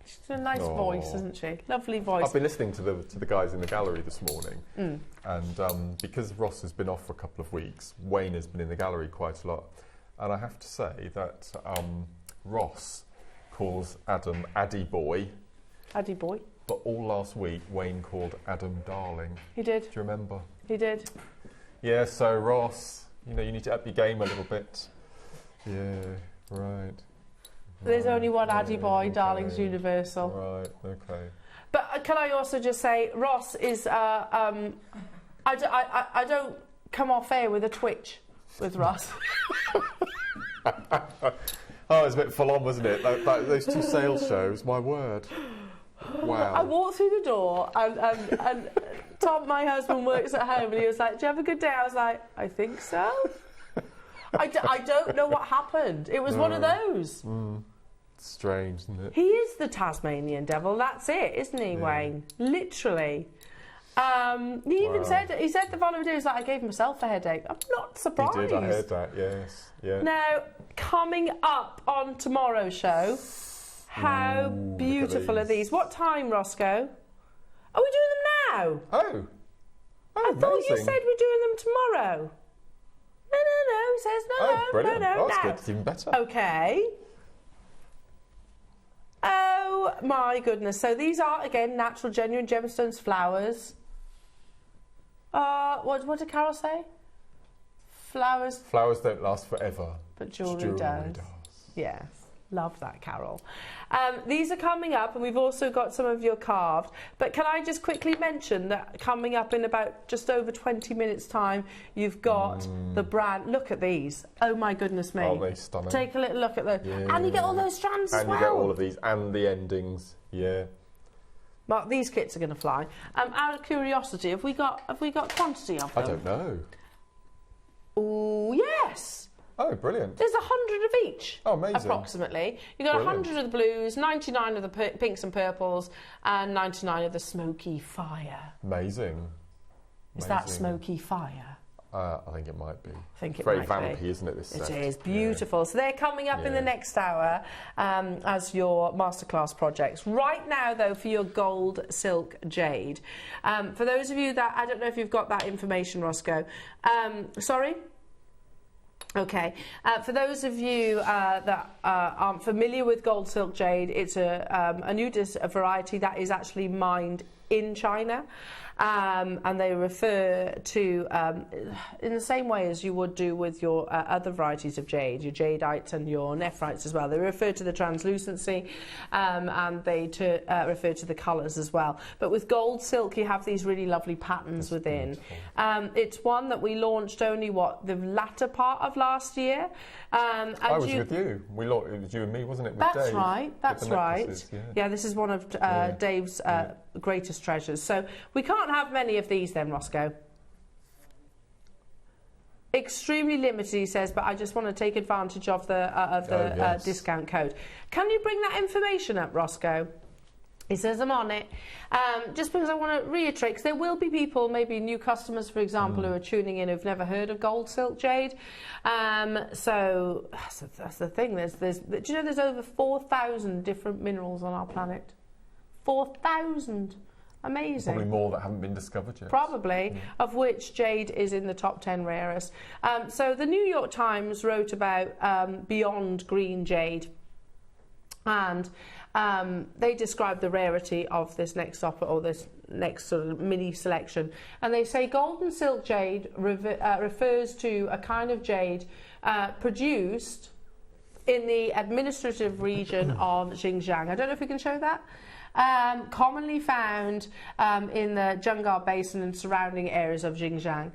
Speaker 3: She's got a nice voice, isn't she? Lovely voice.
Speaker 2: I've been listening to the guys in the gallery this morning, and because Ross has been off for a couple of weeks, Wayne has been in the gallery quite a lot. And I have to say that Ross calls Adam Addy Boy.
Speaker 3: Addy Boy.
Speaker 2: But all last week, Wayne called Adam Darling.
Speaker 3: He did.
Speaker 2: Do you remember?
Speaker 3: He did.
Speaker 2: Yeah, so Ross, you know, you need to up your game a little bit. Yeah, right.
Speaker 3: There's only one Addy Boy, Darling's universal.
Speaker 2: Right, okay.
Speaker 3: But can I also just say, Ross is... I don't come off air with a twitch with Ross.
Speaker 2: Oh, it's a bit full on, wasn't it? Those two sales shows, my word. Wow.
Speaker 3: I walked through the door and Tom, my husband, works at home, and he was like, "Do you have a good day?" I was like, "I think so." I don't know what happened. It was one of those.
Speaker 2: It's strange, isn't it?
Speaker 3: He is the Tasmanian devil. That's it, isn't he, Wayne? Literally. He even said the following day, he was like, "I gave myself a headache." I'm not surprised.
Speaker 2: He did. I heard that. Yes. Yeah.
Speaker 3: Now, coming up on tomorrow's show, how beautiful are these? What time, Roscoe? Are we doing them now?
Speaker 2: Oh,
Speaker 3: I thought you said we're doing them tomorrow. No, he says no.
Speaker 2: Oh, brilliant.
Speaker 3: No,
Speaker 2: that's good. It's even better.
Speaker 3: Okay. Oh, my goodness. So these are, again, natural, genuine gemstones, flowers. What did Carol say? Flowers.
Speaker 2: Flowers don't last forever.
Speaker 3: But jewellery does. Yes. Love that, Carol. These are coming up, and we've also got some of your carved. But can I just quickly mention that coming up in about just over 20 minutes' time, you've got the brand. Look at these. Oh, my goodness me.
Speaker 2: Oh, they're stunning.
Speaker 3: Take a little look at those. Yeah. And you get all those strands as well.
Speaker 2: And you get all of these, and the endings. Yeah.
Speaker 3: Mark, these kits are going to fly. Out of curiosity, have we got quantity of them?
Speaker 2: I don't know.
Speaker 3: Oh, yes.
Speaker 2: Oh, brilliant.
Speaker 3: There's 100 of each.
Speaker 2: Oh, amazing.
Speaker 3: Approximately. You've got 100 of the blues, 99 of the pinks and purples, and 99 of the smoky fire.
Speaker 2: Amazing.
Speaker 3: Is that smoky fire?
Speaker 2: I think it might be.
Speaker 3: I think it
Speaker 2: very
Speaker 3: might
Speaker 2: vampy,
Speaker 3: be.
Speaker 2: Isn't it, this set?
Speaker 3: It is. Beautiful. Yeah. So they're coming up in the next hour as your masterclass projects. Right now, though, for your gold silk jade. For those of you that... I don't know if you've got that information, Roscoe. Sorry? Okay, for those of you that aren't familiar with gold silk jade, it's a new variety that is actually mined in China. And they refer to, in the same way as you would do with your other varieties of jade, your jadeites and your nephrites as well. They refer to the translucency and they refer to the colours as well. But with gold silk, you have these really lovely patterns within. It's one that we launched only, the latter part of last year. And
Speaker 2: I was with you. It was you and me, wasn't it? With
Speaker 3: that's
Speaker 2: Dave,
Speaker 3: right. That's right.
Speaker 2: Yeah,
Speaker 3: this is one of Dave's greatest treasures. So we can't have many of these then, Roscoe. Extremely limited, he says, but I just want to take advantage of the discount code. Can you bring that information up, Roscoe? He says, I'm on it. Just because I want to reiterate, because there will be people, maybe new customers, for example, who are tuning in who've never heard of gold silk jade. So that's the thing. Do you know there's over 4,000 different minerals on our planet? 4,000. Amazing.
Speaker 2: Probably more that haven't been discovered yet.
Speaker 3: Probably, of which jade is in the top 10 rarest. So the New York Times wrote about beyond green jade, and they describe the rarity of this next sort of mini selection, and they say golden silk jade refers to a kind of jade produced in the administrative region of Xinjiang. I don't know if we can show that. Commonly found in the Jungar Basin and surrounding areas of Xinjiang,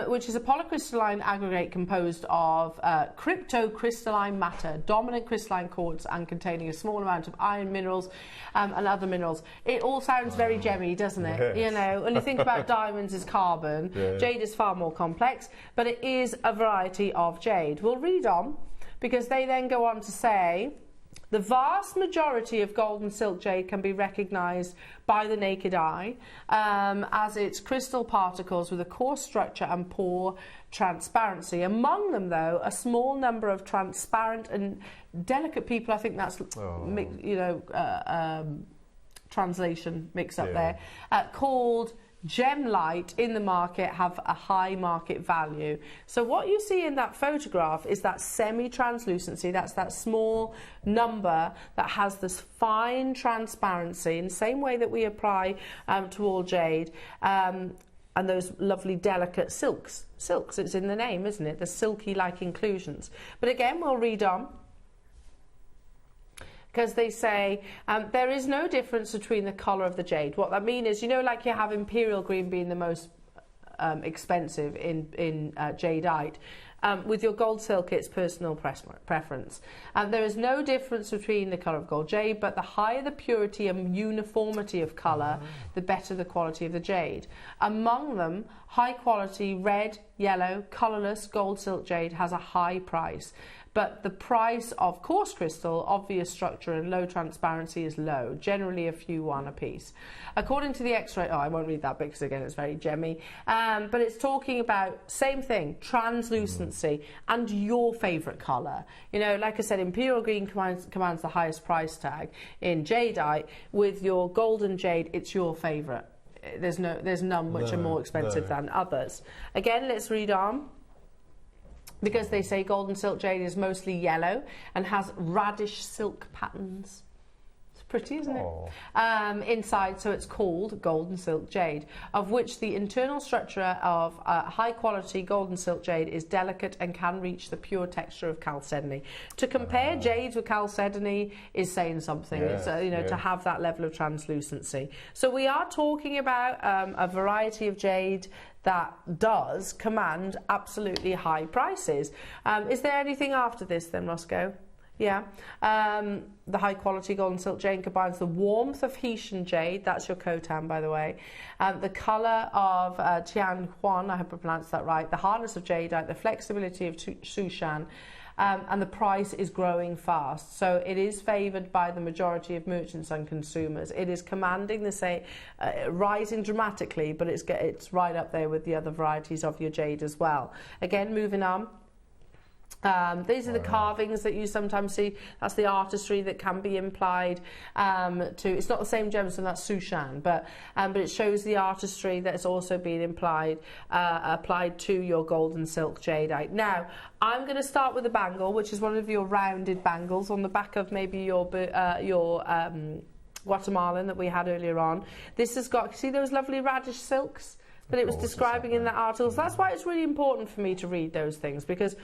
Speaker 3: which is a polycrystalline aggregate composed of cryptocrystalline matter, dominant crystalline quartz, and containing a small amount of iron minerals and other minerals. It all sounds very gemmy, doesn't it? Yes. You know, when you think about diamonds as carbon, jade is far more complex, but it is a variety of jade. We'll read on, because they then go on to say, the vast majority of golden silk jade can be recognised by the naked eye as its crystal particles with a coarse structure and poor transparency. Among them, though, a small number of transparent and delicate people, I think that's, translation mix up there, called gem-light in the market have a high market value. So what you see in that photograph is that semi-translucency, that's that small number that has this fine transparency in the same way that we apply to all jade, and those lovely delicate silks, it's in the name, isn't it? The silky-like inclusions. But again, we'll read on, because they say there is no difference between the colour of the jade. What that means is, you know, like you have imperial green being the most expensive in jadeite, with your gold silk it's personal preference. There is no difference between the colour of gold jade, but the higher the purity and uniformity of colour, the better the quality of the jade. Among them, high quality red, yellow, colourless gold silk jade has a high price. But the price of coarse crystal, obvious structure and low transparency is low, generally a few $1 a piece. According to the X-ray, I won't read that because again it's very gemmy, but it's talking about, same thing, translucency and your favourite colour. You know, like I said, imperial green commands the highest price tag in jadeite. With your golden jade, it's your favourite. There's none which are more expensive than others. Again, let's read on. Because they say golden silk jade is mostly yellow and has radish silk patterns. It's pretty, isn't it? Inside, so it's called golden silk jade, of which the internal structure of high quality golden silk jade is delicate and can reach the pure texture of chalcedony. To compare jades with chalcedony is saying something. It's to have that level of translucency. So we are talking about a variety of jade that does command absolutely high prices. Is there anything after this then, Roscoe? Yeah. The high quality golden silk jade combines the warmth of Haitian jade, that's your Khotan by the way, the colour of Tian Huan, I hope I pronounced that right, the hardness of jadeite, the flexibility of Sushan, and the price is growing fast. So it is favoured by the majority of merchants and consumers. It is commanding the rising dramatically, but it's right up there with the other varieties of your jade as well. Again, moving on. These are the carvings that you sometimes see. That's the artistry that can be implied to. It's not the same gemstone, that's Sushan, but it shows the artistry that is also being applied to your gold and silk jadeite. Now, I'm going to start with a bangle, which is one of your rounded bangles on the back of maybe your Guatemalan that we had earlier on. This has got, see those lovely radish silks that it was describing in that article? So that's why it's really important for me to read those things, because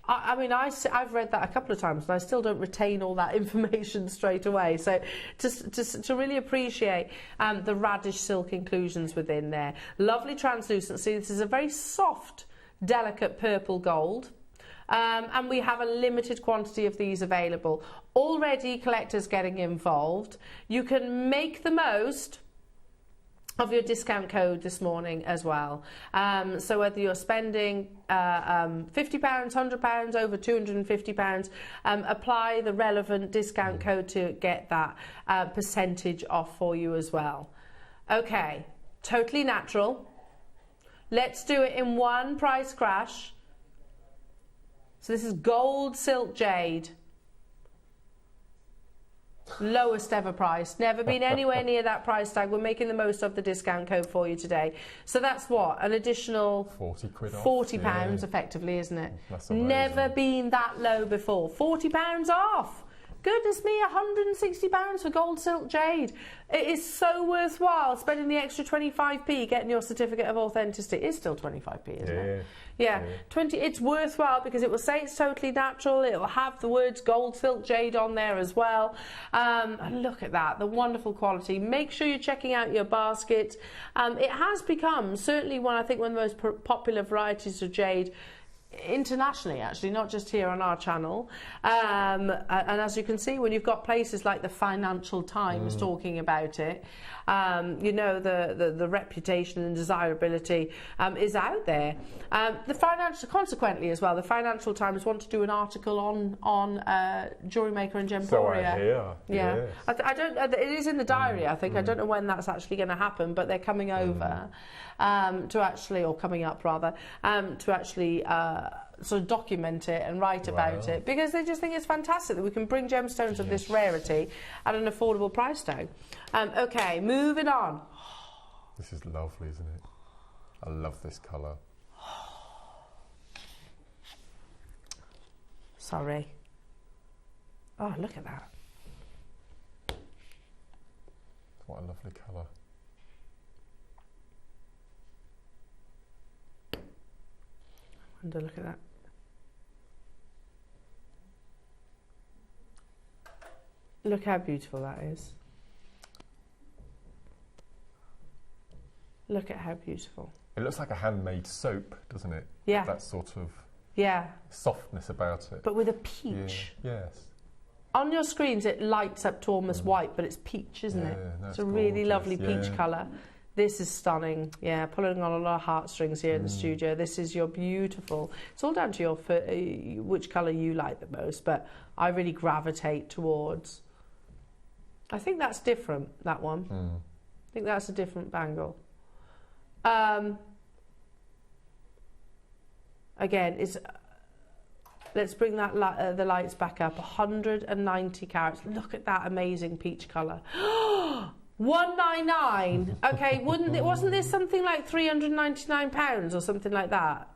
Speaker 3: I mean, I've read that a couple of times and I still don't retain all that information straight away. So to really appreciate the radish silk inclusions within there. Lovely translucency. This is a very soft, delicate purple gold. And we have a limited quantity of these available. Already collectors getting involved. You can make the most of your discount code this morning as well. So whether you're spending £50, £100, over £250, apply the relevant discount code to get that percentage off for you as well. Okay, totally natural. Let's do it in one price crash. So this is gold silk jade. Lowest ever price, never been anywhere near that price tag. We're making the most of the discount code for you today. So that's what, an additional
Speaker 2: 40 quid off.
Speaker 3: £40 effectively, isn't it?
Speaker 2: That's amazing.
Speaker 3: Never been that low before. £40 off. Goodness me, £160 for gold silk jade. It is so worthwhile spending the extra 25p getting your certificate of authenticity. It is still 25p, isn't it? Yeah, 20. It's worthwhile because it will say it's totally natural. It will have the words gold silk jade on there as well. And look at that, the wonderful quality. Make sure you're checking out your basket. It has become certainly one of the most popular varieties of jade internationally, actually, not just here on our channel. And as you can see, when you've got places like the Financial Times talking about it, you know, the reputation and desirability is out there. Consequently as well, the Financial Times want to do an article on Jewellery Maker and Gemporia.
Speaker 2: So I hear.
Speaker 3: Yeah,
Speaker 2: Yes.
Speaker 3: I don't. It is in the diary, I think. I don't know when that's actually going to happen, but they're coming over to actually, or coming up rather, to actually sort of document it and write about it, because they just think it's fantastic that we can bring gemstones of this rarity at an affordable price tag. Okay, moving on.
Speaker 2: This is lovely, isn't it? I love this colour.
Speaker 3: Sorry. Oh, look at that.
Speaker 2: What a lovely colour.
Speaker 3: And look at that. Look how beautiful that is. Look at how beautiful.
Speaker 2: It looks like a handmade soap, doesn't it?
Speaker 3: Yeah.
Speaker 2: That sort of softness about it.
Speaker 3: But with a peach.
Speaker 2: Yeah. Yes.
Speaker 3: On your screens it lights up to almost white, but it's peach, isn't it?
Speaker 2: It's
Speaker 3: a really
Speaker 2: gorgeous.
Speaker 3: lovely peach colour. This is stunning. Yeah, pulling on a lot of heartstrings here in the studio. This is your beautiful. It's all down to your which colour you like the most, but I really gravitate towards. I think that's different, that one. I think that's a different bangle. Again, it's. Let's bring that the lights back up. 190 carats. Look at that amazing peach colour. 199. Okay, wasn't this something like £399 or something like that?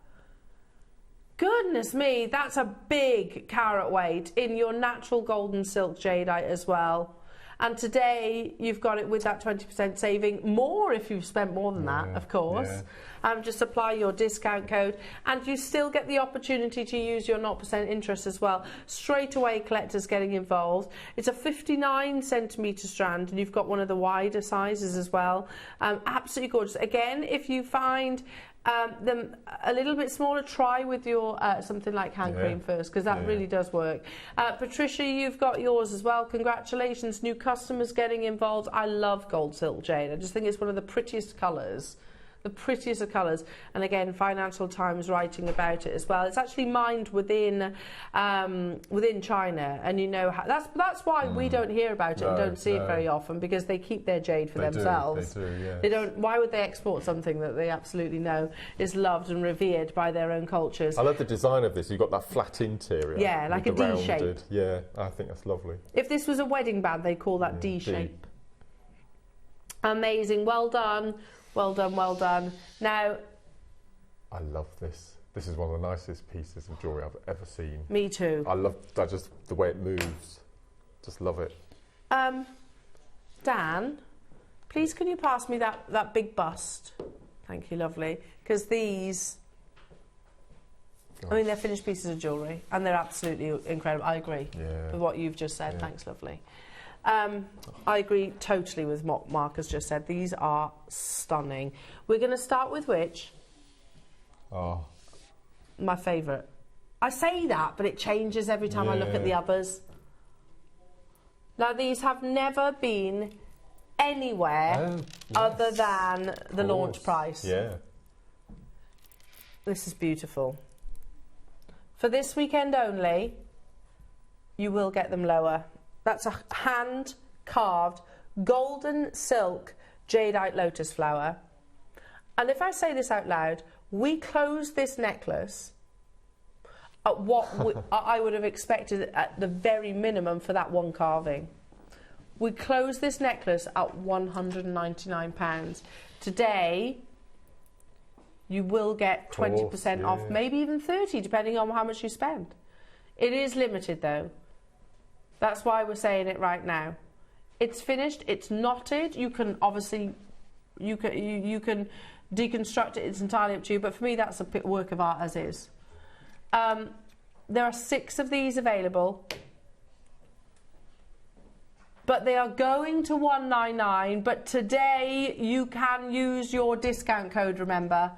Speaker 3: Goodness me, that's a big carat weight in your natural golden silk jadeite as well. And today you've got it with that 20% saving, more if you've spent more than that, of course. Just apply your discount code and you still get the opportunity to use your 0% interest as well. Straight away collectors getting involved. It's a 59 centimetre strand and you've got one of the wider sizes as well. Absolutely gorgeous. Again, if you find them a little bit smaller, try with your something like hand cream first, because that really does work. Patricia, you've got yours as well. Congratulations, new customers getting involved. I love gold silk jade. I just think it's one of the prettiest colours the prettiest of colours. And again, Financial Times writing about it as well. It's actually mined within China, and you know how, that's why we don't hear about it and don't see it very often, because they keep their jade for themselves.
Speaker 2: They do, yes.
Speaker 3: They don't. Why would they export something that they absolutely know is loved and revered by their own cultures?
Speaker 2: I love the design of this. You've got that flat interior.
Speaker 3: Yeah, like a D shape.
Speaker 2: Yeah, I think that's lovely.
Speaker 3: If this was a wedding band, they'd call that D shape. Amazing. Well done. Well done, well done. Now,
Speaker 2: I love this. This is one of the nicest pieces of jewellery I've ever seen.
Speaker 3: Me too.
Speaker 2: I just the way it moves. Just love it.
Speaker 3: Dan, please can you pass me that big bust? Thank you, lovely. Because these, I mean, they're finished pieces of jewellery and they're absolutely incredible. I agree with what you've just said. Thanks, lovely. I agree totally with what Mark has just said. These are stunning. We're going to start with which?
Speaker 2: Oh.
Speaker 3: My favourite. I say that, but it changes every time I look at the others. Now, these have never been anywhere other than the launch price.
Speaker 2: Yeah.
Speaker 3: This is beautiful. For this weekend only, you will get them lower. That's a hand-carved golden silk jadeite lotus flower. And if I say this out loud, we closed this necklace at what I would have expected at the very minimum for that one carving. We closed this necklace at £199. Today, you will get 20% off, maybe even 30%, depending on how much you spend. It is limited, though. That's why we're saying it right now. It's finished. It's knotted. You can obviously, you can deconstruct it. It's entirely up to you. But for me, that's a work of art as is. There are 6 of these available, but they are going to $199. But today you can use your discount code. Remember.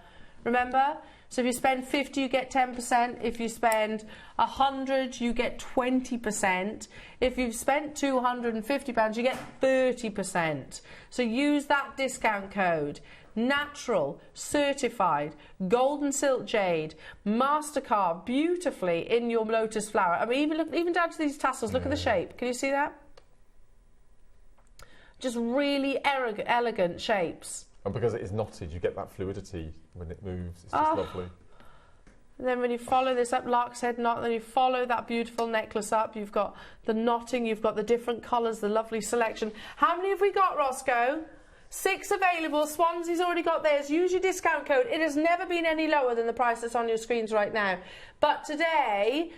Speaker 3: So if you spend 50, you get 10%. If you spend 100, you get 20%. If you've spent £250, you get 30%. So use that discount code. Natural, certified, golden silk jade, mastercard beautifully in your lotus flower. I mean, even down to these tassels. Look at the shape. Can you see that? Just really elegant shapes.
Speaker 2: And because it is knotted, you get that fluidity when it moves. It's just lovely.
Speaker 3: And then when you follow this up, lark's head knot, then you follow that beautiful necklace up. You've got the knotting, you've got the different colours, the lovely selection. How many have we got, Roscoe? 6 available. Swansea's already got theirs. Use your discount code. It has never been any lower than the price that's on your screens right now. But today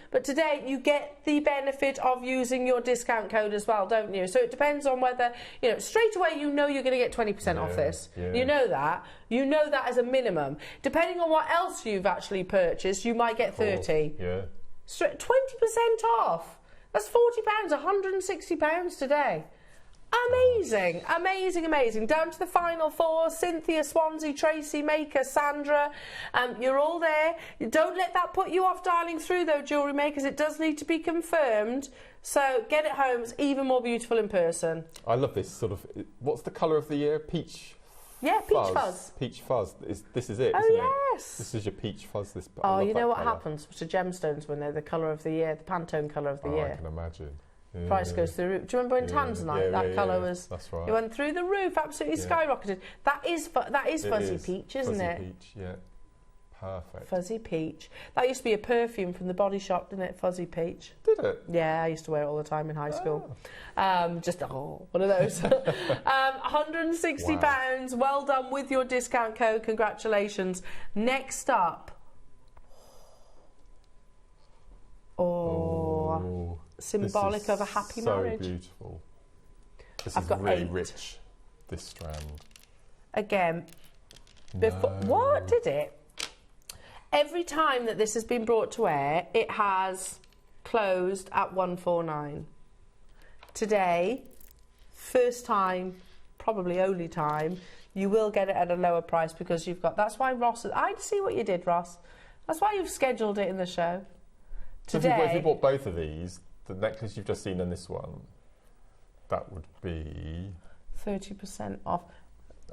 Speaker 3: you get the benefit of using your discount code as well, don't you? So it depends on whether, straight away you're going to get 20% off this. Yeah. You know that. You know that as a minimum. Depending on what else you've actually purchased, you might get 30.
Speaker 2: Yeah.
Speaker 3: 20% off. That's £40, £160 today. Amazing, amazing, amazing. Down to the final 4, Cynthia, Swansea, Tracy, Maker, Sandra. You're all there. Don't let that put you off dialing through, though, Jewellery Makers. It does need to be confirmed. So get it home. It's even more beautiful in person.
Speaker 2: I love this sort of... What's the colour of the year? Peach?
Speaker 3: Yeah, peach fuzz.
Speaker 2: Peach fuzz. This is it,
Speaker 3: isn't
Speaker 2: it?
Speaker 3: Yes.
Speaker 2: This is your peach fuzz.
Speaker 3: Oh, you know what happens to gemstones when they're the colour of the year, the Pantone colour of the year?
Speaker 2: I can imagine.
Speaker 3: Yeah. Price goes through the roof. Do you remember in Tanzanite that colour was?
Speaker 2: That's right.
Speaker 3: It went through the roof, absolutely skyrocketed. That is fuzzy peach, isn't it?
Speaker 2: Fuzzy peach, yeah. Perfect.
Speaker 3: Fuzzy peach. That used to be a perfume from the Body Shop, didn't it? Fuzzy peach.
Speaker 2: Did it?
Speaker 3: Yeah, I used to wear it all the time in high school. Just one of those. £160. Wow. Well done with your discount code. Congratulations. Next up. Symbolic of a happy marriage.
Speaker 2: So beautiful. This is really rich, this strand.
Speaker 3: Again, what did it? Every time that this has been brought to air, it has closed at 149. Today, first time, probably only time, you will get it at a lower price because you've got... That's why Ross... I see what you did, Ross. That's why you've scheduled it in the show. Today,
Speaker 2: so if you bought both of these, the necklace you've just seen and this one, that would be...
Speaker 3: 30% off.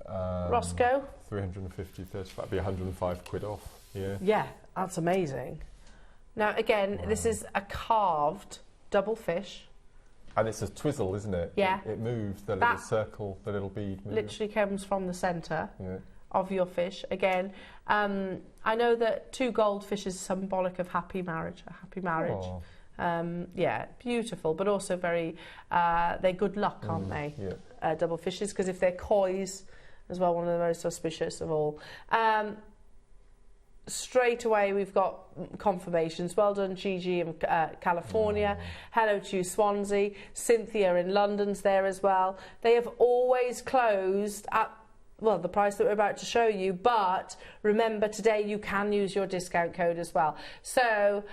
Speaker 3: Roscoe?
Speaker 2: 350, 30, that'd be 105 quid off. Yeah.
Speaker 3: Yeah, that's amazing. Now, again, this is a carved double fish.
Speaker 2: And it's a twizzle, isn't it?
Speaker 3: Yeah.
Speaker 2: It moves, the little circle, the little bead moves.
Speaker 3: Literally comes from the centre of your fish. Again, I know that 2 goldfish is symbolic of happy marriage, a happy marriage. Yeah, beautiful, but also very, they're good luck, aren't they? Yeah. Double fishes, because if they're kois, as well, one of the most auspicious of all. Straight away, we've got confirmations. Well done, Gigi in California. Hello to you, Swansea. Cynthia in London's there as well. They have always closed at, well, the price that we're about to show you, but remember, today you can use your discount code as well. So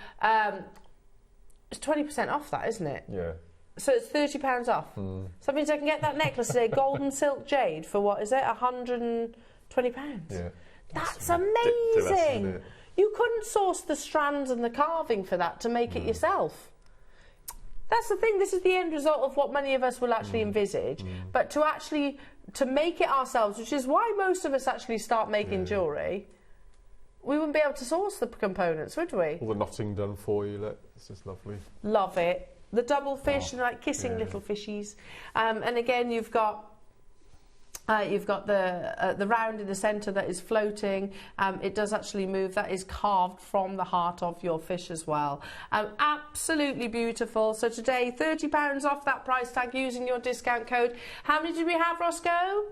Speaker 3: it's 20% off that, isn't it?
Speaker 2: Yeah.
Speaker 3: So it's £30 off. So that means I can get that necklace today, golden silk jade, for what is it, £120?
Speaker 2: Yeah.
Speaker 3: That's amazing. You couldn't source the strands and the carving for that to make it yourself. That's the thing. This is the end result of what many of us will actually envisage. But to make it ourselves, which is why most of us actually start making jewellery, we wouldn't be able to source the components, would we?
Speaker 2: All the knotting done for you. Look, it's just lovely.
Speaker 3: Love it. The double fish and like kissing little fishies. And again, you've got the round in the centre that is floating. It does actually move. That is carved from the heart of your fish as well. Absolutely beautiful. So today, £30 off that price tag using your discount code. How many did we have, Roscoe?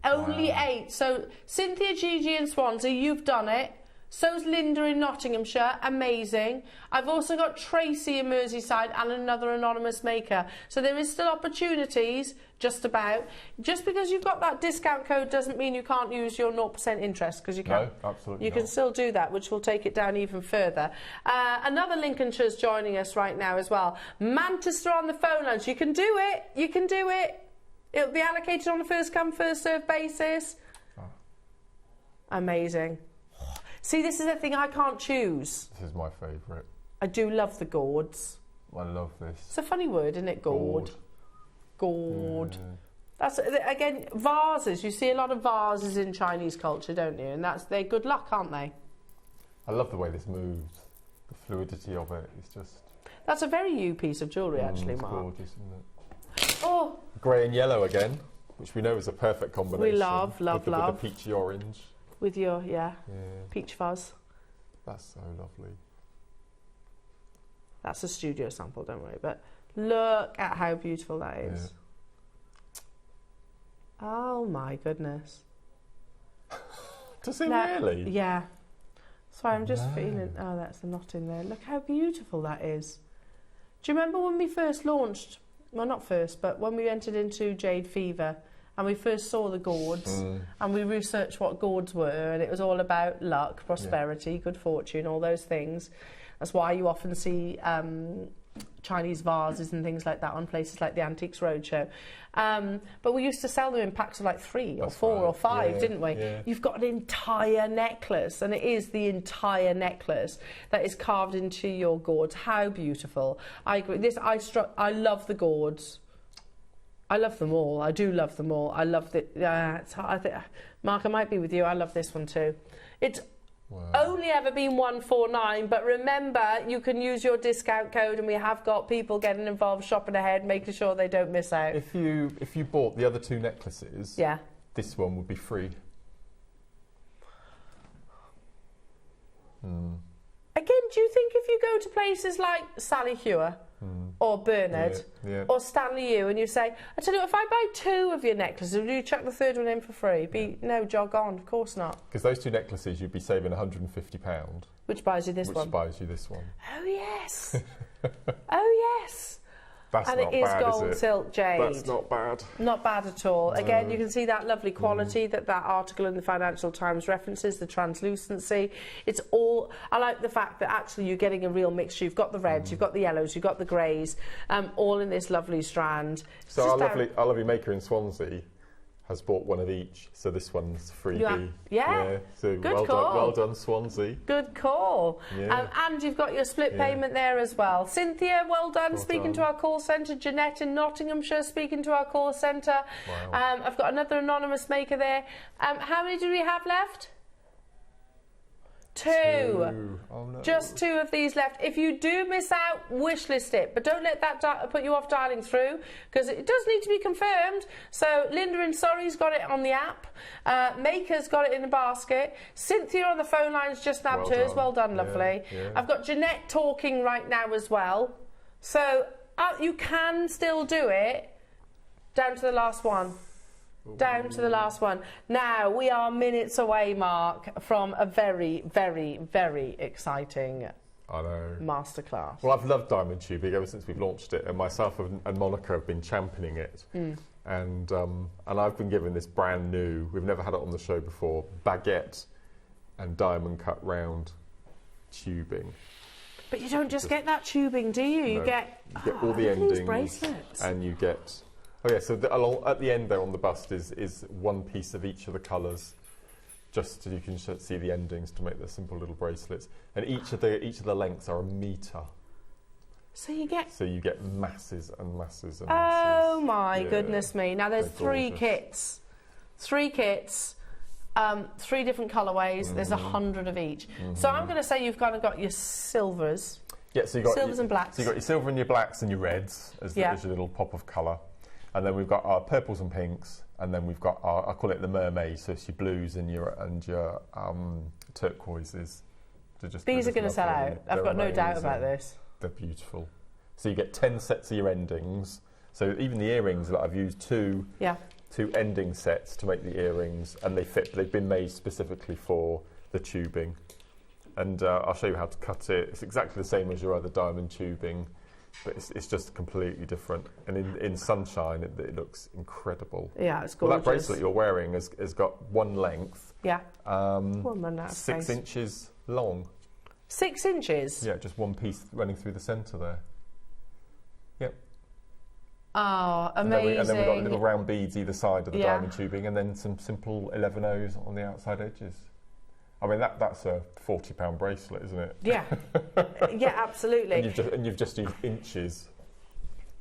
Speaker 3: Only 8. So Cynthia, Gigi and Swansea, you've done it. So's Linda in Nottinghamshire, amazing. I've also got Tracy in Merseyside and another anonymous maker. So there is still opportunities, just about. Just because you've got that discount code doesn't mean you can't use your 0% interest, because you can.
Speaker 2: No, absolutely
Speaker 3: You can still do that, which will take it down even further. Another Lincolnshire's joining us right now as well. Manchester on the phone lines. You can do it. You can do it. It'll be allocated on a first come, first served basis. Amazing. See, this is the thing I can't choose.
Speaker 2: This is my favourite.
Speaker 3: I do love the gourds.
Speaker 2: I love this.
Speaker 3: It's a funny word, isn't it? Gourd. Gourd. That's, again, vases. You see a lot of vases in Chinese culture, don't you? And they're good luck, aren't they?
Speaker 2: I love the way this moves. The fluidity of it. It's just...
Speaker 3: That's a very you piece of jewellery, actually,
Speaker 2: it's
Speaker 3: Mark.
Speaker 2: gorgeous, isn't it?
Speaker 3: Oh!
Speaker 2: Grey and yellow again, which we know is a perfect combination.
Speaker 3: We love.
Speaker 2: With the peachy orange.
Speaker 3: With your, peach fuzz.
Speaker 2: That's so lovely.
Speaker 3: That's a studio sample, don't worry. But look at how beautiful that is. Yeah. Oh my goodness.
Speaker 2: Does it really?
Speaker 3: Yeah. Sorry, I'm just feeling... Oh, that's the knot in there. Look how beautiful that is. Do you remember when we first launched... Well, not first, but when we entered into Jade Fever... And we first saw the gourds, and we researched what gourds were, and it was all about luck, prosperity, good fortune, all those things. That's why you often see Chinese vases and things like that on places like the Antiques Roadshow. But we used to sell them in packs of like 3 or 4 or 5, didn't we? Yeah. You've got an entire necklace, and it is the entire necklace that is carved into your gourds. How beautiful. I agree. I love the gourds. I love them all. I do love them all. I love the... Mark, I might be with you. I love this one too. It's only ever been 149, but remember, you can use your discount code, and we have got people getting involved, shopping ahead, making sure they don't miss out.
Speaker 2: If you bought the other 2 necklaces, this one would be free.
Speaker 3: Again, do you think if you go to places like Sally Hewer or Bernard or Stanley Yu and you say, I tell you what, if I buy 2 of your necklaces, will you chuck the 3rd one in for free? No, jog on, of course not.
Speaker 2: Because those 2 necklaces, you'd be saving £150.
Speaker 3: Which buys you this one?
Speaker 2: Which buys you this one.
Speaker 3: Oh, yes. Oh, yes.
Speaker 2: That's
Speaker 3: and
Speaker 2: not
Speaker 3: it is
Speaker 2: bad,
Speaker 3: gold
Speaker 2: is it?
Speaker 3: silk jade.
Speaker 2: That's not bad.
Speaker 3: Not bad at all. Again, you can see that lovely quality that article in the Financial Times references, the translucency. It's all... I like the fact that actually you're getting a real mixture. You've got the reds, you've got the yellows, you've got the greys, all in this lovely strand.
Speaker 2: So our lovely maker in Swansea has bought one of each, so this one's freebie.
Speaker 3: Yeah.
Speaker 2: So
Speaker 3: Good call.
Speaker 2: Well done, Swansea.
Speaker 3: Good call.
Speaker 2: Yeah.
Speaker 3: And you've got your split payment there as well. Cynthia, well done, speaking to our call centre. Jeanette in Nottinghamshire, speaking to our call centre.
Speaker 2: Wow.
Speaker 3: I've got another anonymous maker there. How many do we have left? Two.
Speaker 2: Oh, no.
Speaker 3: Just 2 of these left. If you do miss out, wish list it, but don't let that put you off dialing through, because it does need to be confirmed. So Linda in Surrey's got it on the app. Maker's got it in the basket. Cynthia on the phone line's just nabbed hers. Well done, lovely.
Speaker 2: Yeah.
Speaker 3: I've got Jeanette talking right now as well. So you can still do it down to the last one. Down to the last one. Now, we are minutes away, Mark, from a very, very, very exciting masterclass.
Speaker 2: Well, I've loved diamond tubing ever since we've launched it, and myself and Monica have been championing it. And I've been given this brand new, we've never had it on the show before, baguette and diamond cut round tubing.
Speaker 3: But you don't just get that tubing, do you? You get
Speaker 2: all the endings,
Speaker 3: bracelets.
Speaker 2: and you get. Oh yeah, so at the end there on the bust is one piece of each of the colours, just so you can see the endings to make the simple little bracelets. And each of the lengths are a metre.
Speaker 3: So you get
Speaker 2: masses and masses and masses.
Speaker 3: Oh my goodness me! Now there's three kits, 3 different colourways. There's 100 of each. So I'm going to say you've kind of got your silvers.
Speaker 2: Yeah, so you got
Speaker 3: silvers and blacks.
Speaker 2: So you got your silver and your blacks and your reds as your little pop of colour. And then we've got our purples and pinks, and then we've got our, I call it the mermaid, so it's your blues and your turquoises.
Speaker 3: These are going to sell out. I've got no doubt about this.
Speaker 2: They're beautiful. So you get 10 sets of your endings. So even the earrings, that I've used two ending sets to make the earrings, and they fit. They've been made specifically for the tubing. And I'll show you how to cut it. It's exactly the same as your other diamond tubing, but it's just completely different. And in sunshine, it looks incredible.
Speaker 3: Yeah, it's gorgeous.
Speaker 2: Well, that bracelet you're wearing has got one length.
Speaker 3: Yeah.
Speaker 2: 6 inches long.
Speaker 3: 6 inches?
Speaker 2: Yeah, just one piece running through the centre there. Yep.
Speaker 3: Oh, amazing.
Speaker 2: And then we've got little round beads either side of the diamond tubing, and then some simple 11 O's on the outside edges. I mean, that's a £40 bracelet, isn't it?
Speaker 3: Yeah. Yeah, absolutely.
Speaker 2: And you've just used inches.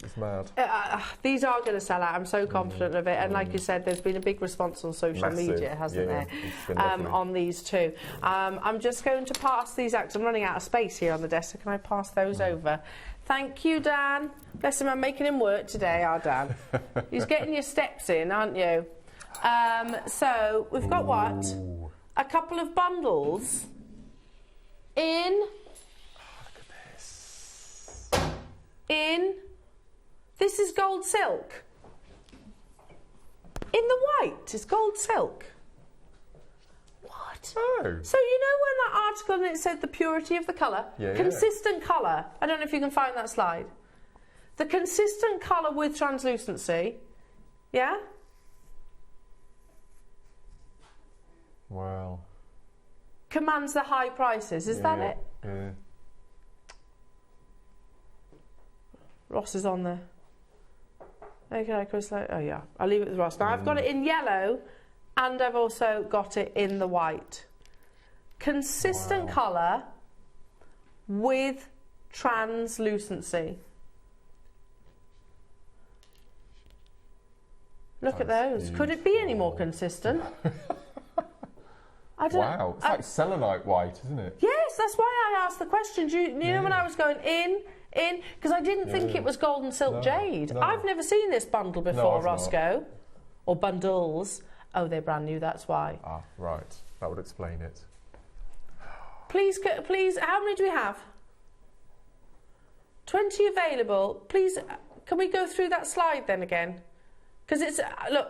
Speaker 2: It's mad.
Speaker 3: These are going to sell out. I'm so confident of it. And like you said, there's been a big response on social media, hasn't there, on these two. I'm just going to pass these out, because I'm running out of space here on the desk, so can I pass those over? Thank you, Dan. Bless him, I'm making him work today, our Dan. He's getting your steps in, aren't you? So, we've got what? A couple of bundles in...
Speaker 2: Look at this.
Speaker 3: This is gold silk. In the white is gold silk. What?
Speaker 2: Oh.
Speaker 3: So you know when that article and it said the purity of the colour?
Speaker 2: Yeah,
Speaker 3: consistent colour. I don't know if you can find that slide. The consistent colour with translucency. Yeah?
Speaker 2: Wow.
Speaker 3: Commands the high prices. Is that it?
Speaker 2: Yeah.
Speaker 3: Ross is on there. Okay, Chris. Oh yeah, I'll leave it with Ross. Now I've got it in yellow, and I've also got it in the white. Consistent colour with translucency. Look at those.
Speaker 2: Beautiful.
Speaker 3: Could it be any more consistent? I don't.
Speaker 2: Wow, it's like selenite white, isn't it?
Speaker 3: Yes, that's why I asked the question. Do you know when I was going in, because I didn't think it was gold and silk jade.
Speaker 2: No.
Speaker 3: I've never seen this bundle before,
Speaker 2: I've
Speaker 3: Roscoe. Or bundles. Oh, they're brand new, that's why.
Speaker 2: Ah, right. That would explain it.
Speaker 3: Please, how many do we have? 20 available. Please, can we go through that slide then again? Because it's, look,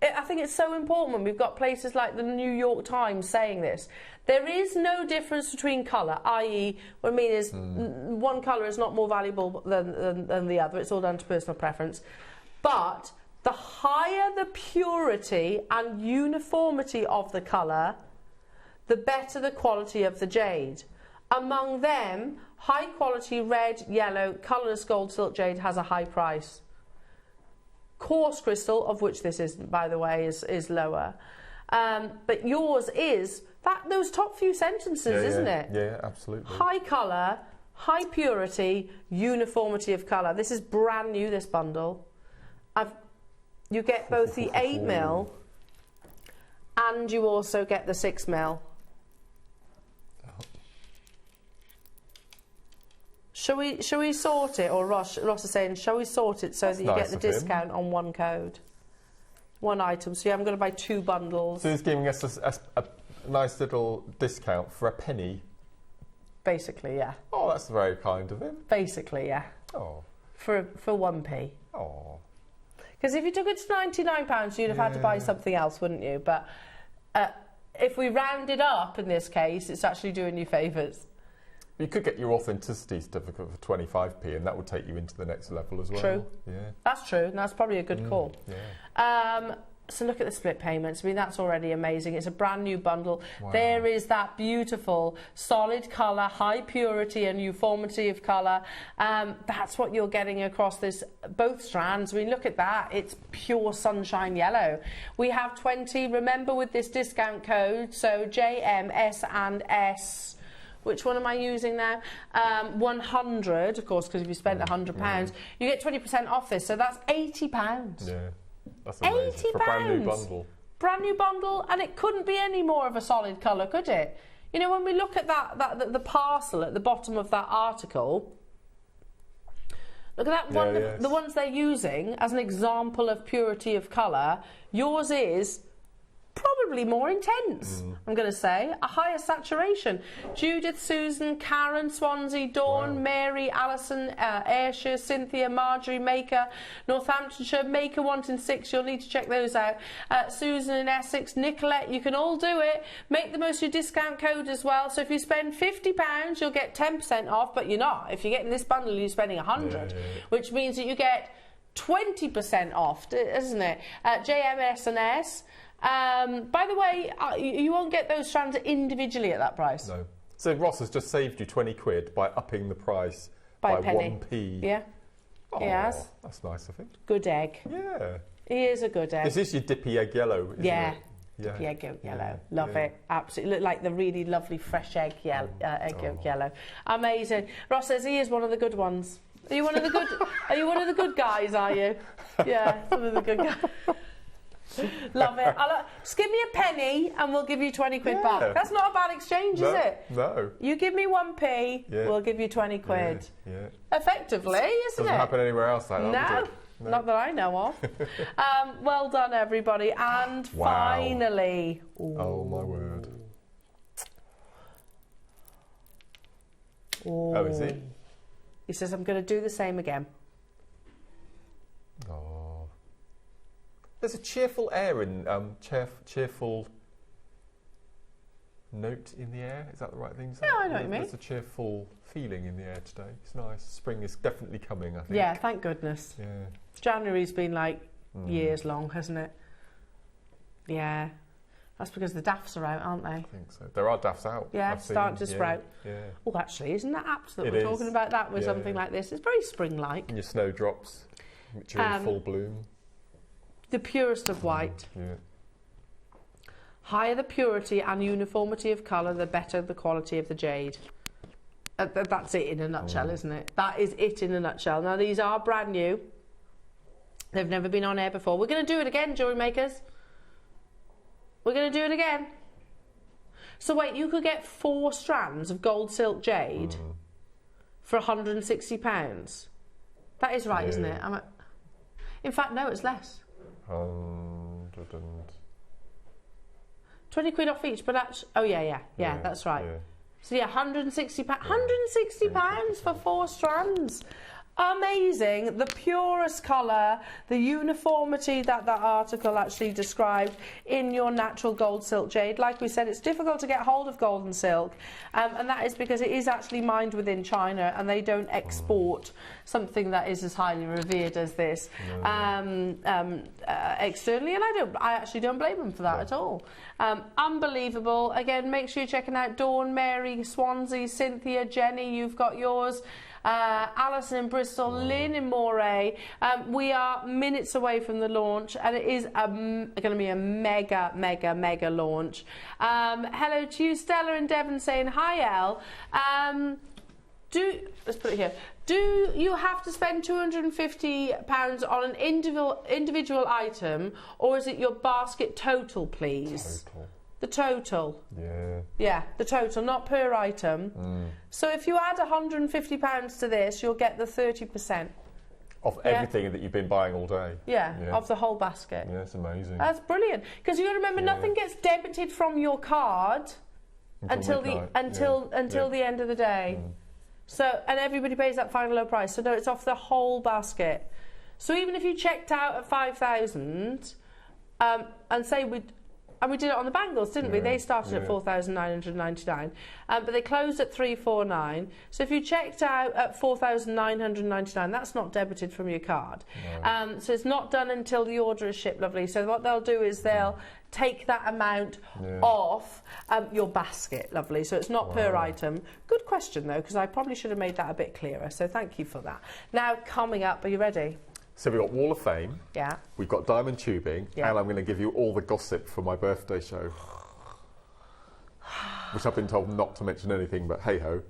Speaker 3: I think it's so important when we've got places like the New York Times saying this. There is no difference between colour, i.e. what I mean is one colour is not more valuable than the other. It's all down to personal preference. But the higher the purity and uniformity of the colour, the better the quality of the jade. Among them, high quality red, yellow, colourless gold silk jade has a high price. Coarse crystal, of which this isn't, by the way, is lower. But yours is those top few sentences, isn't it?
Speaker 2: Yeah, absolutely.
Speaker 3: High colour, high purity, uniformity of colour. This is brand new, this bundle. You get both the 8mm and you also get the 6mm. Shall we sort it? Or Ross is saying, shall we sort it so that you get the discount on one code? One item. So you haven't got to buy 2 bundles.
Speaker 2: So he's giving us a nice little discount for a penny.
Speaker 3: Basically, yeah.
Speaker 2: Oh, that's very kind of him.
Speaker 3: Basically, yeah.
Speaker 2: Oh.
Speaker 3: For 1p.
Speaker 2: Oh.
Speaker 3: Because if you took it to £99, you'd have had to buy something else, wouldn't you? But if we round it up, in this case, it's actually doing you favours.
Speaker 2: You could get your authenticity certificate for 25p, and that would take you into the next level as well.
Speaker 3: True.
Speaker 2: Yeah.
Speaker 3: That's true, and that's probably a good call.
Speaker 2: Yeah.
Speaker 3: So look at the split payments. I mean, that's already amazing. It's a brand new bundle.
Speaker 2: Wow.
Speaker 3: There is that beautiful solid colour, high purity and uniformity of colour. That's what you're getting across both strands. I mean, look at that. It's pure sunshine yellow. We have 20, remember, with this discount code. So JM, S and S. Which one am I using now? 100, of course, because if you spent £100, you get 20% off this. So that's £80.
Speaker 2: Yeah. That's amazing.
Speaker 3: £80
Speaker 2: for a brand new bundle.
Speaker 3: Brand new bundle, and it couldn't be any more of a solid colour, could it? You know, when we look at the parcel at the bottom of that article, look at that one.
Speaker 2: Yes.
Speaker 3: The ones they're using as an example of purity of colour. Yours is probably more intense, I'm going to say. A higher saturation. Judith, Susan, Karen, Swansea, Dawn, Mary, Alison, Ayrshire, Cynthia, Marjorie, Maker, Northamptonshire, Maker wanting 6, you'll need to check those out. Susan in Essex, Nicolette, you can all do it. Make the most of your discount code as well. So if you spend £50, you'll get 10% off, but you're not. If you're getting this bundle, you're spending 100, which means that you get 20% off, isn't it? JMS and S. By the way, you won't get those strands individually at that price.
Speaker 2: No. So Ross has just saved you 20 quid by upping the price
Speaker 3: by
Speaker 2: by
Speaker 3: a penny.
Speaker 2: 1p.
Speaker 3: Yeah.
Speaker 2: Oh,
Speaker 3: Yes.
Speaker 2: That's nice of him.
Speaker 3: Good egg.
Speaker 2: Yeah.
Speaker 3: He is a good egg.
Speaker 2: This is your dippy egg yellow, isn't
Speaker 3: Yeah.
Speaker 2: it? Yeah.
Speaker 3: The egg yolk yellow.
Speaker 2: Yeah.
Speaker 3: Love
Speaker 2: Yeah.
Speaker 3: it. Absolutely. Look like the really lovely fresh egg yolk yellow. Amazing. Ross says he is one of the good ones. Are you one of the good? Are you one of the good guys? Are you? Yeah, one of the good guys. Love it. Just give me a penny and we'll give you 20 quid back. That's not a bad exchange, is it?
Speaker 2: No.
Speaker 3: You give me 1p, we'll give you 20 quid.
Speaker 2: Yeah.
Speaker 3: Effectively, isn't
Speaker 2: Doesn't
Speaker 3: it?
Speaker 2: happen anywhere else like that, does it?
Speaker 3: No, not that I know of. Well done, everybody. And finally... Ooh.
Speaker 2: Oh, my word.
Speaker 3: Ooh.
Speaker 2: Oh, is it?
Speaker 3: He says, I'm going to do the same again.
Speaker 2: Oh. There's a cheerful air in... cheerful note in the air. Is that the right thing to say?
Speaker 3: Yeah, I know what you mean.
Speaker 2: There's a cheerful feeling in the air today. It's nice. Spring is definitely coming, I think.
Speaker 3: Yeah, thank goodness.
Speaker 2: Yeah.
Speaker 3: January's been like years long, hasn't it? Yeah. That's because the daffs are out, aren't they?
Speaker 2: I think so. There are daffs out.
Speaker 3: Yeah, starting to sprout.
Speaker 2: Yeah.
Speaker 3: Oh, actually, isn't that apt that
Speaker 2: It
Speaker 3: we're
Speaker 2: is.
Speaker 3: talking about that with something like this? It's very spring-like.
Speaker 2: And your snowdrops, which are in full bloom.
Speaker 3: The purest of white.
Speaker 2: Yeah.
Speaker 3: Higher the purity and uniformity of colour, the better the quality of the jade. That's it in a nutshell, isn't it? That is it in a nutshell. Now, these are brand new. They've never been on air before. We're going to do it again, jewellery makers. We're going to do it again. So wait, you could get 4 strands of gold silk jade for £160. That is right, isn't it? In fact, no, it's less. 20 quid off each, but that's... Oh, yeah, that's right.
Speaker 2: Yeah.
Speaker 3: So, yeah, £160. £160 for 4 strands. Amazing. The purest colour, the uniformity that article actually described in your natural gold silk jade. Like we said, it's difficult to get hold of golden silk, and that is because it is actually mined within China and they don't export something that is as highly revered as this externally, and I actually don't blame them for that at all. Unbelievable. Again, make sure you're checking out Dawn, Mary, Swansea, Cynthia, Jenny, you've got yours. Alison in Bristol, Lynn in Moray. We are minutes away from the launch, and it is going to be a mega launch. Hello to you, Stella and Devon saying hi, Elle. Let's put it here. Do you have to spend £250 on an individual item, or is it your basket total, please?
Speaker 2: Total.
Speaker 3: The total.
Speaker 2: Yeah.
Speaker 3: Yeah, the total, not per item. So if you add £150 to this, you'll get the 30%.
Speaker 2: Of everything that you've been buying all day.
Speaker 3: Yeah, of the whole basket.
Speaker 2: Yeah, it's amazing.
Speaker 3: That's brilliant. Because you got to remember, nothing gets debited from your card until the end of the day. So, and everybody pays that final low price. So no, it's off the whole basket. So even if you checked out at 5,000, and say we did it on the bangles, didn't we? They started at 4,999, but they closed at 349. So if you checked out at 4,999, that's not debited from your card. No. So it's not done until the order is shipped, lovely. So what they'll do is they'll take that amount off your basket, lovely. So it's not per item. Good question, though, because I probably should have made that a bit clearer. So thank you for that. Now, coming up, are you ready?
Speaker 2: So we've got Wall of Fame, we've got diamond tubing, and I'm going to give you all the gossip for my birthday show. Which I've been told not to mention anything, but hey-ho.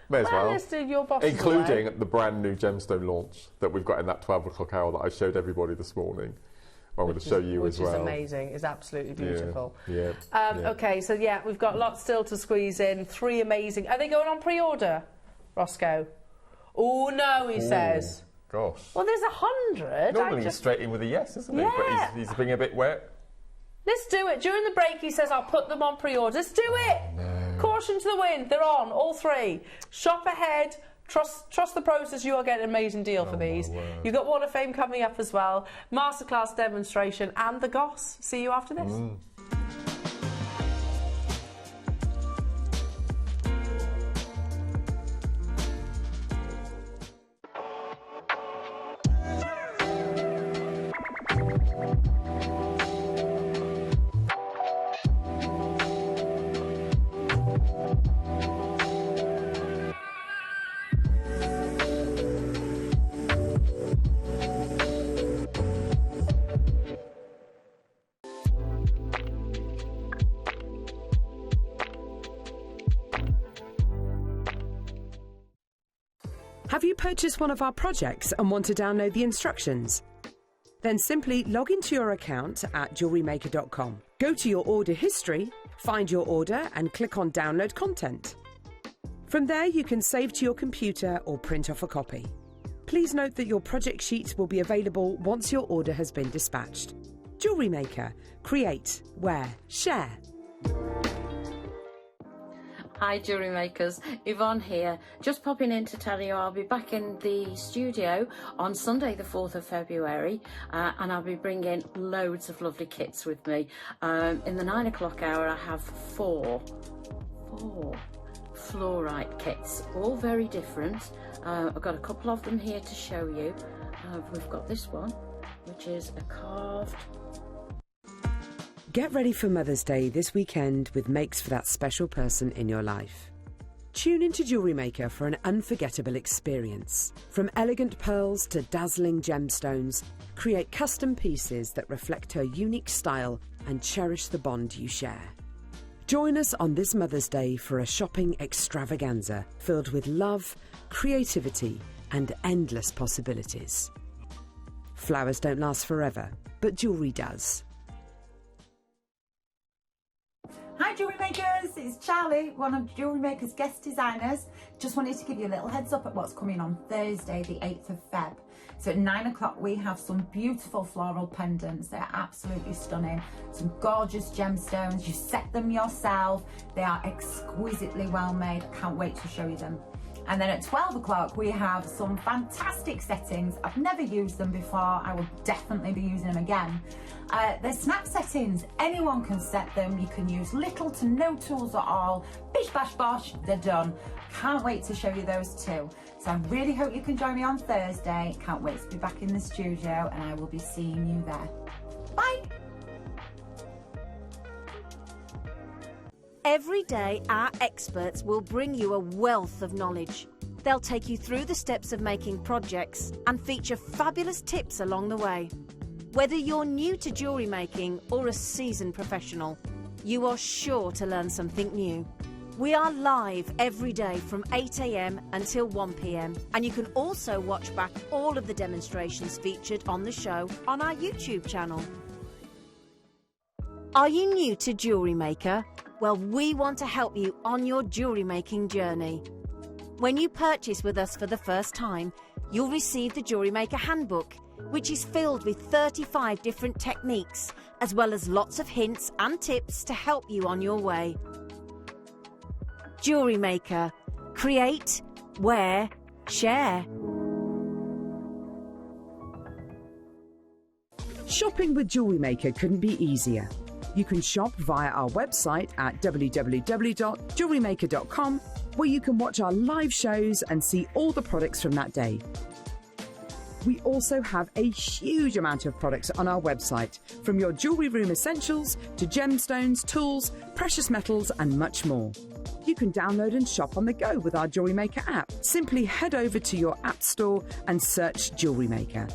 Speaker 2: May as well.
Speaker 3: Your boss
Speaker 2: including the brand new gemstone launch that we've got in that 12 o'clock hour that I showed everybody this morning. I'm going to show you as well.
Speaker 3: Which is amazing. It's absolutely beautiful.
Speaker 2: Yeah.
Speaker 3: Okay, so we've got lots still to squeeze in. 3 amazing. Are they going on pre-order, Roscoe? Oh, no, he says.
Speaker 2: Gosh.
Speaker 3: Well, there's 100.
Speaker 2: Normally he's straight in with a yes, isn't he? But he's being a bit wet.
Speaker 3: Let's do it. During the break, he says, I'll put them on pre-order. Let's do it. No. Caution to the wind. They're on, all 3. Shop ahead. Trust the process. You are getting an amazing deal for these. You've got Wall of Fame coming up as well. Masterclass demonstration and the goss. See you after this.
Speaker 4: Have you purchased one of our projects and want to download the instructions? Then simply log into your account at JewelleryMaker.com. Go to your order history, find your order and click on Download Content. From there you can save to your computer or print off a copy. Please note that your project sheet will be available once your order has been dispatched. Jewellery Maker. Create, wear, share.
Speaker 5: Hi Jewellery Makers, Yvonne here. Just popping in to tell you I'll be back in the studio on Sunday the 4th of February and I'll be bringing loads of lovely kits with me. In the 9 o'clock hour I have four fluorite kits, all very different. I've got a couple of them here to show you. We've got this one, which is a carved.
Speaker 4: Get ready for Mother's Day this weekend with makes for that special person in your life. Tune into Jewellery Maker for an unforgettable experience. From elegant pearls to dazzling gemstones, create custom pieces that reflect her unique style and cherish the bond you share. Join us on this Mother's Day for a shopping extravaganza filled with love, creativity and endless possibilities. Flowers don't last forever, but jewellery does.
Speaker 10: Hi Jewellery Makers, it's Charlie, one of Jewellery Maker's guest designers. Just wanted to give you a little heads up at what's coming on Thursday the 8th of Feb. So at 9 o'clock we have some beautiful floral pendants. They're absolutely stunning. Some gorgeous gemstones. You set them yourself. They are exquisitely well made. I can't wait to show you them. And then at 12 o'clock we have some fantastic settings. I've never used them before. I will definitely be using them again. They're snap settings. Anyone can set them. You can use little to no tools at all. Bish bash bosh, they're done. Can't wait to show you those too. So I really hope you can join me on Thursday. Can't wait to be back in the studio and I will be seeing you there. Bye.
Speaker 6: Every day, our experts will bring you a wealth of knowledge. They'll take you through the steps of making projects and feature fabulous tips along the way. Whether you're new to jewellery making or a seasoned professional, you are sure to learn something new. We are live every day from 8 AM until 1 PM, and you can also watch back all of the demonstrations featured on the show on our YouTube channel. Are you new to Jewellery Maker? Well, we want to help you on your jewellery making journey. When you purchase with us for the first time, you'll receive the Jewellery Maker Handbook, which is filled with 35 different techniques, as well as lots of hints and tips to help you on your way. Jewellery Maker. Create, wear, share.
Speaker 4: Shopping with Jewellery Maker couldn't be easier. You can shop via our website at www.jewellerymaker.com, where you can watch our live shows and see all the products from that day. We also have a huge amount of products on our website, from your jewellery room essentials to gemstones, tools, precious metals and much more. You can download and shop on the go with our Jewellery Maker app. Simply head over to your app store and search Jewellery Maker.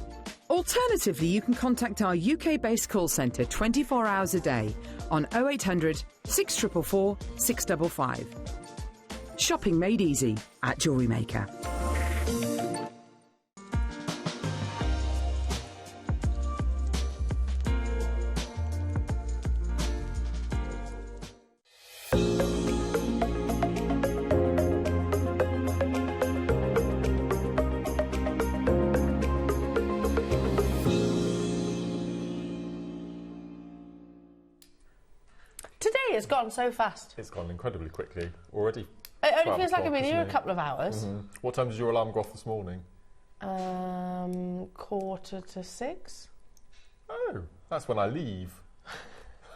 Speaker 4: Alternatively, you can contact our UK-based call centre 24 hours a day on 0800 644 655. Shopping made easy at Jewellery Maker.
Speaker 3: It's gone so fast.
Speaker 2: It's gone incredibly quickly already.
Speaker 3: It only feels like I've been here a couple of hours.
Speaker 2: What time did your alarm go off this morning?
Speaker 3: 5:45.
Speaker 2: Oh, that's when I leave.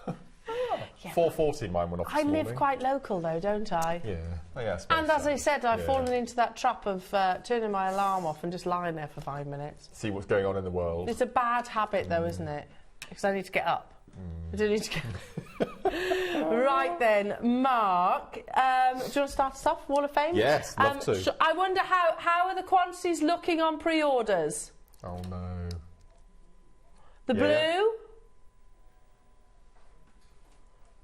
Speaker 2: 4:40 mine went off this morning.
Speaker 3: I live quite local though, don't I?
Speaker 2: Yeah. Oh, yeah,
Speaker 3: and as I said, I've fallen into that trap of turning my alarm off and just lying there for 5 minutes.
Speaker 2: See what's going on in the world.
Speaker 3: It's a bad habit though, isn't it? Because I need to get up. I do need to get Right then, Mark, do you want to start us off, Wall of Fame?
Speaker 2: Yes, love to.
Speaker 3: I wonder how are the quantities looking on pre-orders?
Speaker 2: Oh no.
Speaker 3: The blue?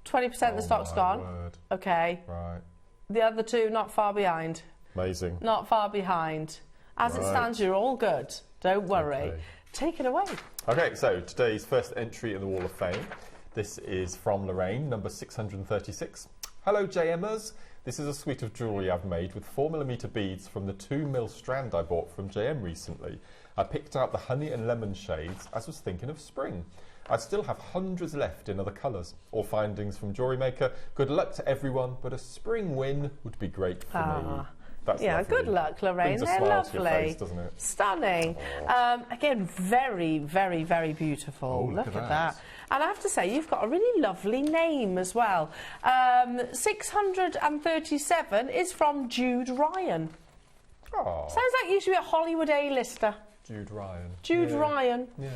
Speaker 3: 20% of the stock's gone.
Speaker 2: Word.
Speaker 3: Okay.
Speaker 2: Right.
Speaker 3: The other two not far behind.
Speaker 2: Amazing.
Speaker 3: Not far behind. As it stands, you're all good. Don't worry.
Speaker 2: Okay.
Speaker 3: Take it away.
Speaker 2: Okay, so today's first entry in the Wall of Fame. This is from Lorraine, number 636. Hello JMers. This is a suite of jewellery I've made with 4mm beads from the 2mm strand I bought from JM recently. I picked out the honey and lemon shades as was thinking of spring. I still have hundreds left in other colours. All findings from Jewellery Maker. Good luck to everyone, but a spring win would be great for me. That's lovely.
Speaker 3: Good luck, Lorraine.
Speaker 2: Brings a
Speaker 3: They're
Speaker 2: smile
Speaker 3: lovely.
Speaker 2: to your face, doesn't it?
Speaker 3: Stunning. Again, very, very, very beautiful.
Speaker 2: Oh, look at
Speaker 3: that. And I have to say, you've got a really lovely name as well. 637 is from Jude Ryan.
Speaker 2: Oh.
Speaker 3: Sounds like you should be a Hollywood A-lister.
Speaker 2: Jude Ryan.
Speaker 3: Jude Ryan.
Speaker 2: Yeah.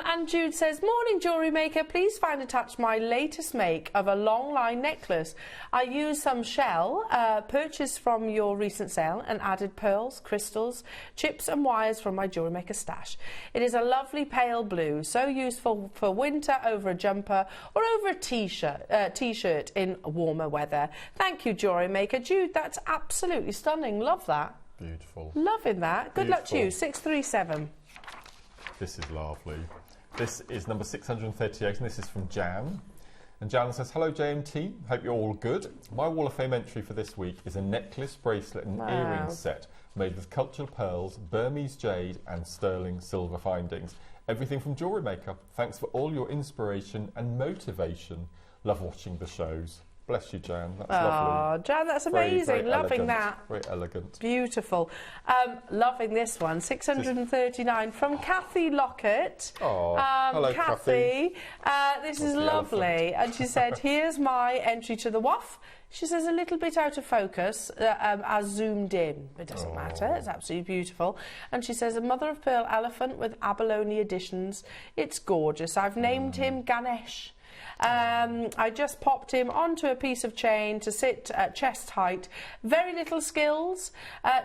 Speaker 3: And Jude says, morning Jewellery Maker, please find attached my latest make of a long line necklace. I used some shell purchased from your recent sale and added pearls, crystals, chips and wires from my Jewellery Maker stash. It is a lovely pale blue, so useful for winter over a jumper or over a t-shirt in warmer weather. Thank you Jewellery Maker. Jude, that's absolutely stunning. Love that.
Speaker 2: Beautiful.
Speaker 3: Loving that. Good luck to you. 637.
Speaker 2: This is lovely. This is number 638 and this is from Jan. And Jan says, hello JMT, hope you're all good. My Wall of Fame entry for this week is a necklace, bracelet and earring set made with cultured pearls, Burmese jade and sterling silver findings. Everything from Jewellery Maker. Thanks for all your inspiration and motivation. Love watching the shows. Bless you, Jan. That's lovely.
Speaker 3: Oh, Jan, that's amazing.
Speaker 2: Very
Speaker 3: loving
Speaker 2: elegant.
Speaker 3: that.
Speaker 2: Very elegant.
Speaker 3: Beautiful. Loving this one. 639 from Kathy Lockett.
Speaker 2: Oh, hello,
Speaker 3: Kathy. This is lovely.
Speaker 2: Elephant.
Speaker 3: And she said, here's my entry to the WAF. She says a little bit out of focus as zoomed in. It doesn't matter. It's absolutely beautiful. And she says, a mother of pearl elephant with abalone additions. It's gorgeous. I've named him Ganesh. I just popped him onto a piece of chain to sit at chest height. Very little skills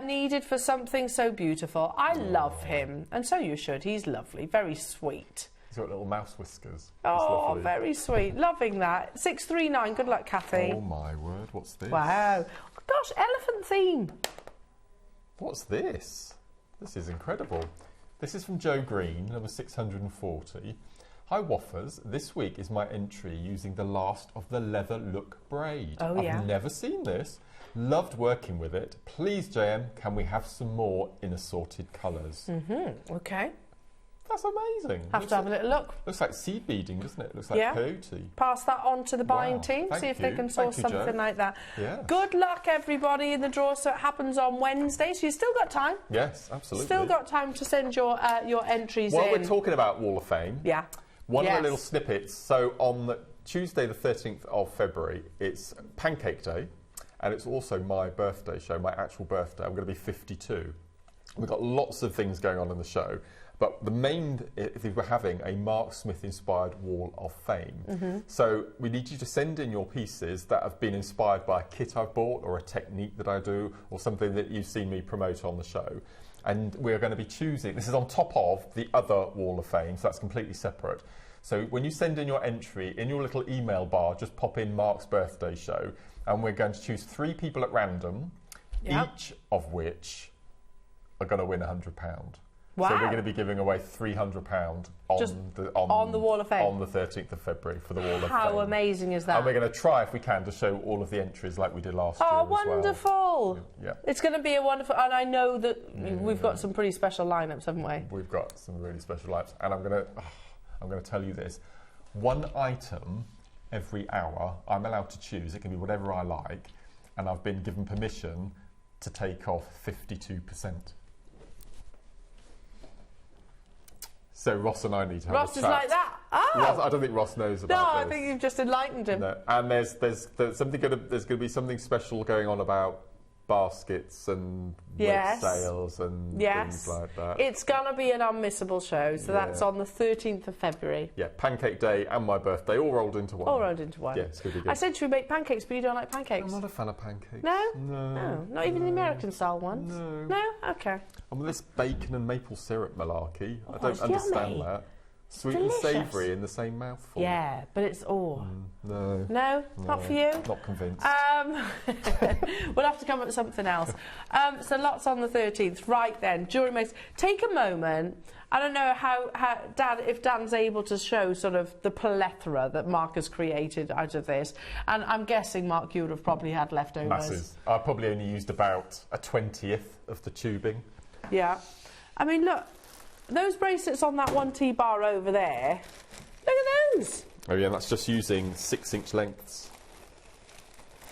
Speaker 3: needed for something so beautiful. I love him, and so you should. He's lovely, very sweet.
Speaker 2: He's got little mouse whiskers.
Speaker 3: Oh, very sweet. Loving that. 639. Good luck, Kathy.
Speaker 2: Oh my word! What's this?
Speaker 3: Wow. Gosh, elephant theme.
Speaker 2: What's this? This is incredible. This is from Joe Green, number 640. Hi Woffers, this week is my entry using the last of the leather look braid.
Speaker 3: Oh, yeah.
Speaker 2: I've never seen this. Loved working with it. Please, JM, can we have some more in assorted colours?
Speaker 3: Okay.
Speaker 2: That's amazing.
Speaker 3: Have to have a little look.
Speaker 2: Looks like seed beading, doesn't it? Looks like peyote.
Speaker 3: Pass that on to the buying team,
Speaker 2: Thank
Speaker 3: see if they
Speaker 2: you.
Speaker 3: can source
Speaker 2: Thank you,
Speaker 3: something
Speaker 2: Joe.
Speaker 3: like that.
Speaker 2: Yes.
Speaker 3: Good luck, everybody, in the draw. So it happens on Wednesday, so you've still got time.
Speaker 2: Yes, absolutely.
Speaker 3: Still got time to send your entries in.
Speaker 2: While we're talking about Wall of Fame, one of the little snippets. So on Tuesday the 13th of February, it's Pancake Day, and it's also my birthday show, my actual birthday. I'm going to be 52. We've got lots of things going on in the show. But the main is we're having a Mark Smith-inspired Wall of Fame. So we need you to send in your pieces that have been inspired by a kit I've bought or a technique that I do or something that you've seen me promote on the show. And we're going to be choosing, this is on top of the other Wall of Fame, so that's completely separate. So when you send in your entry, in your little email bar, just pop in Mark's birthday show, and we're going to choose 3 people at random, each of which are going to win £100.
Speaker 3: Wow.
Speaker 2: So we're going to be giving away £300 on the
Speaker 3: Wall of Fame
Speaker 2: on the 13th of February for the Wall of Fame.
Speaker 3: How amazing is that?
Speaker 2: And we're going to try, if we can, to show all of the entries like we did last year.
Speaker 3: Oh,
Speaker 2: as well.
Speaker 3: wonderful!
Speaker 2: Yeah.
Speaker 3: It's going to be a wonderful, and I know that we've got some pretty special lineups, haven't we?
Speaker 2: We've got some really special lineups, and I'm going to tell you this: 1 item every hour. I'm allowed to choose. It can be whatever I like, and I've been given permission to take off 52%. So Ross and I need to have
Speaker 3: Ross
Speaker 2: a chat.
Speaker 3: is like that. Oh.
Speaker 2: Ross, I don't think Ross knows about this.
Speaker 3: No, I think you've just enlightened him.
Speaker 2: No. And there's something there's going to be something special going on about baskets and wick sales and things like that.
Speaker 3: It's going to be an unmissable show. So that's on the 13th of February.
Speaker 2: Yeah, Pancake Day and my birthday all rolled into one.
Speaker 3: All rolled into one.
Speaker 2: Yeah, it's going to be good.
Speaker 3: I said, should we make pancakes, but you don't like pancakes?
Speaker 2: I'm not a fan of pancakes.
Speaker 3: No?
Speaker 2: No.
Speaker 3: Not even the American style ones?
Speaker 2: No.
Speaker 3: No? Okay.
Speaker 2: And with this bacon and maple syrup malarkey, I
Speaker 3: it's
Speaker 2: don't understand
Speaker 3: yummy.
Speaker 2: that. Sweet
Speaker 3: delicious.
Speaker 2: and savoury in the same mouthful.
Speaker 3: Yeah, but it's
Speaker 2: No.
Speaker 3: No? Not for you?
Speaker 2: Not convinced.
Speaker 3: We'll have to come up with something else. So lots on the 13th. Right then, Jewellery Maker. Take a moment. I don't know if Dan's able to show sort of the plethora that Mark has created out of this. And I'm guessing, Mark, you would have probably had leftovers.
Speaker 2: Masses. I probably only used about a 20th of the tubing.
Speaker 3: Yeah. I mean, look. Those bracelets on that 1T bar over there, look at those.
Speaker 2: Oh yeah, that's just using 6-inch lengths.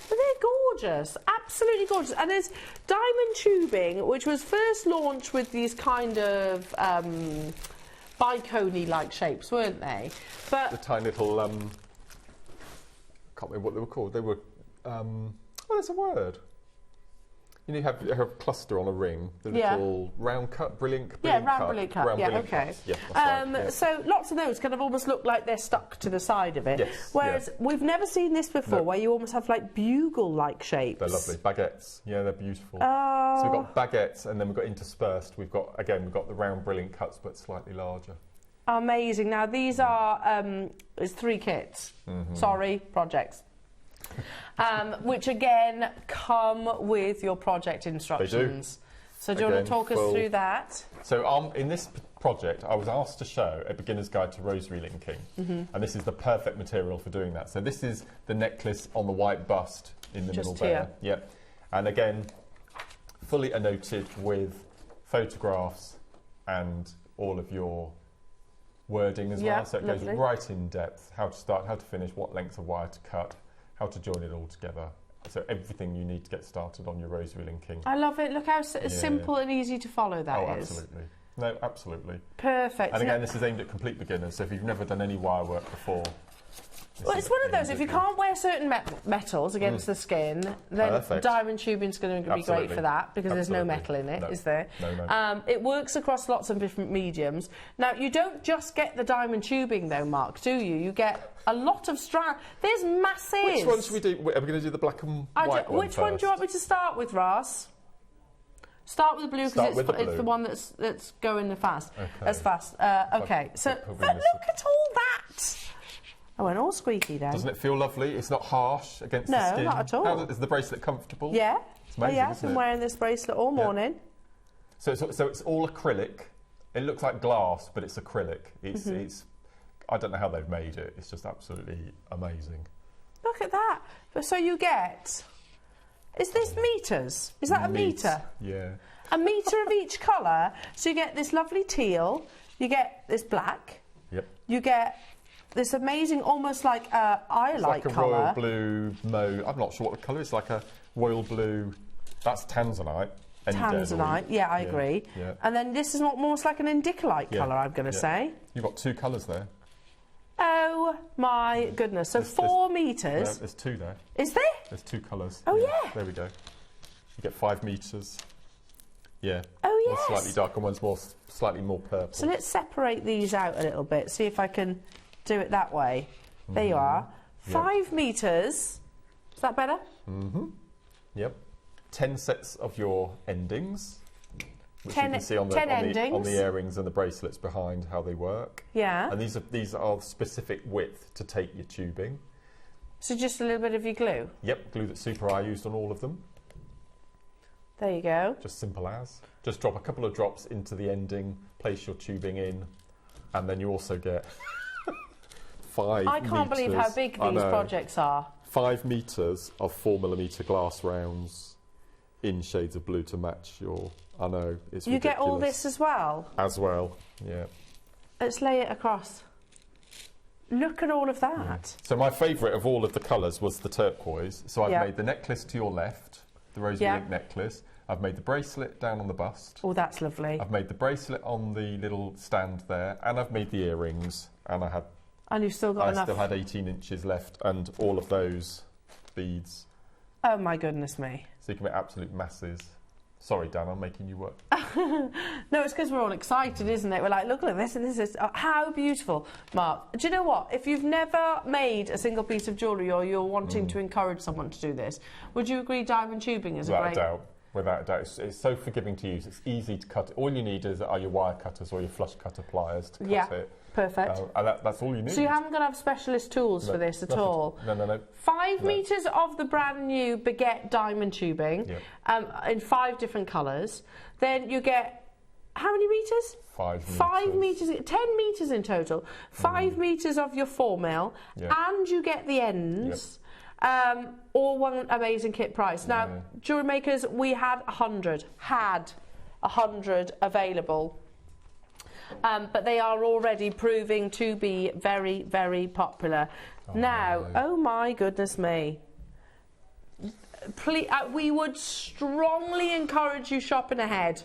Speaker 3: But they're gorgeous, absolutely gorgeous. And there's diamond tubing, which was first launched with these kind of bicone-like shapes, weren't they? But
Speaker 2: the tiny little, I can't remember what they were called. They were, oh, there's a word. You know, you have a cluster on a ring, the little round cut, brilliant cut.
Speaker 3: Brilliant cut. Okay.
Speaker 2: Yeah, that's right,
Speaker 3: So lots of those kind of almost look like they're stuck to the side of it.
Speaker 2: Yes,
Speaker 3: Whereas we've never seen this before, where you almost have like bugle-like shapes.
Speaker 2: They're lovely. Baguettes. Yeah, they're beautiful.
Speaker 3: Oh.
Speaker 2: So we've got baguettes, and then we've got interspersed. We've got the round brilliant cuts, but slightly larger.
Speaker 3: Amazing. Now these are it's 3 kits. Sorry, projects. Which again come with your project instructions.
Speaker 2: They do.
Speaker 3: So do you want to talk us through that?
Speaker 2: So in this project, I was asked to show a beginner's guide to rosary linking, and this is the perfect material for doing that. So this is the necklace on the white bust in the middle there. Yeah, and again, fully annotated with photographs and all of your wording as well. So it goes right in depth. How to start, how to finish, what length of wire to cut, how to join it all together. So everything you need to get started on your rosary linking.
Speaker 3: I love it. Look how simple and easy to follow that is.
Speaker 2: Absolutely. No, absolutely.
Speaker 3: Perfect.
Speaker 2: And again, this is aimed at complete beginners. So if you've never done any wire work before,
Speaker 3: Well, it's one of those, if you can't wear certain metals against the skin, then diamond tubing's going to be great for that, because there's no metal in it, is there?
Speaker 2: No.
Speaker 3: It works across lots of different mediums. Now, you don't just get the diamond tubing, though, Mark, do you? You get a lot of strand. There's masses.
Speaker 2: Which one should we do? Are we going to do the black and white one
Speaker 3: Which one do you want me to start with, Ross? Start with the blue, because it's the one that's going as fast. Okay, so look at all that. I went all squeaky then.
Speaker 2: Doesn't it feel lovely? It's not harsh against the skin.
Speaker 3: No, not at all.
Speaker 2: Is the bracelet comfortable?
Speaker 3: Yeah.
Speaker 2: It's amazing,
Speaker 3: I've been wearing this bracelet all morning.
Speaker 2: So it's all acrylic. It looks like glass, but it's acrylic. It's I don't know how they've made it. It's just absolutely amazing.
Speaker 3: Look at that. So you get... Is this metres? Is that a metre?
Speaker 2: Yeah.
Speaker 3: A metre of each colour. So you get this lovely teal. You get this black.
Speaker 2: Yep.
Speaker 3: You get... this amazing, almost like eye-like
Speaker 2: colour. It's like a royal blue mauve. I'm not sure what the colour is. Like a royal blue. That's tanzanite.
Speaker 3: Tanzanite, yeah, I agree.
Speaker 2: Yeah.
Speaker 3: And then this is almost like an indicolite colour, I'm going to say.
Speaker 2: You've got 2 colours there.
Speaker 3: Oh my goodness! So 4 metres.
Speaker 2: No, there's 2 there.
Speaker 3: Is there?
Speaker 2: There's 2 colours.
Speaker 3: Oh yeah.
Speaker 2: There we go. You get 5 metres. Yeah.
Speaker 3: Oh yes.
Speaker 2: One's slightly darker, one's slightly more purple.
Speaker 3: So let's separate these out a little bit. See if I can do it that way. There you are. 5 metres. Is that better?
Speaker 2: Yep. 10 sets of your endings, which
Speaker 3: 10,
Speaker 2: you can see on the earrings and the bracelets behind how they work.
Speaker 3: Yeah.
Speaker 2: And these are specific width to take your tubing.
Speaker 3: So just a little bit of your glue?
Speaker 2: Yep, glue that Super I used on all of them.
Speaker 3: There you go.
Speaker 2: Just simple as. Just drop a couple of drops into the ending, place your tubing in, and then you also get 5
Speaker 3: I can't believe how big these projects are.
Speaker 2: 5 metres of 4mm glass rounds in shades of blue to match your... I know, it's ridiculous.
Speaker 3: You get all this as well?
Speaker 2: As well, yeah.
Speaker 3: Let's lay it across. Look at all of that.
Speaker 2: So my favourite of all of the colours was the turquoise. So I've made the necklace to your left, the rosy link necklace. I've made the bracelet down on the bust.
Speaker 3: Oh, that's lovely.
Speaker 2: I've made the bracelet on the little stand there, and I've made the earrings, and
Speaker 3: you've still got enough.
Speaker 2: I still had 18 inches left, and all of those beads.
Speaker 3: Oh my goodness me.
Speaker 2: So you can make absolute masses. Sorry, Dan, I'm making you work.
Speaker 3: No, it's because we're all excited, isn't it? We're like, look at this, and this is how beautiful. Mark, do you know what? If you've never made a single piece of jewellery, or you're wanting to encourage someone to do this, would you agree diamond tubing is a great...
Speaker 2: Without a doubt. It's so forgiving to use. It's easy to cut. All you need are your wire cutters or your flush cutter pliers to cut it.
Speaker 3: Perfect.
Speaker 2: And that's all you need.
Speaker 3: So you haven't got to have specialist tools for this at all?
Speaker 2: No.
Speaker 3: 5 metres of the brand new Baguette diamond tubing in 5 different colours. Then you get, how many metres?
Speaker 2: 5 metres.
Speaker 3: 5 metres, 10 metres in total. 5 metres of your 4mm, and you get the ends. All one amazing kit price. Now, Jewellery Makers, we had 100 available. But they are already proving to be very, very popular. Oh my goodness me. Please, we would strongly encourage you shopping ahead.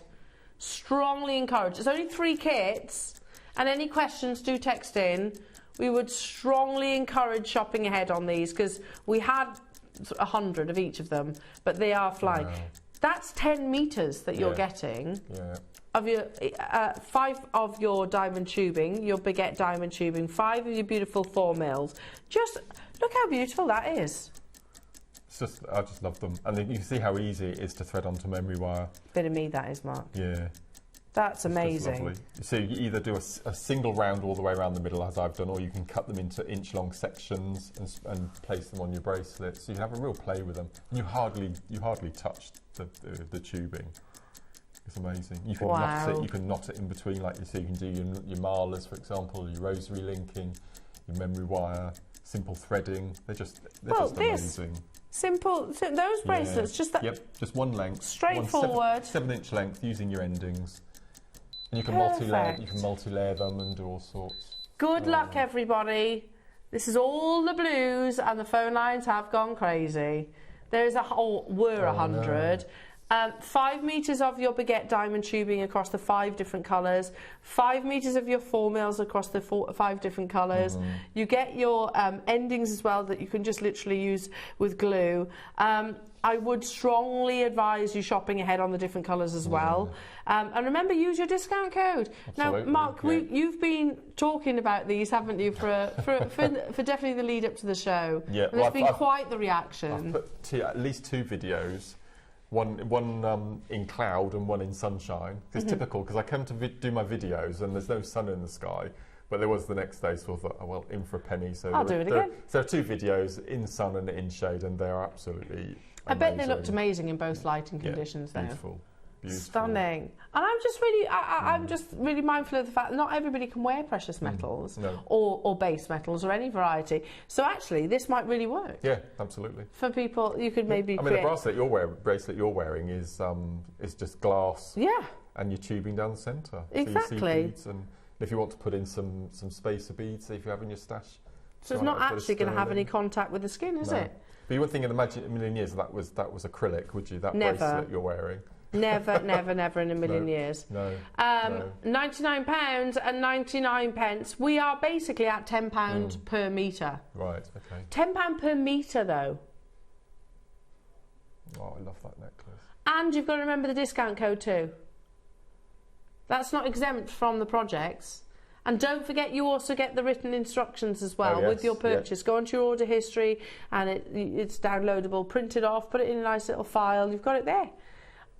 Speaker 3: Strongly encourage. It's only 3 kits, and any questions, do text in. We would strongly encourage shopping ahead on these, because we had 100 of each of them, but they are flying. Wow. That's 10 metres that you're getting. Of your 5 of your diamond tubing, your Baguette diamond tubing, 5 of your beautiful 4mm. Just look how beautiful that is.
Speaker 2: I just love them, and then you can see how easy it is to thread onto memory wire.
Speaker 3: Bit of me, that is, Mark.
Speaker 2: Yeah.
Speaker 3: That's amazing.
Speaker 2: So you either do a single round all the way around the middle, as I've done, or you can cut them into inch-long sections and place them on your bracelet. So you can have a real play with them. And you hardly touch the tubing. It's amazing. You can knot it. You can knot it in between, like you see. You can do your marlers, for example, your rosary linking, your memory wire, simple threading. They're just amazing.
Speaker 3: Simple. Those bracelets, just that.
Speaker 2: Yep, just one length.
Speaker 3: Straightforward.
Speaker 2: 7-inch length, using your endings. And you can multi-layer them and do all sorts.
Speaker 3: Good luck, everybody. This is all the blues, and the phone lines have gone crazy. There's 100. 5 metres of your baguette diamond tubing across the 5 different colours, 5 metres of your 4 mils across the 5 different colours. You get your endings as well that you can just literally use with glue. I would strongly advise you shopping ahead on the different colours as well. And remember, use your discount code.
Speaker 2: Absolutely,
Speaker 3: now, Mark, you've been talking about these, haven't you, for definitely the lead up to the show.
Speaker 2: Yeah,
Speaker 3: and there's been quite the reaction.
Speaker 2: I've put at least 2 videos. One in cloud and one in sunshine. It's typical because I come to do my videos and there's no sun in the sky, but there was the next day, so I thought, oh, well, in for a penny. So
Speaker 3: I'll do it again.
Speaker 2: So 2 videos in sun and in shade, and they are absolutely
Speaker 3: I bet they looked amazing in both lighting conditions.
Speaker 2: Beautiful. Beautiful.
Speaker 3: Stunning. And I'm just really mindful of the fact that not everybody can wear precious metals or base metals or any variety. So actually, this might really work.
Speaker 2: Yeah, absolutely.
Speaker 3: For people, you could maybe.
Speaker 2: I mean, the bracelet you're wearing is just glass.
Speaker 3: Yeah.
Speaker 2: And you're tubing down the centre.
Speaker 3: Exactly.
Speaker 2: So you see beads, and if you want to put in some spacer beads, if you have in your stash.
Speaker 3: So it's not actually going to have any contact with the skin, is it?
Speaker 2: But you wouldn't think in a million years that was acrylic, would you? That bracelet you're wearing.
Speaker 3: Never, never, never in a million years.
Speaker 2: No.
Speaker 3: £99 and 99 pence. We are basically at £10 per metre.
Speaker 2: Right, okay.
Speaker 3: £10 per metre, though.
Speaker 2: Oh, I love that necklace.
Speaker 3: And you've got to remember the discount code too. That's not exempt from the projects. And don't forget, you also get the written instructions as well with your purchase. Go onto your order history, and it's downloadable, print it off, put it in a nice little file. You've got it there.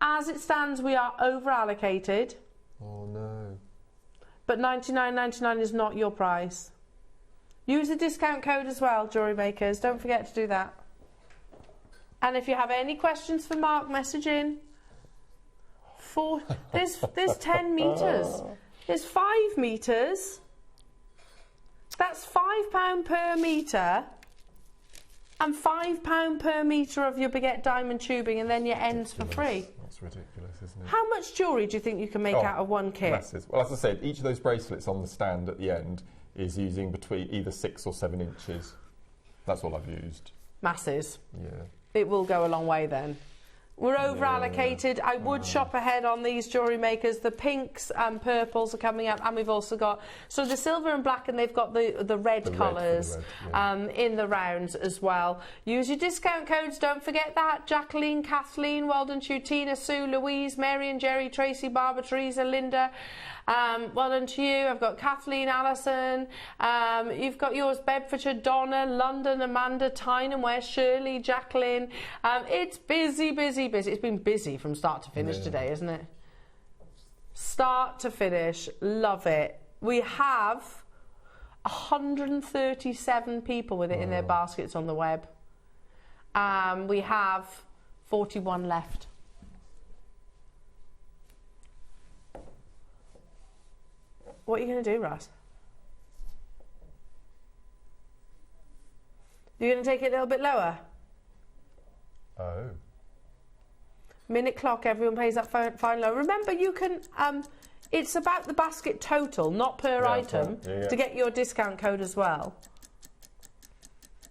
Speaker 3: As it stands, we are over allocated.
Speaker 2: Oh no.
Speaker 3: But $99.99 is not your price. Use the discount code as well, Jewellery Makers. Don't forget to do that. And if you have any questions for Mark, message in. There's 10 metres. There's 5 metres. That's £5 per metre. And £5 per metre of your baguette diamond tubing, and then your ends for free.
Speaker 2: That's ridiculous, isn't it?
Speaker 3: How much jewellery do you think you can make out of one kit?
Speaker 2: Massive. Well, as I said, each of those bracelets on the stand at the end is using between either 6 or 7 inches. That's all I've used.
Speaker 3: Masses.
Speaker 2: Yeah.
Speaker 3: It will go a long way then. We're over allocated. I would shop ahead on these Jewellery Makers. The pinks and purples are coming up, and we've also got the silver and black, and they've got the red colours in the rounds as well. Use your discount codes. Don't forget that. Jacqueline, Kathleen, well done to you. Tina, Sue, Louise, Mary and Jerry, Tracy, Barbara, Teresa, Linda. Well done to you. I've got Kathleen, Alison. You've got yours, Bedfordshire, Donna, London, Amanda, Tyne, West, Shirley, Jacqueline. It's busy, busy, busy. It's been busy from start to finish today, isn't it? Start to finish. Love it. We have 137 people with it in their baskets on the web. We have 41 left. What are you going to do, Russ? You're going to take it a little bit lower?
Speaker 2: Oh.
Speaker 3: Minute clock, everyone pays that fine low. Remember, you can... it's about the basket total, not per item, to get your discount code as well.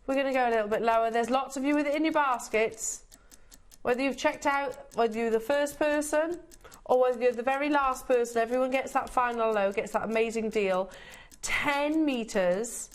Speaker 3: We're going to go a little bit lower. There's lots of you with it in your baskets. Whether you've checked out, whether you're the first person... or whether you're the very last person, everyone gets that final low, gets that amazing deal. 10 metres.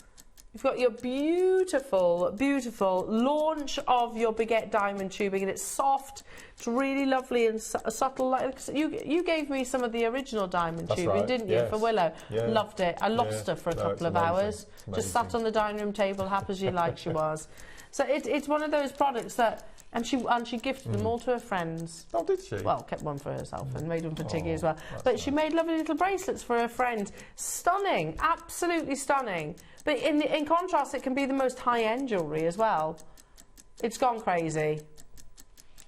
Speaker 3: You've got your beautiful, beautiful launch of your baguette diamond tubing, and it's soft, it's really lovely and subtle. Like you gave me some of the original diamond tubing, didn't you, for Willow? Yeah. Loved it. I lost her for a couple of hours. Just sat on the dining room table, happy as you like she was. So it's one of those products that... And she gifted them all to her friends.
Speaker 2: Oh, did she?
Speaker 3: Well, kept one for herself and made one for Tiggy as well. But she made lovely little bracelets for her friends. Stunning, absolutely stunning. But in contrast, it can be the most high-end jewellery as well. It's gone crazy.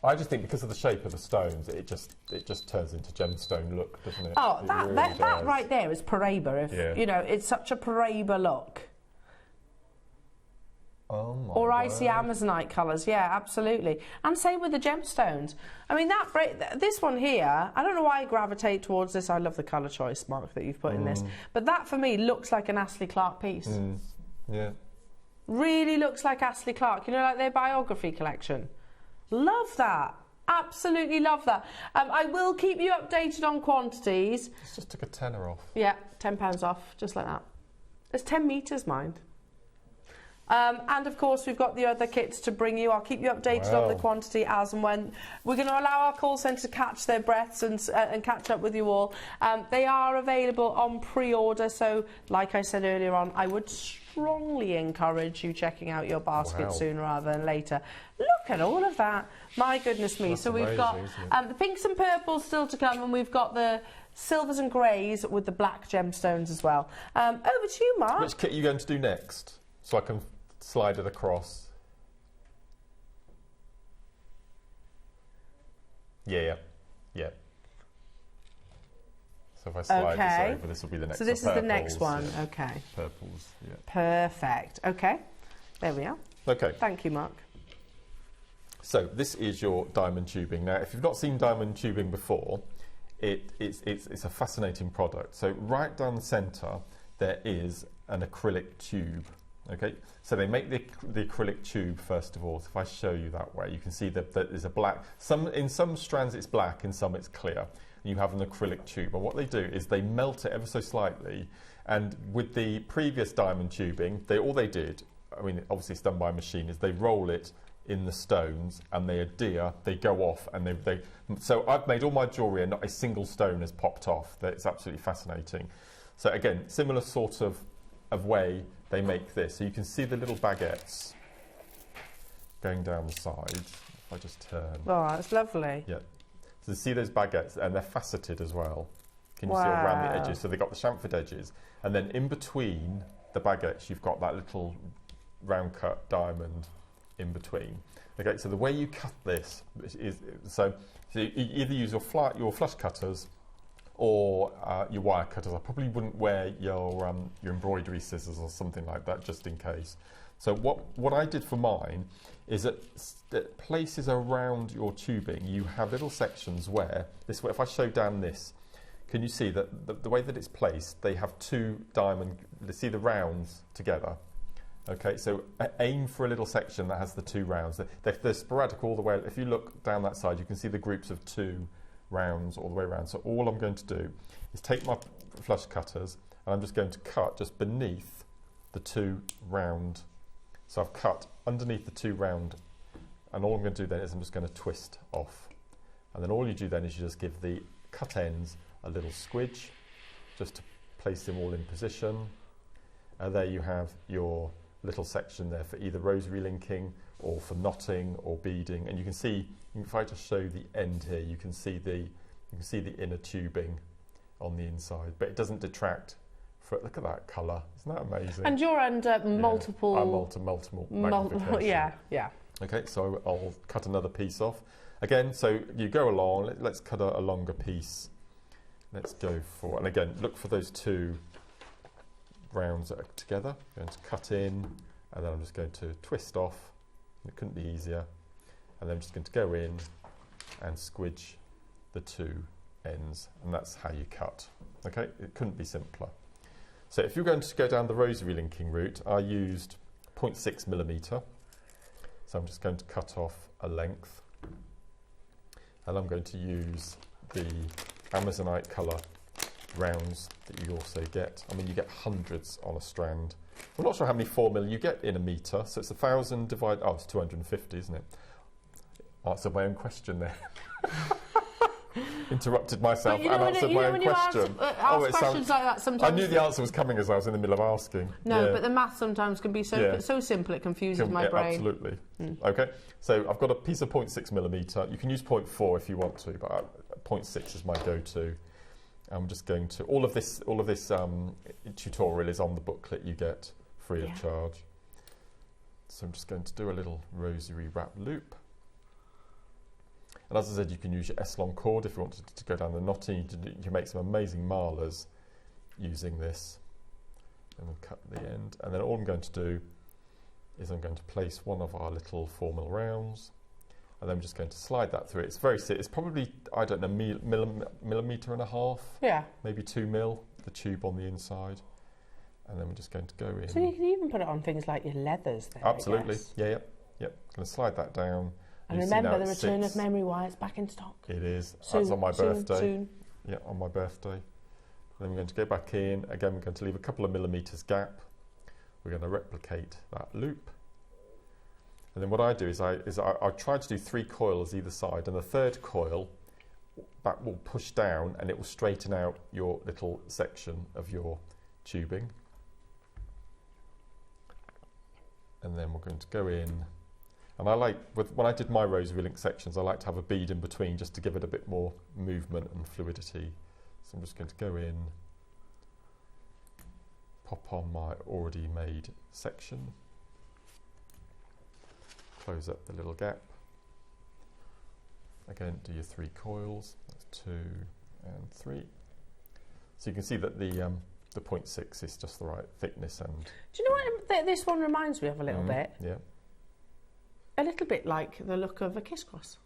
Speaker 2: I just think because of the shape of the stones, it just turns into gemstone look, doesn't it?
Speaker 3: Oh, that right there is Paraiba. You know, it's such a Paraiba look.
Speaker 2: Oh my
Speaker 3: or icy Amazonite colours, yeah, absolutely. And same with the gemstones. I mean, this one here, I don't know why I gravitate towards this. I love the colour choice, Mark, that you've put in this. But that, for me, looks like an Astley Clark piece.
Speaker 2: Yeah.
Speaker 3: Really looks like Astley Clark. You know, like their biography collection. Love that. Absolutely love that. I will keep you updated on quantities.
Speaker 2: It's just took a tenner off.
Speaker 3: Yeah, £10 off, just like that. It's 10 metres, mind. And of course, we've got the other kits to bring you. I'll keep you updated on the quantity as and when. We're going to allow our call centre to catch their breaths and catch up with you all. They are available on pre-order, so like I said earlier on, I would strongly encourage you checking out your basket sooner rather than later. Look at all of that. My goodness me.
Speaker 2: That's
Speaker 3: so we've
Speaker 2: amazing,
Speaker 3: got the pinks and purples still to come, and we've got the silvers and greys with the black gemstones as well. Over to you, Mark.
Speaker 2: Which kit are you going to do next? So I can slide it across. Yeah. So if I slide this over, this will be the next one.
Speaker 3: So this is the next one, okay.
Speaker 2: Purples, yeah.
Speaker 3: Perfect, okay. There we are.
Speaker 2: Okay.
Speaker 3: Thank you, Mark.
Speaker 2: So this is your diamond tubing. Now, if you've not seen diamond tubing before, it's a fascinating product. So right down the centre, there is an acrylic tube. Okay, so they make the acrylic tube first of all. So if I show you that way, you can see that there's a black. In some strands it's black, in some it's clear. You have an acrylic tube, and what they do is they melt it ever so slightly. And with the previous diamond tubing, all they did, I mean, obviously it's done by machine, is they roll it in the stones and they adhere, they go off, and they. So I've made all my jewellery and not a single stone has popped off. It's absolutely fascinating. So again, similar sort of way they make this. So you can see the little baguettes going down the sides. If I just turn.
Speaker 3: Oh, that's lovely.
Speaker 2: Yeah. So you see those baguettes, and they're faceted as well. Can you see around the edges? So they've got the chamfered edges, and then in between the baguettes, you've got that little round cut diamond in between. Okay, so the way you cut this is so you either use your flush cutters or your wire cutters. I probably wouldn't wear your embroidery scissors or something like that, just in case. So what I did for mine is that places around your tubing, you have little sections where, if I show down this, can you see that the way that it's placed, they have two diamond, see the rounds together. Okay, so aim for a little section that has the two rounds. They're sporadic all the way. If you look down that side, you can see the groups of two rounds all the way around. So all I'm going to do is take my flush cutters, and I'm just going to cut just beneath the two round. So I've cut underneath the two round, and all I'm going to do then is I'm just going to twist off. And then all you do then is you just give the cut ends a little squidge, just to place them all in position. And there you have your little section there for either rosary linking or for knotting or beading. And you can see, if I just show the end here, you can see the inner tubing on the inside, but it doesn't detract. Look at that colour, isn't that amazing?
Speaker 3: And you're under multiple...
Speaker 2: multiple magnification.
Speaker 3: Yeah.
Speaker 2: Okay, so I'll cut another piece off. Again, so you go along, let's cut a longer piece. Let's go for, and again, look for those two rounds that are together. I'm going to cut in, and then I'm just going to twist off. It couldn't be easier. And then I'm just going to go in and squidge the two ends, and that's how you cut. Okay, it couldn't be simpler. So if you're going to go down the rosary linking route, I used 0.6 millimetre. So I'm just going to cut off a length, and I'm going to use the Amazonite colour rounds that you also get. I mean, you get hundreds on a strand. I'm not sure how many 4mm you get in a metre, so it's 1,000 divided... Oh, it's 250, isn't it? Answered my own question there. Interrupted myself and answered my own question.
Speaker 3: Ask questions like that sometimes.
Speaker 2: I knew the answer was coming as I was in the middle of asking.
Speaker 3: No, but the math sometimes can be so simple it confuses my brain.
Speaker 2: Absolutely. Okay, so I've got a piece of 0.6 millimetre. You can use 0.4 if you want to, but 0.6 is my go-to. I'm just going to... All of this tutorial is on the booklet you get free of charge. So I'm just going to do a little rosary wrap loop. And as I said, you can use your S-long cord if you wanted to go down the knotting. You can make some amazing marlers using this. And we'll cut the end. And then all I'm going to do is I'm going to place one of our little 4mm rounds, and then I'm just going to slide that through. It's probably, I don't know, millimetre and a half. Yeah. Maybe 2 mil, the tube on the inside. And then we're just going to go in.
Speaker 3: So you can even put it on things like your leathers then.
Speaker 2: Absolutely. Yeah. Going to slide that down.
Speaker 3: And remember, the return of memory wire is back in stock.
Speaker 2: It is.
Speaker 3: Soon,
Speaker 2: That's on my birthday.
Speaker 3: Soon.
Speaker 2: Yeah, on my birthday. Then we're going to go back in. Again, we're going to leave a couple of millimetres gap. We're going to replicate that loop. And then what I do is I try to do 3 coils either side, and the third coil, that will push down and it will straighten out your little section of your tubing. And then we're going to go in. And I like, when I did my rosary link sections, I like to have a bead in between just to give it a bit more movement and fluidity. So I'm just going to go in, pop on my already made section, close up the little gap. Again, do your 3 coils, that's 2 and 3. So you can see that the 0.6 is just the right thickness. And
Speaker 3: do you know what this one reminds me of a little bit?
Speaker 2: Yeah.
Speaker 3: A little bit like the look of a kiss cross.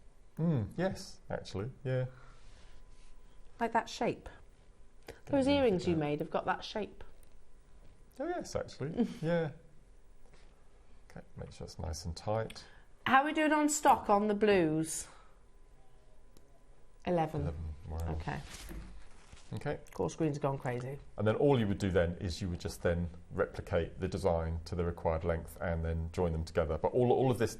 Speaker 2: Yes, actually, yeah.
Speaker 3: Like that shape. Those earrings you made have got that shape.
Speaker 2: Oh yes, actually, yeah. Okay, make sure it's nice and tight.
Speaker 3: How are we doing on stock on the blues? 11.
Speaker 2: Wow.
Speaker 3: Okay.
Speaker 2: Okay.
Speaker 3: Core screen's gone crazy.
Speaker 2: And then all you would do then is you would just then replicate the design to the required length and then join them together. But all of this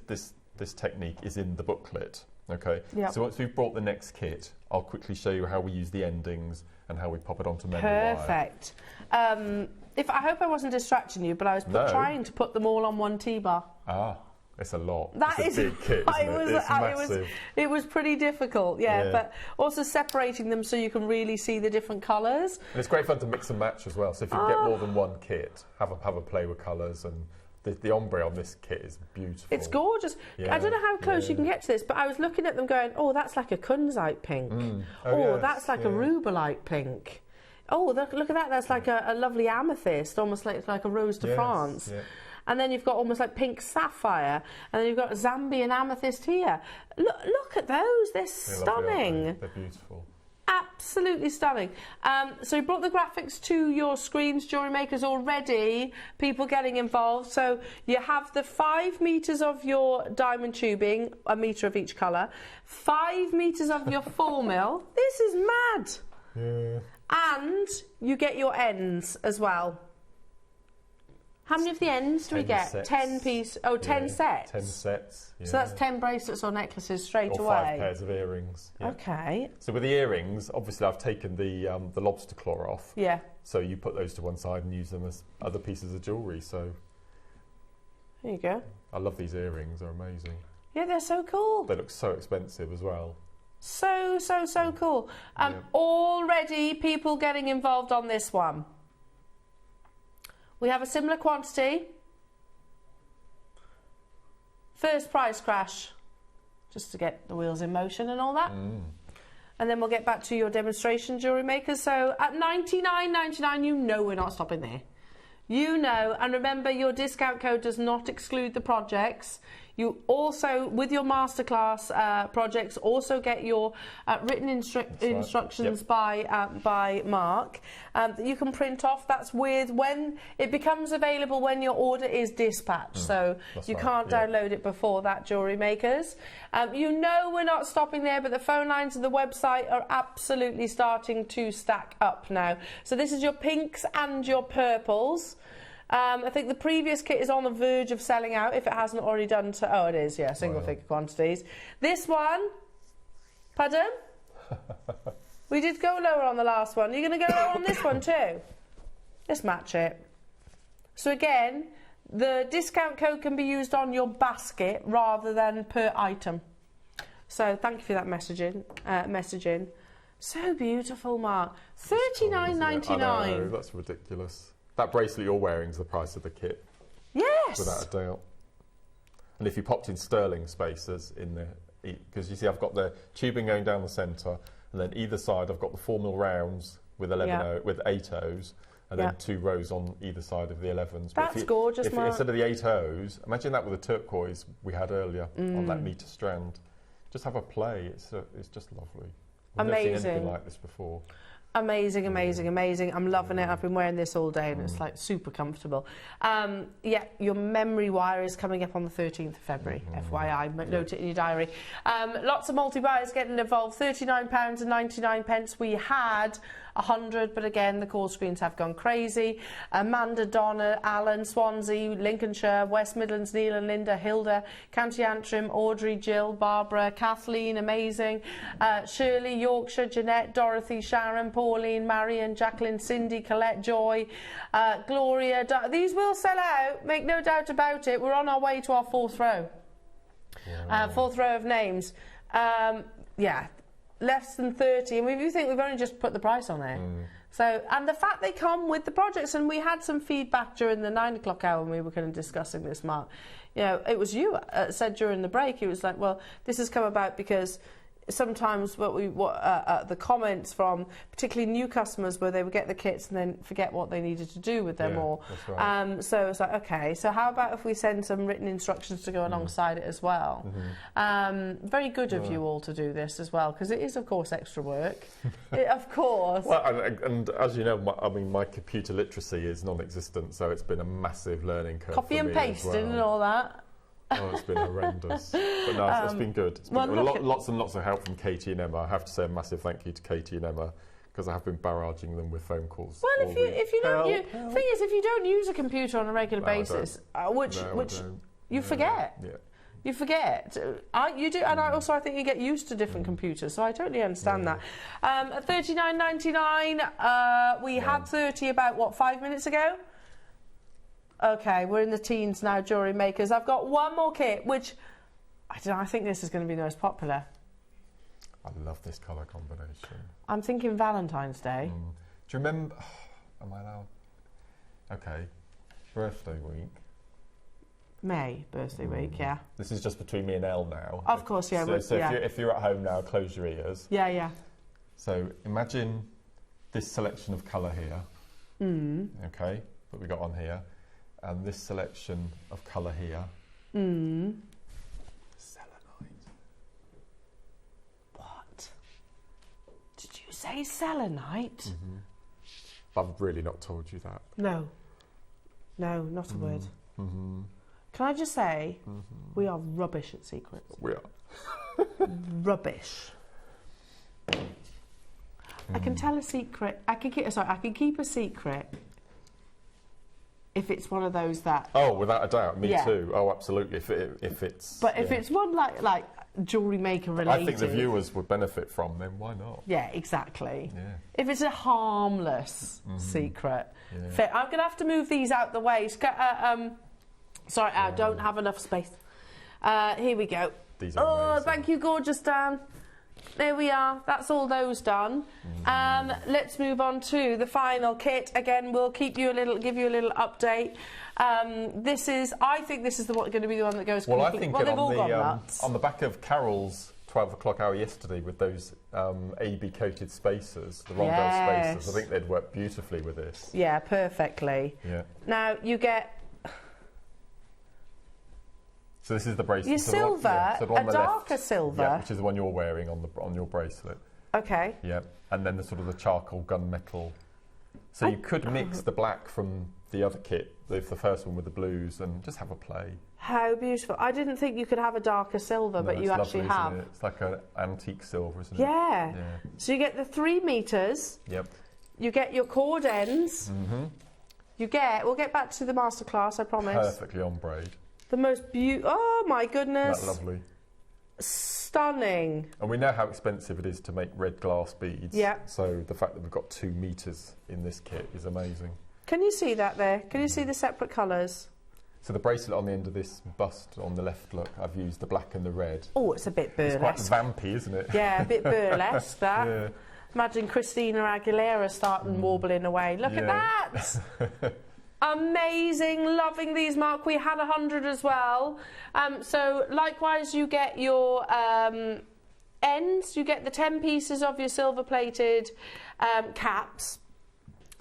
Speaker 2: technique is in the booklet. Okay.
Speaker 3: Yep.
Speaker 2: So once we've brought the next kit, I'll quickly show you how we use the endings and how we pop it onto memory wire.
Speaker 3: Perfect. I hope I wasn't distracting you, but I was trying to put them all on one T-bar.
Speaker 2: Ah. It's a lot.
Speaker 3: It's
Speaker 2: a big kit, isn't it? It's massive.
Speaker 3: It was pretty difficult, yeah, but also separating them so you can really see the different colours.
Speaker 2: And it's great fun to mix and match as well. So if you get more than one kit, have a play with colours, and the ombre on this kit is beautiful.
Speaker 3: It's gorgeous. Yeah, I don't know how close you can get to this, but I was looking at them going, oh, that's like a kunzite pink. Yes, that's like a rubellite pink. Oh, look at that. That's like a lovely amethyst, almost like a rose de France. Yeah. And then you've got almost like pink sapphire, and then you've got Zambian amethyst here. Look at those, they're stunning.
Speaker 2: They're beautiful.
Speaker 3: Absolutely stunning. So you brought the graphics to your screens, Jewellery Makers, already, people getting involved. So you have the 5 metres of your diamond tubing, a metre of each colour, 5 metres of your 4 mil. This is mad.
Speaker 2: Yeah.
Speaker 3: And you get your ends as well. How many of the ends do we get?
Speaker 2: Sets.
Speaker 3: 10 piece. Oh, 10 sets.
Speaker 2: 10 sets. Yeah.
Speaker 3: So that's 10 bracelets or necklaces straight away.
Speaker 2: Or 5 pairs of earrings. Yeah.
Speaker 3: Okay.
Speaker 2: So with the earrings, obviously I've taken the lobster claw off.
Speaker 3: Yeah.
Speaker 2: So you put those to one side and use them as other pieces of jewellery. So
Speaker 3: there you go.
Speaker 2: I love these earrings. They're amazing.
Speaker 3: Yeah, they're so cool.
Speaker 2: They look so expensive as well.
Speaker 3: So cool. Already people getting involved on this one. We have a similar quantity. First price crash, just to get the wheels in motion and all that. And then we'll get back to your demonstration, Jewellery Makers. So at $99.99, you know we're not stopping there. You know, and remember, your discount code does not exclude the projects. You also, with your masterclass projects, also get your written instructions by Mark that you can print off. That's with when it becomes available when your order is dispatched. So you can't download it before that, Jewellery Makers. You know we're not stopping there, but the phone lines and the website are absolutely starting to stack up now. So this is your pinks and your purples. I think the previous kit is on the verge of selling out if it hasn't already done so. Oh, it is, yeah, single figure quantities. This one, pardon? We did go lower on the last one. You're going to go lower on this one too? Let's match it. So again, the discount code can be used on your basket rather than per item. So thank you for that messaging. So beautiful, Mark. $39.99.
Speaker 2: I know, that's ridiculous. That bracelet you're wearing is the price of the kit.
Speaker 3: Yes.
Speaker 2: Without a doubt. And if you popped in sterling spacers in there, because you see I've got the tubing going down the centre, and then either side I've got the 4 mil rounds with 8 O's, and then 2 rows on either side of the 11s.
Speaker 3: That's gorgeous, Mark.
Speaker 2: Instead of the 8 O's, imagine that with the turquoise we had earlier on that metre strand. Just have a play. It's just lovely. I've never seen anything like this before.
Speaker 3: Amazing, amazing, amazing. I'm loving it. I've been wearing this all day and it's like super comfortable. Yeah, your memory wire is coming up on the 13th of February, FYI, note it in your diary. Lots of multi-buyers getting involved, £39.99. We had 100, but again, the call screens have gone crazy. Amanda, Donna, Alan, Swansea, Lincolnshire, West Midlands, Neil and Linda, Hilda, County Antrim, Audrey, Jill, Barbara, Kathleen, amazing. Shirley, Yorkshire, Jeanette, Dorothy, Sharon, Pauline, Marion, Jacqueline, Cindy, Colette, Joy, Gloria. These will sell out, make no doubt about it. We're on our way to our fourth row. Fourth row of names. Yeah. Less than 30, and if you think we've only just put the price on it. So, and the fact they come with the projects, and we had some feedback during the 9 o'clock hour when we were kind of discussing this, Mark. You know, it was you said during the break, it was like, well, this has come about because sometimes the comments from particularly new customers where they would get the kits and then forget what they needed to do with them,
Speaker 2: that's right.
Speaker 3: so it's like, okay, so how about if we send some written instructions to go alongside it as well? Very good of you all to do this as well, because it is of course extra work. Of course.
Speaker 2: Well, and as you know, my computer literacy is non-existent, so it's been a massive learning curve.
Speaker 3: Copy and pasting and all that.
Speaker 2: Oh, it's been horrendous. But no, it's been good. It's been lots and lots of help from Katie and Emma. I have to say a massive thank you to Katie and Emma, because I have been barraging them with phone calls.
Speaker 3: Well, if you don't, thing is, if you don't use a computer on a regular basis, which you forget. Yeah. You forget. You do, and I think you get used to different computers, so I totally understand that. At $39.99, we had 30 about, what, 5 minutes ago? Okay, we're in the teens now, Jewellery Makers. I've got one more kit, which, I don't know, I think this is going to be the most popular.
Speaker 2: I love this colour combination.
Speaker 3: I'm thinking Valentine's Day.
Speaker 2: Do you remember, am I allowed? Okay, birthday week.
Speaker 3: May, birthday week, yeah.
Speaker 2: This is just between me and Elle now.
Speaker 3: Of course, yeah.
Speaker 2: So if you're at home now, close your ears.
Speaker 3: Yeah, yeah.
Speaker 2: So imagine this selection of colour here, okay, that we got on here, and this selection of colour here. Selenite.
Speaker 3: What? Did you say selenite?
Speaker 2: I've really not told you that.
Speaker 3: No. No, not a word. Can I just say, we are rubbish at secrets.
Speaker 2: We are.
Speaker 3: Rubbish. I can tell a secret. I can keep a secret if it's one of those that.
Speaker 2: Oh, without a doubt, me too. Oh, absolutely. If it's.
Speaker 3: But if it's one like Jewellery Maker related,
Speaker 2: I think the viewers would benefit from them. Why not?
Speaker 3: Yeah, exactly.
Speaker 2: Yeah.
Speaker 3: If it's a harmless secret, I'm going to have to move these out the way. Sorry, I don't have enough space. Here we go.
Speaker 2: These are amazing.
Speaker 3: Thank you, gorgeous Dan. There we are. That's all those done. Let's move on to the final kit. Again, we'll give you a little update. I think this is going to be the one that goes.
Speaker 2: Well, I think they've all gone nuts. On the back of Carol's 12 o'clock hour yesterday with those AB coated spacers, the rondelle spacers, I think they'd work beautifully with this.
Speaker 3: Yeah, perfectly.
Speaker 2: Yeah.
Speaker 3: Now you get.
Speaker 2: So this is the bracelet.
Speaker 3: Your silver, a darker silver.
Speaker 2: Yeah, which is the one you're wearing on your bracelet.
Speaker 3: Okay.
Speaker 2: Yeah, and then the sort of the charcoal gunmetal. So you could mix the black from the other kit, the first one with the blues, and just have a play.
Speaker 3: How beautiful. I didn't think you could have a darker silver, but you actually have.
Speaker 2: Isn't it? It's like an antique silver, isn't it?
Speaker 3: Yeah. So you get the 3 meters.
Speaker 2: Yep.
Speaker 3: You get your cord ends. We'll get back to the masterclass, I promise.
Speaker 2: Perfectly on braid.
Speaker 3: The most beautiful. Oh my goodness.
Speaker 2: Isn't that lovely?
Speaker 3: Stunning.
Speaker 2: And we know how expensive it is to make red glass beads.
Speaker 3: Yeah.
Speaker 2: So the fact that we've got 2 meters in this kit is amazing.
Speaker 3: Can you see that there? Can you see the separate colours?
Speaker 2: So the bracelet on the end of this bust on the left, look, I've used the black and the red.
Speaker 3: Oh, it's a bit burlesque.
Speaker 2: It's quite vampy, isn't it?
Speaker 3: Yeah, a bit burlesque, that.
Speaker 2: Yeah.
Speaker 3: Imagine Christina Aguilera starting wobbling away. Look at that! Amazing, loving these, Mark. We had 100 as well. So likewise, you get your ends. You get the 10 pieces of your silver-plated caps.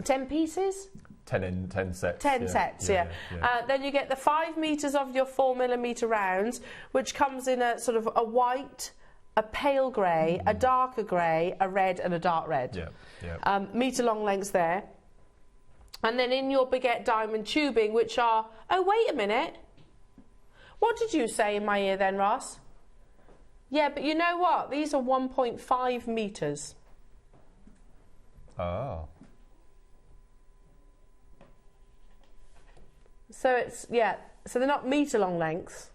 Speaker 3: 10 pieces?
Speaker 2: 10 sets.
Speaker 3: 10 sets, yeah. Then you get the 5 meters of your 4mm rounds, which comes in a sort of a white, a pale grey, a darker grey, a red and a dark red.
Speaker 1: Yeah, yeah.
Speaker 3: Metre long lengths there. And then in your baguette diamond tubing, which are... Oh, wait a minute. What did you say in my ear then, Ross? Yeah, but you know what? These are 1.5 metres.
Speaker 1: Ah.
Speaker 3: So it's, yeah, so they're not metre long lengths.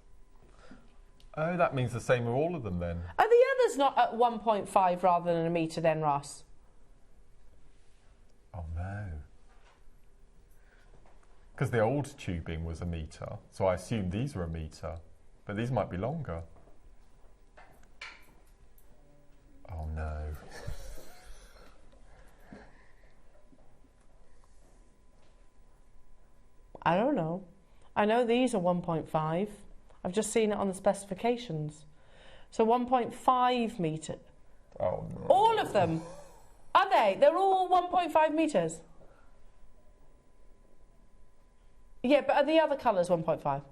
Speaker 1: Oh, that means the same with all of them then.
Speaker 3: Are the others not at 1.5 rather than a metre then, Ross?
Speaker 1: Oh no. Because the old tubing was a metre, so I assumed these were a metre, but these might be longer. Oh no.
Speaker 3: I don't know. I know these are 1.5. I've just seen it on the specifications. So 1.5 metre.
Speaker 1: Oh no.
Speaker 3: All of them. Are they? They're all 1.5 metres. Yeah, but are the other colours 1.5?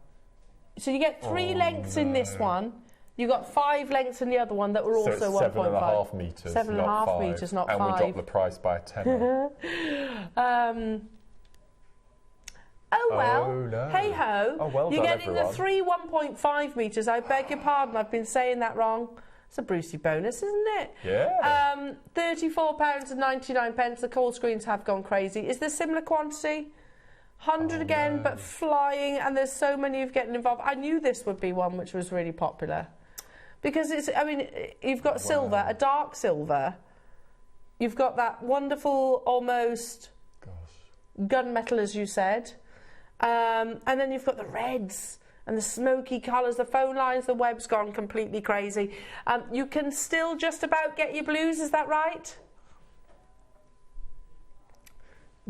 Speaker 3: So you get 3 lengths in this one. You got 5 lengths in the other one that were also 1.5.
Speaker 1: So 7.5 metres,
Speaker 3: 7.5 metres, not 5.
Speaker 1: And we dropped the price by a tenner.
Speaker 3: Oh well,
Speaker 1: oh, no.
Speaker 3: Hey ho.
Speaker 1: Oh, well
Speaker 3: You're
Speaker 1: done,
Speaker 3: getting
Speaker 1: everyone.
Speaker 3: the 3 1.5 metres. I beg your pardon, I've been saying that wrong. It's a Brucey bonus, isn't it?
Speaker 1: Yeah.
Speaker 3: £34.99. The call screens have gone crazy. Is there similar quantity? 100 again,
Speaker 1: no.
Speaker 3: but flying, and there's so many of getting involved. I knew this would be one which was really popular. Because it's, I mean, you've got silver, a dark silver. You've got that wonderful, almost gunmetal, as you said. And then you've got the reds and the smoky colours, the phone lines, the web's gone completely crazy. You can still just about get your blues, is that right?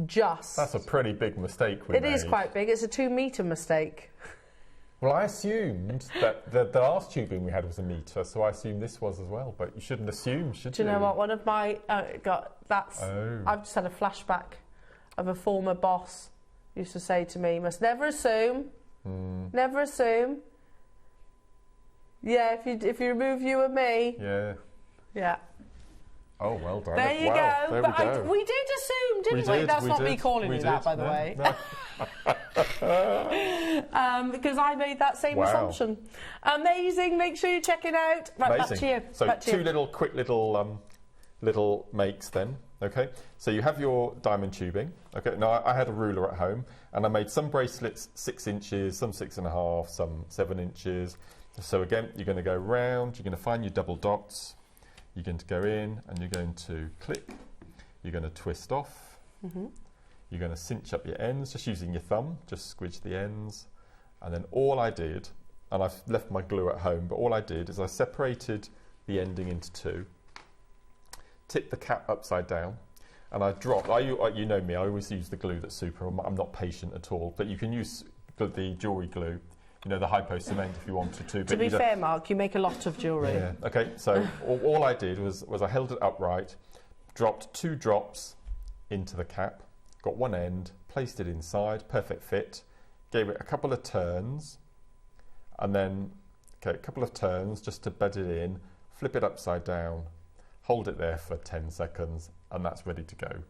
Speaker 3: Just.
Speaker 1: That's a pretty big mistake we made.
Speaker 3: It is quite big. It's a 2 metre mistake.
Speaker 1: Well, I assumed that the last tubing we had was a metre, so I assumed this was as well. But you shouldn't assume, should you?
Speaker 3: Do you know what? One of my I've just had a flashback of a former boss used to say to me, "You must never assume. Never assume." Yeah, if you remove you and me.
Speaker 1: Yeah.
Speaker 3: Yeah.
Speaker 1: Oh, well done.
Speaker 3: There you
Speaker 1: wow,
Speaker 3: go.
Speaker 1: There
Speaker 3: But
Speaker 1: we go.
Speaker 3: we did assume, didn't we? That's not me calling you that, by the way.
Speaker 1: No.
Speaker 3: Because I made that same assumption. Amazing. Make sure you check it out. Right,
Speaker 1: Amazing.
Speaker 3: back to you.
Speaker 1: So
Speaker 3: back to
Speaker 1: two
Speaker 3: you.
Speaker 1: little quick little makes then. Okay. So you have your diamond tubing. Okay. Now I had a ruler at home, and I made some bracelets 6 inches, some 6.5, some 7 inches. So again, you're going to go round. You're going to find your double dots. You're going to go in and you're going to click, you're going to twist off, you're going to cinch up your ends just using your thumb, just squidge the ends, and then all I did, and I've left my glue at home, but all I did is I separated the ending into 2, tipped the cap upside down, and I dropped, you know me, I always use the glue that's super, I'm not patient at all, but you can use the jewellery glue, you know, the hypo cement if you wanted to.
Speaker 3: To be fair, Mark, you make a lot of jewellery.
Speaker 1: Yeah. Okay, so all I did was I held it upright, dropped 2 drops into the cap, got one end, placed it inside, perfect fit, gave it a couple of turns, and then, a couple of turns just to bed it in, flip it upside down, hold it there for 10 seconds, and that's ready to go.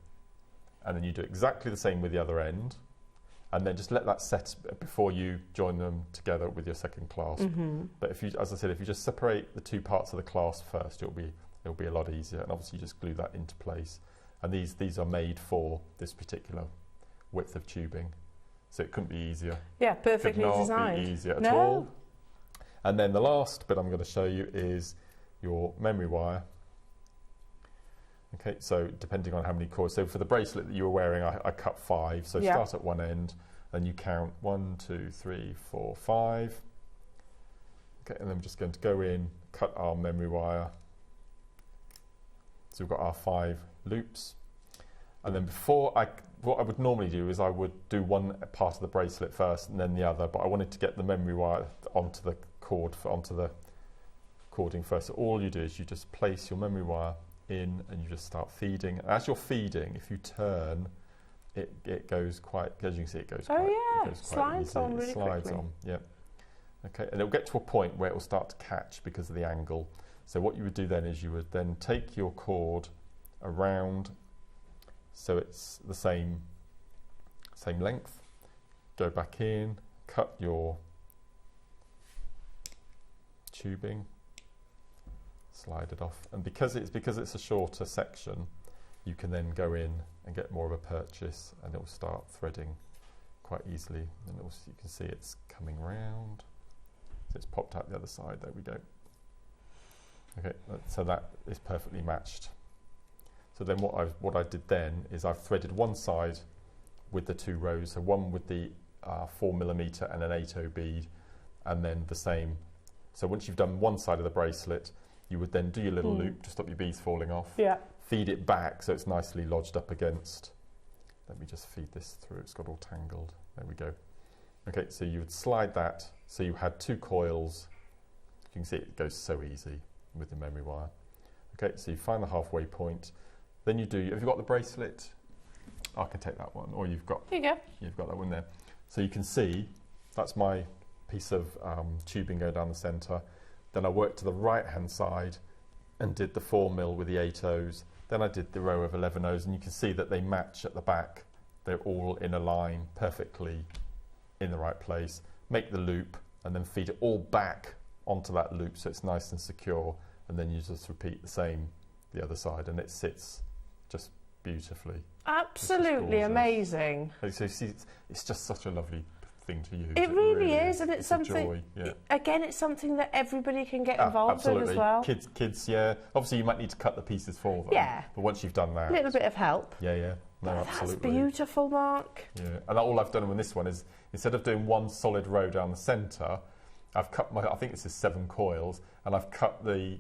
Speaker 1: And then you do exactly the same with the other end. And then just let that set before you join them together with your second clasp. But if you, as I said, if you just separate the 2 parts of the clasp first, it'll be a lot easier. And obviously, you just glue that into place. And these are made for this particular width of tubing, so it couldn't be easier.
Speaker 3: Yeah, perfectly
Speaker 1: Could not
Speaker 3: designed.
Speaker 1: be easier at all. And then the last bit I'm going to show you is your memory wire. Okay, so depending on how many cords, so for the bracelet that you were wearing, I cut 5. So start at one end, and you count 1, 2, 3, 4, 5. Okay, and then I'm just going to go in, cut our memory wire. So we've got our 5 loops, and then what I would normally do is I would do one part of the bracelet first, and then the other. But I wanted to get the memory wire onto the cord, onto the cording first. So all you do is you just place your memory wire in and you just start feeding. As you're feeding, if you turn, it goes quite, as you can see, it goes quite, it goes quite
Speaker 3: slides on really
Speaker 1: slides
Speaker 3: quickly.
Speaker 1: on, yeah. Okay, and it'll get to a point where it will start to catch because of the angle.
Speaker 2: So what you would do then is you would then take your cord around, so it's the same length, go back in, cut your tubing, slide it off, and because it's a shorter section, you can then go in and get more of a purchase, and it will start threading quite easily. And also you can see it's coming round, so it's popped out the other side. There we go. Okay, so that is perfectly matched. So then what I did then is I've threaded one side with the 2 rows, so one with the 4mm and an 8/0 bead, and then the same. So once you've done one side of the bracelet, you would then do your little loop to stop your beads falling off.
Speaker 3: Yeah.
Speaker 2: Feed it back so it's nicely lodged up against. Let me just feed this through, it's got all tangled. There we go. Okay, so you would slide that, so you had 2 coils. You can see it goes so easy with the memory wire. Okay, so you find the halfway point. Then you do, have you got the bracelet? I can take that one, or you've got
Speaker 3: Here you go.
Speaker 2: You've got that one there. So you can see that's my piece of tubing going down the centre. Then I worked to the right hand side and did the 4mm with the 8/0s. Then I did the row of 11/0s, and you can see that they match at the back. They're all in a line perfectly in the right place. Make the loop and then feed it all back onto that loop so it's nice and secure, and then you just repeat the same the other side, and it sits just beautifully.
Speaker 3: Absolutely amazing.
Speaker 2: So you see, it's just such a lovely thing to use.
Speaker 3: It really is, and it's something.
Speaker 2: A joy, yeah.
Speaker 3: Again, it's something that everybody can get involved with as well.
Speaker 2: Kids, yeah. Obviously, you might need to cut the pieces for them.
Speaker 3: Yeah.
Speaker 2: But once you've done that,
Speaker 3: a little bit of help.
Speaker 2: Yeah. No, absolutely.
Speaker 3: That's beautiful, Mark.
Speaker 2: Yeah, and all I've done with this one is instead of doing one solid row down the centre, I've cut I think this is 7 coils, and I've cut the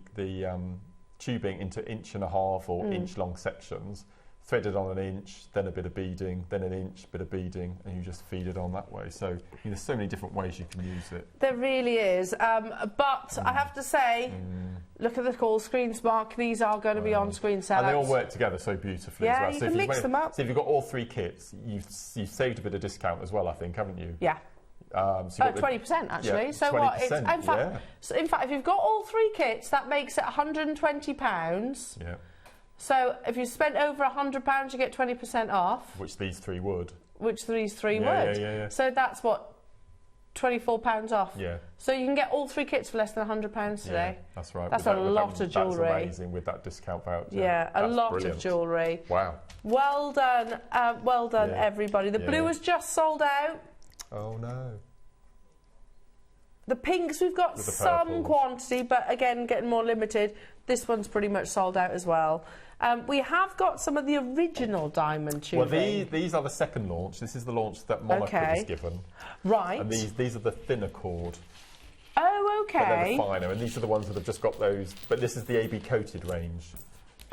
Speaker 2: tubing into 1.5 or inch long sections, threaded on 1 inch, then a bit of beading, then 1 inch, bit of beading, and you just feed it on that way. So there's so many different ways you can use it.
Speaker 3: There really is. But I have to say, look at the call screens, Mark. These are going to be on-screen sellouts.
Speaker 2: And they all work together so beautifully as well.
Speaker 3: Yeah, you can mix them up.
Speaker 2: So if you've got all 3 kits, you've saved a bit of discount as well, I think, haven't you?
Speaker 3: Yeah.
Speaker 2: So
Speaker 3: 20% actually.
Speaker 2: Yeah,
Speaker 3: so
Speaker 2: 20%,
Speaker 3: what? In fact, if you've got all 3 kits, that makes it £120.
Speaker 2: Yeah.
Speaker 3: So if you spent over £100, you get 20% off.
Speaker 2: Which these 3 would.
Speaker 3: Which these 3 would.
Speaker 2: Yeah.
Speaker 3: So that's what, £24 off.
Speaker 2: Yeah.
Speaker 3: So you can get all 3 kits for less than £100 today.
Speaker 2: Yeah, that's right.
Speaker 3: That's a lot of jewellery.
Speaker 2: That's amazing with that discount voucher.
Speaker 3: Yeah, a lot
Speaker 2: brilliant.
Speaker 3: of jewellery.
Speaker 2: Wow.
Speaker 3: Well done, everybody. The blue was just sold out.
Speaker 2: Oh no.
Speaker 3: The pinks, we've got some quantity, but again, getting more limited. This one's pretty much sold out as well. We have got some of the original diamond tubing.
Speaker 2: Well, these are the second launch. This is the launch that Monaco was given.
Speaker 3: Right.
Speaker 2: And these are the thinner cord.
Speaker 3: Oh, okay.
Speaker 2: But they're the finer, and these are the ones that have just got those. But this is the AB coated range.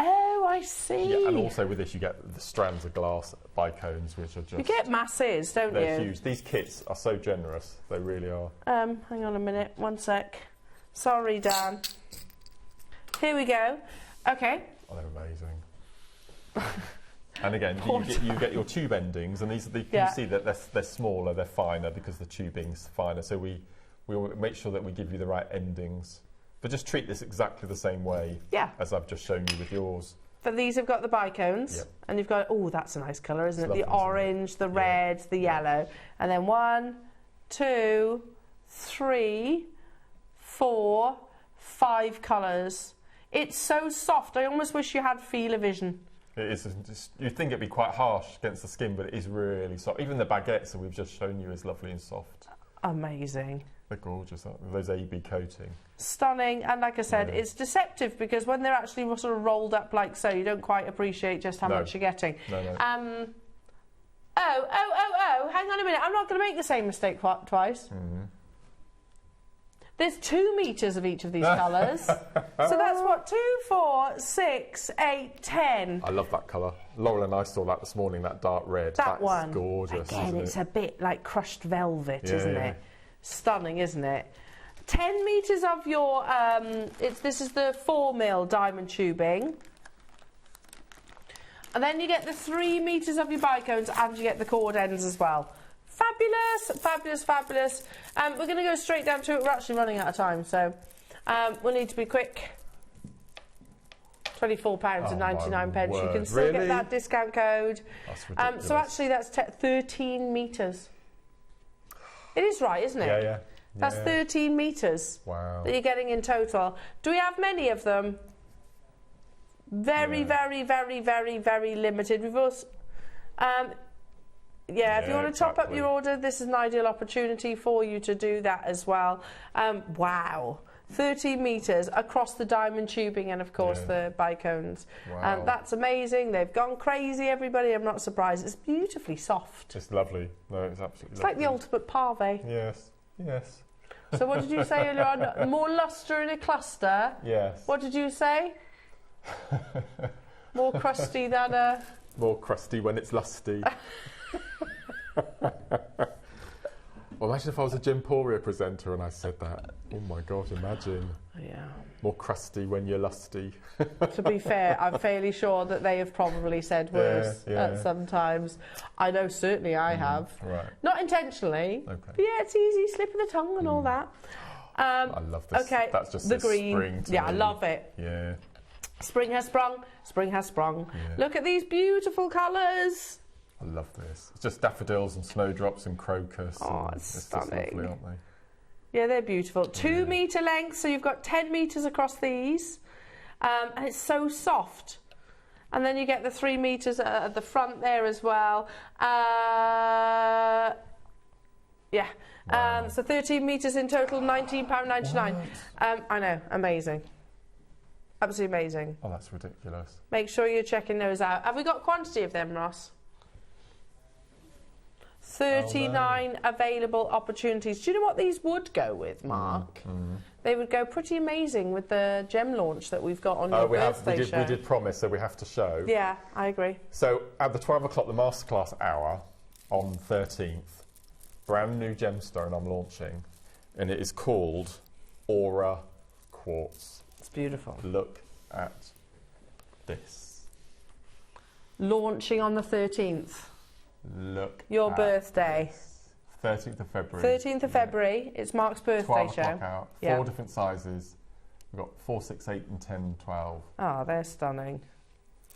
Speaker 3: Oh, I see.
Speaker 2: Yeah, and also with this, you get the strands of glass bicones, which are just.
Speaker 3: You get masses, don't you?
Speaker 2: They're huge. These kits are so generous. They really are.
Speaker 3: Hang on a minute. 1 sec. Sorry, Dan. Here we go. Okay.
Speaker 2: Oh, they're amazing. And again, you get your tube endings, and these you can see that they're smaller, they're finer because the tubing's finer. So we will make sure that we give you the right endings. But just treat this exactly the same way as I've just shown you with yours.
Speaker 3: But these have got the bicones, and you've got, oh, that's a nice colour, isn't it?
Speaker 2: Lovely,
Speaker 3: the orange, the red, the yellow. And then 1, 2, 3, 4, 5 colours. It's so soft. I almost wish you had feel-o-vision.
Speaker 2: It is. You'd think it'd be quite harsh against the skin, but it is really soft. Even the baguettes that we've just shown you is lovely and soft.
Speaker 3: Amazing.
Speaker 2: They're gorgeous, aren't they? Those AB coating. Stunning,
Speaker 3: and like I said, it's deceptive because when they're actually sort of rolled up like so, you don't quite appreciate just how much you're getting.
Speaker 2: No.
Speaker 3: Hang on a minute. I'm not going to make the same mistake twice. There's 2 metres of each of these colours. So that's what, 2, 4, 6, 8, 10.
Speaker 2: I love that colour. Laurel and I saw that this morning, that dark red.
Speaker 3: That's one.
Speaker 2: Gorgeous.
Speaker 3: Again, it's a bit like crushed velvet, isn't
Speaker 2: Yeah.
Speaker 3: it? Stunning, isn't it? 10 metres of your, this is the 4mm diamond tubing. And then you get the 3 metres of your bicones, and you get the cord ends as well. Fabulous, fabulous, fabulous. We're going to go straight down to it. We're actually running out of time, so we'll need to be quick. £24.99. You can still get that discount code.
Speaker 2: That's ridiculous.
Speaker 3: So actually that's 13 metres. It is right, isn't it?
Speaker 2: Yeah.
Speaker 3: That's 13 metres that you're getting in total. Do we have many of them? Very, very, very, very, very limited. We've also... if you want to top up your order, this is an ideal opportunity for you to do that as well. Wow. 13 metres across the diamond tubing and, of course, the bicones.
Speaker 2: Wow.
Speaker 3: That's amazing. They've gone crazy, everybody. I'm not surprised. It's beautifully soft.
Speaker 2: It's lovely. No, it's absolutely
Speaker 3: It's like the ultimate parve.
Speaker 2: Yes.
Speaker 3: So what did you say earlier on? More lustre in a cluster?
Speaker 2: Yes.
Speaker 3: What did you say? More crusty than a...
Speaker 2: More crusty when it's lusty. Well, imagine if I was a Jim Poria presenter and I said that. Oh my God, imagine.
Speaker 3: Yeah.
Speaker 2: More crusty when you're lusty.
Speaker 3: To be fair, I'm fairly sure that they have probably said worse at sometimes. I know certainly I have.
Speaker 2: Right.
Speaker 3: Not intentionally.
Speaker 2: Okay.
Speaker 3: But yeah, it's easy, slip of the tongue and all that.
Speaker 2: I love this.
Speaker 3: Okay,
Speaker 2: That's just
Speaker 3: the
Speaker 2: this
Speaker 3: green.
Speaker 2: spring to
Speaker 3: Yeah, I
Speaker 2: me.
Speaker 3: love it.
Speaker 2: Yeah.
Speaker 3: Spring has sprung. Spring has sprung.
Speaker 2: Yeah.
Speaker 3: Look at these beautiful colours.
Speaker 2: I love this. It's just daffodils and snowdrops and crocus.
Speaker 3: Oh,
Speaker 2: and
Speaker 3: it's
Speaker 2: just
Speaker 3: stunning.
Speaker 2: lovely, aren't they?
Speaker 3: Yeah, they're beautiful. 2 metre length, so you've got 10 metres across these. And it's so soft. And then you get the 3 metres at the front there as well. So 13 metres in total, £19.99. I know, amazing. Absolutely amazing.
Speaker 2: Oh, that's ridiculous.
Speaker 3: Make sure you're checking those out. Have we got quantity of them, Ross? 39 available opportunities. Do you know what these would go with, Mark? They would go pretty amazing with the gem launch that we've got on your birthday show.
Speaker 2: We did promise, so we have to show.
Speaker 3: Yeah, I agree.
Speaker 2: So at the 12 o'clock, the masterclass hour on 13th, brand new gemstone I'm launching, and it is called Aura Quartz.
Speaker 3: It's beautiful.
Speaker 2: Look at this.
Speaker 3: Launching on the 13th.
Speaker 2: Look.
Speaker 3: Your
Speaker 2: at
Speaker 3: birthday.
Speaker 2: This. 13th of February.
Speaker 3: 13th of February. It's Mark's birthday
Speaker 2: 12
Speaker 3: show.
Speaker 2: o'clock out. 4 different sizes. We've got 4, 6, 8 and 10, 12.
Speaker 3: Oh, they're stunning.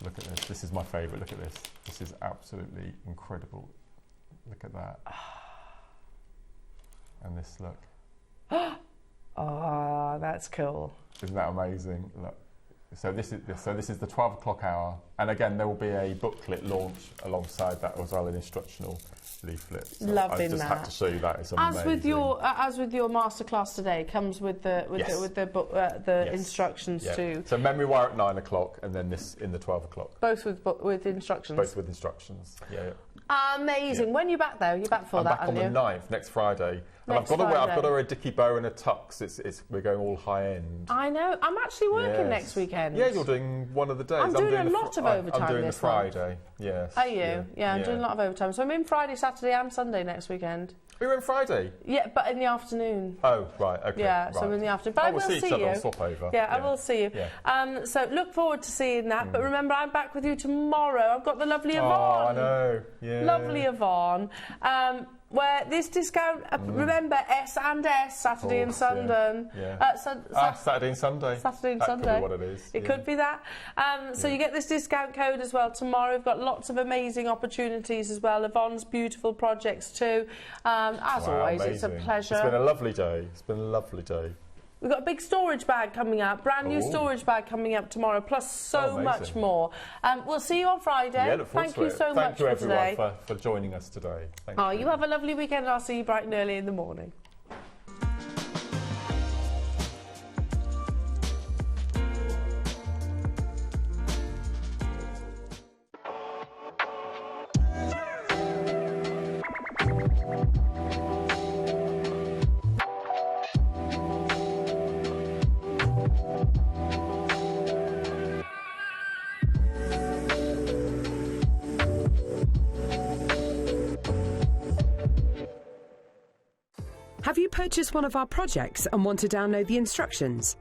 Speaker 2: Look at this. This is my favourite. Look at this. This is absolutely incredible. Look at that. And this, look.
Speaker 3: Oh, that's cool.
Speaker 2: Isn't that amazing? Look. So this is the 12 o'clock hour, and again there will be a booklet launch alongside that as well, an instructional leaflet. So
Speaker 3: Loving
Speaker 2: I just
Speaker 3: that.
Speaker 2: had to show you that. It's amazing.
Speaker 3: As with your masterclass today, comes with the instructions too.
Speaker 2: So memory wire at 9 o'clock, and then this in the 12 o'clock.
Speaker 3: Both with instructions.
Speaker 2: Both with instructions. Yeah.
Speaker 3: Amazing. When are you back though? You're back for
Speaker 2: I'm
Speaker 3: that,
Speaker 2: back on the 9th, next Friday. And I've got to wear a dicky bow and a tux. We're going all high end.
Speaker 3: I know. I'm actually working next weekend.
Speaker 2: Yeah, you're doing one of the days.
Speaker 3: I'm doing a lot of overtime.
Speaker 2: I'm doing
Speaker 3: this
Speaker 2: the Friday. Yes.
Speaker 3: Are you? Yeah, I'm doing a lot of overtime. So I'm in Friday, Saturday, and Sunday next weekend.
Speaker 2: You're in Friday?
Speaker 3: Yeah, but in the afternoon.
Speaker 2: Oh, right. Okay.
Speaker 3: Yeah,
Speaker 2: right.
Speaker 3: so in the afternoon. But I will see
Speaker 2: each other. We'll swap over.
Speaker 3: Yeah, I will see you.
Speaker 2: Yeah.
Speaker 3: So look forward to seeing that. But remember, I'm back with you tomorrow. I've got the lovely Yvonne.
Speaker 2: Oh, I know. Yeah.
Speaker 3: Lovely Yvonne. Where this discount, remember, S&S, Saturday and Sunday.
Speaker 2: Yeah. Saturday and Sunday.
Speaker 3: Saturday and
Speaker 2: that
Speaker 3: Sunday.
Speaker 2: Could be what it is.
Speaker 3: It could be that. So you get this discount code as well tomorrow. We've got lots of amazing opportunities as well. Yvonne's beautiful projects too. As always,
Speaker 2: amazing.
Speaker 3: It's a pleasure.
Speaker 2: It's been a lovely day. It's been a lovely day.
Speaker 3: We've got a big storage bag coming up, brand new storage bag coming up tomorrow, plus so much more. We'll see you on Friday.
Speaker 2: Yeah, look forward
Speaker 3: Thank you so much for today.
Speaker 2: Thank you everyone for joining us today. Thank you.
Speaker 3: You have a lovely weekend, and I'll see you bright and early in the morning.
Speaker 4: Have you purchased one of our projects and want to download the instructions?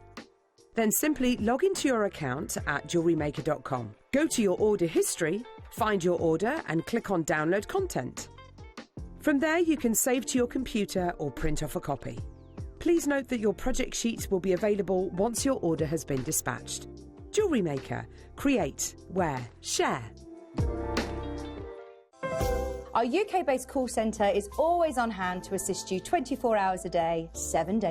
Speaker 4: Then simply log into your account at JewelleryMaker.com. Go to your order history, find your order and click on Download Content. From there you can save to your computer or print off a copy. Please note that your project sheets will be available once your order has been dispatched. Jewellery Maker. Create, wear, share.
Speaker 9: Our UK-based call centre is always on hand to assist you 24 hours a day, 7 days.